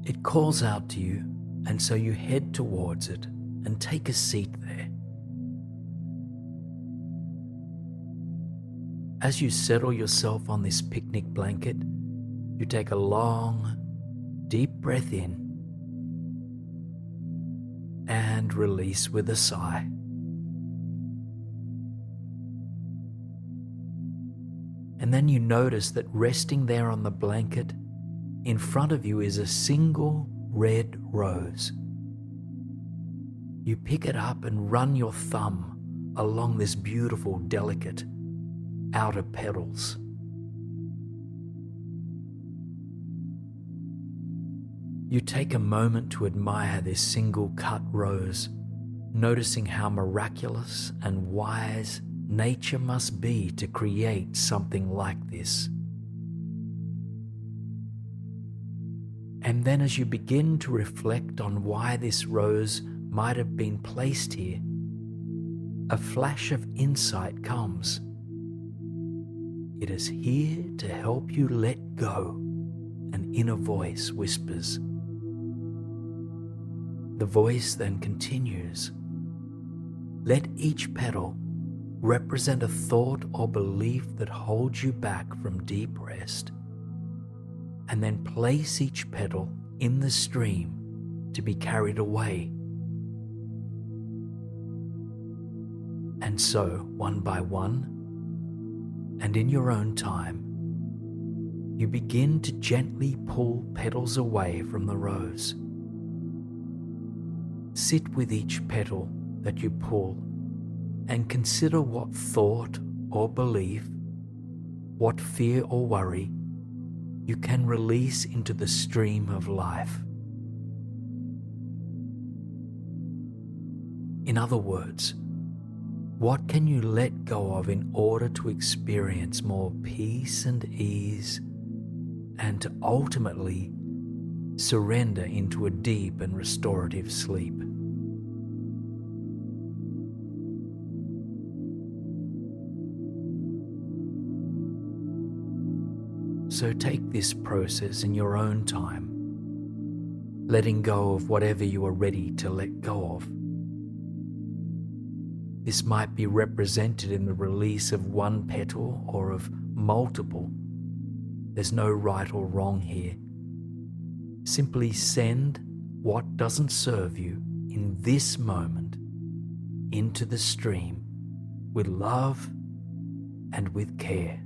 It calls out to you, and so you head towards it and take a seat there. As you settle yourself on this picnic blanket, you take a long, deep breath in and release with a sigh. And then you notice that resting there on the blanket, in front of you is a single red rose. You pick it up and run your thumb along this beautiful, delicate outer petals. You take a moment to admire this single cut rose, noticing how miraculous and wise nature must be to create something like this. And then as you begin to reflect on why this rose might have been placed here, a flash of insight comes. It is here to help you let go, an inner voice whispers. The voice then continues. Let each petal represent a thought or belief that holds you back from deep rest, and then place each petal in the stream to be carried away. And so, one by one, and in your own time, you begin to gently pull petals away from the rose. Sit with each petal that you pull and consider what thought or belief, what fear or worry you can release into the stream of life. In other words, what can you let go of in order to experience more peace and ease, and to ultimately surrender into a deep and restorative sleep? So take this process in your own time, letting go of whatever you are ready to let go of. This might be represented in the release of one petal or of multiple. There's no right or wrong here. Simply send what doesn't serve you in this moment into the stream with love and with care.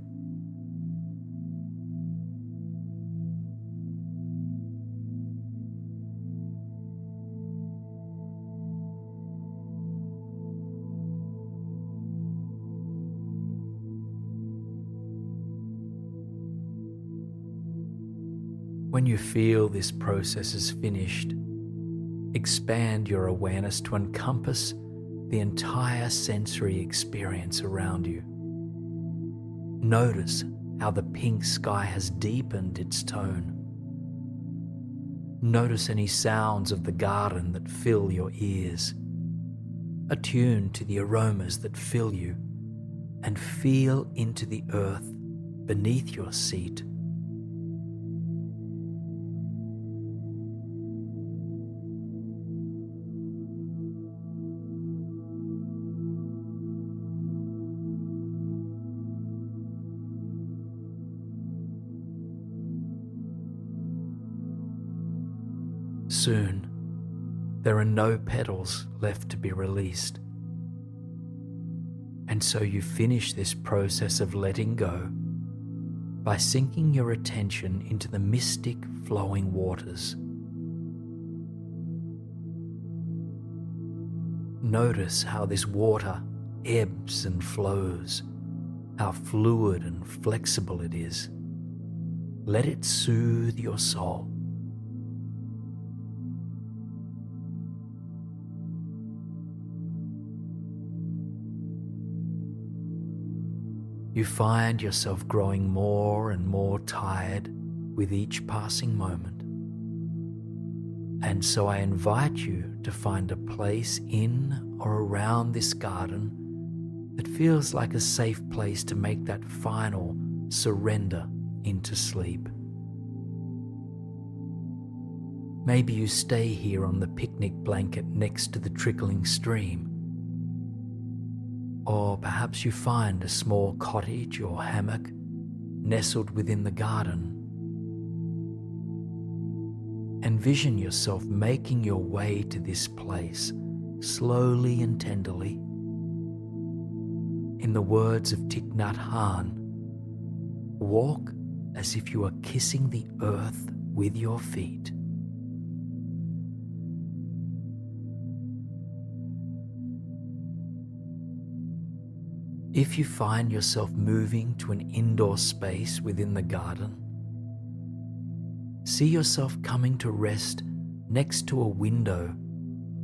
When you feel this process is finished, expand your awareness to encompass the entire sensory experience around you. Notice how the pink sky has deepened its tone. Notice any sounds of the garden that fill your ears. Attune to the aromas that fill you, and feel into the earth beneath your seat. Soon, there are no petals left to be released. And so you finish this process of letting go by sinking your attention into the mystic flowing waters. Notice how this water ebbs and flows, how fluid and flexible it is. Let it soothe your soul. You find yourself growing more and more tired with each passing moment. And so I invite you to find a place in or around this garden that feels like a safe place to make that final surrender into sleep. Maybe you stay here on the picnic blanket next to the trickling stream. Or perhaps you find a small cottage or hammock nestled within the garden. Envision yourself making your way to this place slowly and tenderly. In the words of Thich Nhat Hanh, walk as if you are kissing the earth with your feet. If you find yourself moving to an indoor space within the garden, see yourself coming to rest next to a window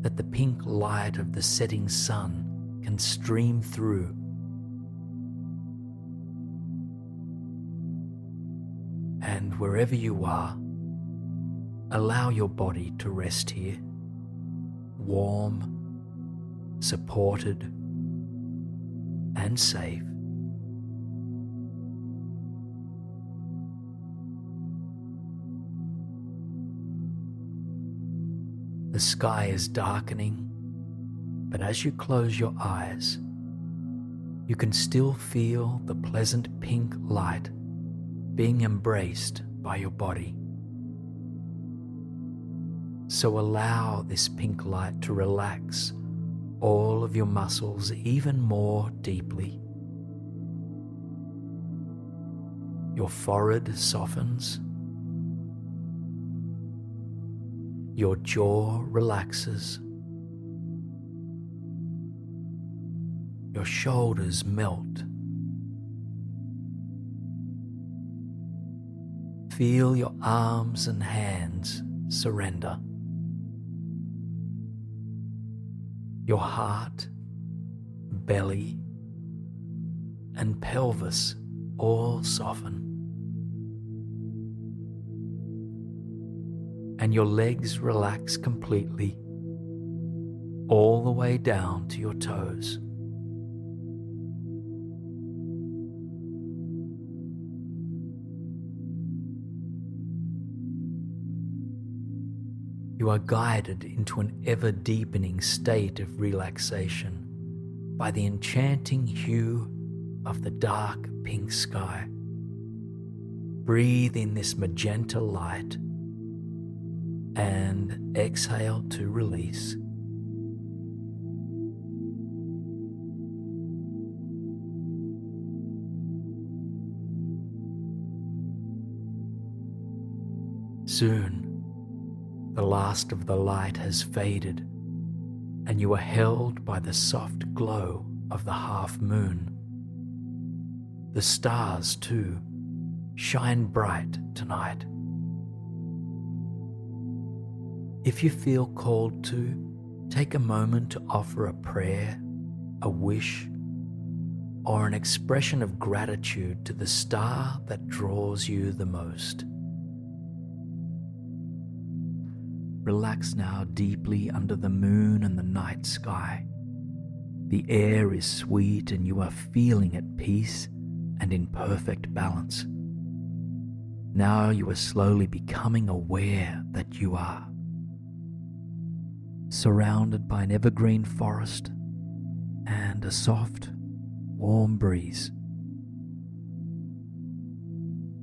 that the pink light of the setting sun can stream through. And wherever you are, allow your body to rest here, warm, supported, and safe. The sky is darkening, but as you close your eyes, you can still feel the pleasant pink light being embraced by your body. So allow this pink light to relax all of your muscles even more deeply. Your forehead softens. Your jaw relaxes. Your shoulders melt. Feel your arms and hands surrender. Your heart, belly, and pelvis all soften. And your legs relax completely, all the way down to your toes. You are guided into an ever-deepening state of relaxation by the enchanting hue of the dark pink sky. Breathe in this magenta light and exhale to release. Soon, the last of the light has faded, and you are held by the soft glow of the half moon. The stars, too, shine bright tonight. If you feel called to, take a moment to offer a prayer, a wish, or an expression of gratitude to the star that draws you the most. Relax now deeply under the moon and the night sky. The air is sweet and you are feeling at peace and in perfect balance. Now you are slowly becoming aware that you are surrounded by an evergreen forest and a soft, warm breeze.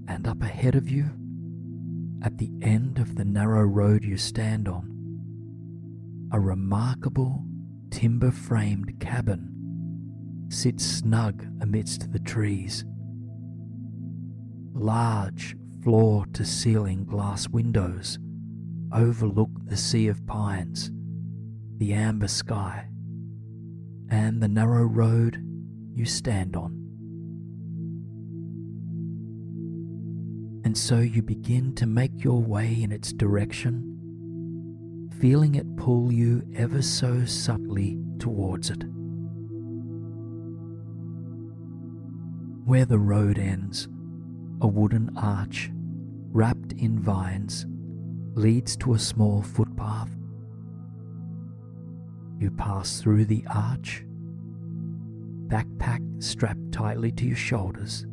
And up ahead of you, at the end of the narrow road you stand on, a remarkable timber-framed cabin sits snug amidst the trees. Large floor-to-ceiling glass windows overlook the sea of pines, the amber sky, and the narrow road you stand on. And so you begin to make your way in its direction, feeling it pull you ever so subtly towards it. Where the road ends, a wooden arch, wrapped in vines, leads to a small footpath. You pass through the arch, backpack strapped tightly to your shoulders,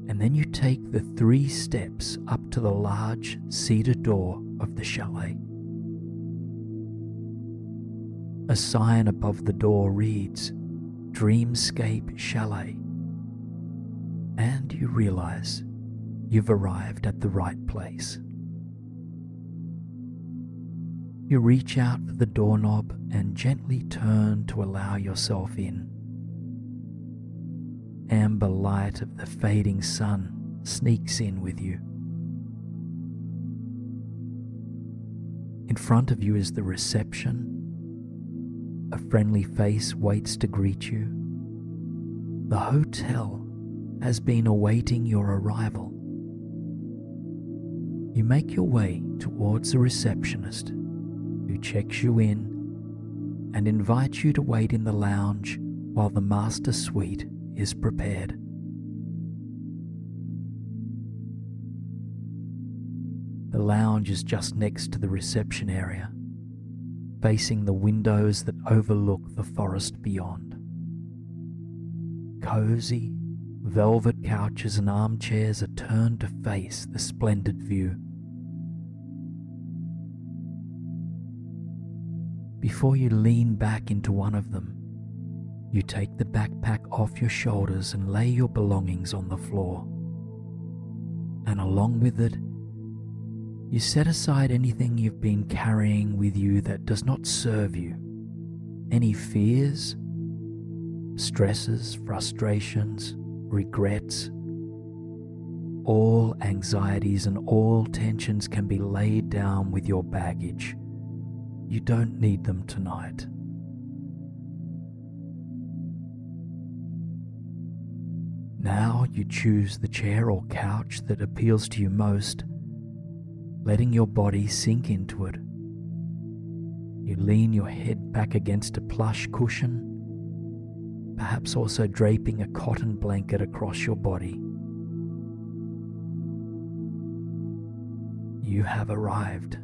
and then you take the 3 steps up to the large cedar door of the chalet. A sign above the door reads, Dreamscape Chalet, and you realize you've arrived at the right place. You reach out for the doorknob and gently turn to allow yourself in. Amber light of the fading sun sneaks in with you. In front of you is the reception. A friendly face waits to greet you. The hotel has been awaiting your arrival. You make your way towards the receptionist, who checks you in and invites you to wait in the lounge while the master suite is prepared. The lounge is just next to the reception area, facing the windows that overlook the forest beyond. cozy, velvet couches and armchairs are turned to face the splendid view. Before you lean back into one of them, you take the backpack off your shoulders and lay your belongings on the floor. And along with it, you set aside anything you've been carrying with you that does not serve you. Any fears, stresses, frustrations, regrets, all anxieties and all tensions can be laid down with your baggage. You don't need them tonight. Now you choose the chair or couch that appeals to you most, letting your body sink into it. You lean your head back against a plush cushion, perhaps also draping a cotton blanket across your body. You have arrived.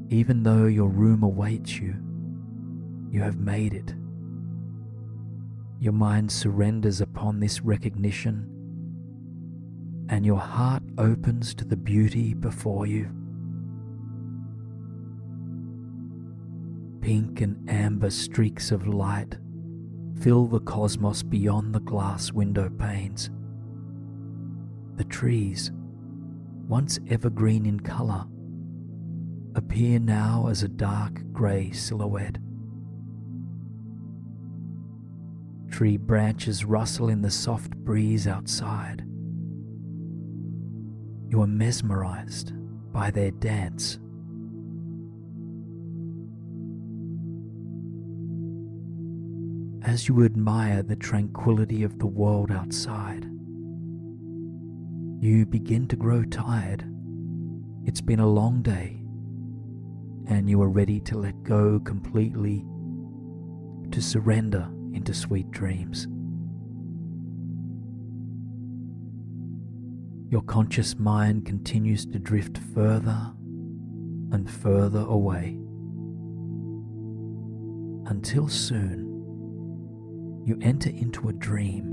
Even though your room awaits you, you have made it. Your mind surrenders upon this recognition, and your heart opens to the beauty before you. Pink and amber streaks of light fill the cosmos beyond the glass window panes. The trees, once evergreen in color, appear now as a dark grey silhouette. Tree branches rustle in the soft breeze outside. You are mesmerized by their dance. As you admire the tranquility of the world outside, you begin to grow tired. It's been a long day, and you are ready to let go completely, to surrender into sweet dreams. Your conscious mind continues to drift further and further away, until soon you enter into a dream.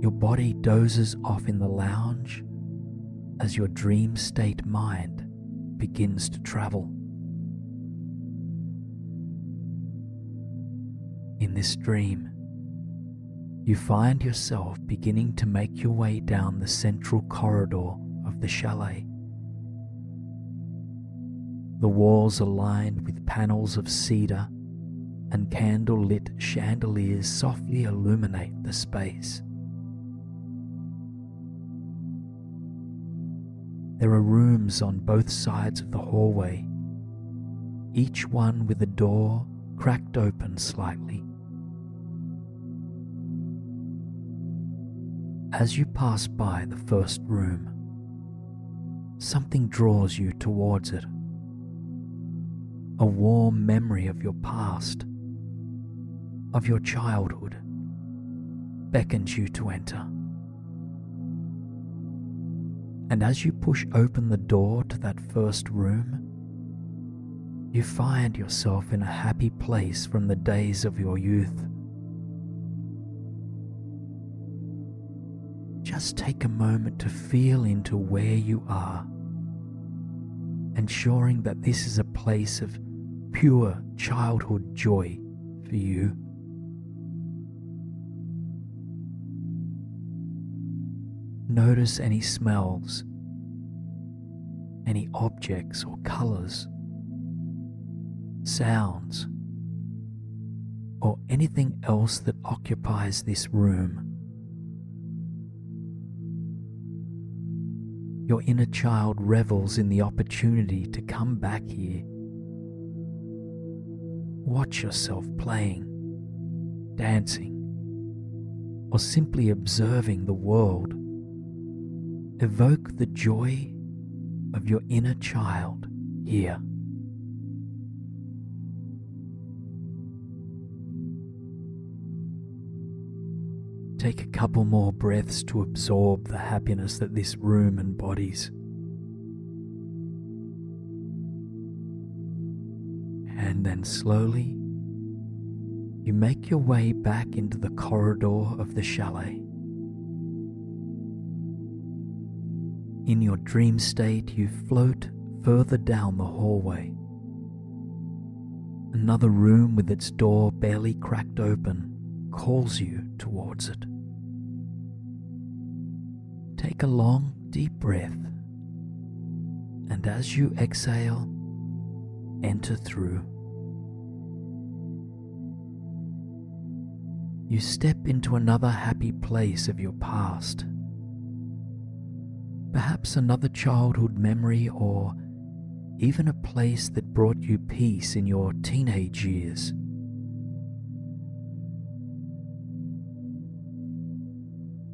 Your body dozes off in the lounge as your dream state mind begins to travel. In this dream, you find yourself beginning to make your way down the central corridor of the chalet. The walls are lined with panels of cedar, and candle-lit chandeliers softly illuminate the space. There are rooms on both sides of the hallway, each one with a door cracked open slightly. As you pass by the first room, something draws you towards it. A warm memory of your past, of your childhood, beckons you to enter. And as you push open the door to that first room, you find yourself in a happy place from the days of your youth. Just take a moment to feel into where you are, ensuring that this is a place of pure childhood joy for you. Notice any smells, any objects or colors, sounds, or anything else that occupies this room. Your inner child revels in the opportunity to come back here. Watch yourself playing, dancing, or simply observing the world. Evoke the joy of your inner child here. Take a couple more breaths to absorb the happiness that this room embodies. And then slowly You make your way back into the corridor of the chalet. In your dream state, you float further down the hallway. Another room with its door barely cracked open calls you towards it. Take a long, deep breath, and as you exhale, enter through. You step into another happy place of your past. Perhaps another childhood memory, or even a place that brought you peace in your teenage years.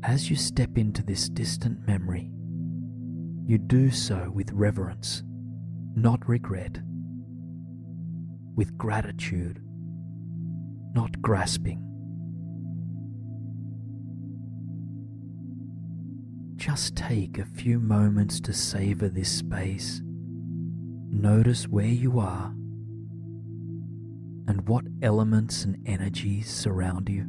As you step into this distant memory, you do so with reverence, not regret, with gratitude, not grasping. Just take a few moments to savor this space. Notice where you are and what elements and energies surround you.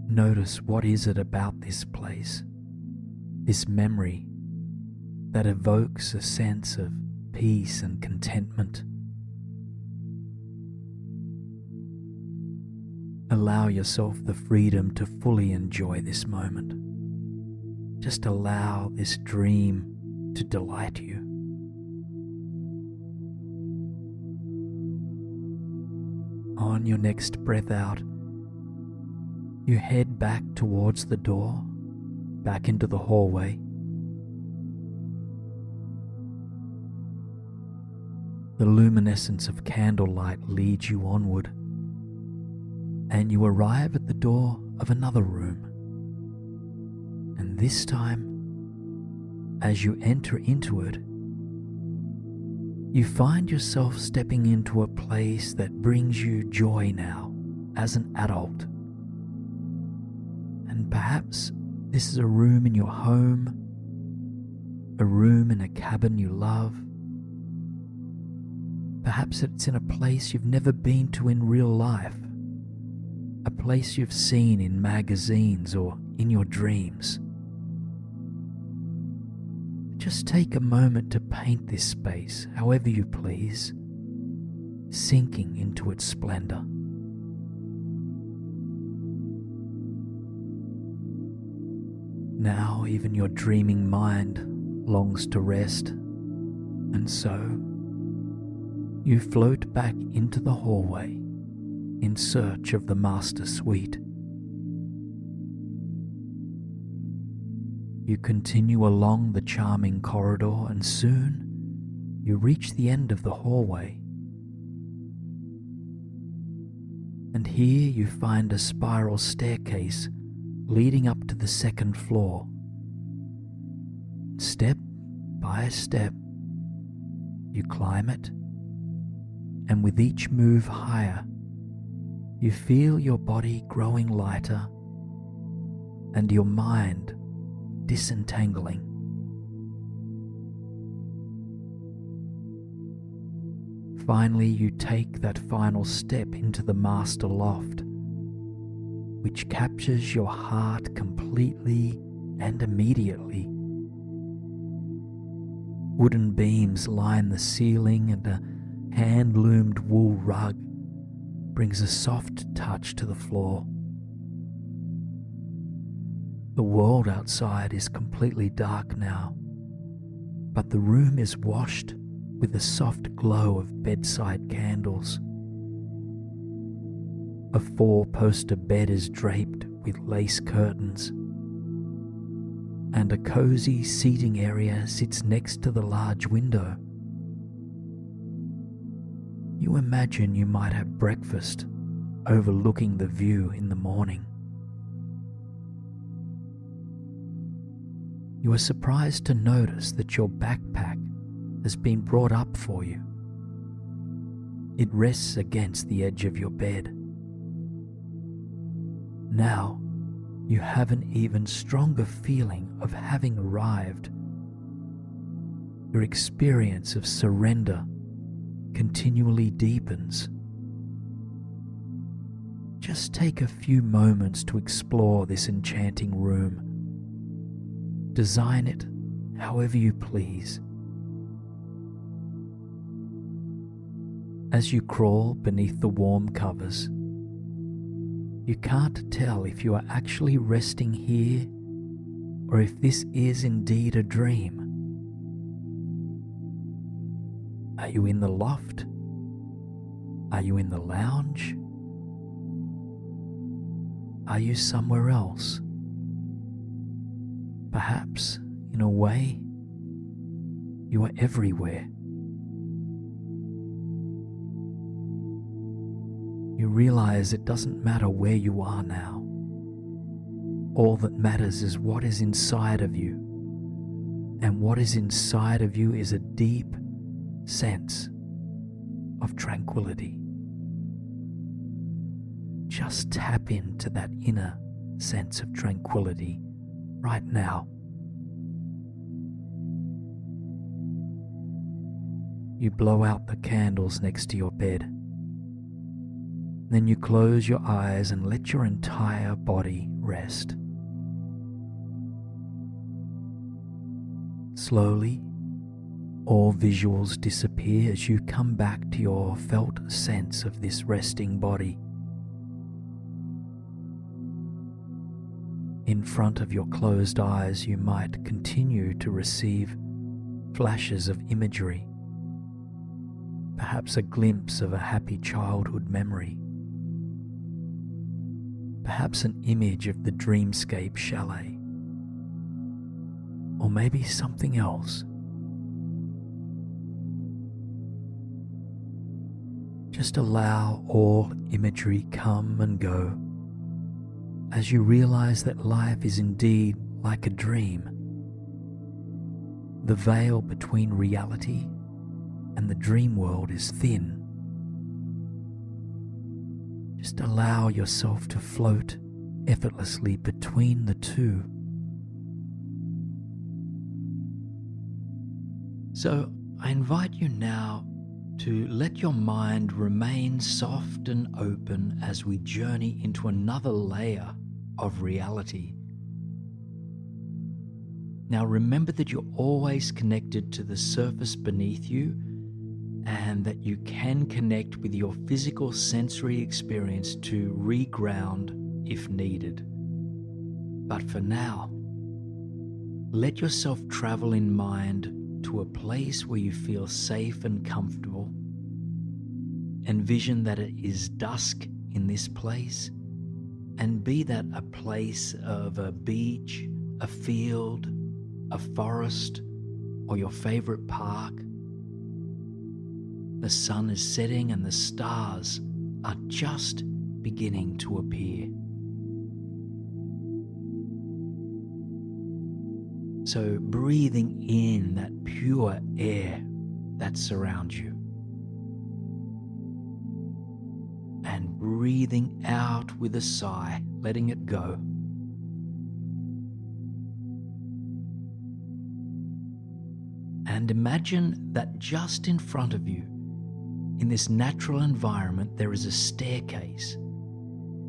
Notice what is it about this place, this memory, that evokes a sense of peace and contentment. Allow yourself the freedom to fully enjoy this moment. Just allow this dream to delight you. On your next breath out, you head back towards the door, back into the hallway. The luminescence of candlelight leads you onward, and you arrive at the door of another room. And this time, as you enter into it, you find yourself stepping into a place that brings you joy now as an adult. And perhaps this is a room in your home, a room in a cabin you love. Perhaps it's in a place you've never been to in real life, a place you've seen in magazines or in your dreams. Just take a moment to paint this space however you please, sinking into its splendor. Now even your dreaming mind longs to rest, and so you float back into the hallway in search of the master suite. You continue along the charming corridor, and soon you reach the end of the hallway. And here you find a spiral staircase leading up to the second floor. Step by step, you climb it, and with each move higher, you feel your body growing lighter and your mind disentangling. Finally, you take that final step into the master loft, which captures your heart completely and immediately. Wooden beams line the ceiling, and a hand-loomed wool rug brings a soft touch to the floor. The world outside is completely dark now, but the room is washed with the soft glow of bedside candles. A 4-poster bed is draped with lace curtains, and a cozy seating area sits next to the large window. You imagine you might have breakfast overlooking the view in the morning. You are surprised to notice that your backpack has been brought up for you. It rests against the edge of your bed. Now, you have an even stronger feeling of having arrived. Your experience of surrender continually deepens. Just take a few moments to explore this enchanting room. Design it however you please. As you crawl beneath the warm covers, you can't tell if you are actually resting here or if this is indeed a dream. Are you in the loft? Are you in the lounge? Are you somewhere else? Perhaps, in a way, you are everywhere. You realize it doesn't matter where you are now. All that matters is what is inside of you. And what is inside of you is a deep sense of tranquility. Just tap into that inner sense of tranquility right now. You blow out the candles next to your bed. Then you close your eyes and let your entire body rest. Slowly, all visuals disappear as you come back to your felt sense of this resting body. In front of your closed eyes, you might continue to receive flashes of imagery, perhaps a glimpse of a happy childhood memory, perhaps an image of the dreamscape chalet, or maybe something else. Just allow all imagery come and go as you realize that life is indeed like a dream. The veil between reality and the dream world is thin. Just allow yourself to float effortlessly between the two. So I invite you now to let your mind remain soft and open as we journey into another layer of reality. Now remember that you're always connected to the surface beneath you and that you can connect with your physical sensory experience to reground if needed. But for now, let yourself travel in mind to a place where you feel safe and comfortable. Envision that it is dusk in this place, and be that a place of a beach, a field, a forest, or your favorite park. The sun is setting and the stars are just beginning to appear. So breathing in that pure air that surrounds you, and breathing out with a sigh, letting it go. And imagine that just in front of you, in this natural environment, there is a staircase,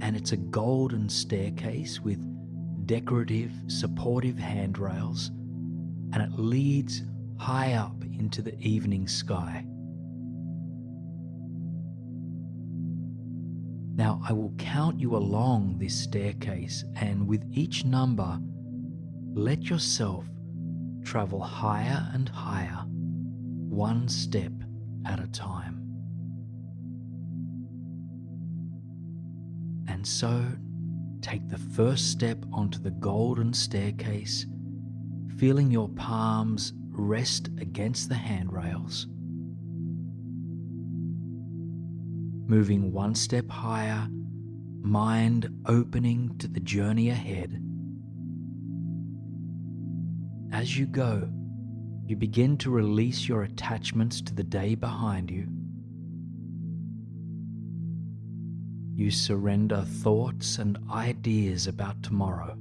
and it's a golden staircase with decorative, supportive handrails, and it leads high up into the evening sky. Now I will count you along this staircase, and with each number, let yourself travel higher and higher, one step at a time. And so, take the first step onto the golden staircase, feeling your palms rest against the handrails. Moving one step higher, mind opening to the journey ahead. As you go, you begin to release your attachments to the day behind you. You surrender thoughts and ideas about tomorrow.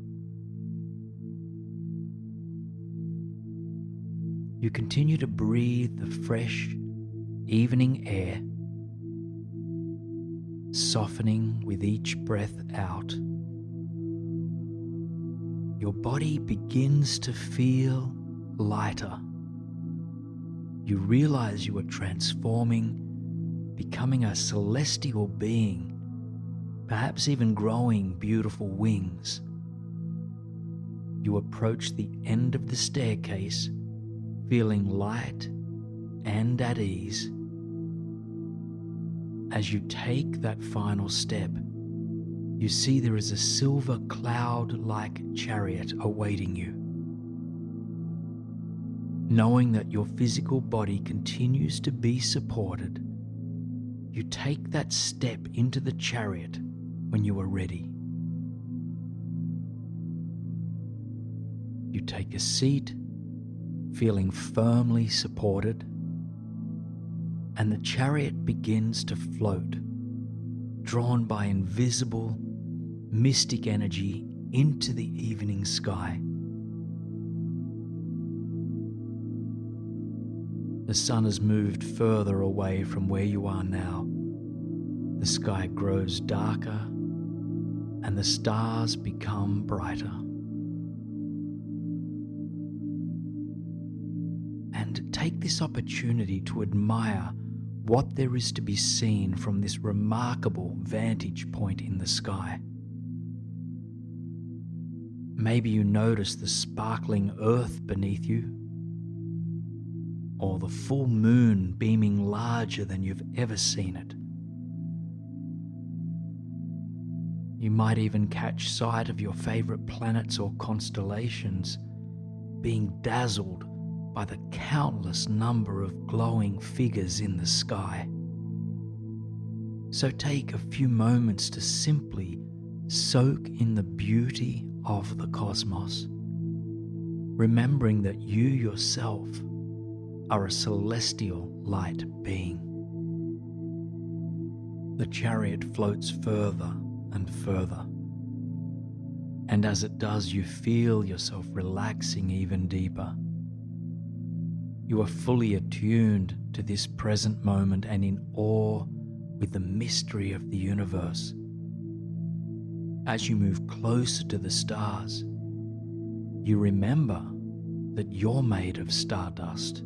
You continue to breathe the fresh, evening air, softening with each breath out. Your body begins to feel lighter. You realize you are transforming, becoming a celestial being, perhaps even growing beautiful wings. You approach the end of the staircase, feeling light and at ease. As you take that final step, you see there is a silver cloud-like chariot awaiting you. Knowing that your physical body continues to be supported, you take that step into the chariot when you are ready. You take a seat, feeling firmly supported, and the chariot begins to float, drawn by invisible, mystic energy into the evening sky. The sun has moved further away from where you are now. The sky grows darker and the stars become brighter. And take this opportunity to admire what there is to be seen from this remarkable vantage point in the sky. Maybe you notice the sparkling earth beneath you, or the full moon beaming larger than you've ever seen it. You might even catch sight of your favorite planets or constellations being dazzled by the countless number of glowing figures in the sky. So take a few moments to simply soak in the beauty of the cosmos, remembering that you yourself are a celestial light being. The chariot floats further and further, and as it does, you feel yourself relaxing even deeper. You are fully attuned to this present moment and in awe with the mystery of the universe. As you move closer to the stars, you remember that you're made of stardust.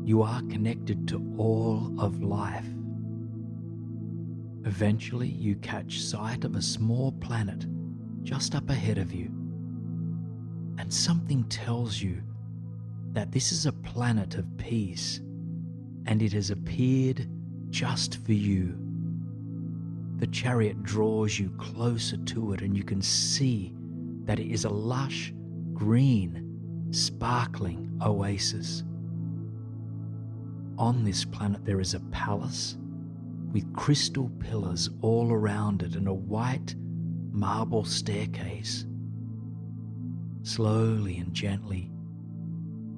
You are connected to all of life. Eventually, you catch sight of a small planet just up ahead of you, and something tells you that this is a planet of peace, and it has appeared just for you. The chariot draws you closer to it, and you can see that it is a lush, green, sparkling oasis. On this planet there is a palace with crystal pillars all around it and a white marble staircase. Slowly and gently,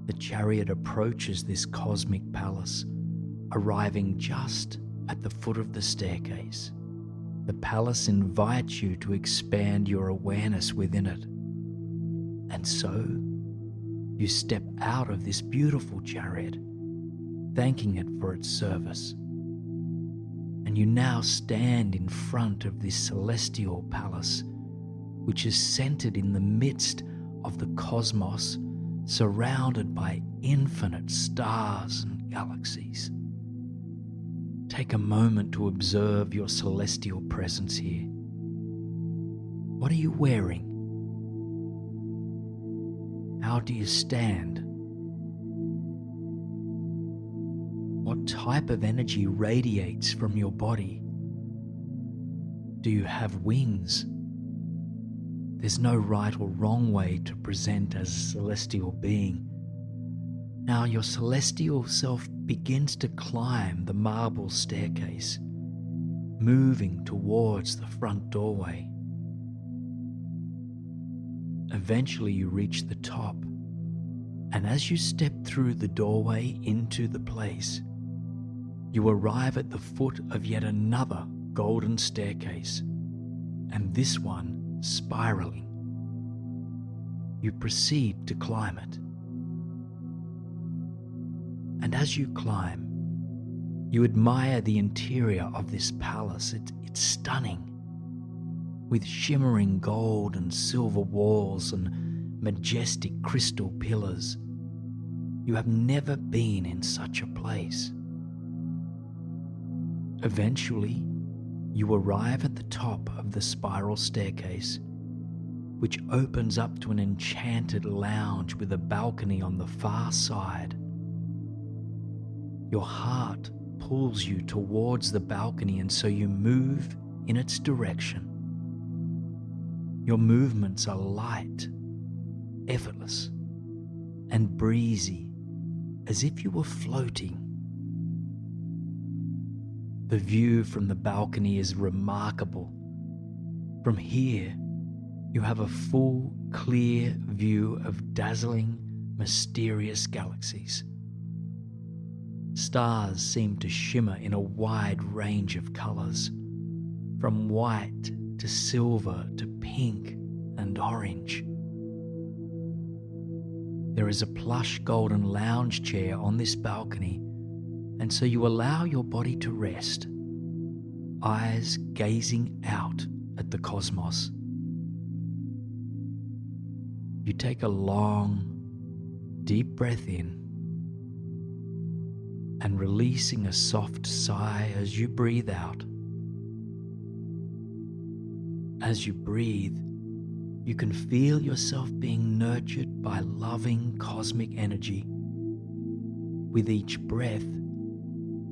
the chariot approaches this cosmic palace, arriving just at the foot of the staircase. The palace invites you to expand your awareness within it. And so, you step out of this beautiful chariot, thanking it for its service. And you now stand in front of this celestial palace, which is centered in the midst of the cosmos, surrounded by infinite stars and galaxies. Take a moment to observe your celestial presence here. What are you wearing? How do you stand? What type of energy radiates from your body? Do you have wings? There's no right or wrong way to present as a celestial being. Now your celestial self begins to climb the marble staircase, moving towards the front doorway. Eventually you reach the top, and as you step through the doorway into the place, you arrive at the foot of yet another golden staircase, and this one spiraling. You proceed to climb it. And as you climb, You admire the interior of this palace. It's stunning, with shimmering gold and silver walls and majestic crystal pillars. You have never been in such a place. Eventually, you arrive at the top of the spiral staircase, which opens up to an enchanted lounge with a balcony on the far side. Your heart pulls you towards the balcony, and so you move in its direction. Your movements are light, effortless, and breezy, as if you were floating. The view from the balcony is remarkable. From here, you have a full, clear view of dazzling, mysterious galaxies. Stars seem to shimmer in a wide range of colors, from white to silver to pink and orange. There is a plush golden lounge chair on this balcony, and so you allow your body to rest, eyes gazing out at the cosmos. You take a long, deep breath in and releasing a soft sigh as you breathe out. As you breathe, you can feel yourself being nurtured by loving cosmic energy. With each breath,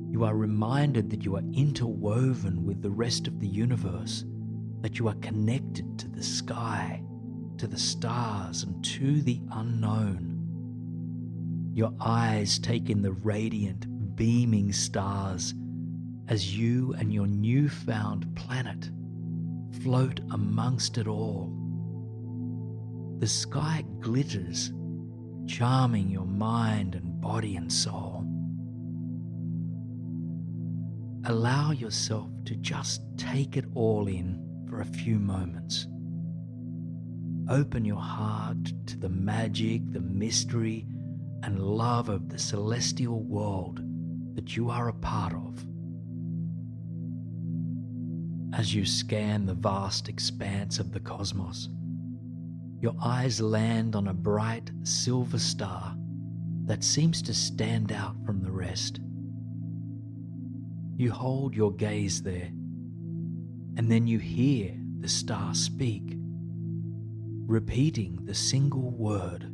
you are reminded that you are interwoven with the rest of the universe, that you are connected to the sky, to the stars, and to the unknown. Your eyes take in the radiant, beaming stars as you and your newfound planet float amongst it all. The sky glitters, charming your mind and body and soul. Allow yourself to just take it all in for a few moments. Open your heart to the magic, the mystery, and love of the celestial world that you are a part of. As you scan the vast expanse of the cosmos, your eyes land on a bright silver star that seems to stand out from the rest. You hold your gaze there, and then you hear the star speak, repeating the single word,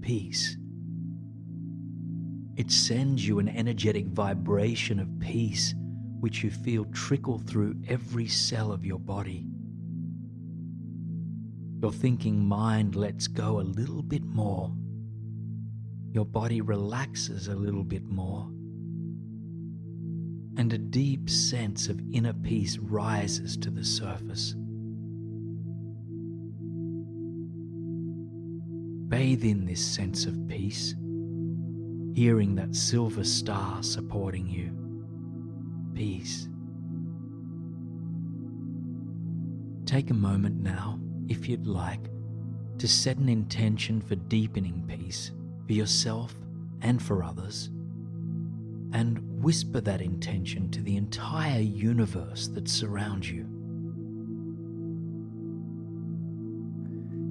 peace. It sends you an energetic vibration of peace, which you feel trickle through every cell of your body. Your thinking mind lets go a little bit more. Your body relaxes a little bit more. And a deep sense of inner peace rises to the surface. Bathe in this sense of peace, hearing that silver star supporting you. Peace. Take a moment now, if you'd like, to set an intention for deepening peace for yourself and for others, and whisper that intention to the entire universe that surrounds you.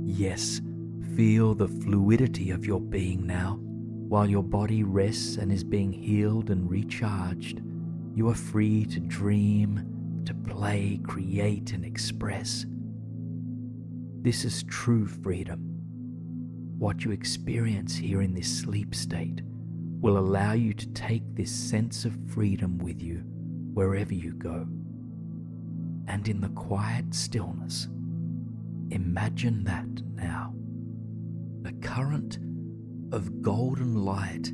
Yes, feel the fluidity of your being now. While your body rests and is being healed and recharged, you are free to dream, to play, create, and express. This is true freedom. What you experience here in this sleep state will allow you to take this sense of freedom with you wherever you go. And in the quiet stillness, imagine that now. A current of golden light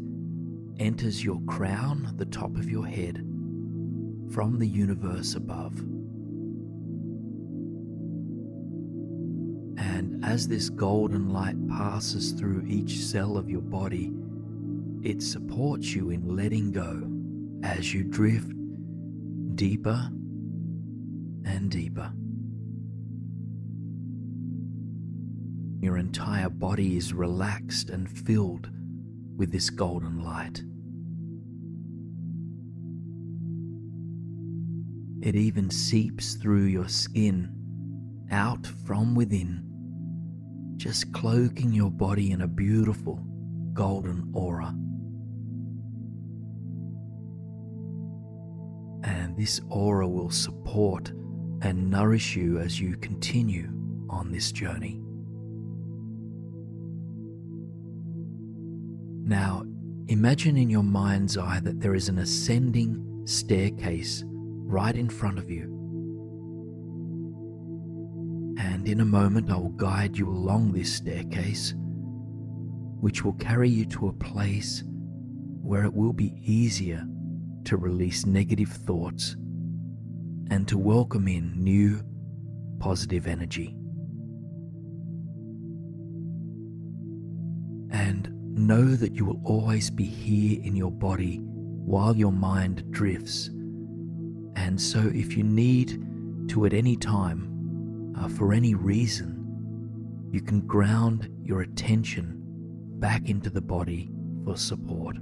enters your crown, the top of your head, from the universe above. And as this golden light passes through each cell of your body, it supports you in letting go as you drift deeper and deeper. Your entire body is relaxed and filled with this golden light. It even seeps through your skin, out from within, just cloaking your body in a beautiful golden aura. And this aura will support and nourish you as you continue on this journey. Now, imagine in your mind's eye that there is an ascending staircase right in front of you. And in a moment, I will guide you along this staircase, which will carry you to a place where it will be easier to release negative thoughts and to welcome in new positive energy. And know that you will always be here in your body while your mind drifts. And so if you need to at any time, for any reason, you can ground your attention back into the body for support.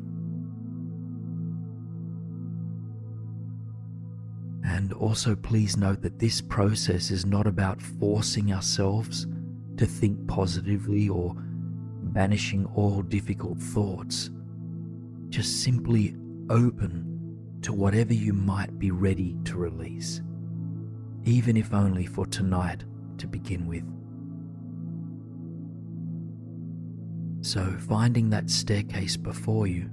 And also please note that this process is not about forcing ourselves to think positively or banishing all difficult thoughts. Just simply open to whatever you might be ready to release, even if only for tonight to begin with. So finding that staircase before you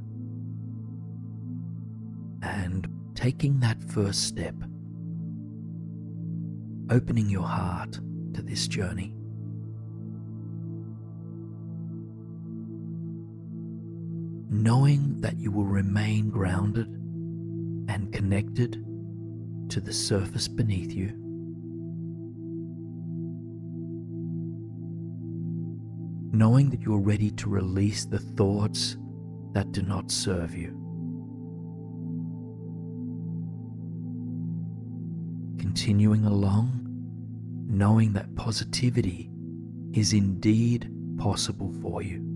and taking that first step, opening your heart to this journey. Knowing that you will remain grounded and connected to the surface beneath you. Knowing that you are ready to release the thoughts that do not serve you. Continuing along, knowing that positivity is indeed possible for you.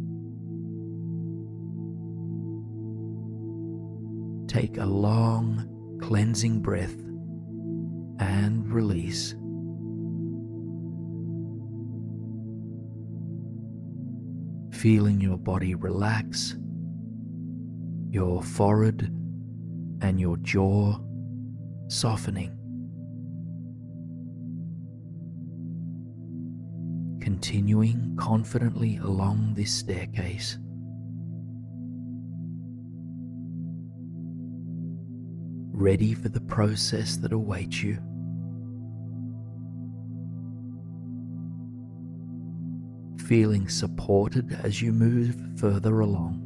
Take a long, cleansing breath and release. Feeling your body relax, your forehead and your jaw softening. Continuing confidently along this staircase. Ready for the process that awaits you. Feeling supported as you move further along.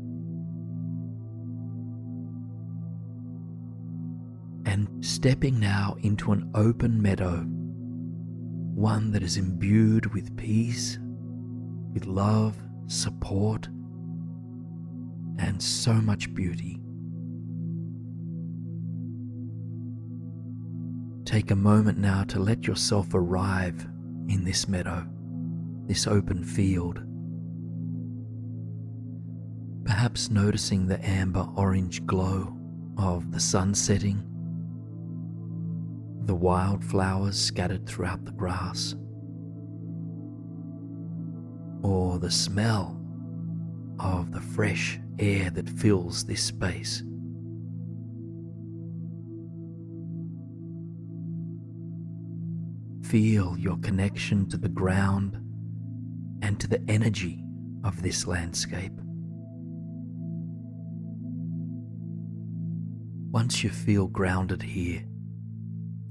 And stepping now into an open meadow, one that is imbued with peace, with love, support, and so much beauty. Take a moment now to let yourself arrive in this meadow, this open field. Perhaps noticing the amber-orange glow of the sun setting, the wildflowers scattered throughout the grass, or the smell of the fresh air that fills this space. Feel your connection to the ground and to the energy of this landscape. Once you feel grounded here,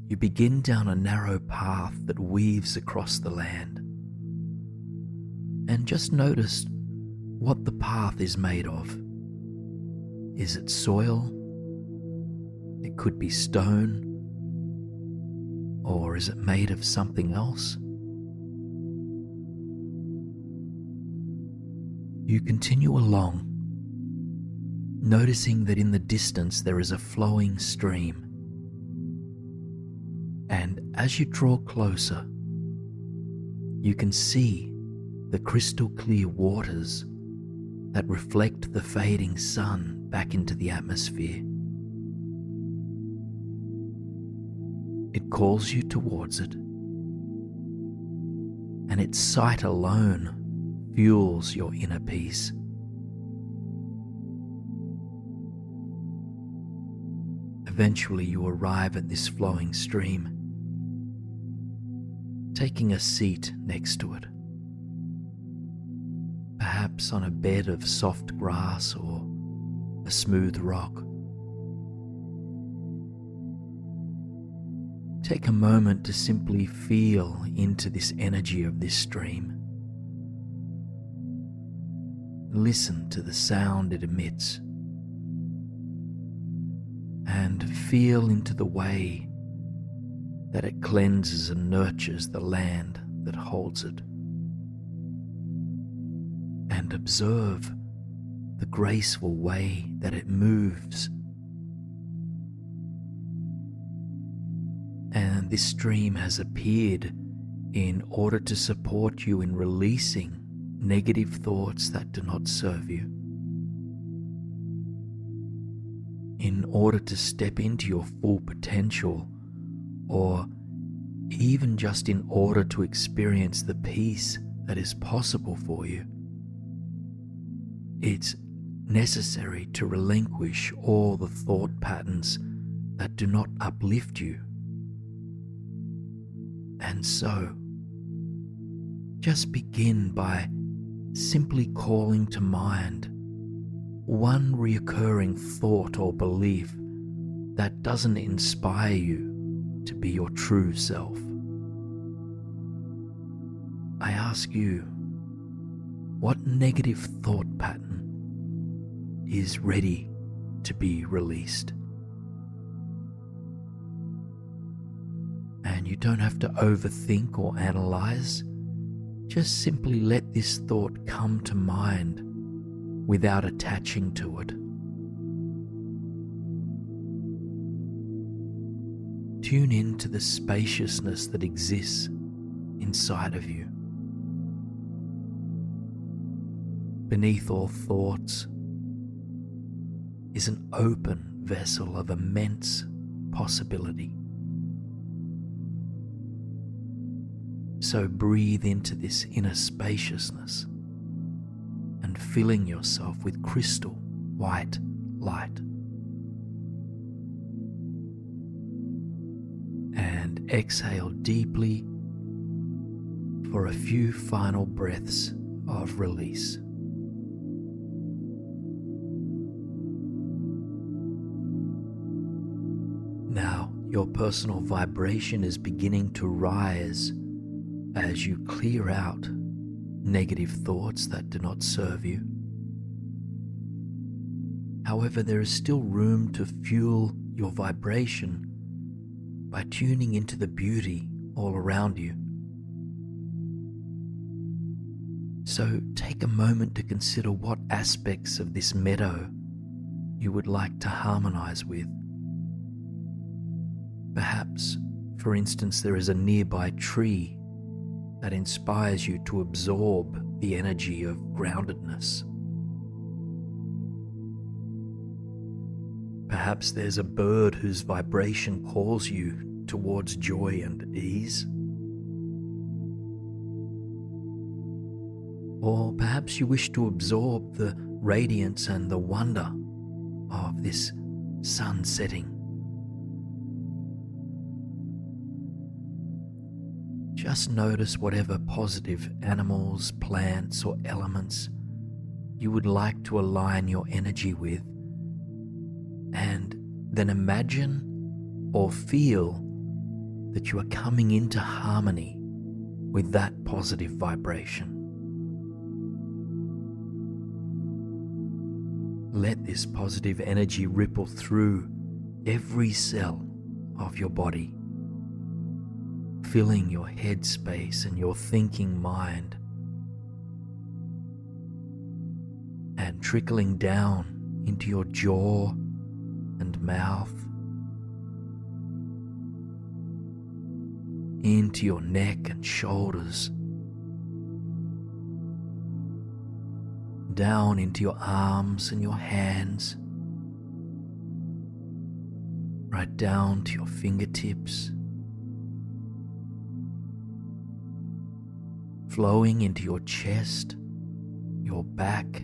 you begin down a narrow path that weaves across the land. And just notice what the path is made of. Is it soil? It could be stone. Or is it made of something else? You continue along, noticing that in the distance there is a flowing stream. And as you draw closer, you can see the crystal clear waters that reflect the fading sun back into the atmosphere. It calls you towards it, and its sight alone fuels your inner peace. Eventually you arrive at this flowing stream, taking a seat next to it, perhaps on a bed of soft grass or a smooth rock. Take a moment to simply feel into this energy of this stream. Listen to the sound it emits, and feel into the way that it cleanses and nurtures the land that holds it. And observe the graceful way that it moves. And this stream has appeared in order to support you in releasing negative thoughts that do not serve you, in order to step into your full potential, or even just in order to experience the peace that is possible for you. It's necessary to relinquish all the thought patterns that do not uplift you. And so, just begin by simply calling to mind one recurring thought or belief that doesn't inspire you to be your true self. I ask you, what negative thought pattern is ready to be released? And you don't have to overthink or analyze. Just simply let this thought come to mind without attaching to it. Tune in to the spaciousness that exists inside of you. Beneath all thoughts is an open vessel of immense possibility. So breathe into this inner spaciousness and filling yourself with crystal white light. And exhale deeply for a few final breaths of release. Now, your personal vibration is beginning to rise as you clear out negative thoughts that do not serve you. However, there is still room to fuel your vibration by tuning into the beauty all around you. So take a moment to consider what aspects of this meadow you would like to harmonize with. Perhaps, for instance, there is a nearby tree that inspires you to absorb the energy of groundedness. Perhaps there's a bird whose vibration calls you towards joy and ease. Or perhaps you wish to absorb the radiance and the wonder of this sun setting. Just notice whatever positive animals, plants, or elements you would like to align your energy with, and then imagine or feel that you are coming into harmony with that positive vibration. Let this positive energy ripple through every cell of your body, filling your head space and your thinking mind, and trickling down into your jaw and mouth, into your neck and shoulders, down into your arms and your hands, right down to your fingertips flowing into your chest, your back,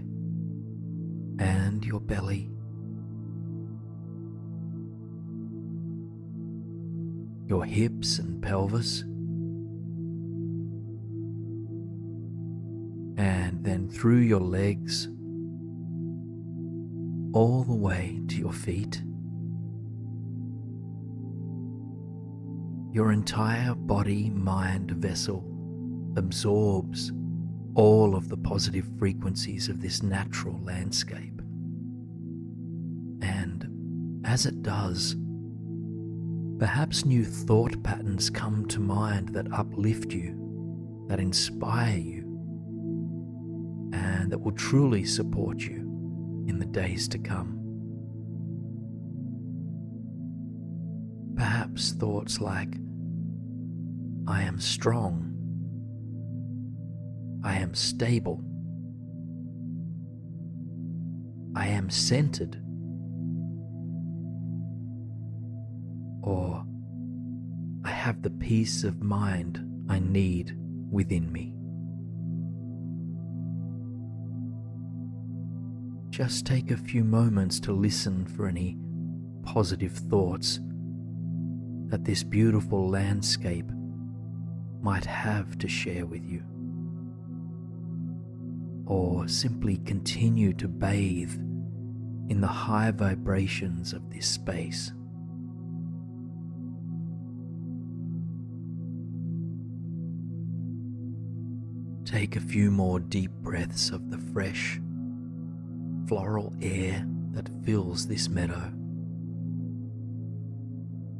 and your belly. Your hips and pelvis, and then through your legs, all the way to your feet. Your entire body-mind vessel absorbs all of the positive frequencies of this natural landscape. And as it does, perhaps new thought patterns come to mind that uplift you, that inspire you, and that will truly support you in the days to come. Perhaps thoughts like, I am strong, I am stable, I am centered, or I have the peace of mind I need within me. Just take a few moments to listen for any positive thoughts that this beautiful landscape might have to share with you, or simply continue to bathe in the high vibrations of this space. Take a few more deep breaths of the fresh, floral air that fills this meadow.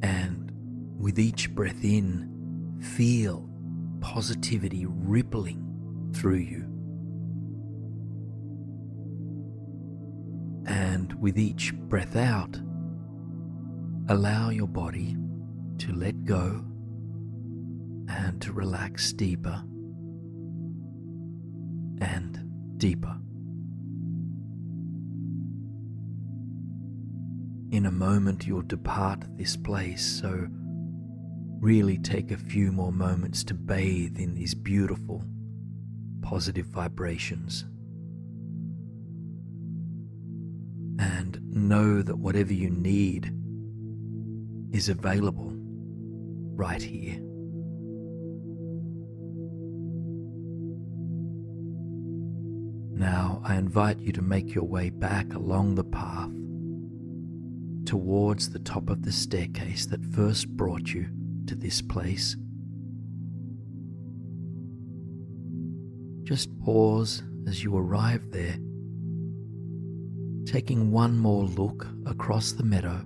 And with each breath in, feel positivity rippling through you. And with each breath out, allow your body to let go and to relax deeper and deeper. In a moment you'll depart this place, so really take a few more moments to bathe in these beautiful, positive vibrations. And know that whatever you need is available right here. Now I invite you to make your way back along the path towards the top of the staircase that first brought you to this place. Just pause as you arrive there, taking one more look across the meadow,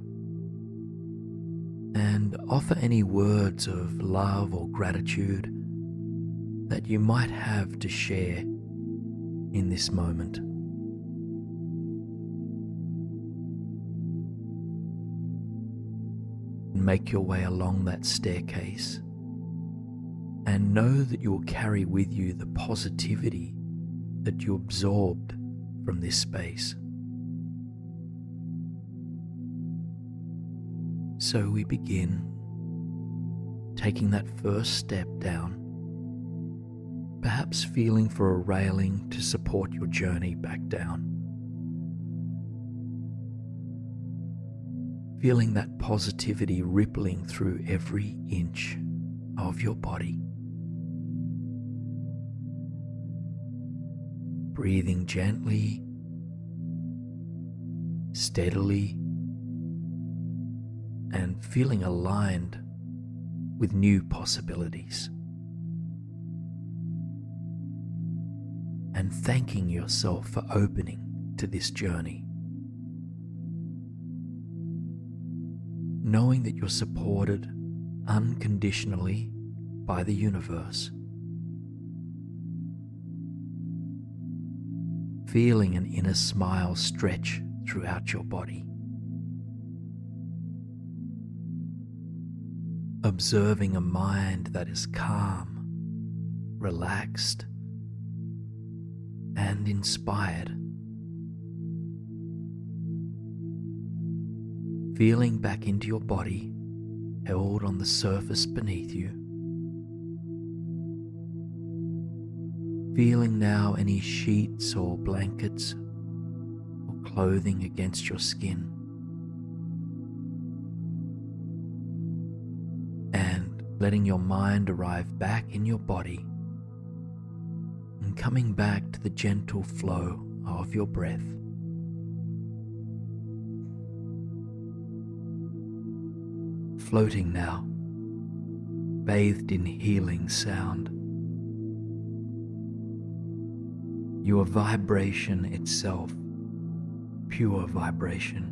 and offer any words of love or gratitude that you might have to share in this moment. Make your way along that staircase and know that you will carry with you the positivity that you absorbed from this space. So we begin taking that first step down, perhaps feeling for a railing to support your journey back down. Feeling that positivity rippling through every inch of your body. Breathing gently, steadily, and feeling aligned with new possibilities. And thanking yourself for opening to this journey. Knowing that you're supported unconditionally by the universe. Feeling an inner smile stretch throughout your body. Observing a mind that is calm, relaxed, and inspired. Feeling back into your body, held on the surface beneath you. Feeling now any sheets or blankets or clothing against your skin. And letting your mind arrive back in your body and coming back to the gentle flow of your breath. Floating now, bathed in healing sound. You are vibration itself, pure vibration.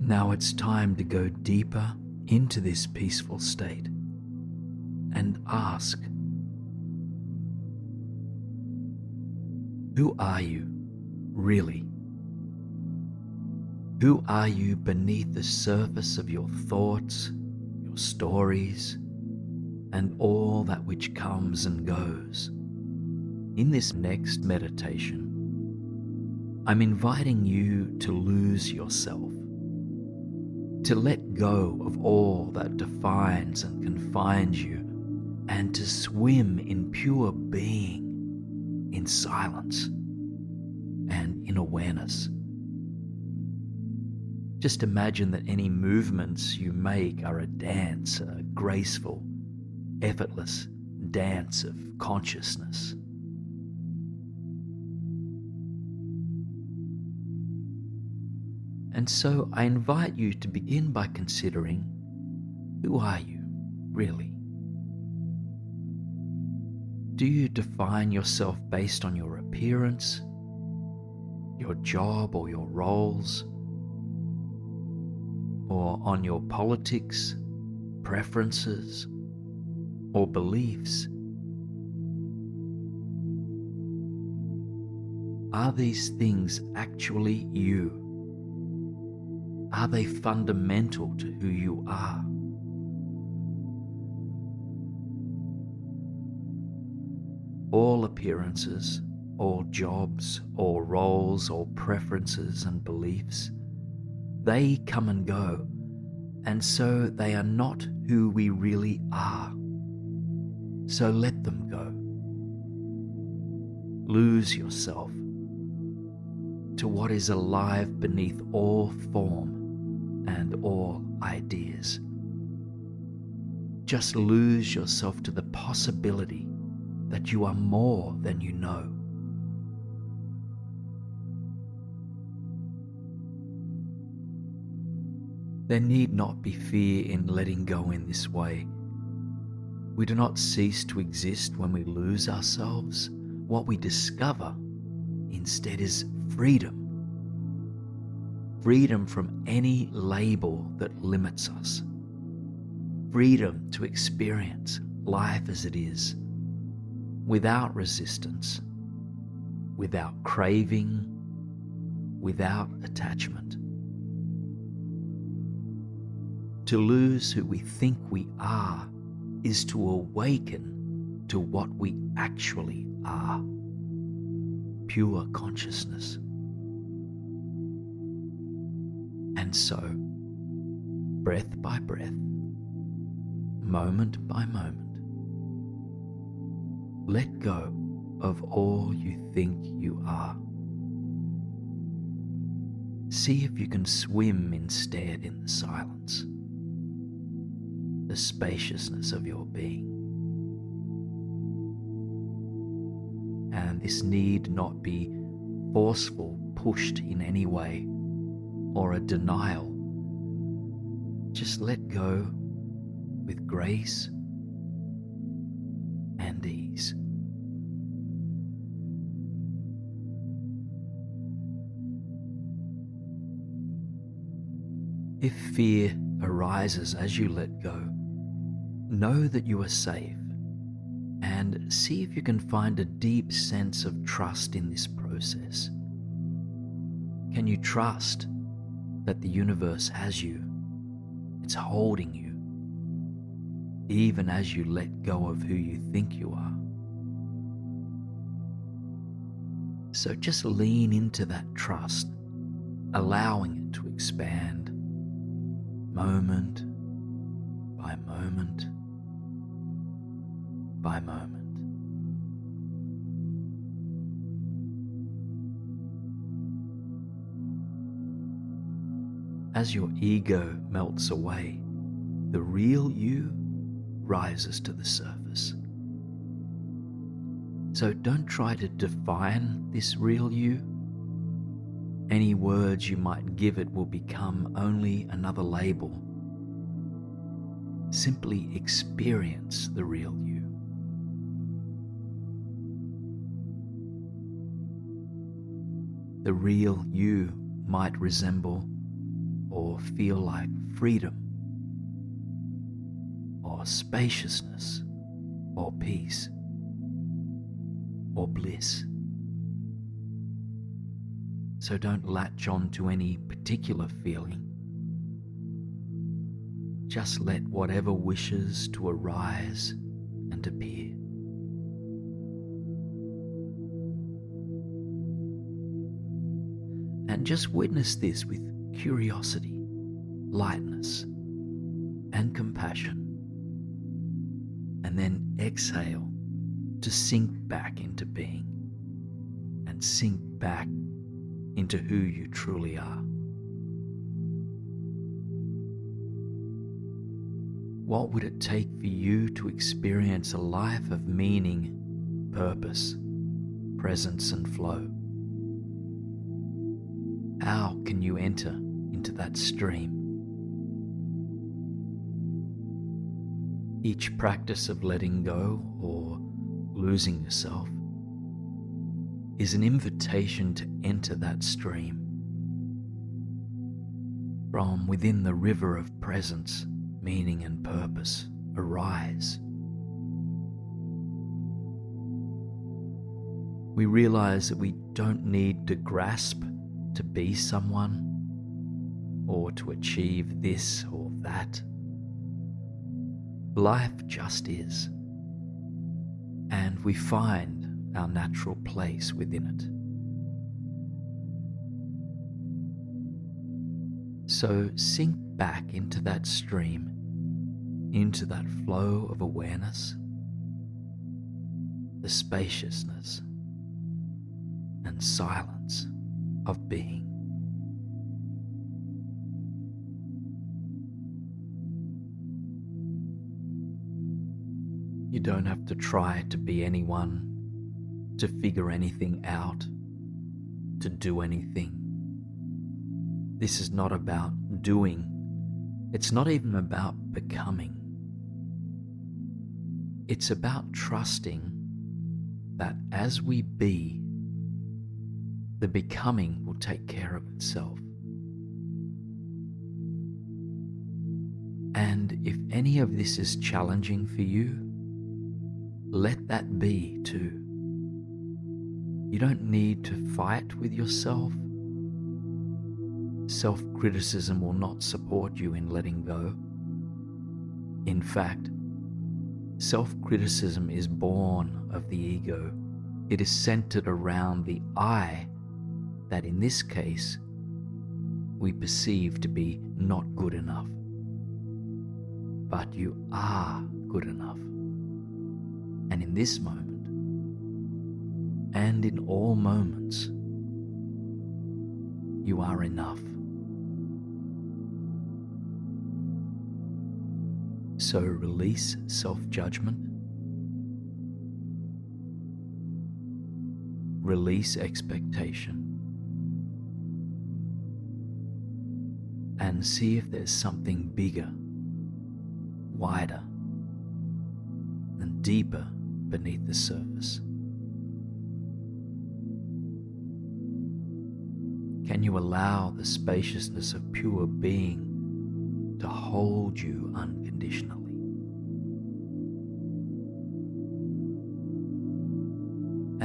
Now it's time to go deeper into this peaceful state and ask, who are you really? Who are you beneath the surface of your thoughts, your stories, and all that which comes and goes? In this next meditation, I'm inviting you to lose yourself, to let go of all that defines and confines you, and to swim in pure being, in silence, and in awareness. Just imagine that any movements you make are a dance, a graceful, effortless dance of consciousness. And so I invite you to begin by considering, who are you really? Do you define yourself based on your appearance, your job or your roles, or on your politics, preferences, or beliefs? Are these things actually you? Are they fundamental to who you are? All appearances, all jobs, all roles, all preferences and beliefs, they come and go, and so they are not who we really are. So let them go. Lose yourself to what is alive beneath all form and all ideas. Just lose yourself to the possibility that you are more than you know. There need not be fear in letting go in this way. We do not cease to exist when we lose ourselves. What we discover instead is freedom. Freedom from any label that limits us. Freedom to experience life as it is, without resistance, without craving, without attachment. To lose who we think we are is to awaken to what we actually are, pure consciousness. And so, breath by breath, moment by moment, let go of all you think you are. See if you can swim instead in the silence, the spaciousness of your being. And this need not be forceful, pushed in any way, or a denial. Just let go with grace and ease. If fear arises as you let go, know that you are safe, and see if you can find a deep sense of trust in this process. Can you trust that the universe has you? It's holding you, even as you let go of who you think you are. So just lean into that trust, allowing it to expand moment by moment, by moment. As your ego melts away, the real you rises to the surface. So don't try to define this real you. Any words you might give it will become only another label. Simply experience the real you. The real you might resemble or feel like freedom, or spaciousness, or peace, or bliss. So don't latch on to any particular feeling. Just let whatever wishes to arise and appear. And just witness this with curiosity, lightness, and compassion. And then exhale to sink back into being and sink back into who you truly are. What would it take for you to experience a life of meaning, purpose, presence, and flow? How can you enter into that stream? Each practice of letting go or losing yourself is an invitation to enter that stream. From within the river of presence, meaning and purpose, arise. We realize that we don't need to grasp to be someone or to achieve this or that. Life just is, and we find our natural place within it. So sink back into that stream, into that flow of awareness, the spaciousness and silence of being. You don't have to try to be anyone, to figure anything out, to do anything. This is not about doing. It's not even about becoming. It's about trusting that as we be, the becoming will take care of itself. And if any of this is challenging for you, let that be too. You don't need to fight with yourself. Self-criticism will not support you in letting go. In fact, self-criticism is born of the ego. It is centered around the I that in this case we perceive to be not good enough. But you are good enough. And in this moment, and in all moments, you are enough. So release self-judgment, release expectation, and see if there's something bigger, wider, and deeper beneath the surface. Can you allow the spaciousness of pure being to hold you unconditionally?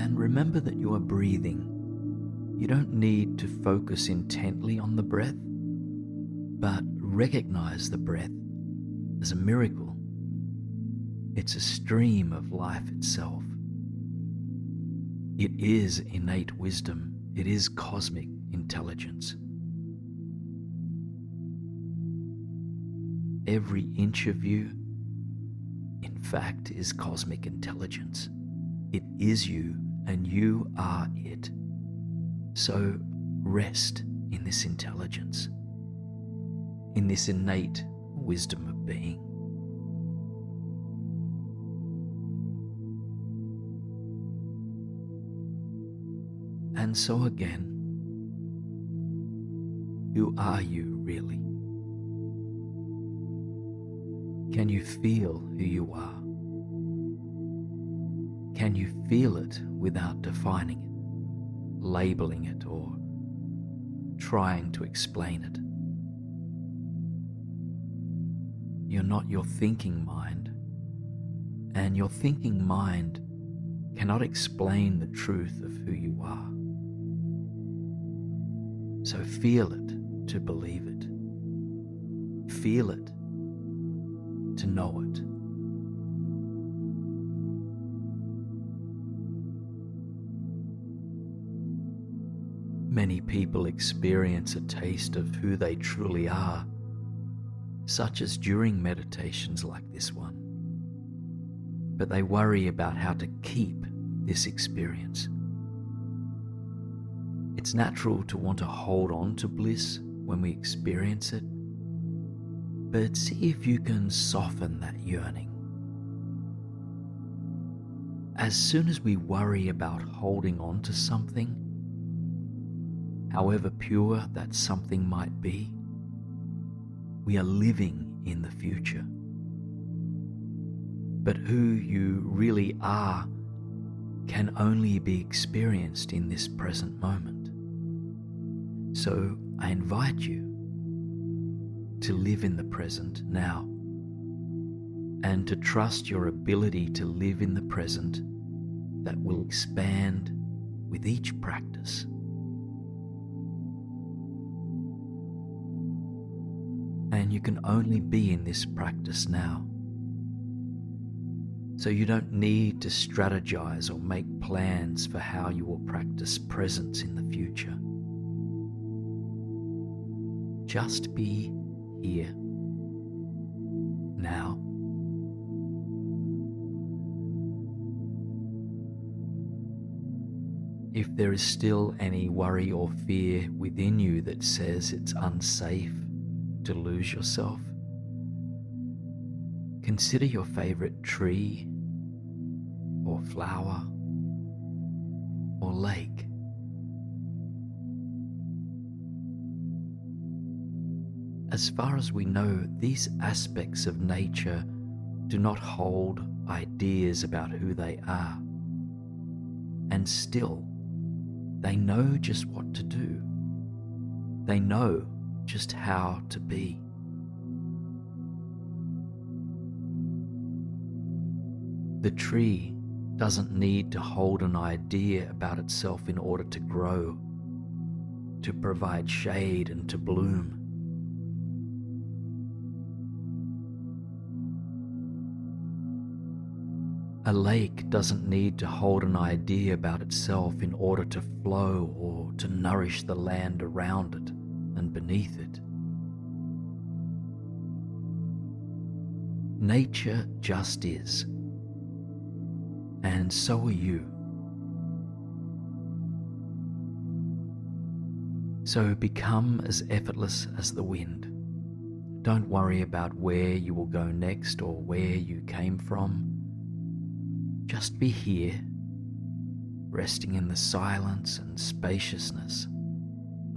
And remember that you are breathing. You don't need to focus intently on the breath, but recognize the breath as a miracle. It's a stream of life itself. It is innate wisdom. It is cosmic intelligence. Every inch of you, in fact is cosmic intelligence. It is you, and you are it. So rest in this intelligence, in this innate wisdom of being. And so again, who are you really? Can you feel who you are? Can you feel it without defining it, labeling it, or trying to explain it? You're not your thinking mind, and your thinking mind cannot explain the truth of who you are. So feel it to believe it. Feel it to know it. Many people experience a taste of who they truly are, such as during meditations like this one. But they worry about how to keep this experience. It's natural to want to hold on to bliss when we experience it, but see if you can soften that yearning. As soon as we worry about holding on to something, however pure that something might be, we are living in the future. But who you really are can only be experienced in this present moment. So I invite you to live in the present now, and to trust your ability to live in the present that will expand with each practice. And you can only be in this practice now. So you don't need to strategize or make plans for how you will practice presence in the future. Just be here, now. If there is still any worry or fear within you that says it's unsafe to lose yourself, consider your favorite tree or flower or lake. As far as we know, these aspects of nature do not hold ideas about who they are, and still they know just what to do. They know just how to be. The tree doesn't need to hold an idea about itself in order to grow, to provide shade and to bloom. A lake doesn't need to hold an idea about itself in order to flow or to nourish the land around it and beneath it. Nature just is, and so are you. So become as effortless as the wind. Don't worry about where you will go next or where you came from. Just be here, resting in the silence and spaciousness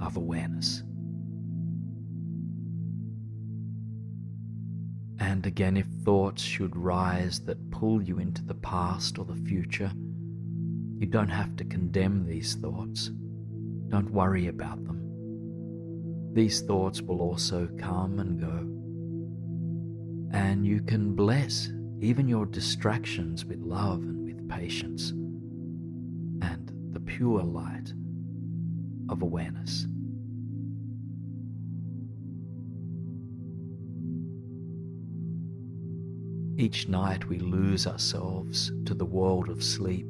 of awareness. And again, if thoughts should rise that pull you into the past or the future, you don't have to condemn these thoughts. Don't worry about them. These thoughts will also come and go. And you can bless even your distractions with love and with patience and the pure light of awareness. Each night we lose ourselves to the world of sleep,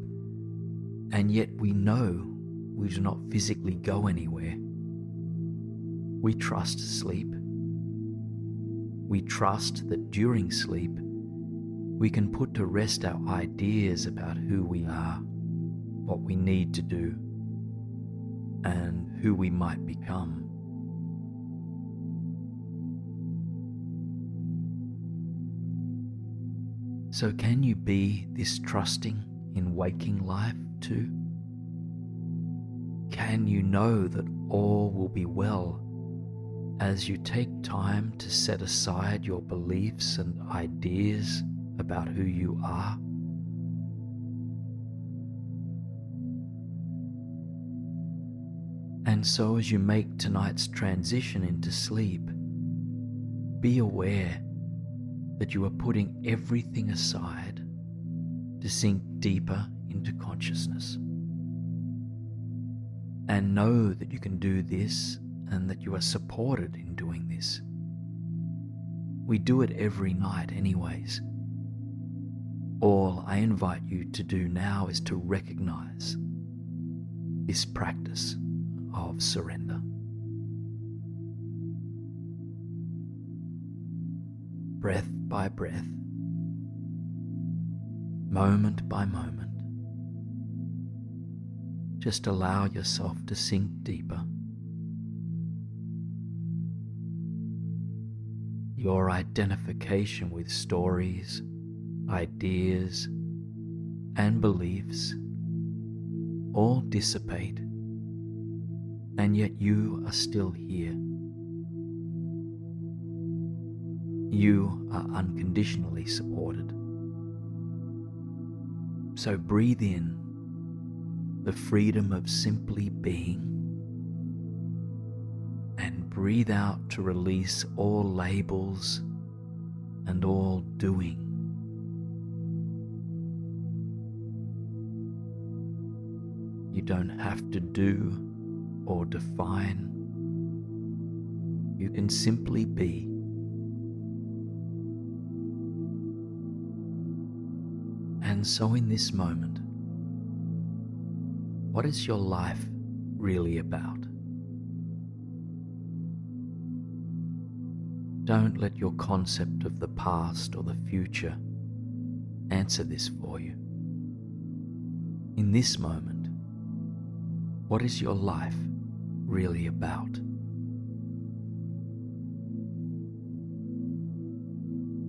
and yet we know we do not physically go anywhere. We trust sleep. We trust that during sleep, we can put to rest our ideas about who we are, what we need to do, and who we might become. So can you be this trusting in waking life too? Can you know that all will be well as you take time to set aside your beliefs and ideas about who you are? And so as you make tonight's transition into sleep, be aware that you are putting everything aside to sink deeper into consciousness. And know that you can do this and that you are supported in doing this. We do it every night anyways. All I invite you to do now is to recognize this practice of surrender. Breath by breath, moment by moment, just allow yourself to sink deeper. Your identification with stories, ideas, and beliefs all dissipate, and yet you are still here. You are unconditionally supported. So breathe in the freedom of simply being, and breathe out to release all labels and all doing. You don't have to do or define. You can simply be. And so in this moment, what is your life really about? Don't let your concept of the past or the future answer this for you. In this moment, what is your life really about?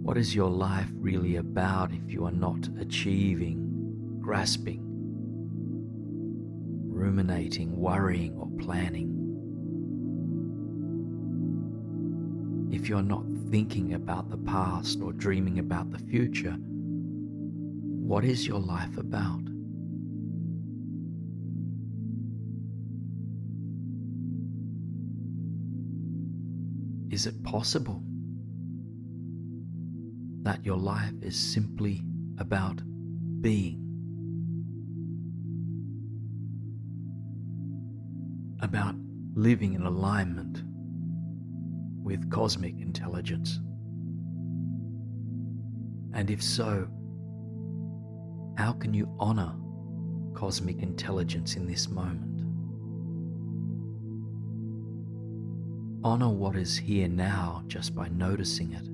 What is your life really about if you are not achieving, grasping, ruminating, worrying, or planning? If you're not thinking about the past or dreaming about the future, what is your life about? Is it possible that your life is simply about being? About living in alignment with cosmic intelligence? And if so, how can you honor cosmic intelligence in this moment? Honor what is here now just by noticing it.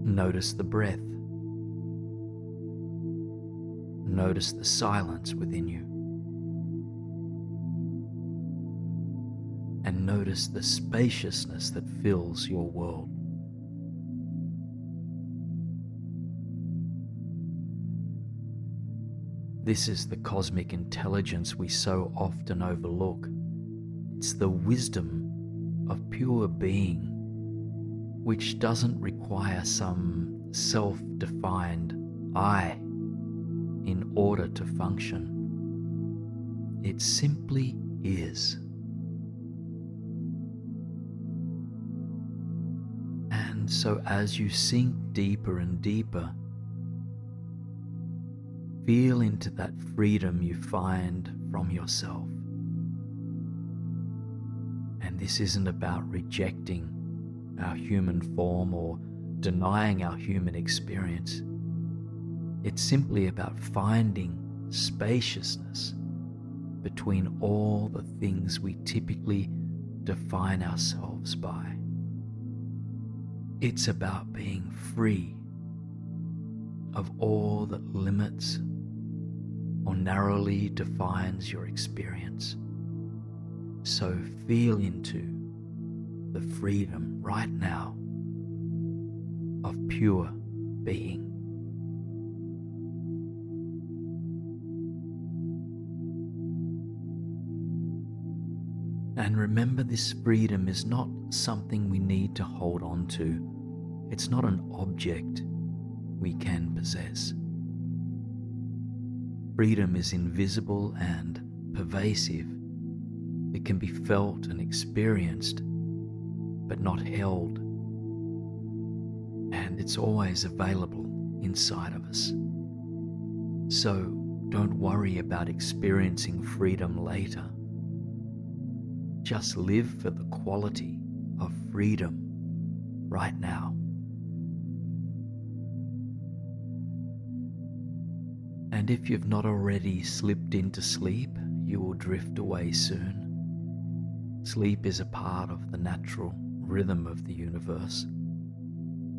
Notice the breath. Notice the silence within you. And notice the spaciousness that fills your world. This is the cosmic intelligence we so often overlook. It's the wisdom of pure being, which doesn't require some self-defined I in order to function. It simply is. And so as you sink deeper and deeper, feel into that freedom you find from yourself. And this isn't about rejecting our human form or denying our human experience. It's simply about finding spaciousness between all the things we typically define ourselves by. It's about being free of all that limits or narrowly defines your experience. So feel into the freedom right now of pure being. And remember, this freedom is not something we need to hold on to. It's not an object we can possess. Freedom is invisible and pervasive. It can be felt and experienced, but not held. And it's always available inside of us. So don't worry about experiencing freedom later. Just live for the quality of freedom right now. And if you've not already slipped into sleep, you will drift away soon. Sleep is a part of the natural rhythm of the universe.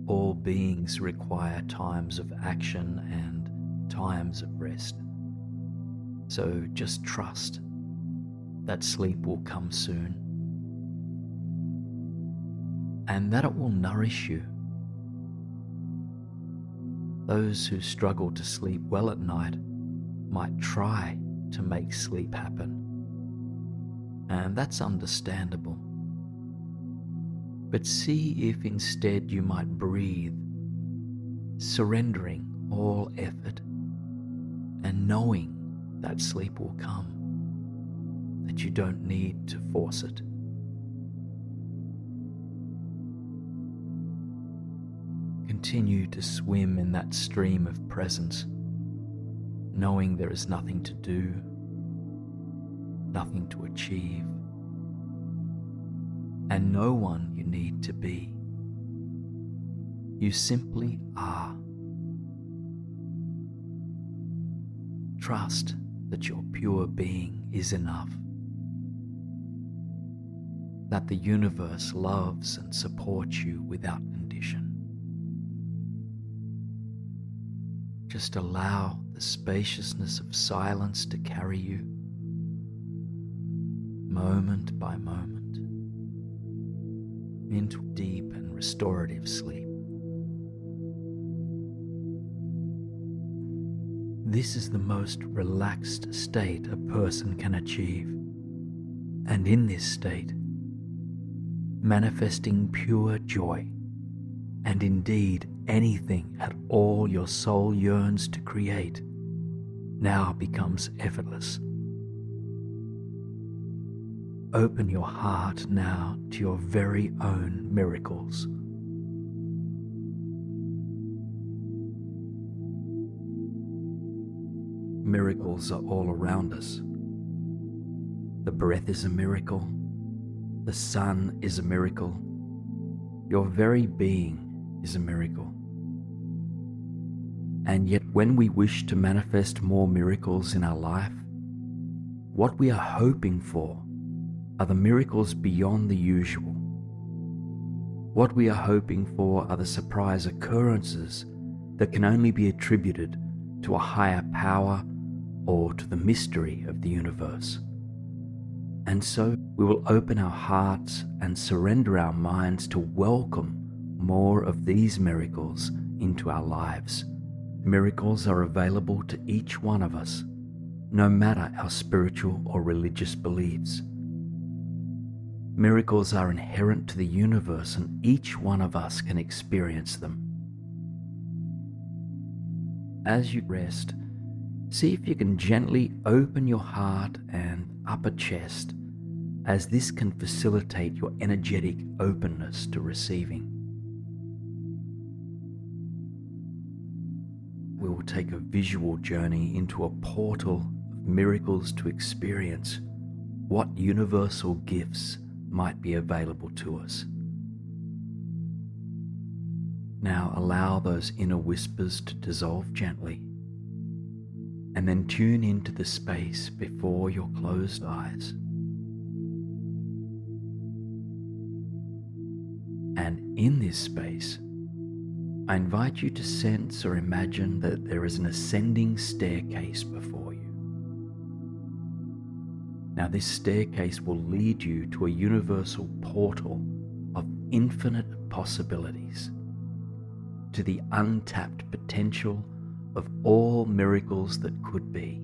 All beings require times of action and times of rest. So just trust that sleep will come soon, and that it will nourish you. Those who struggle to sleep well at night might try to make sleep happen, and that's understandable. But see if instead you might breathe, surrendering all effort and knowing that sleep will come, that you don't need to force it. Continue to swim in that stream of presence, knowing there is nothing to do, nothing to achieve, and no one you need to be. You simply are. Trust that your pure being is enough, that the universe loves and supports you without condition. Just allow the spaciousness of silence to carry you, moment by moment, into deep and restorative sleep. This is the most relaxed state a person can achieve, and in this state, manifesting pure joy, and indeed anything at all your soul yearns to create, now becomes effortless. Open your heart now to your very own miracles. Miracles are all around us. The breath is a miracle. The sun is a miracle. Your very being is a miracle. And yet when we wish to manifest more miracles in our life, what we are hoping for are the miracles beyond the usual. What we are hoping for are the surprise occurrences that can only be attributed to a higher power or to the mystery of the universe. And so we will open our hearts and surrender our minds to welcome more of these miracles into our lives. Miracles are available to each one of us, no matter our spiritual or religious beliefs. Miracles are inherent to the universe, and each one of us can experience them. As you rest, see if you can gently open your heart and upper chest, as this can facilitate your energetic openness to receiving. We will take a visual journey into a portal of miracles to experience what universal gifts might be available to us. Now allow those inner whispers to dissolve gently, and then tune into the space before your closed eyes. And in this space, I invite you to sense or imagine that there is an ascending staircase before you. Now, this staircase will lead you to a universal portal of infinite possibilities, to the untapped potential of all miracles that could be.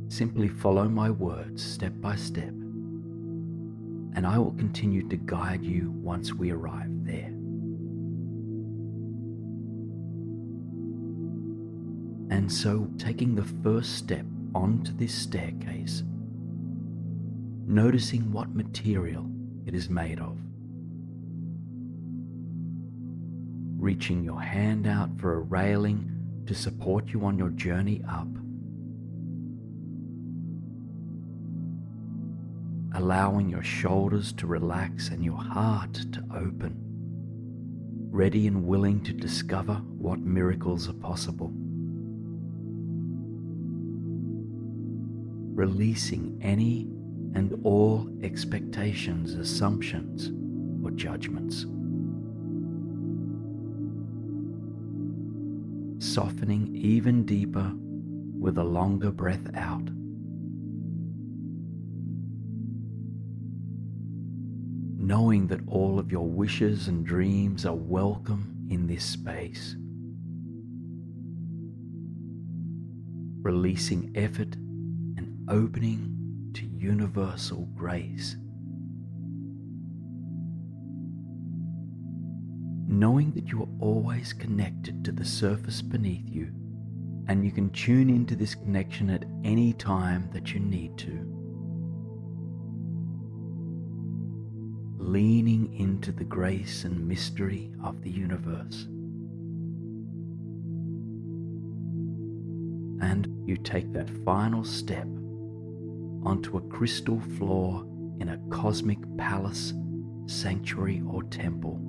Simply follow my words step by step, and I will continue to guide you once we arrive there. And so, taking the first step onto this staircase, noticing what material it is made of, reaching your hand out for a railing to support you on your journey up, allowing your shoulders to relax and your heart to open, ready and willing to discover what miracles are possible. Releasing any and all expectations, assumptions, or judgments. Softening even deeper with a longer breath out. Knowing that all of your wishes and dreams are welcome in this space. Releasing effort and opening to universal grace. Knowing that you are always connected to the surface beneath you, and you can tune into this connection at any time that you need to. Leaning into the grace and mystery of the universe. And you take that final step onto a crystal floor in a cosmic palace, sanctuary, or temple.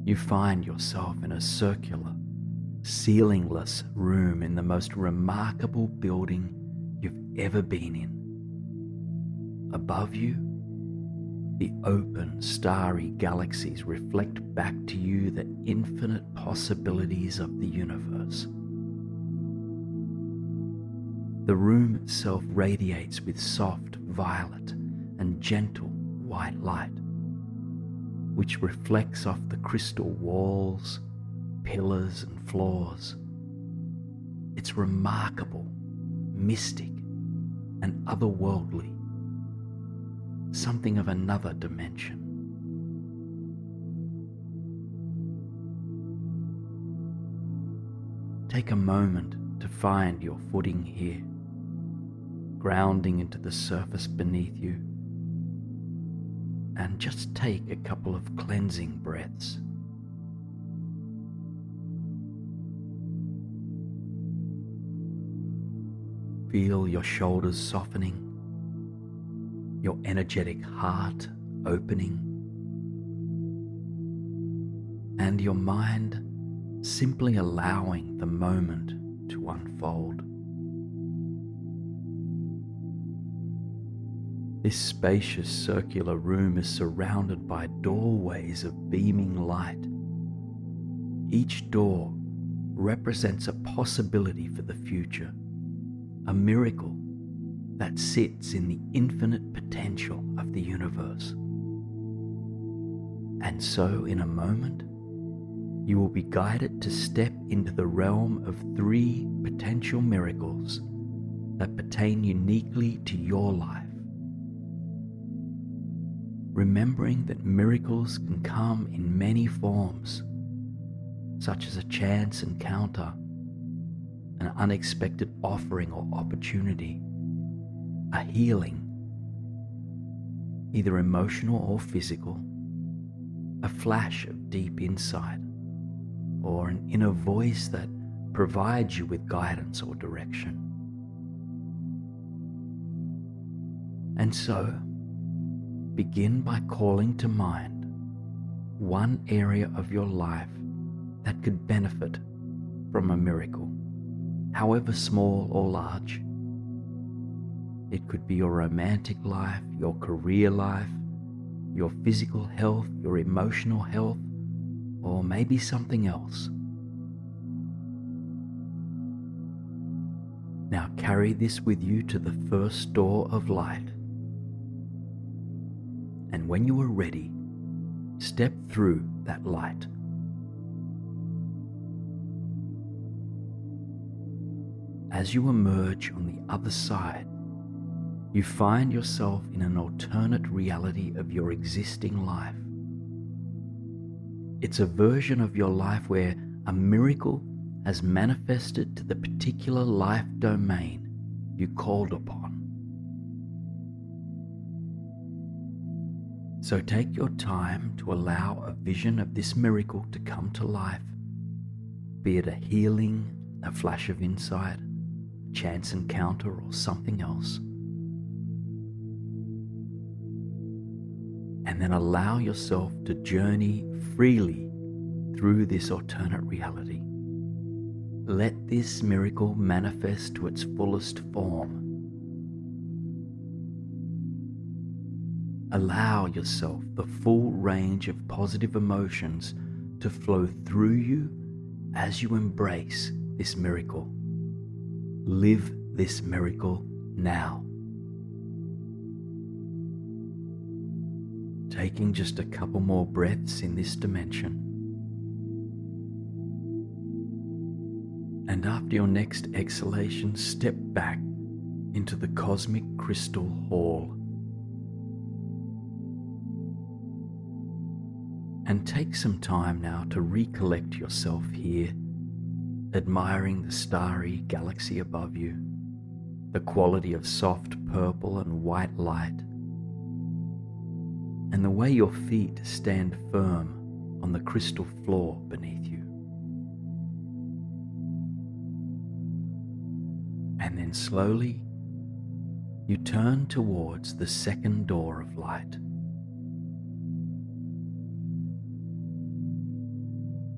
You find yourself in a circular, ceilingless room in the most remarkable building you've ever been in. Above you, the open, starry galaxies reflect back to you the infinite possibilities of the universe. The room itself radiates with soft violet and gentle white light, which reflects off the crystal walls, pillars, and floors. It's remarkable, mystic, and otherworldly, something of another dimension. Take a moment to find your footing here, grounding into the surface beneath you, and just take a couple of cleansing breaths. Feel your shoulders softening, your energetic heart opening, and your mind simply allowing the moment to unfold. This spacious circular room is surrounded by doorways of beaming light. Each door represents a possibility for the future, a miracle that sits in the infinite potential of the universe. And so, in a moment, you will be guided to step into the realm of 3 potential miracles that pertain uniquely to your life. Remembering that miracles can come in many forms, such as a chance encounter, an unexpected offering or opportunity, a healing, either emotional or physical, a flash of deep insight, or an inner voice that provides you with guidance or direction. And so, begin by calling to mind one area of your life that could benefit from a miracle, however small or large. It could be your romantic life, your career life, your physical health, your emotional health, or maybe something else. Now carry this with you to the first door of light. And when you are ready, step through that light. As you emerge on the other side, you find yourself in an alternate reality of your existing life. It's a version of your life where a miracle has manifested to the particular life domain you called upon. So take your time to allow a vision of this miracle to come to life, be it a healing, a flash of insight, a chance encounter, or something else. And then allow yourself to journey freely through this alternate reality. Let this miracle manifest to its fullest form. Allow yourself the full range of positive emotions to flow through you as you embrace this miracle. Live this miracle now. Taking just a couple more breaths in this dimension. And after your next exhalation, step back into the cosmic crystal hall. And take some time now to recollect yourself here, admiring the starry galaxy above you, the quality of soft purple and white light, and the way your feet stand firm on the crystal floor beneath you. And then slowly, you turn towards the second door of light.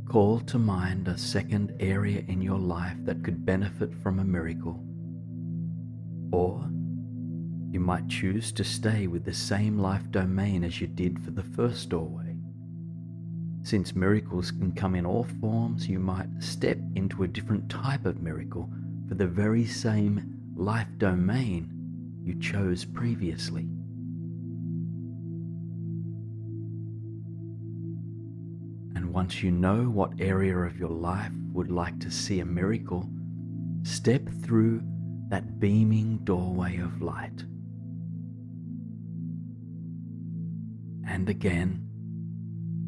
Call to mind a second area in your life that could benefit from a miracle. Or you might choose to stay with the same life domain as you did for the first doorway. Since miracles can come in all forms, you might step into a different type of miracle for the very same life domain you chose previously. And once you know what area of your life would like to see a miracle, step through that beaming doorway of light. And again,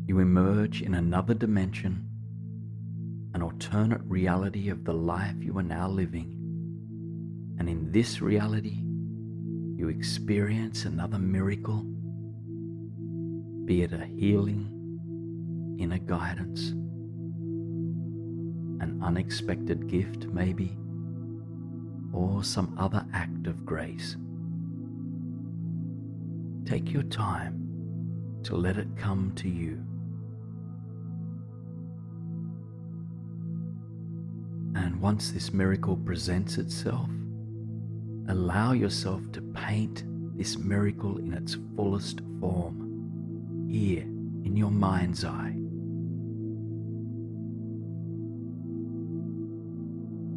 you emerge in another dimension, an alternate reality of the life you are now living. And in this reality, you experience another miracle, be it a healing, inner guidance, an unexpected gift maybe, or some other act of grace. Take your time to let it come to you. And once this miracle presents itself, allow yourself to paint this miracle in its fullest form, here in your mind's eye.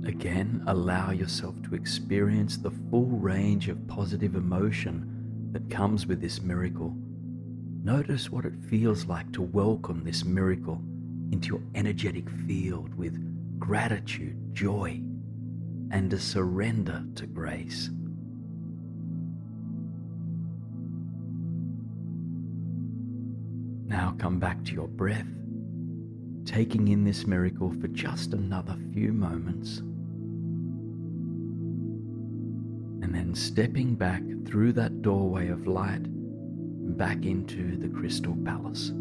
Again, allow yourself to experience the full range of positive emotion that comes with this miracle. Notice what it feels like to welcome this miracle into your energetic field with gratitude, joy, and a surrender to grace. Now come back to your breath, taking in this miracle for just another few moments, and then stepping back through that doorway of light back into the Crystal Palace.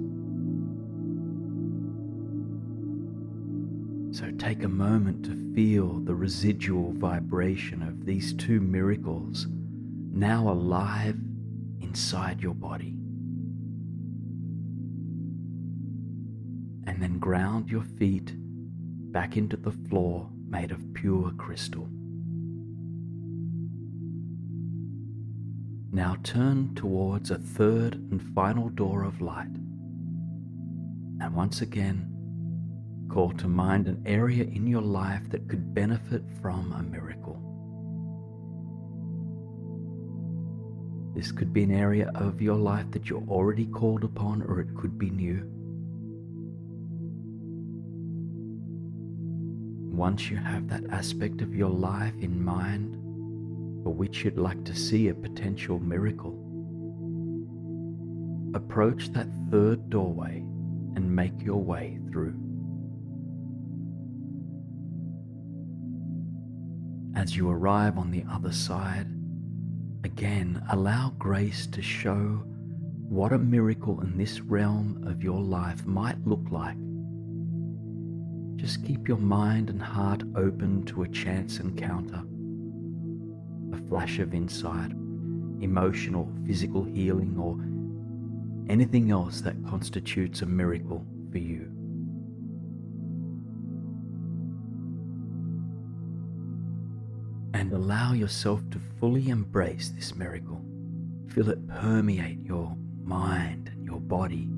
So take a moment to feel the residual vibration of these two miracles now alive inside your body. And then ground your feet back into the floor made of pure crystal. Now turn towards a third and final door of light, and once again, call to mind an area in your life that could benefit from a miracle. This could be an area of your life that you're already called upon, or it could be new. Once you have that aspect of your life in mind for which you'd like to see a potential miracle, approach that third doorway and make your way through. As you arrive on the other side, again, allow grace to show what a miracle in this realm of your life might look like. Just keep your mind and heart open to a chance encounter, a flash of insight, emotional, physical healing, or anything else that constitutes a miracle for you. And allow yourself to fully embrace this miracle. Feel it permeate your mind and your body.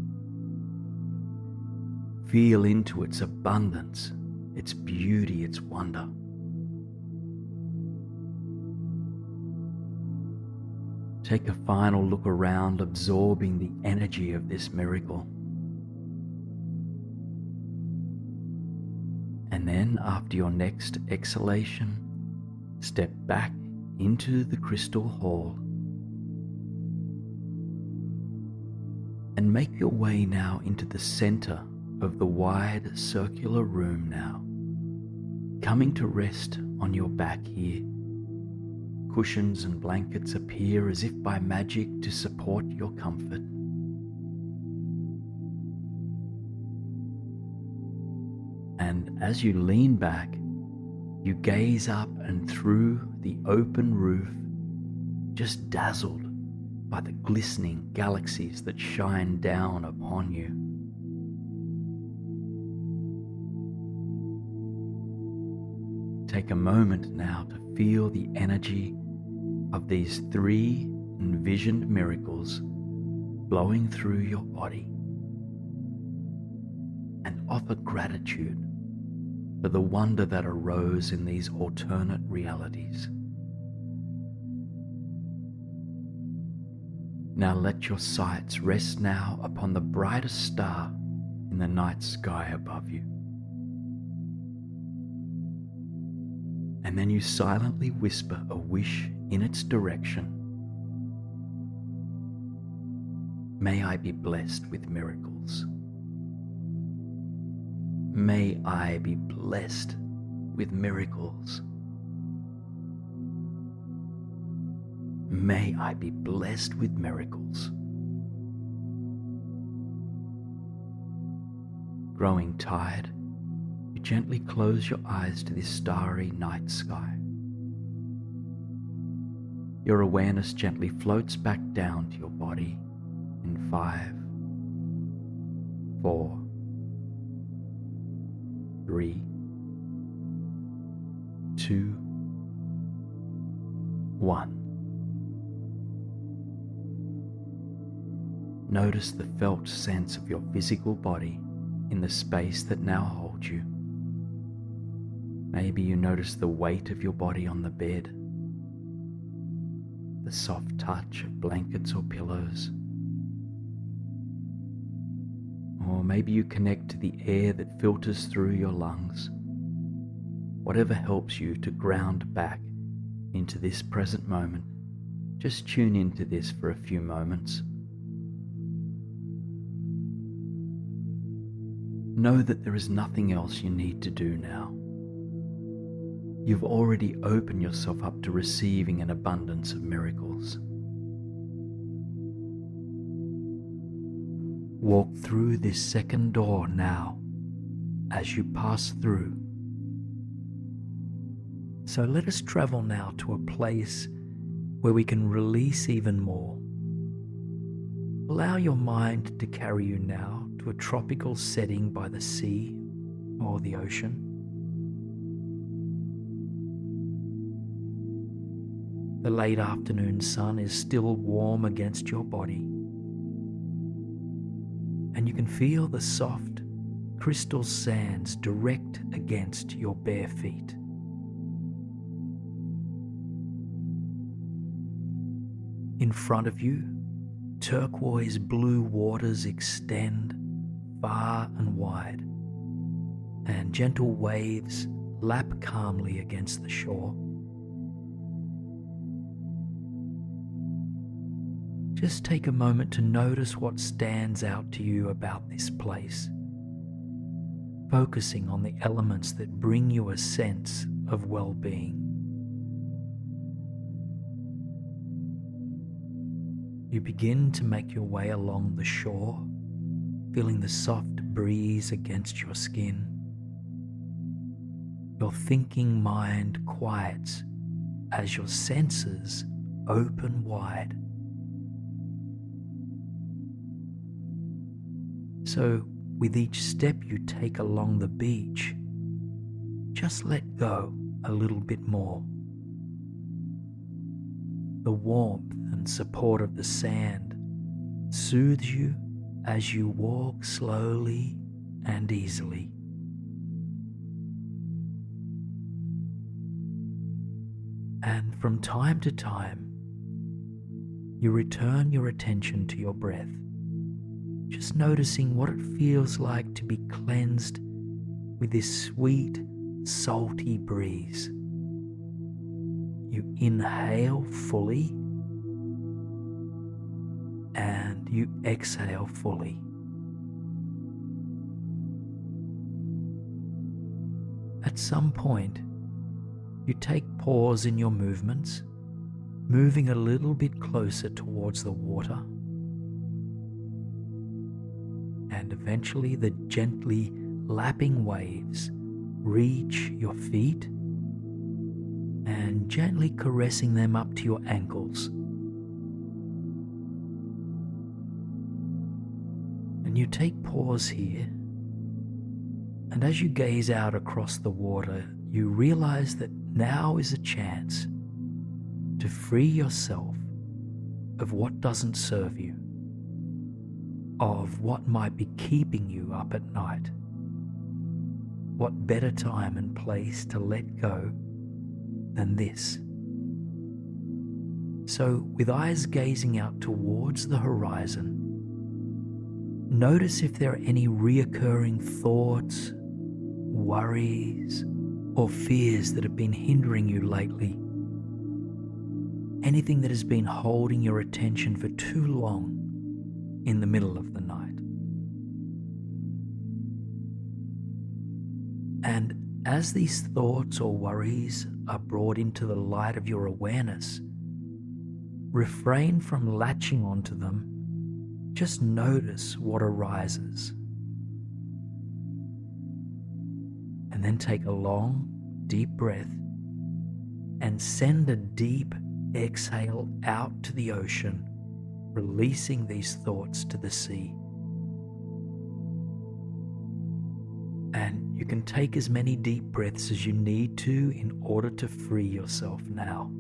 Feel into its abundance, its beauty, its wonder. Take a final look around, absorbing the energy of this miracle. And then, after your next exhalation, step back into the crystal hall and make your way now into the center of the wide circular room now, coming to rest on your back here. Cushions and blankets appear as if by magic to support your comfort. And as you lean back, you gaze up and through the open roof, just dazzled by the glistening galaxies that shine down upon you. Take a moment now to feel the energy of these three envisioned miracles flowing through your body, and offer gratitude for the wonder that arose in these alternate realities. Now let your sights rest now upon the brightest star in the night sky above you. And then you silently whisper a wish in its direction. May I be blessed with miracles. May I be blessed with miracles. May I be blessed with miracles. Growing tired, you gently close your eyes to this starry night sky. Your awareness gently floats back down to your body in 5, 4, 3, 2, 1. Notice the felt sense of your physical body in the space that now holds you. Maybe you notice the weight of your body on the bed, the soft touch of blankets or pillows. Or maybe you connect to the air that filters through your lungs. Whatever helps you to ground back into this present moment, just tune into this for a few moments. Know that there is nothing else you need to do now. You've already opened yourself up to receiving an abundance of miracles. Walk through this second door now as you pass through. So let us travel now to a place where we can release even more. Allow your mind to carry you now to a tropical setting by the sea or the ocean. The late afternoon sun is still warm against your body, and you can feel the soft crystal sands direct against your bare feet. In front of you, turquoise blue waters extend far and wide, and gentle waves lap calmly against the shore. Just take a moment to notice what stands out to you about this place, focusing on the elements that bring you a sense of well-being. You begin to make your way along the shore, feeling the soft breeze against your skin. Your thinking mind quiets as your senses open wide. So, with each step you take along the beach, just let go a little bit more. The warmth and support of the sand soothes you as you walk slowly and easily. And from time to time, you return your attention to your breath, just noticing what it feels like to be cleansed with this sweet, salty breeze. You inhale fully and you exhale fully. At some point, you take pause in your movements, moving a little bit closer towards the water, and eventually the gently lapping waves reach your feet and gently caressing them up to your ankles. And you take pause here, and as you gaze out across the water, you realize that now is a chance to free yourself of what doesn't serve you, of what might be keeping you up at night. What better time and place to let go than this? So, with eyes gazing out towards the horizon, notice if there are any reoccurring thoughts, worries, or fears that have been hindering you lately. Anything that has been holding your attention for too long in the middle of the night. And as these thoughts or worries are brought into the light of your awareness, refrain from latching onto them. Just notice what arises. And then take a long, deep breath and send a deep exhale out to the ocean, releasing these thoughts to the sea. And you can take as many deep breaths as you need to in order to free yourself now.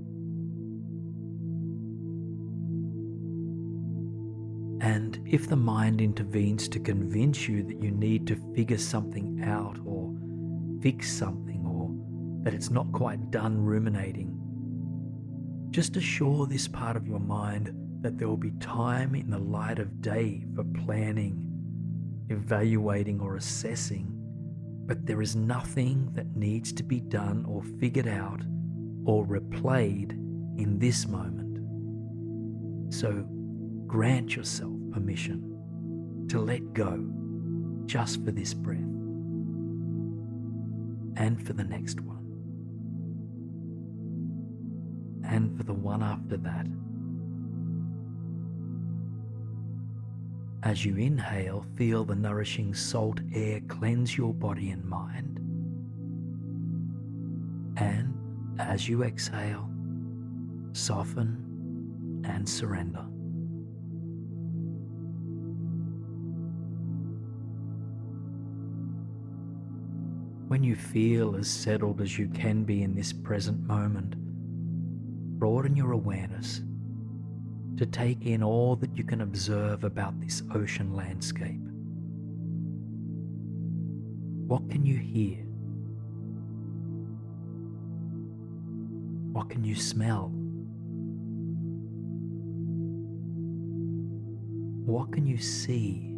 And if the mind intervenes to convince you that you need to figure something out or fix something, or that it's not quite done ruminating, just assure this part of your mind that there will be time in the light of day for planning, evaluating, or assessing, but there is nothing that needs to be done or figured out or replayed in this moment. So grant yourself permission to let go just for this breath and for the next one and for the one after that. As you inhale, feel the nourishing salt air cleanse your body and mind. And as you exhale, soften and surrender. When you feel as settled as you can be in this present moment, broaden your awareness to take in all that you can observe about this ocean landscape. What can you hear? What can you smell? What can you see?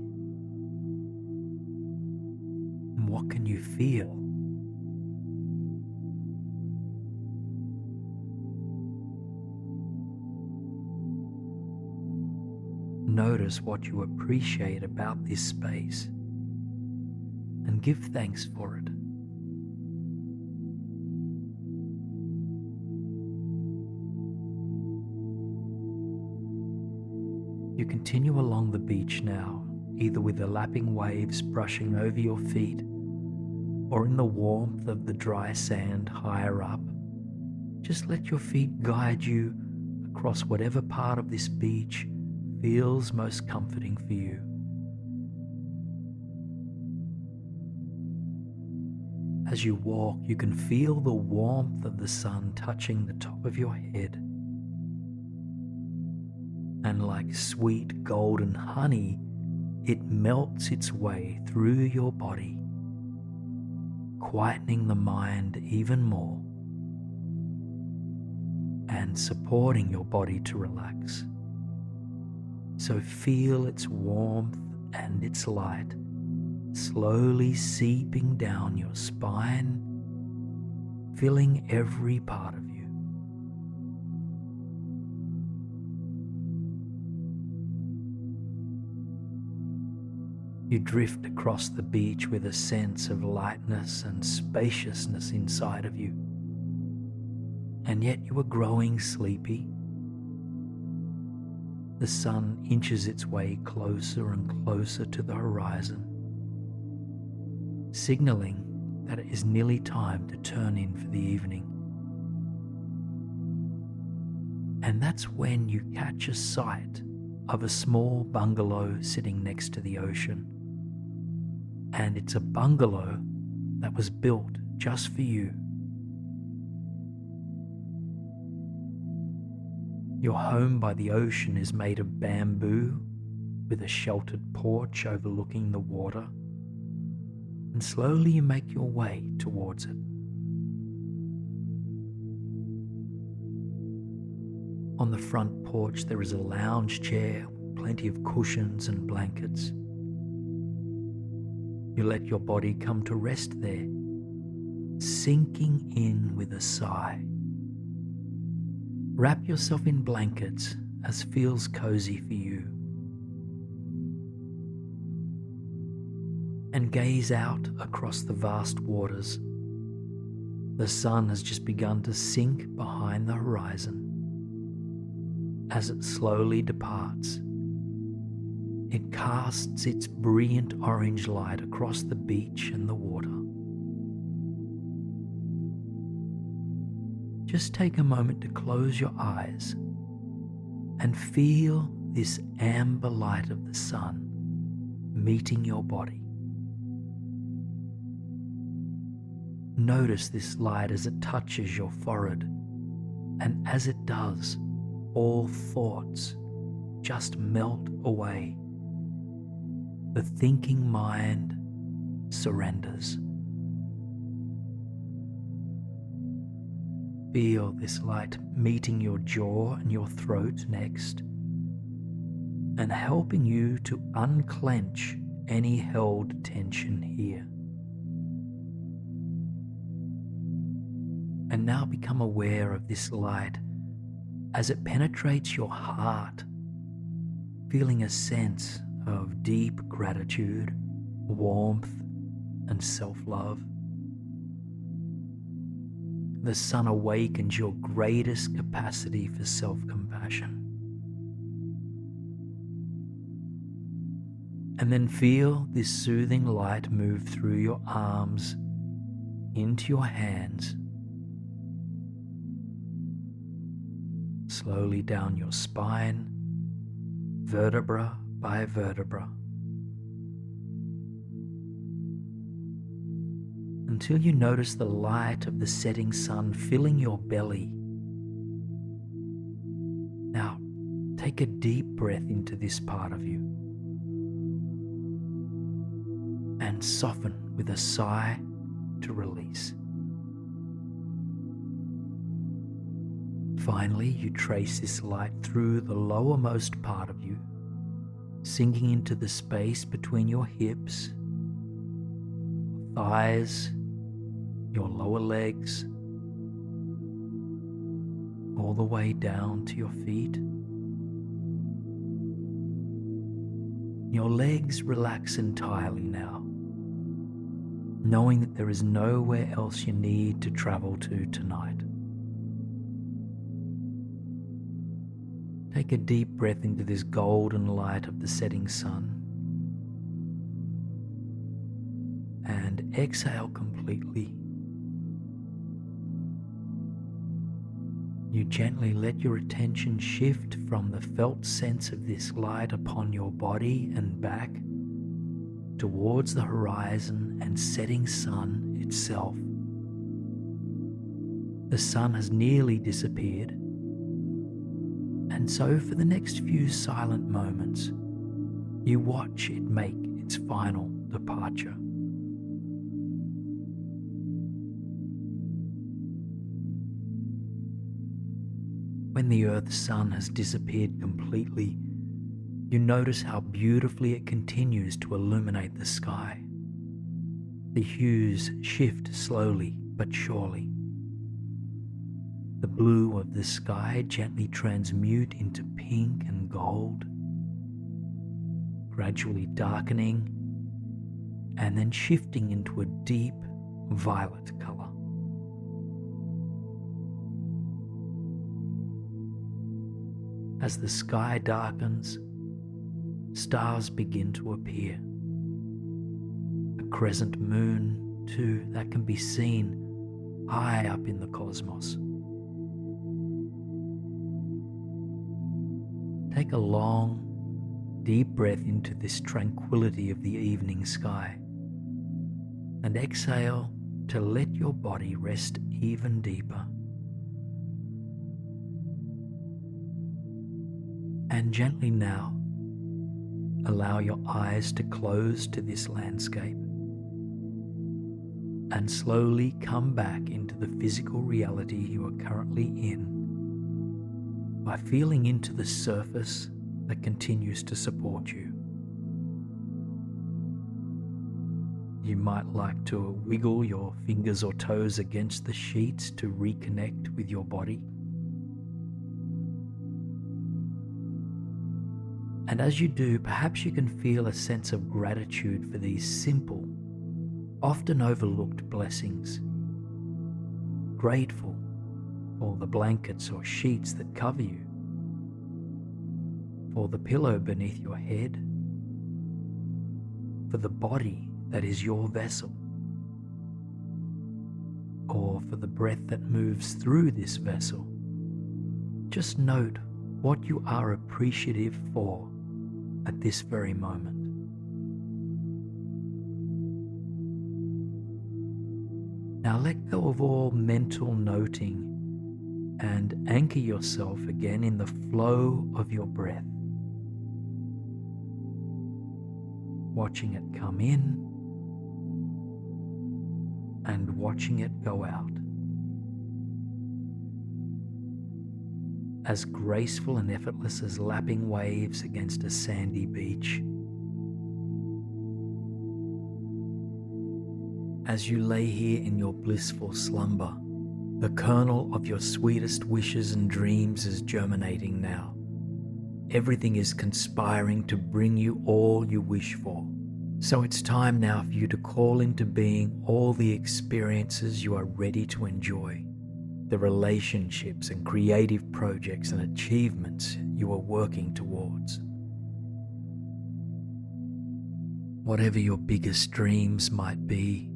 And what can you feel? Notice what you appreciate about this space and give thanks for it. You continue along the beach now, either with the lapping waves brushing over your feet or in the warmth of the dry sand higher up. Just let your feet guide you across whatever part of this beach feels most comforting for you. As you walk, you can feel the warmth of the sun touching the top of your head. And like sweet golden honey, it melts its way through your body, quietening the mind even more and supporting your body to relax. So feel its warmth and its light slowly seeping down your spine, filling every part of you. You drift across the beach with a sense of lightness and spaciousness inside of you, and yet you are growing sleepy. The sun inches its way closer and closer to the horizon, signaling that it is nearly time to turn in for the evening. And that's when you catch a sight of a small bungalow sitting next to the ocean. And it's a bungalow that was built just for you. Your home by the ocean is made of bamboo with a sheltered porch overlooking the water, and slowly you make your way towards it. On the front porch there is a lounge chair, plenty of cushions and blankets. You let your body come to rest there, sinking in with a sigh. Wrap yourself in blankets as feels cozy for you, and gaze out across the vast waters. The sun has just begun to sink behind the horizon. As it slowly departs, it casts its brilliant orange light across the beach and the water. Just take a moment to close your eyes and feel this amber light of the sun meeting your body. Notice this light as it touches your forehead, and as it does, all thoughts just melt away. The thinking mind surrenders. Feel this light meeting your jaw and your throat next, and helping you to unclench any held tension here. And now become aware of this light as it penetrates your heart, feeling a sense of deep gratitude, warmth, and self-love. The sun awakens your greatest capacity for self-compassion. And then feel this soothing light move through your arms, into your hands, slowly down your spine, vertebra by vertebra, until you notice the light of the setting sun filling your belly, take a deep breath into this part of you and soften with a sigh to release. Finally, you trace this light through the lowermost part of you, sinking into the space between your hips, thighs, your lower legs, all the way down to your feet. Your legs relax entirely now, knowing that there is nowhere else you need to travel to tonight. Take a deep breath into this golden light of the setting sun and exhale completely. You gently let your attention shift from the felt sense of this light upon your body and back towards the horizon and setting sun itself. The sun has nearly disappeared, and so for the next few silent moments, you watch it make its final departure. When the Earth's sun has disappeared completely, you notice how beautifully it continues to illuminate the sky. The hues shift slowly but surely. The blue of the sky gently transmute into pink and gold, gradually darkening and then shifting into a deep violet color. As the sky darkens, stars begin to appear. A crescent moon, too, that can be seen high up in the cosmos. Take a long, deep breath into this tranquility of the evening sky and exhale to let your body rest even deeper. And gently now, allow your eyes to close to this landscape and slowly come back into the physical reality you are currently in by feeling into the surface that continues to support you. You might like to wiggle your fingers or toes against the sheets to reconnect with your body. And as you do, perhaps you can feel a sense of gratitude for these simple, often overlooked blessings. Grateful for the blankets or sheets that cover you, for the pillow beneath your head, for the body that is your vessel, or for the breath that moves through this vessel. Just note what you are appreciative for at this very moment. Now let go of all mental noting and anchor yourself again in the flow of your breath, watching it come in and watching it go out. As graceful and effortless as lapping waves against a sandy beach. As you lay here in your blissful slumber, the kernel of your sweetest wishes and dreams is germinating now. Everything is conspiring to bring you all you wish for. So it's time now for you to call into being all the experiences you are ready to enjoy, the relationships and creative projects and achievements you are working towards. Whatever your biggest dreams might be,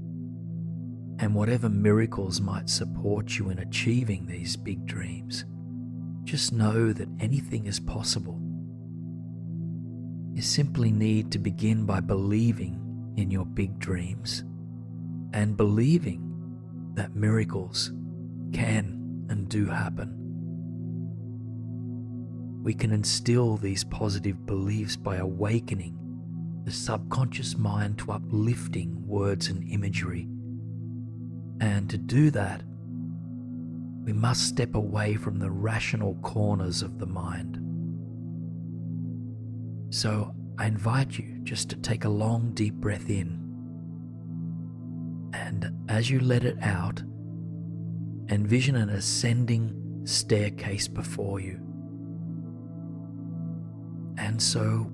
and whatever miracles might support you in achieving these big dreams, just know that anything is possible. You simply need to begin by believing in your big dreams and believing that miracles can and do happen. we can instill these positive beliefs by awakening the subconscious mind to uplifting words and imagery. And to do that, we must step away from the rational corners of the mind. So I invite you just to take a long, deep breath in. And as you let it out, envision an ascending staircase before you. And so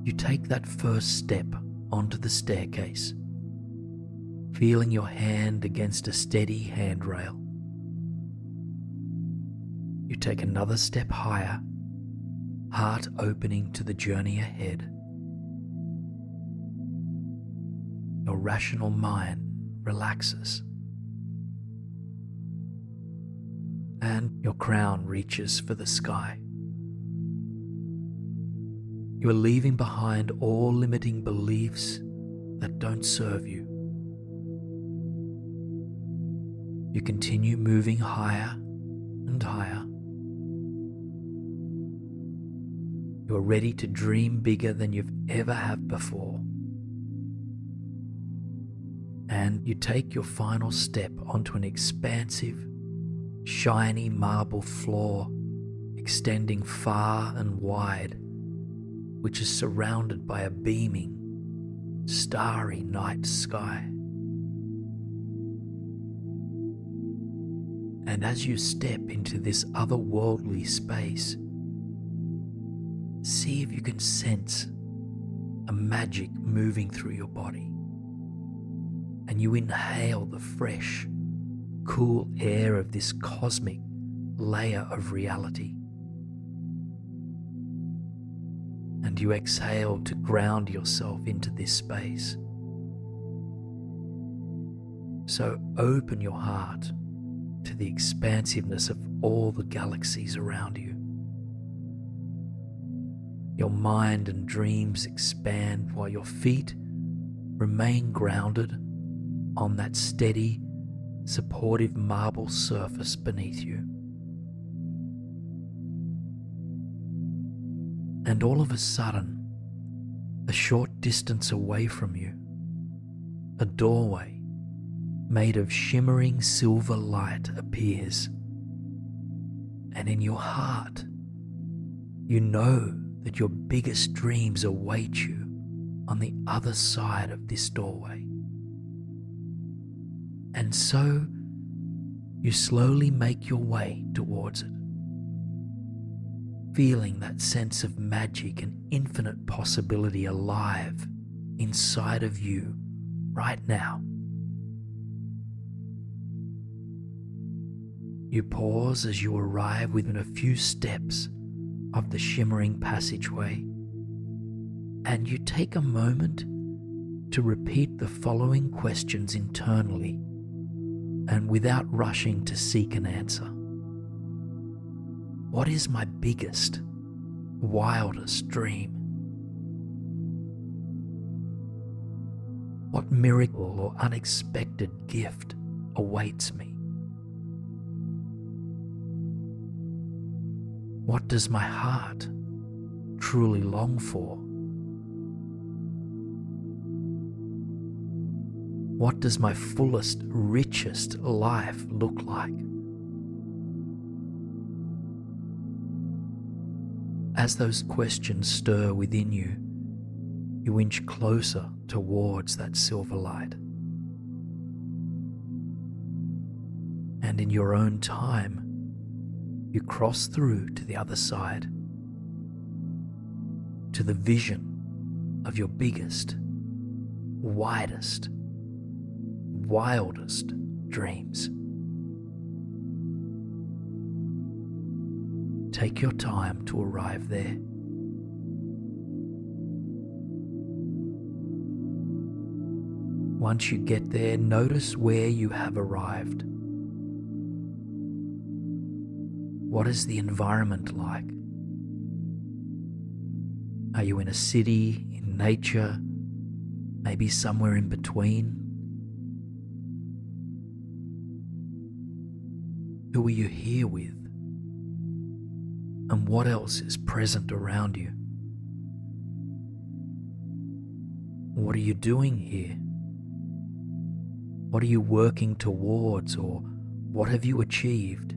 you take that first step onto the staircase, feeling your hand against a steady handrail. You take another step higher, heart opening to the journey ahead. Your rational mind relaxes, and your crown reaches for the sky. You are leaving behind all limiting beliefs that don't serve you. You continue moving higher and higher. You are ready to dream bigger than you've ever have before. And you take your final step onto an expansive, shiny marble floor extending far and wide, which is surrounded by a beaming, starry night sky. And as you step into this otherworldly space, see if you can sense a magic moving through your body. And you inhale the fresh, cool air of this cosmic layer of reality. And you exhale to ground yourself into this space. So open your heart to the expansiveness of all the galaxies around you. Your mind and dreams expand while your feet remain grounded on that steady, supportive marble surface beneath you. And all of a sudden, a short distance away from you, a doorway made of shimmering silver light appears. And in your heart, you know that your biggest dreams await you on the other side of this doorway. And so you slowly make your way towards it, feeling that sense of magic and infinite possibility alive inside of you right now. You pause as you arrive within a few steps of the shimmering passageway, and you take a moment to repeat the following questions internally and without rushing to seek an answer. What is my biggest, wildest dream? What miracle or unexpected gift awaits me? What does my heart truly long for? What does my fullest, richest life look like? As those questions stir within you, you inch closer towards that silver light. And in your own time, you cross through to the other side, to the vision of your biggest, widest, wildest dreams. Take your time to arrive there. Once you get there, notice where you have arrived. What is the environment like? Are you in a city, in nature, maybe somewhere in between? Who are you here with? and what else is present around you. What are you doing here? What are you working towards, or what have you achieved?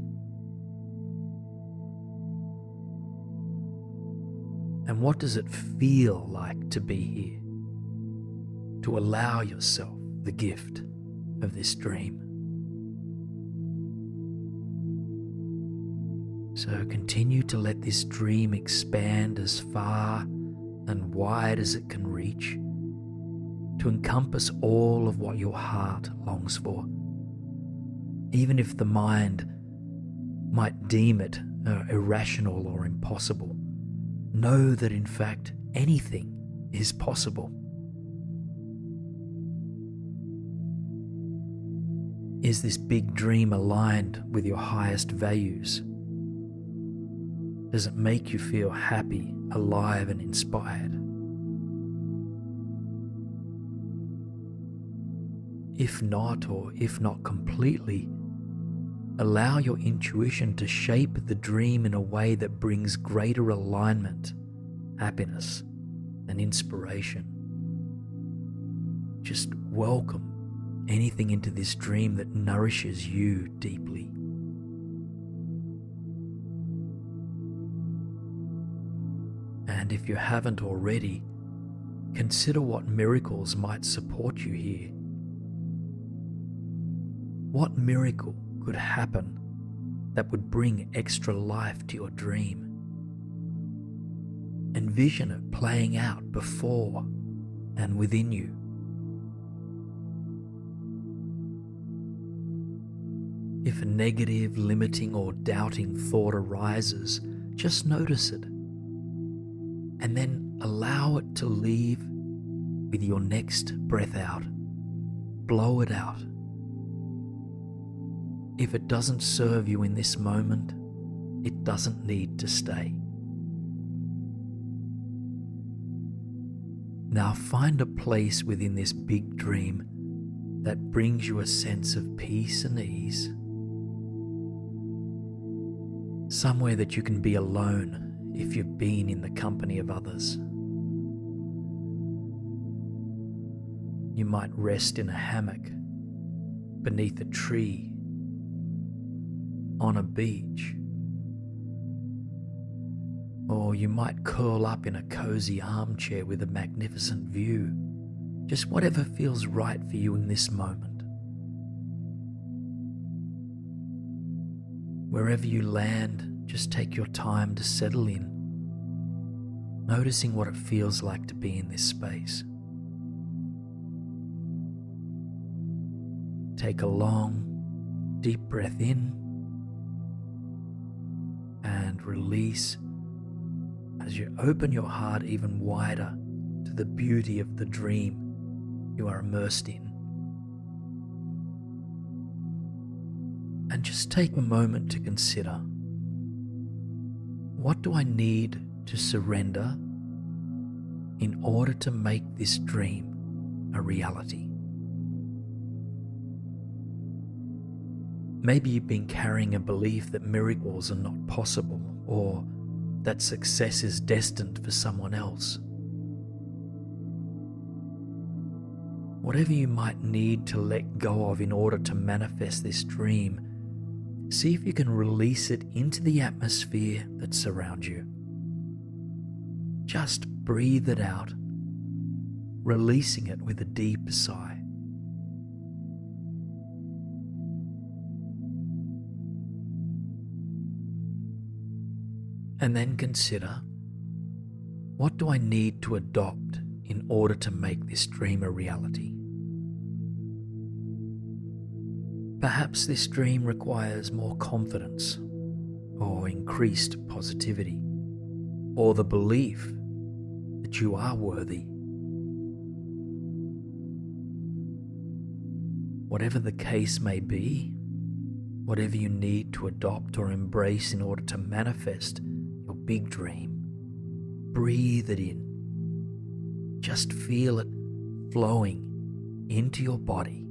And what does it feel like to be here? To allow yourself the gift of this dream. So continue to let this dream expand as far and wide as it can reach, to encompass all of what your heart longs for, even if the mind might deem it irrational or impossible. Know that in fact anything is possible. Is this big dream aligned with your highest values? Does it make you feel happy, alive, and inspired? If not, or if not completely, allow your intuition to shape the dream in a way that brings greater alignment, happiness, and inspiration. Just welcome anything into this dream that nourishes you deeply. And if you haven't already, consider what miracles might support you here. What miracle could happen that would bring extra life to your dream? Envision it playing out before and within you. If a negative, limiting, or doubting thought arises, just notice it, and then allow it to leave with your next breath out. Blow it out. If it doesn't serve you in this moment, it doesn't need to stay. Now find a place within this big dream that brings you a sense of peace and ease. Somewhere that you can be alone if you've been in the company of others. You might rest in a hammock, beneath a tree, on a beach, or you might curl up in a cozy armchair with a magnificent view. Just whatever feels right for you in this moment. Wherever you land, just take your time to settle in, noticing what it feels like to be in this space. Take a long, deep breath in and release as you open your heart even wider to the beauty of the dream you are immersed in. And just take a moment to consider, what do I need to surrender in order to make this dream a reality? Maybe you've been carrying a belief that miracles are not possible, or that success is destined for someone else. Whatever you might need to let go of in order to manifest this dream, see if you can release it into the atmosphere that surrounds you. Just breathe it out, releasing it with a deep sigh. And then consider, what do I need to adopt in order to make this dream a reality? Perhaps this dream requires more confidence, or increased positivity, or the belief that you are worthy. Whatever the case may be, whatever you need to adopt or embrace in order to manifest your big dream, breathe it in. Just feel it flowing into your body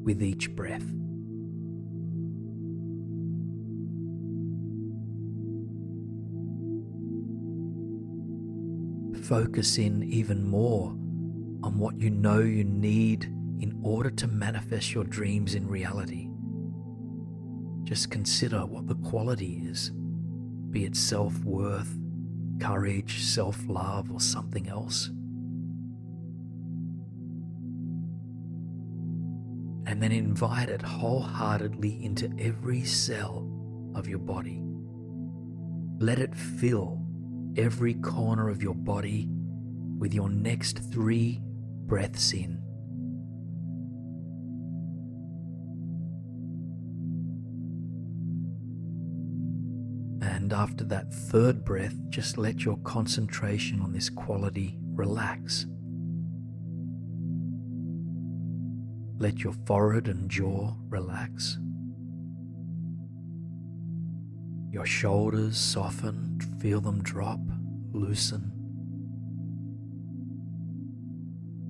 with each breath. focus in even more on what you know you need in order to manifest your dreams in reality. Just consider what the quality is, be it self-worth, courage, self-love, or something else. And then invite it wholeheartedly into every cell of your body. Let it fill every corner of your body with your next 3 breaths in. And after that 3rd breath, just let your concentration on this quality relax. Let your forehead and jaw relax. Your shoulders soften, feel them drop, loosen.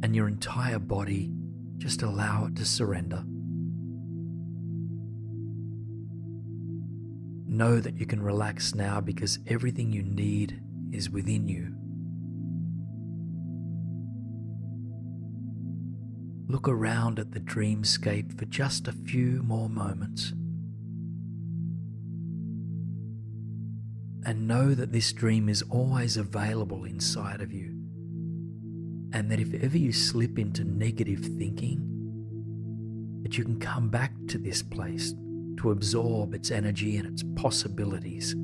And your entire body, just allow it to surrender. Know that you can relax now because everything you need is within you. Look around at the dreamscape for just a few more moments. And know that this dream is always available inside of you. And that if ever you slip into negative thinking, that you can come back to this place to absorb its energy and its possibilities.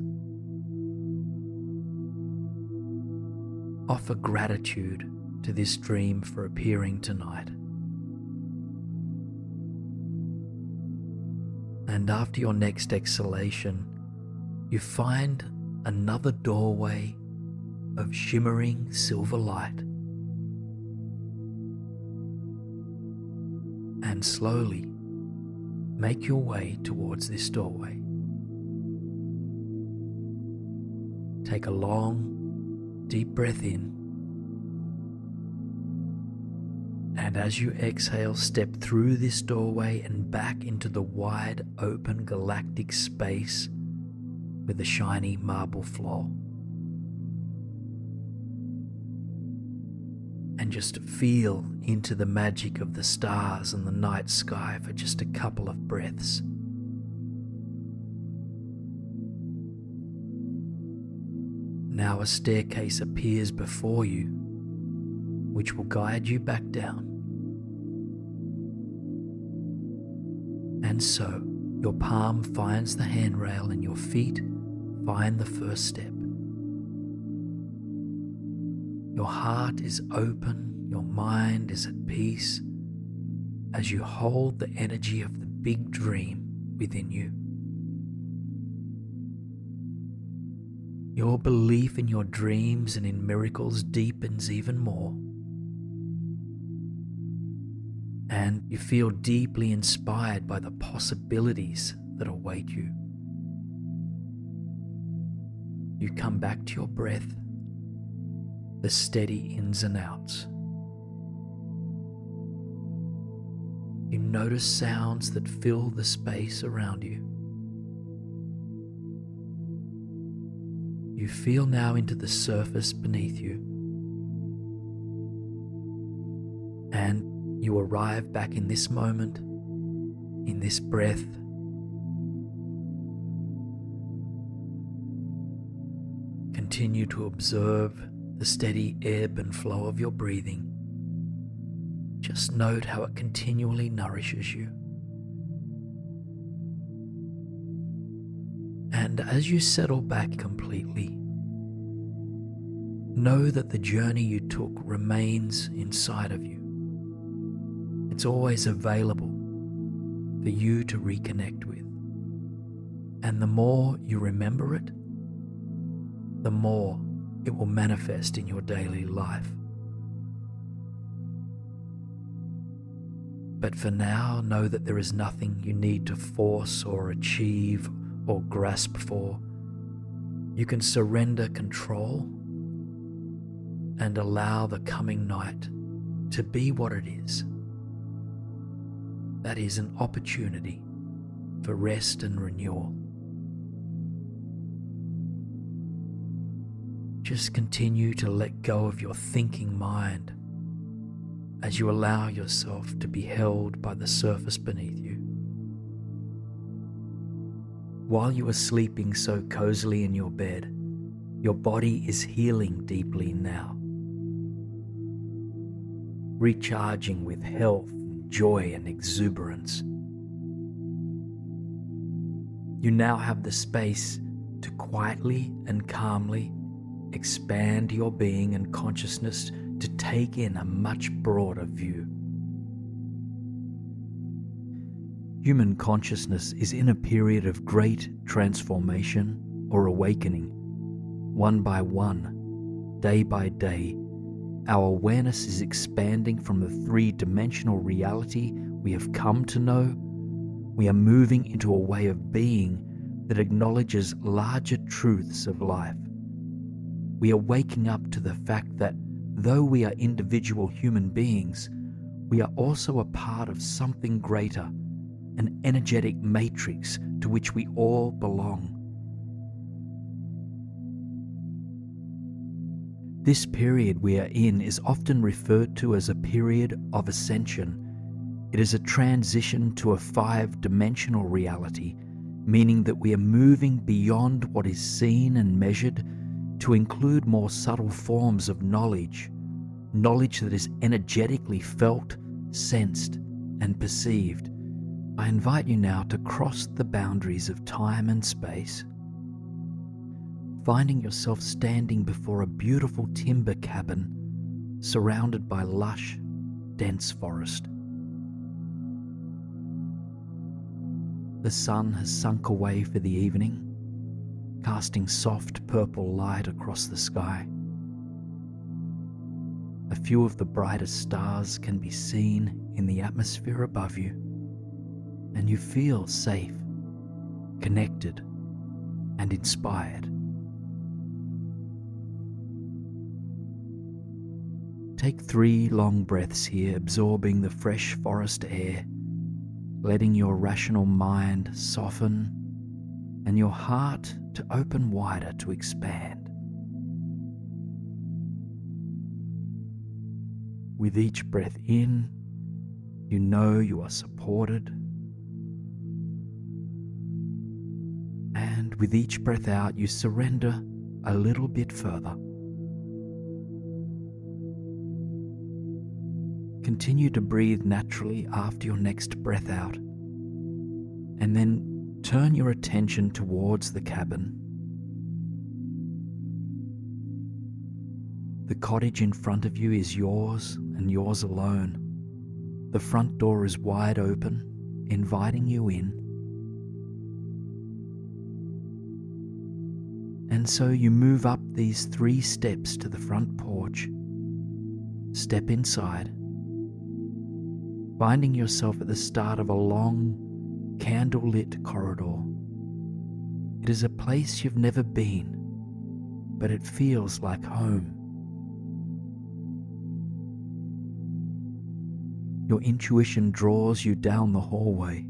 Offer gratitude to this dream for appearing tonight. And after your next exhalation, you find another doorway of shimmering silver light. And slowly make your way towards this doorway. Take a long, deep breath in. And as you exhale, step through this doorway and back into the wide open galactic space with the shiny marble floor. And just feel into the magic of the stars and the night sky for just a couple of breaths. Now a staircase appears before you, which will guide you back down. And so, your palm finds the handrail and your feet find the first step. Your heart is open, your mind is at peace as you hold the energy of the big dream within you. Your belief in your dreams and in miracles deepens even more. And you feel deeply inspired by the possibilities that await you. You come back to your breath, the steady ins and outs. You notice sounds that fill the space around you. You feel now into the surface beneath you. And you arrive back in this moment, in this breath. Continue to observe the steady ebb and flow of your breathing. Just note how it continually nourishes you. And as you settle back completely, know that the journey you took remains inside of you. It's always available for you to reconnect with. And the more you remember it, the more it will manifest in your daily life. But for now, know that there is nothing you need to force or achieve or grasp for. You can surrender control and allow the coming night to be what it is. That is an opportunity for rest and renewal. just continue to let go of your thinking mind as you allow yourself to be held by the surface beneath you. While you are sleeping so cozily in your bed, your body is healing deeply now, recharging with health, joy, and exuberance. You now have the space to quietly and calmly expand your being and consciousness to take in a much broader view. Human consciousness is in a period of great transformation or awakening. One by one, day by day, our awareness is expanding from the three-dimensional reality we have come to know. We are moving into a way of being that acknowledges larger truths of life. We are waking up to the fact that though we are individual human beings, we are also a part of something greater, an energetic matrix to which we all belong. This period we are in is often referred to as a period of ascension. It is a transition to a five-dimensional reality, meaning that we are moving beyond what is seen and measured to include more subtle forms of knowledge that is energetically felt, sensed, and perceived. I invite you now to cross the boundaries of time and space, finding yourself standing before a beautiful timber cabin surrounded by lush, dense forest. The sun has sunk away for the evening, casting soft purple light across the sky. A few of the brightest stars can be seen in the atmosphere above you, and you feel safe, connected, and inspired. Take 3 long breaths here, absorbing the fresh forest air, letting your rational mind soften and your heart to open wider to expand. With each breath in, you know you are supported, and with each breath out, you surrender a little bit further. Continue to breathe naturally after your next breath out, and then turn your attention towards the cabin. The cottage in front of you is yours and yours alone. The front door is wide open, inviting you in. And so you move up these 3 steps to the front porch, step inside, finding yourself at the start of a long, candle-lit corridor. It is a place you've never been, but it feels like home. Your intuition draws you down the hallway,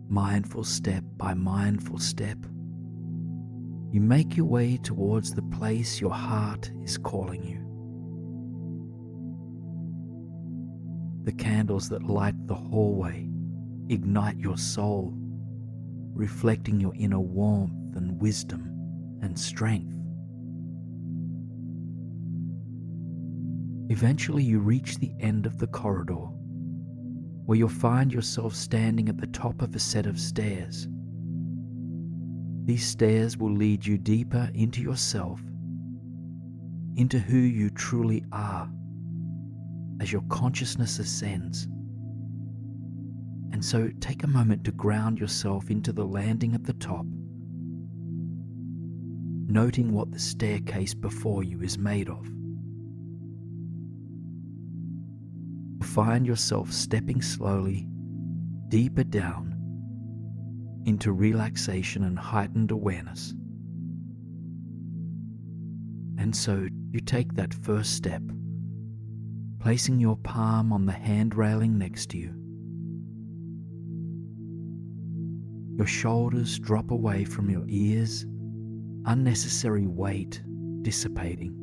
mindful step by mindful step. You make your way towards the place your heart is calling you. The candles that light the hallway ignite your soul, reflecting your inner warmth and wisdom and strength. Eventually you reach the end of the corridor, where you'll find yourself standing at the top of a set of stairs. These stairs will lead you deeper into yourself, into who you truly are, as your consciousness ascends. And so take a moment to ground yourself into the landing at the top, noting what the staircase before you is made of. Find yourself stepping slowly deeper down into relaxation and heightened awareness. And so you take that first step, placing your palm on the hand railing next to you. Your shoulders drop away from your ears, unnecessary weight dissipating.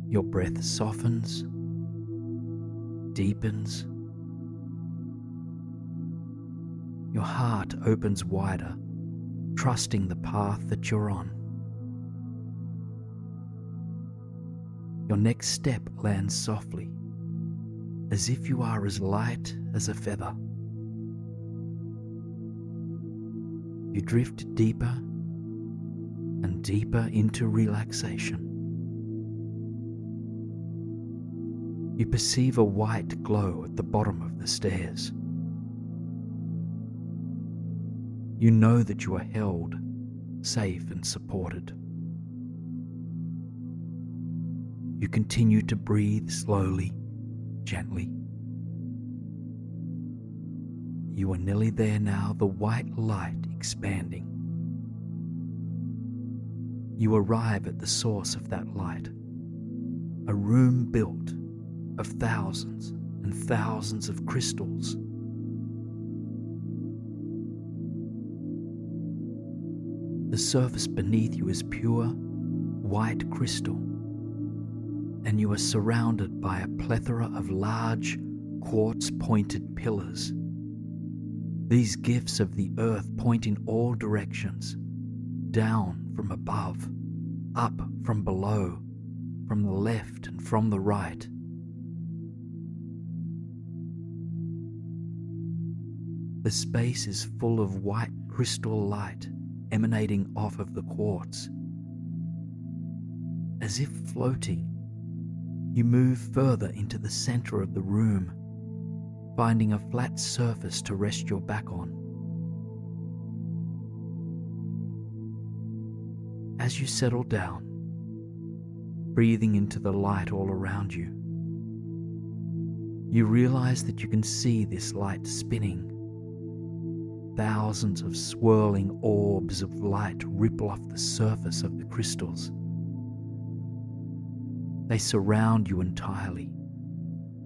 Your breath softens, deepens. Your heart opens wider, trusting the path that you're on. Your next step lands softly, as if you are as light as a feather. You drift deeper and deeper into relaxation. You perceive a white glow at the bottom of the stairs. You know that you are held, safe and supported. You continue to breathe slowly, gently. You are nearly there now, the white light expanding. You arrive at the source of that light, a room built of thousands and thousands of crystals. The surface beneath you is pure, white crystal, and you are surrounded by a plethora of large, quartz-pointed pillars. These gifts of the earth point in all directions, down from above, up from below, from the left and from the right. The space is full of white crystal light emanating off of the quartz. As if floating, you move further into the center of the room, finding a flat surface to rest your back on. As you settle down, breathing into the light all around you, you realize that you can see this light spinning. Thousands of swirling orbs of light ripple off the surface of the crystals. They surround you entirely,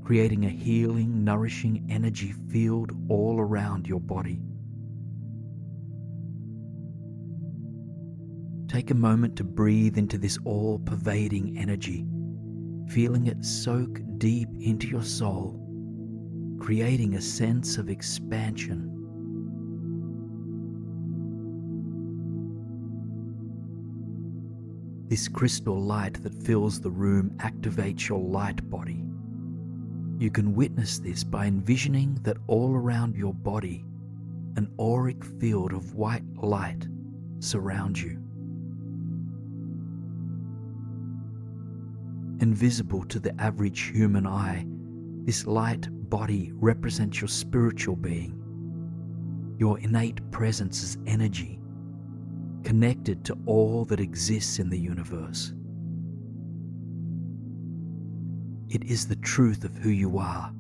creating a healing, nourishing energy field all around your body. Take a moment to breathe into this all-pervading energy, feeling it soak deep into your soul, creating a sense of expansion. This crystal light that fills the room activates your light body. You can witness this by envisioning that all around your body, an auric field of white light surrounds you. Invisible to the average human eye, this light body represents your spiritual being, your innate presence as energy, connected to all that exists in the universe. It is the truth of who you are,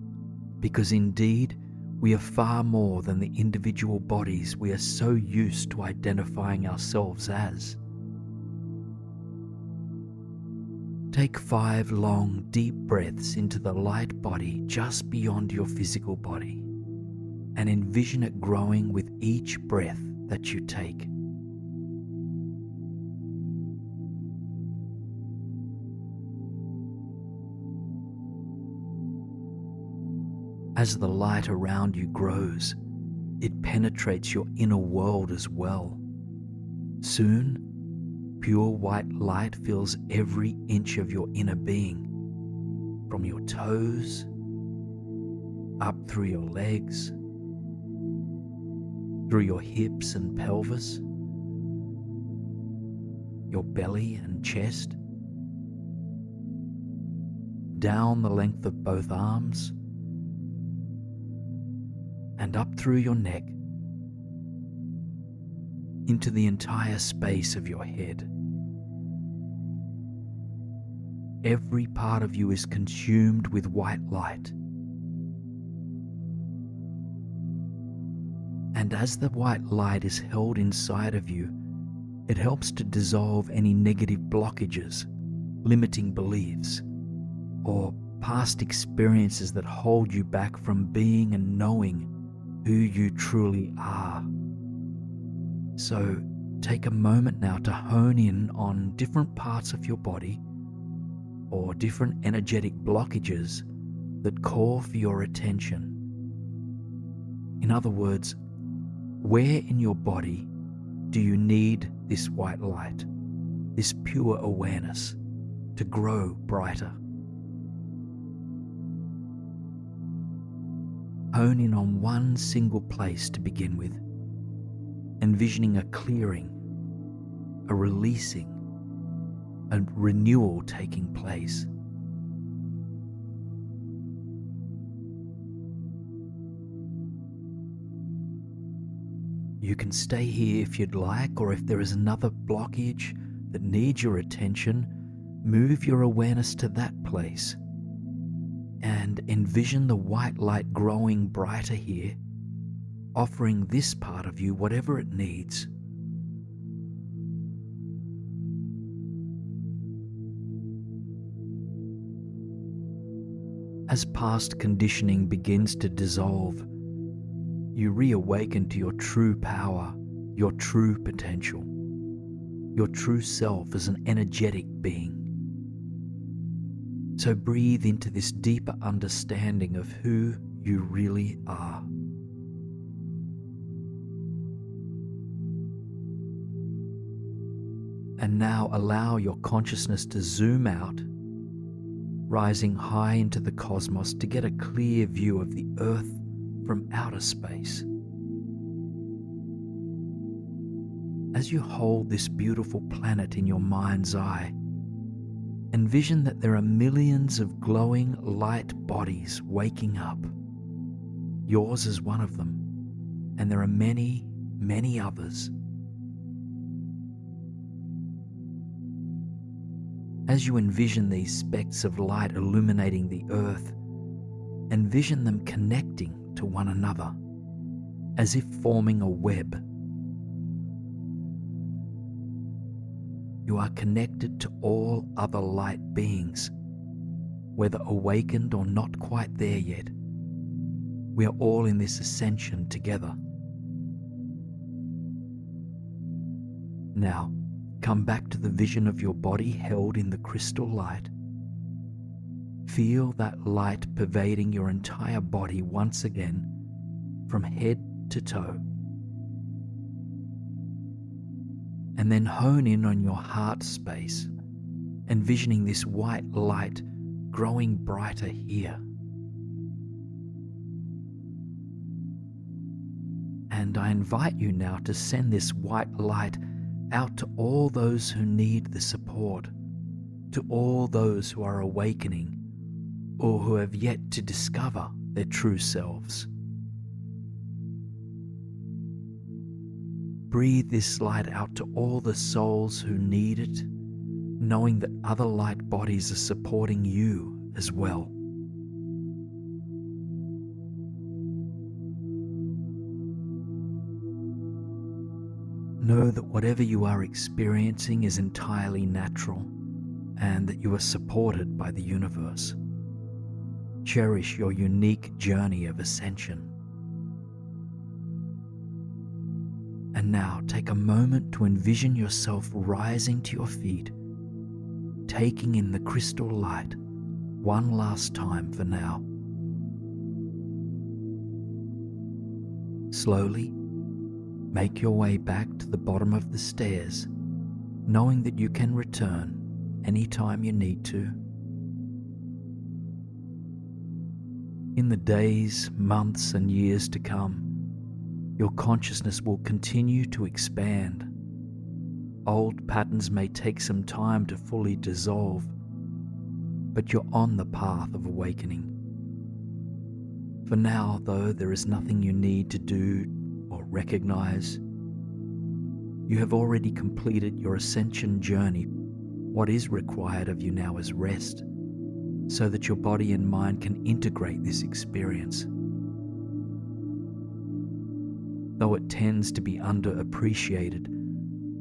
because indeed we are far more than the individual bodies we are so used to identifying ourselves as. Take 5 long, deep breaths into the light body just beyond your physical body, and envision it growing with each breath that you take. As the light around you grows, it penetrates your inner world as well. Soon, pure white light fills every inch of your inner being, from your toes, up through your legs, through your hips and pelvis, your belly and chest, down the length of both arms, and up through your neck, into the entire space of your head. Every part of you is consumed with white light. And as the white light is held inside of you, it helps to dissolve any negative blockages, limiting beliefs, or past experiences that hold you back from being and knowing who you truly are. So take a moment now to hone in on different parts of your body or different energetic blockages that call for your attention. In other words, where in your body do you need this white light, this pure awareness, to grow brighter? Hone in on one single place to begin with, envisioning a clearing, a releasing, a renewal taking place. You can stay here if you'd like, or if there is another blockage that needs your attention, move your awareness to that place and envision the white light growing brighter here, offering this part of you whatever it needs. As past conditioning begins to dissolve, you reawaken to your true power, your true potential, your true self as an energetic being. So breathe into this deeper understanding of who you really are. And now allow your consciousness to zoom out, rising high into the cosmos to get a clear view of the Earth from outer space. As you hold this beautiful planet in your mind's eye, envision that there are millions of glowing light bodies waking up. Yours is one of them, and there are many, many others. As you envision these specks of light illuminating the earth, envision them connecting to one another, as if forming a web. You are connected to all other light beings, whether awakened or not quite there yet. We are all in this ascension together. Now, come back to the vision of your body held in the crystal light. Feel that light pervading your entire body once again, from head to toe. And then hone in on your heart space, envisioning this white light growing brighter here. And I invite you now to send this white light out to all those who need the support, to all those who are awakening or who have yet to discover their true selves. Breathe this light out to all the souls who need it, knowing that other light bodies are supporting you as well. Know that whatever you are experiencing is entirely natural and that you are supported by the universe. Cherish your unique journey of ascension. And now take a moment to envision yourself rising to your feet, taking in the crystal light one last time for now. Slowly, make your way back to the bottom of the stairs, knowing that you can return anytime you need to. In the days, months, and years to come, your consciousness will continue to expand. Old patterns may take some time to fully dissolve, but you're on the path of awakening. For now, though, there is nothing you need to do or recognize. You have already completed your ascension journey. What is required of you now is rest, so that your body and mind can integrate this experience. Though it tends to be underappreciated,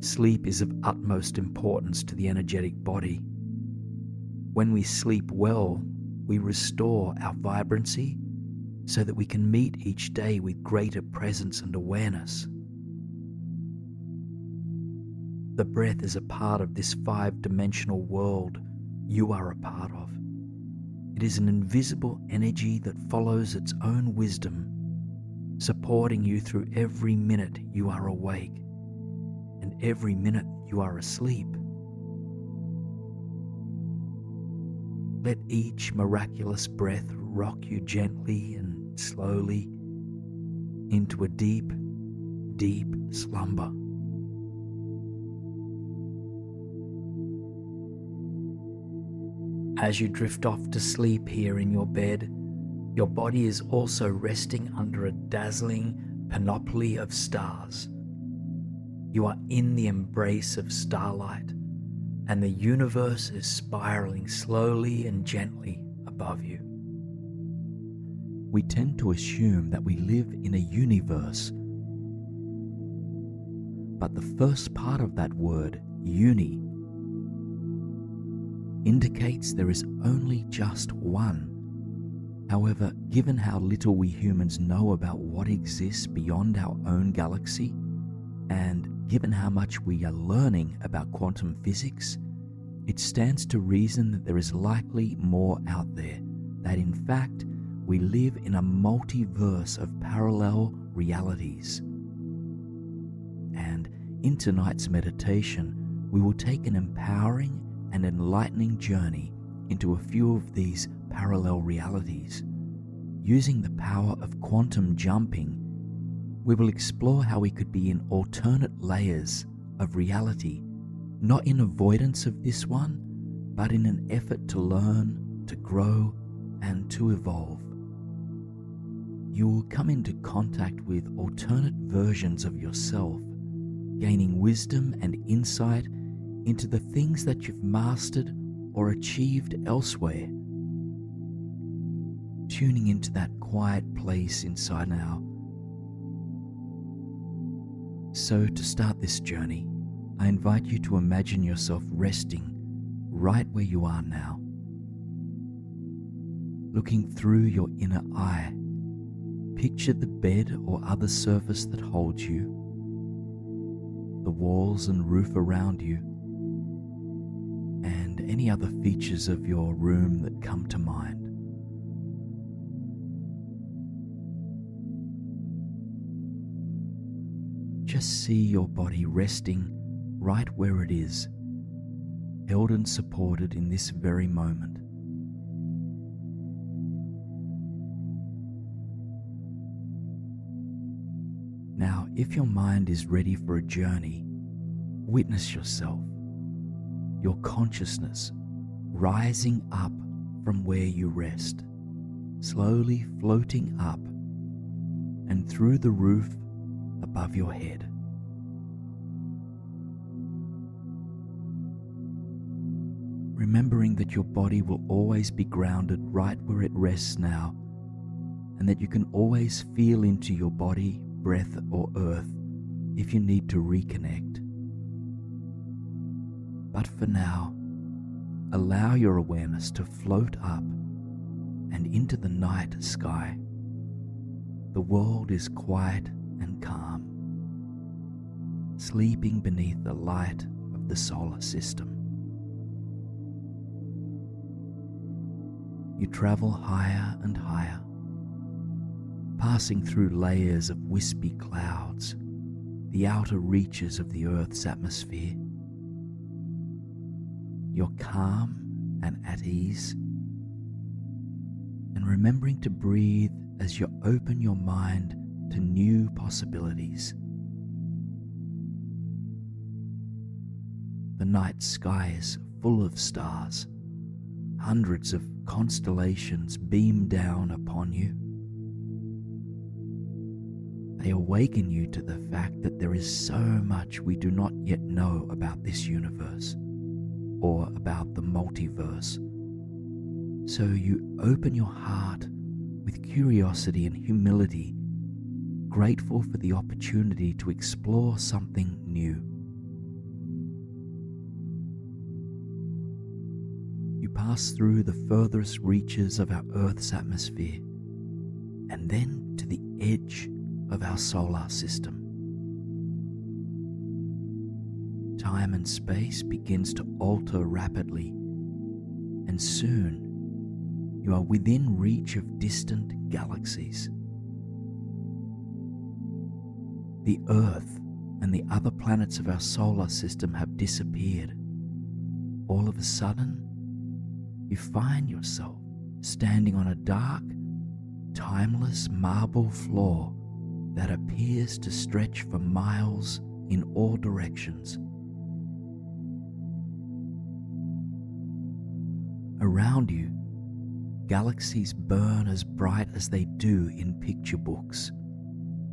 sleep is of utmost importance to the energetic body. When we sleep well, we restore our vibrancy so that we can meet each day with greater presence and awareness. The breath is a part of this 5-dimensional world you are a part of. It is an invisible energy that follows its own wisdom, supporting you through every minute you are awake and every minute you are asleep. Let each miraculous breath rock you gently and slowly into a deep, deep slumber. As you drift off to sleep here in your bed, your body is also resting under a dazzling panoply of stars. You are in the embrace of starlight, and the universe is spiraling slowly and gently above you. We tend to assume that we live in a universe, but the first part of that word, uni, indicates there is only just one. However, given how little we humans know about what exists beyond our own galaxy, and given how much we are learning about quantum physics, it stands to reason that there is likely more out there, that in fact we live in a multiverse of parallel realities. And in tonight's meditation, we will take an empowering and enlightening journey into a few of these parallel realities. Using the power of quantum jumping, we will explore how we could be in alternate layers of reality, not in avoidance of this one, but in an effort to learn, to grow, and to evolve. You will come into contact with alternate versions of yourself, gaining wisdom and insight into the things that you've mastered or achieved elsewhere. Tuning into that quiet place inside now. So to start this journey, I invite you to imagine yourself resting right where you are now. Looking through your inner eye, picture the bed or other surface that holds you, the walls and roof around you, and any other features of your room that come to mind. Just see your body resting right where it is, held and supported in this very moment. Now, if your mind is ready for a journey, witness yourself, your consciousness rising up from where you rest, slowly floating up and through the roof above your head. Remembering that your body will always be grounded right where it rests now, and that you can always feel into your body, breath, or earth if you need to reconnect. But for now, allow your awareness to float up and into the night sky. The world is quiet and calm, sleeping beneath the light of the solar system. You travel higher and higher, passing through layers of wispy clouds, the outer reaches of the Earth's atmosphere. You're calm and at ease, and remembering to breathe as you open your mind to new possibilities. The night sky is full of stars. Hundreds of constellations beam down upon you. They awaken you to the fact that there is so much we do not yet know about this universe or about the multiverse. So you open your heart with curiosity and humility, grateful for the opportunity to explore something new. You pass through the furthest reaches of our Earth's atmosphere and then to the edge of our solar system. time and space begins to alter rapidly, and soon you are within reach of distant galaxies. The Earth and the other planets of our solar system have disappeared. All of a sudden, you find yourself standing on a dark, timeless marble floor that appears to stretch for miles in all directions. Around you, galaxies burn as bright as they do in picture books.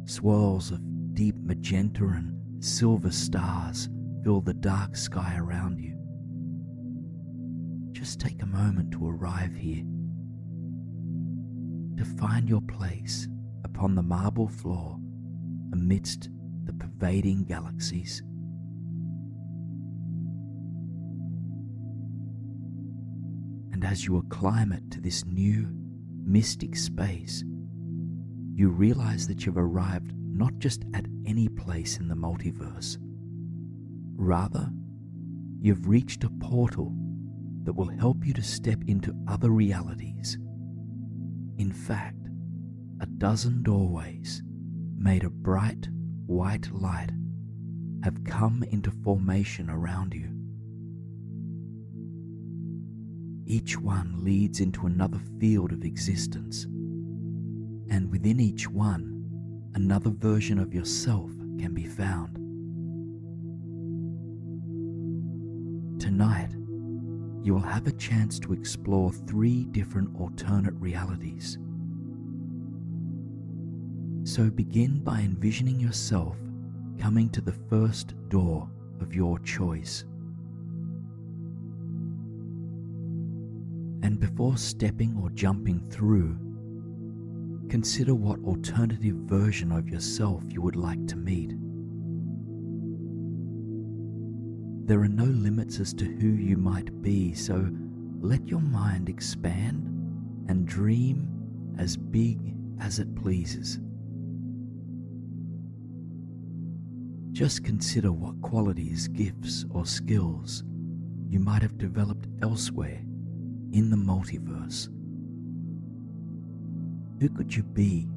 Swirls of deep magenta and silver stars fill the dark sky around you. Just take a moment to arrive here, to find your place upon the marble floor amidst the pervading galaxies. And as you acclimate to this new, mystic space, you realize that you've arrived not just at any place in the multiverse. Rather, you've reached a portal that will help you to step into other realities. In fact, a dozen doorways made of bright white light have come into formation around you. Each one leads into another field of existence, and within each one, another version of yourself can be found. Tonight, you will have a chance to explore 3 different alternate realities. So begin by envisioning yourself coming to the first door of your choice. And before stepping or jumping through, consider what alternative version of yourself you would like to meet. There are no limits as to who you might be, so let your mind expand and dream as big as it pleases. Just consider what qualities, gifts, or skills you might have developed elsewhere in the multiverse. Who could you be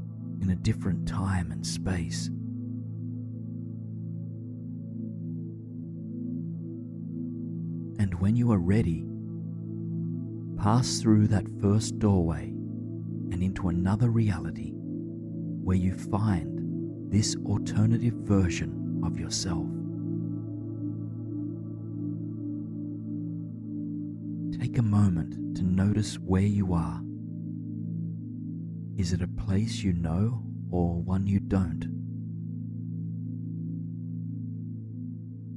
in a different time and space? And when you are ready, pass through that first doorway and into another reality where you find this alternative version of yourself. Take a moment to notice where you are. Is it a place you know or one you don't?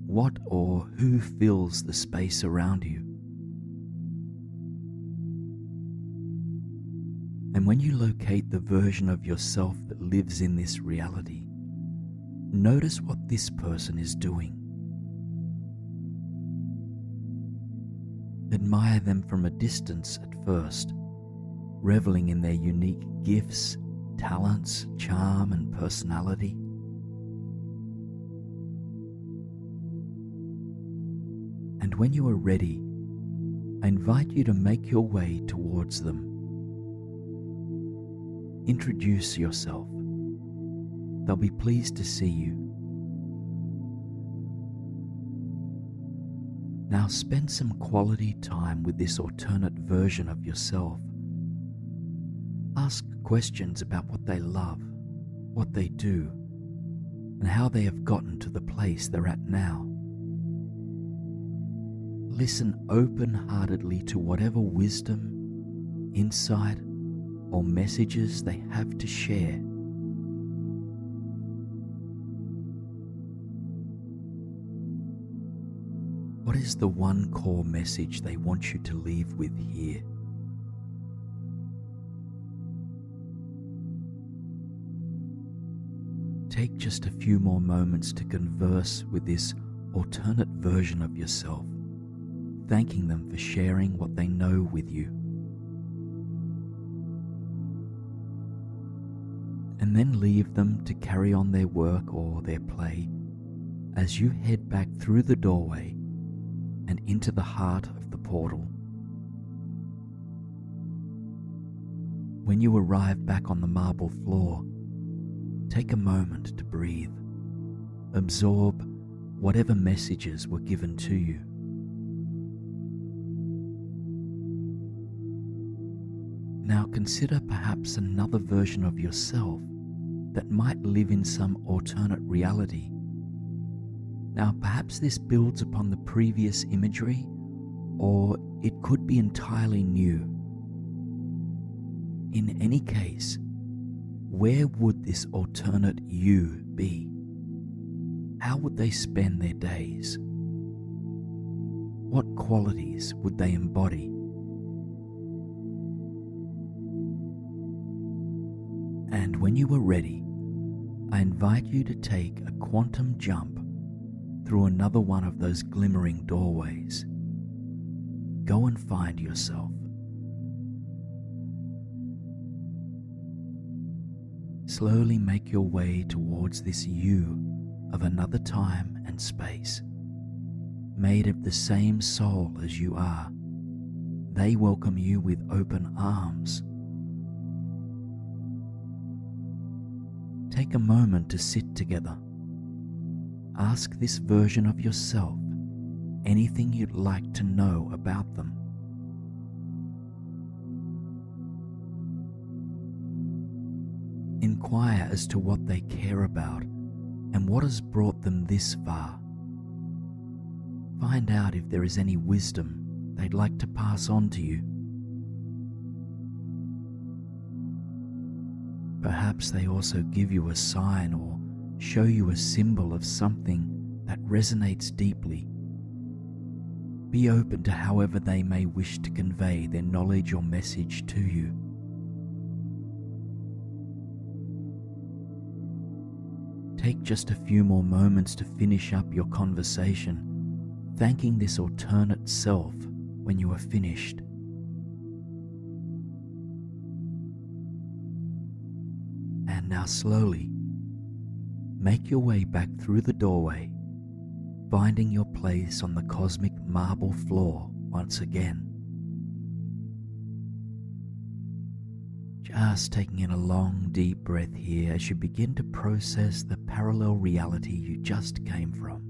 What or who fills the space around you? And when you locate the version of yourself that lives in this reality, notice what this person is doing. Admire them from a distance at first, reveling in their unique gifts, talents, charm, and personality. And when you are ready, I invite you to make your way towards them. Introduce yourself. They'll be pleased to see you. Now spend some quality time with this alternate version of yourself. Ask questions about what they love, what they do, and how they have gotten to the place they're at now. Listen open-heartedly to whatever wisdom, insight, or messages they have to share. What is the one core message they want you to leave with here? Take just a few more moments to converse with this alternate version of yourself, thanking them for sharing what they know with you. And then leave them to carry on their work or their play as you head back through the doorway and into the heart of the portal. When you arrive back on the marble floor, take a moment to breathe. Absorb whatever messages were given to you. Now consider perhaps another version of yourself that might live in some alternate reality. Now perhaps this builds upon the previous imagery, or it could be entirely new. In any case, where would this alternate you be? How would they spend their days? What qualities would they embody? And when you are ready, I invite you to take a quantum jump through another one of those glimmering doorways. Go and find yourself. Slowly make your way towards this you of another time and space, made of the same soul as you are. They welcome you with open arms. Take a moment to sit together. Ask this version of yourself anything you'd like to know about them. Inquire as to what they care about and what has brought them this far. Find out if there is any wisdom they'd like to pass on to you. Perhaps they also give you a sign or show you a symbol of something that resonates deeply. Be open to however they may wish to convey their knowledge or message to you. Take just a few more moments to finish up your conversation, thanking this alternate self when you are finished. And now slowly, make your way back through the doorway, finding your place on the cosmic marble floor once again. Just taking in a long, deep breath here as you begin to process the parallel reality you just came from.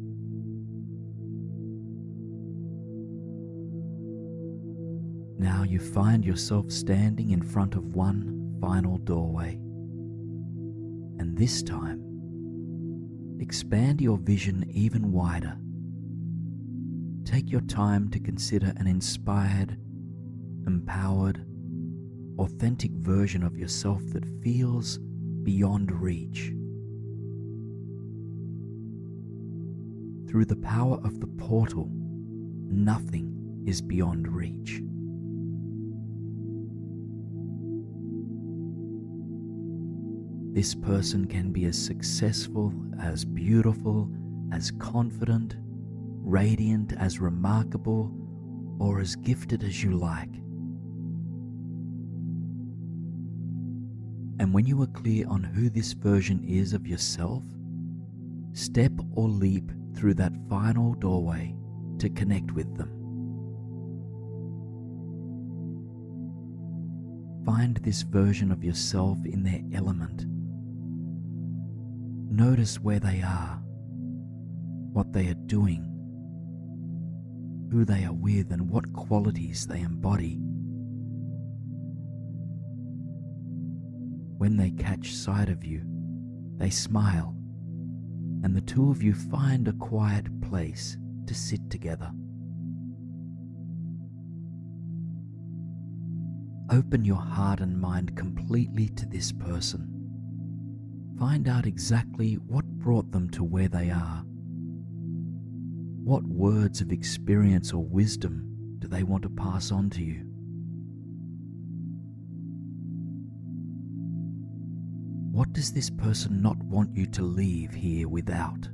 Now you find yourself standing in front of one final doorway. And this time, expand your vision even wider. Take your time to consider an inspired, empowered, authentic version of yourself that feels beyond reach. Through the power of the portal, nothing is beyond reach. This person can be as successful, as beautiful, as confident, radiant, as remarkable, or as gifted as you like. And when you are clear on who this version is of yourself, step or leap through that final doorway to connect with them. Find this version of yourself in their element. Notice where they are, what they are doing, who they are with, and what qualities they embody. When they catch sight of you, they smile, and the two of you find a quiet place to sit together. Open your heart and mind completely to this person. Find out exactly what brought them to where they are. What words of experience or wisdom do they want to pass on to you? What does this person not want you to leave here without?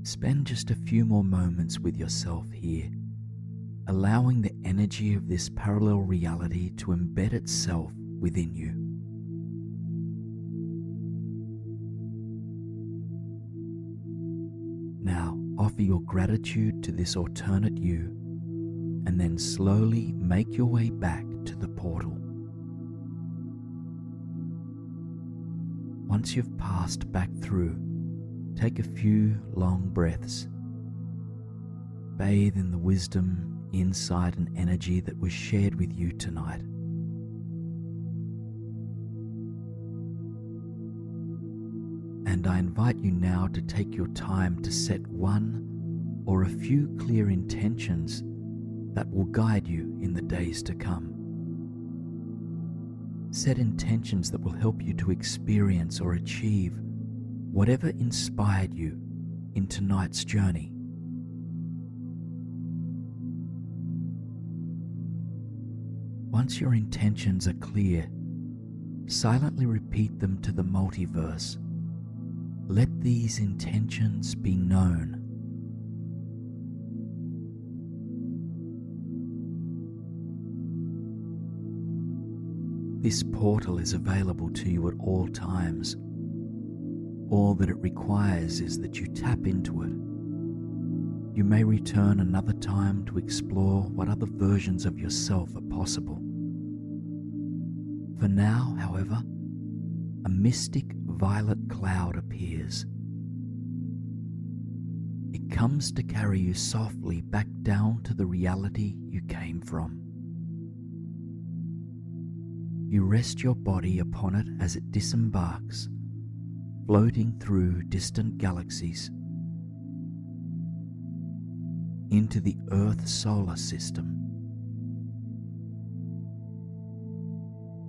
Spend just a few more moments with yourself here, allowing the energy of this parallel reality to embed itself within you. offer your gratitude to this alternate you, and then slowly make your way back to the portal. Once you've passed back through, take a few long breaths. Bathe in the wisdom, insight, and energy that was shared with you tonight. And I invite you now to take your time to set one or a few clear intentions that will guide you in the days to come. Set intentions that will help you to experience or achieve whatever inspired you in tonight's journey. Once your intentions are clear, silently repeat them to the multiverse. Let these intentions be known. This portal is available to you at all times. All that it requires is that you tap into it. You may return another time to explore what other versions of yourself are possible. For now, however, a mystic violet cloud appears. It comes to carry you softly back down to the reality you came from. You rest your body upon it as it disembarks, floating through distant galaxies into the Earth solar system,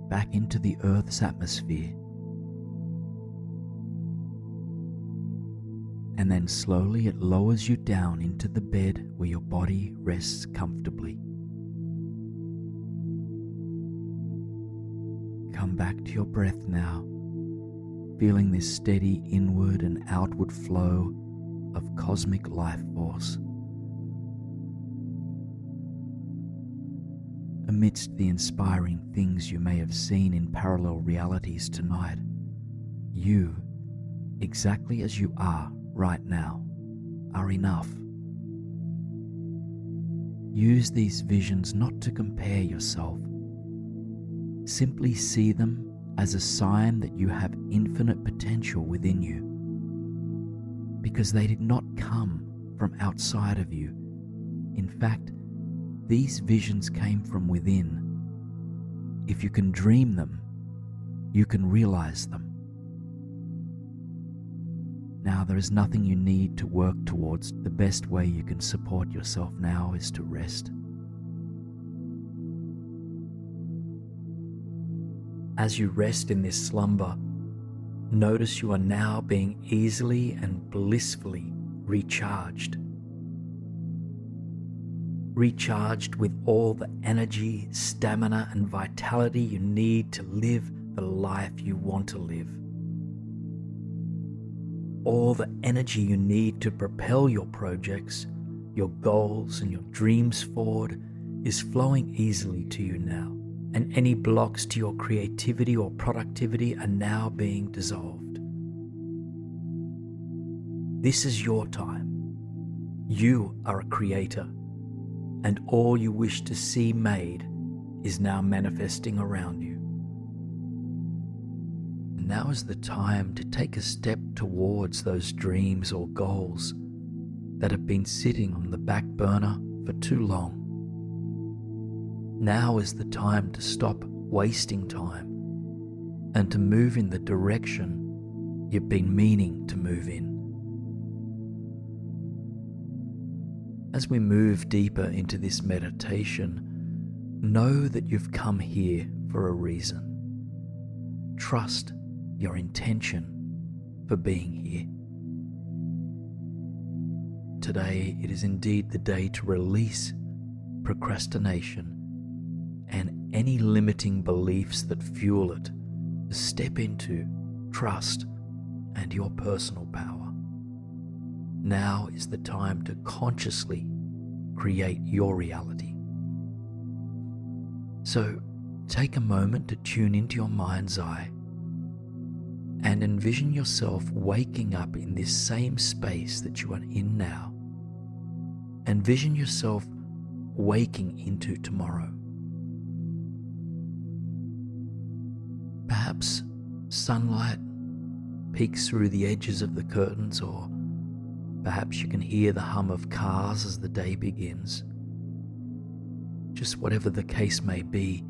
back into the Earth's atmosphere, and then slowly it lowers you down into the bed where your body rests comfortably. Come back to your breath now, feeling this steady inward and outward flow of cosmic life force. Amidst the inspiring things you may have seen in parallel realities tonight, you, exactly as you are right now, are enough. Use these visions not to compare yourself. Simply see them as a sign that you have infinite potential within you, because they did not come from outside of you. In fact, these visions came from within. If you can dream them, you can realize them. Now, there is nothing you need to work towards. The best way you can support yourself now is to rest. As you rest in this slumber, notice you are now being easily and blissfully recharged. Recharged with all the energy, stamina, and vitality you need to live the life you want to live. All the energy you need to propel your projects, your goals, and your dreams forward is flowing easily to you now, and any blocks to your creativity or productivity are now being dissolved. This is your time. You are a creator, and all you wish to see made is now manifesting around you. Now is the time to take a step towards those dreams or goals that have been sitting on the back burner for too long. Now is the time to stop wasting time and to move in the direction you've been meaning to move in. As we move deeper into this meditation, know that you've come here for a reason. Trust your intention for being here. Today, it is indeed the day to release procrastination and any limiting beliefs that fuel it, to step into trust and your personal power. Now is the time to consciously create your reality. So take a moment to tune into your mind's eye and envision yourself waking up in this same space that you are in now, and vision yourself waking into tomorrow. Perhaps sunlight peeks through the edges of the curtains, or perhaps you can hear the hum of cars as the day begins. Just whatever the case may be,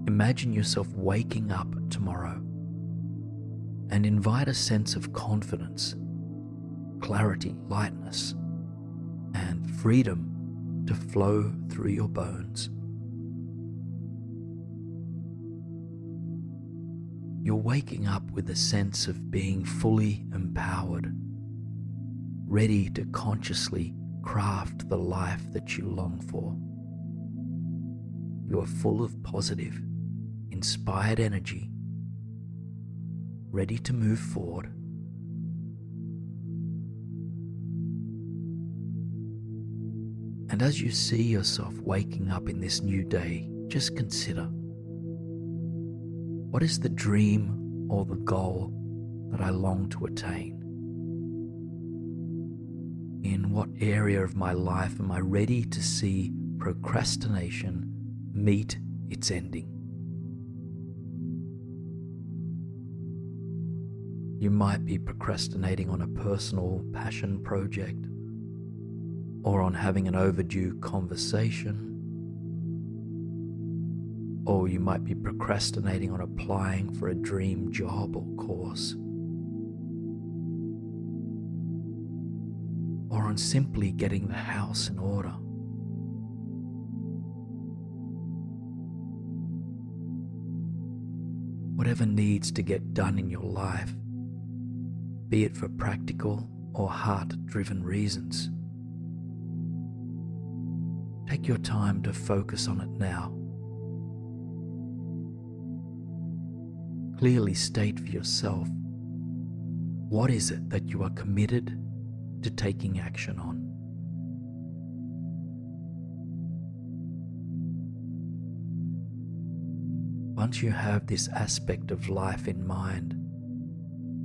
imagine yourself waking up tomorrow and invite a sense of confidence, clarity, lightness, and freedom to flow through your bones. You're waking up with a sense of being fully empowered, ready to consciously craft the life that you long for. You are full of positive, inspired energy, ready to move forward. And as you see yourself waking up in this new day, just consider, what is the dream or the goal that I long to attain? In what area of my life am I ready to see procrastination meet its ending? You might be procrastinating on a personal passion project, or on having an overdue conversation, or you might be procrastinating on applying for a dream job or course, or on simply getting the house in order. Whatever needs to get done in your life, be it for practical or heart-driven reasons, take your time to focus on it now. Clearly state for yourself, what is it that you are committed to taking action on? Once you have this aspect of life in mind,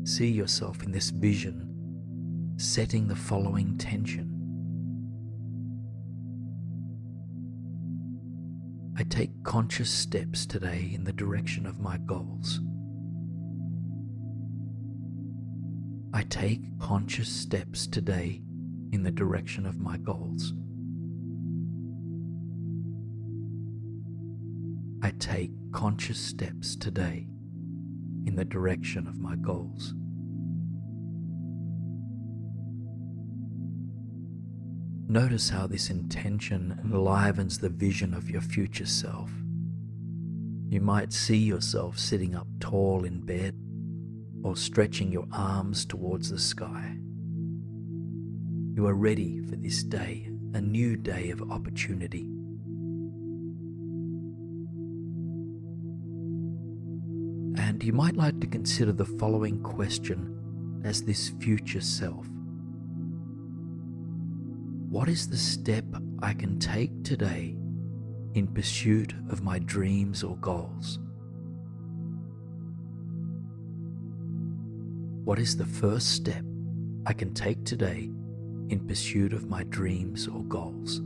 see yourself in this vision, setting the following tension. I take conscious steps today in the direction of my goals. I take conscious steps today in the direction of my goals. I take conscious steps today in the direction of my goals. Notice how this intention enlivens the vision of your future self. You might see yourself sitting up tall in bed or stretching your arms towards the sky. You are ready for this day, a new day of opportunity. And you might like to consider the following question as this future self. What is the step I can take today in pursuit of my dreams or goals? What is the first step I can take today in pursuit of my dreams or goals?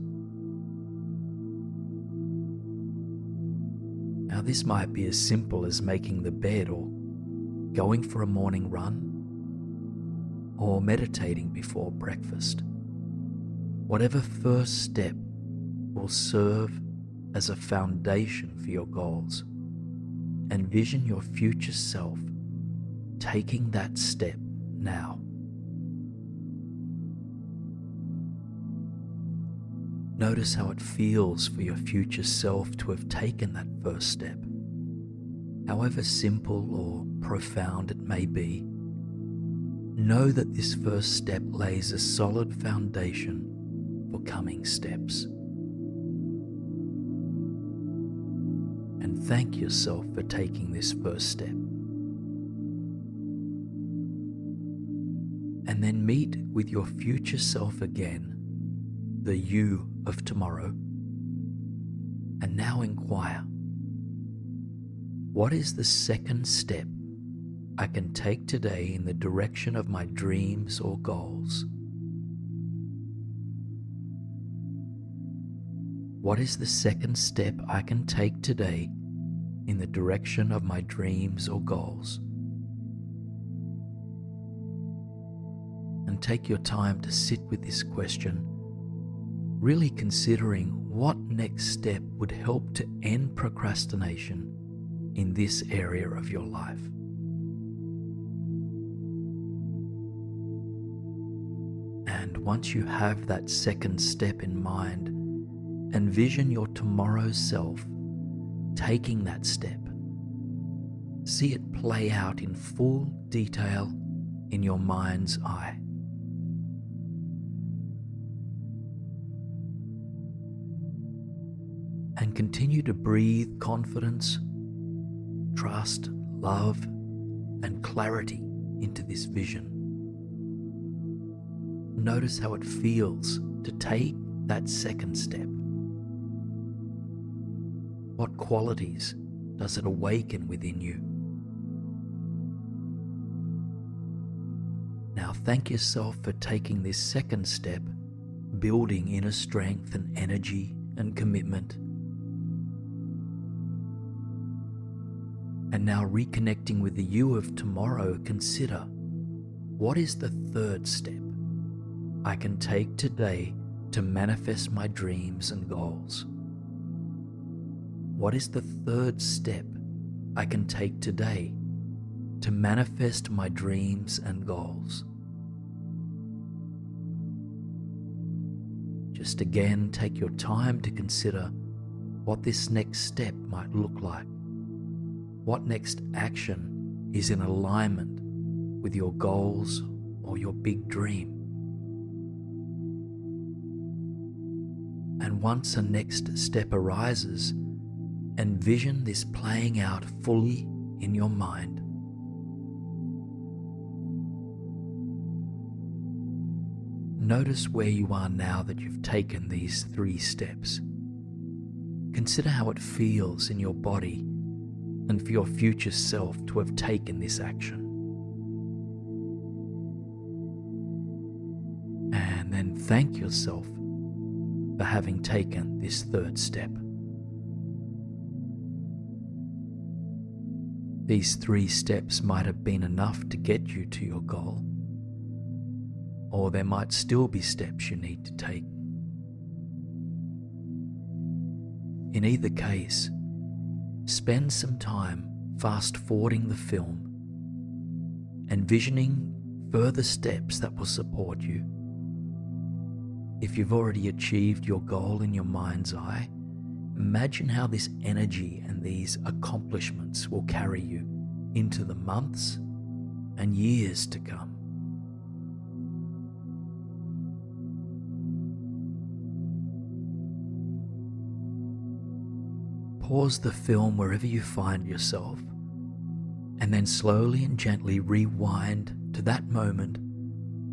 Now, this might be as simple as making the bed, or going for a morning run, or meditating before breakfast. Whatever first step will serve as a foundation for your goals. Envision your future self taking that step now. Notice how it feels for your future self to have taken that first step. However simple or profound it may be, know that this first step lays a solid foundation for coming steps. And thank yourself for taking this first step. And then meet with your future self again, the you of tomorrow, and now inquire, what is the second step I can take today in the direction of my dreams or goals? What is the second step I can take today in the direction of my dreams or goals? And take your time to sit with this question, really considering what next step would help to end procrastination in this area of your life. And once you have that second step in mind, envision your tomorrow's self taking that step. See it play out in full detail in your mind's eye. And continue to breathe confidence, trust, love, and clarity into this vision. Notice how it feels to take that second step. What qualities does it awaken within you? Now thank yourself for taking this second step, building inner strength and energy and commitment. And now reconnecting with the you of tomorrow, consider, what is the third step I can take today to manifest my dreams and goals? What is the third step I can take today to manifest my dreams and goals? Just again, take your time to consider what this next step might look like. What next action is in alignment with your goals or your big dream? And once a next step arises, envision this playing out fully in your mind. Notice where you are now that you've taken these 3 steps. Consider how it feels in your body and for your future self to have taken this action. And then thank yourself for having taken this third step. These 3 steps might have been enough to get you to your goal, or there might still be steps you need to take. In either case, spend some time fast-forwarding the film, envisioning further steps that will support you. If you've already achieved your goal in your mind's eye, imagine how this energy and these accomplishments will carry you into the months and years to come. Pause the film wherever you find yourself, and then slowly and gently rewind to that moment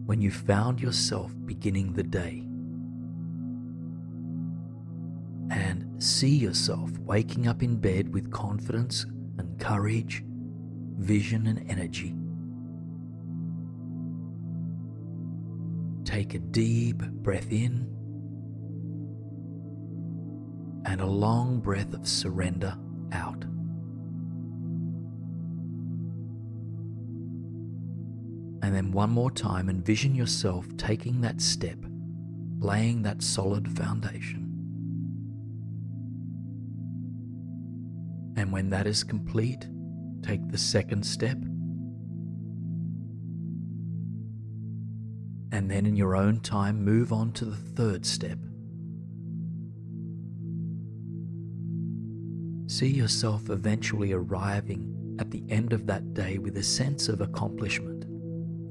when you found yourself beginning the day. And see yourself waking up in bed with confidence and courage, vision and energy. Take a deep breath in and a long breath of surrender out. And then one more time, envision yourself taking that step, laying that solid foundation. And when that is complete, take the second step. And then in your own time, move on to the third step. See yourself eventually arriving at the end of that day with a sense of accomplishment,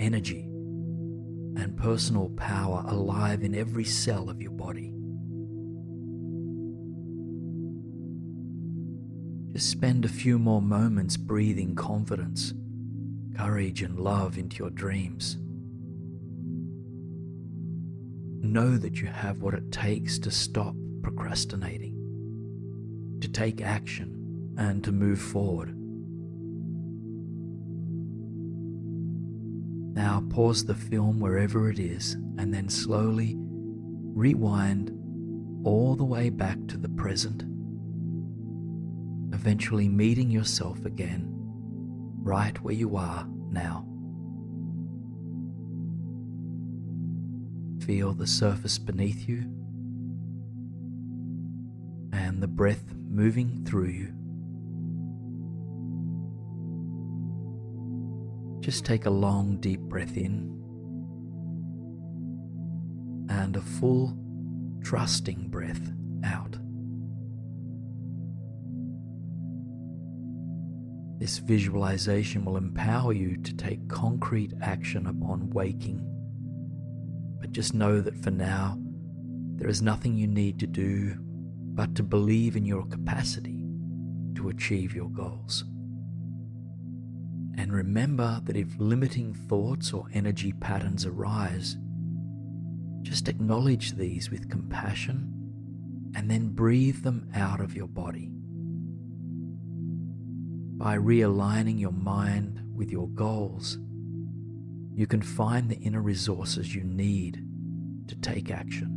energy, and personal power alive in every cell of your body. Just spend a few more moments breathing confidence, courage, and love into your dreams. Know that you have what it takes to stop procrastinating, to take action, and to move forward. Now pause the film wherever it is, and then slowly rewind all the way back to the present, eventually meeting yourself again right where you are now. Feel the surface beneath you and the breath moving through you. Just take a long, deep breath in and a full, trusting breath out. This visualization will empower you to take concrete action upon waking. But just know that for now, there is nothing you need to do but to believe in your capacity to achieve your goals. And remember that if limiting thoughts or energy patterns arise, just acknowledge these with compassion and then breathe them out of your body. By realigning your mind with your goals, you can find the inner resources you need to take action.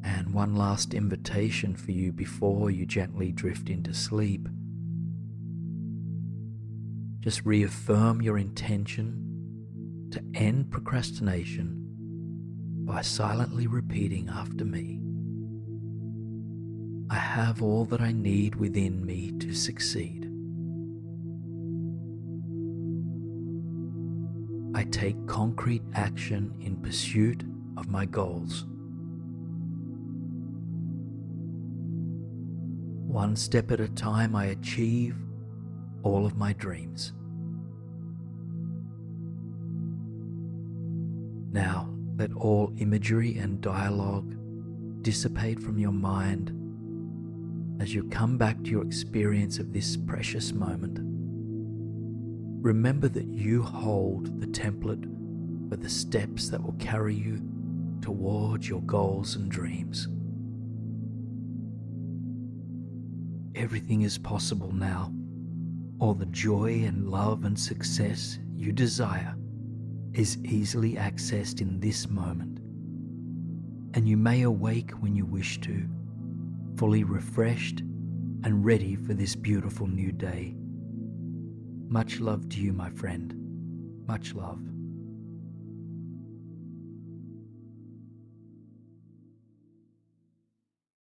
And one last invitation for you before you gently drift into sleep. Just reaffirm your intention to end procrastination by silently repeating after me. I have all that I need within me to succeed. I take concrete action in pursuit of my goals. One step at a time, I achieve all of my dreams. Now, let all imagery and dialogue dissipate from your mind as you come back to your experience of this precious moment. Remember that you hold the template for the steps that will carry you towards your goals and dreams. Everything is possible now. All the joy and love and success you desire is easily accessed in this moment. And you may awake when you wish to, fully refreshed and ready for this beautiful new day. Much love to you, my friend. Much love.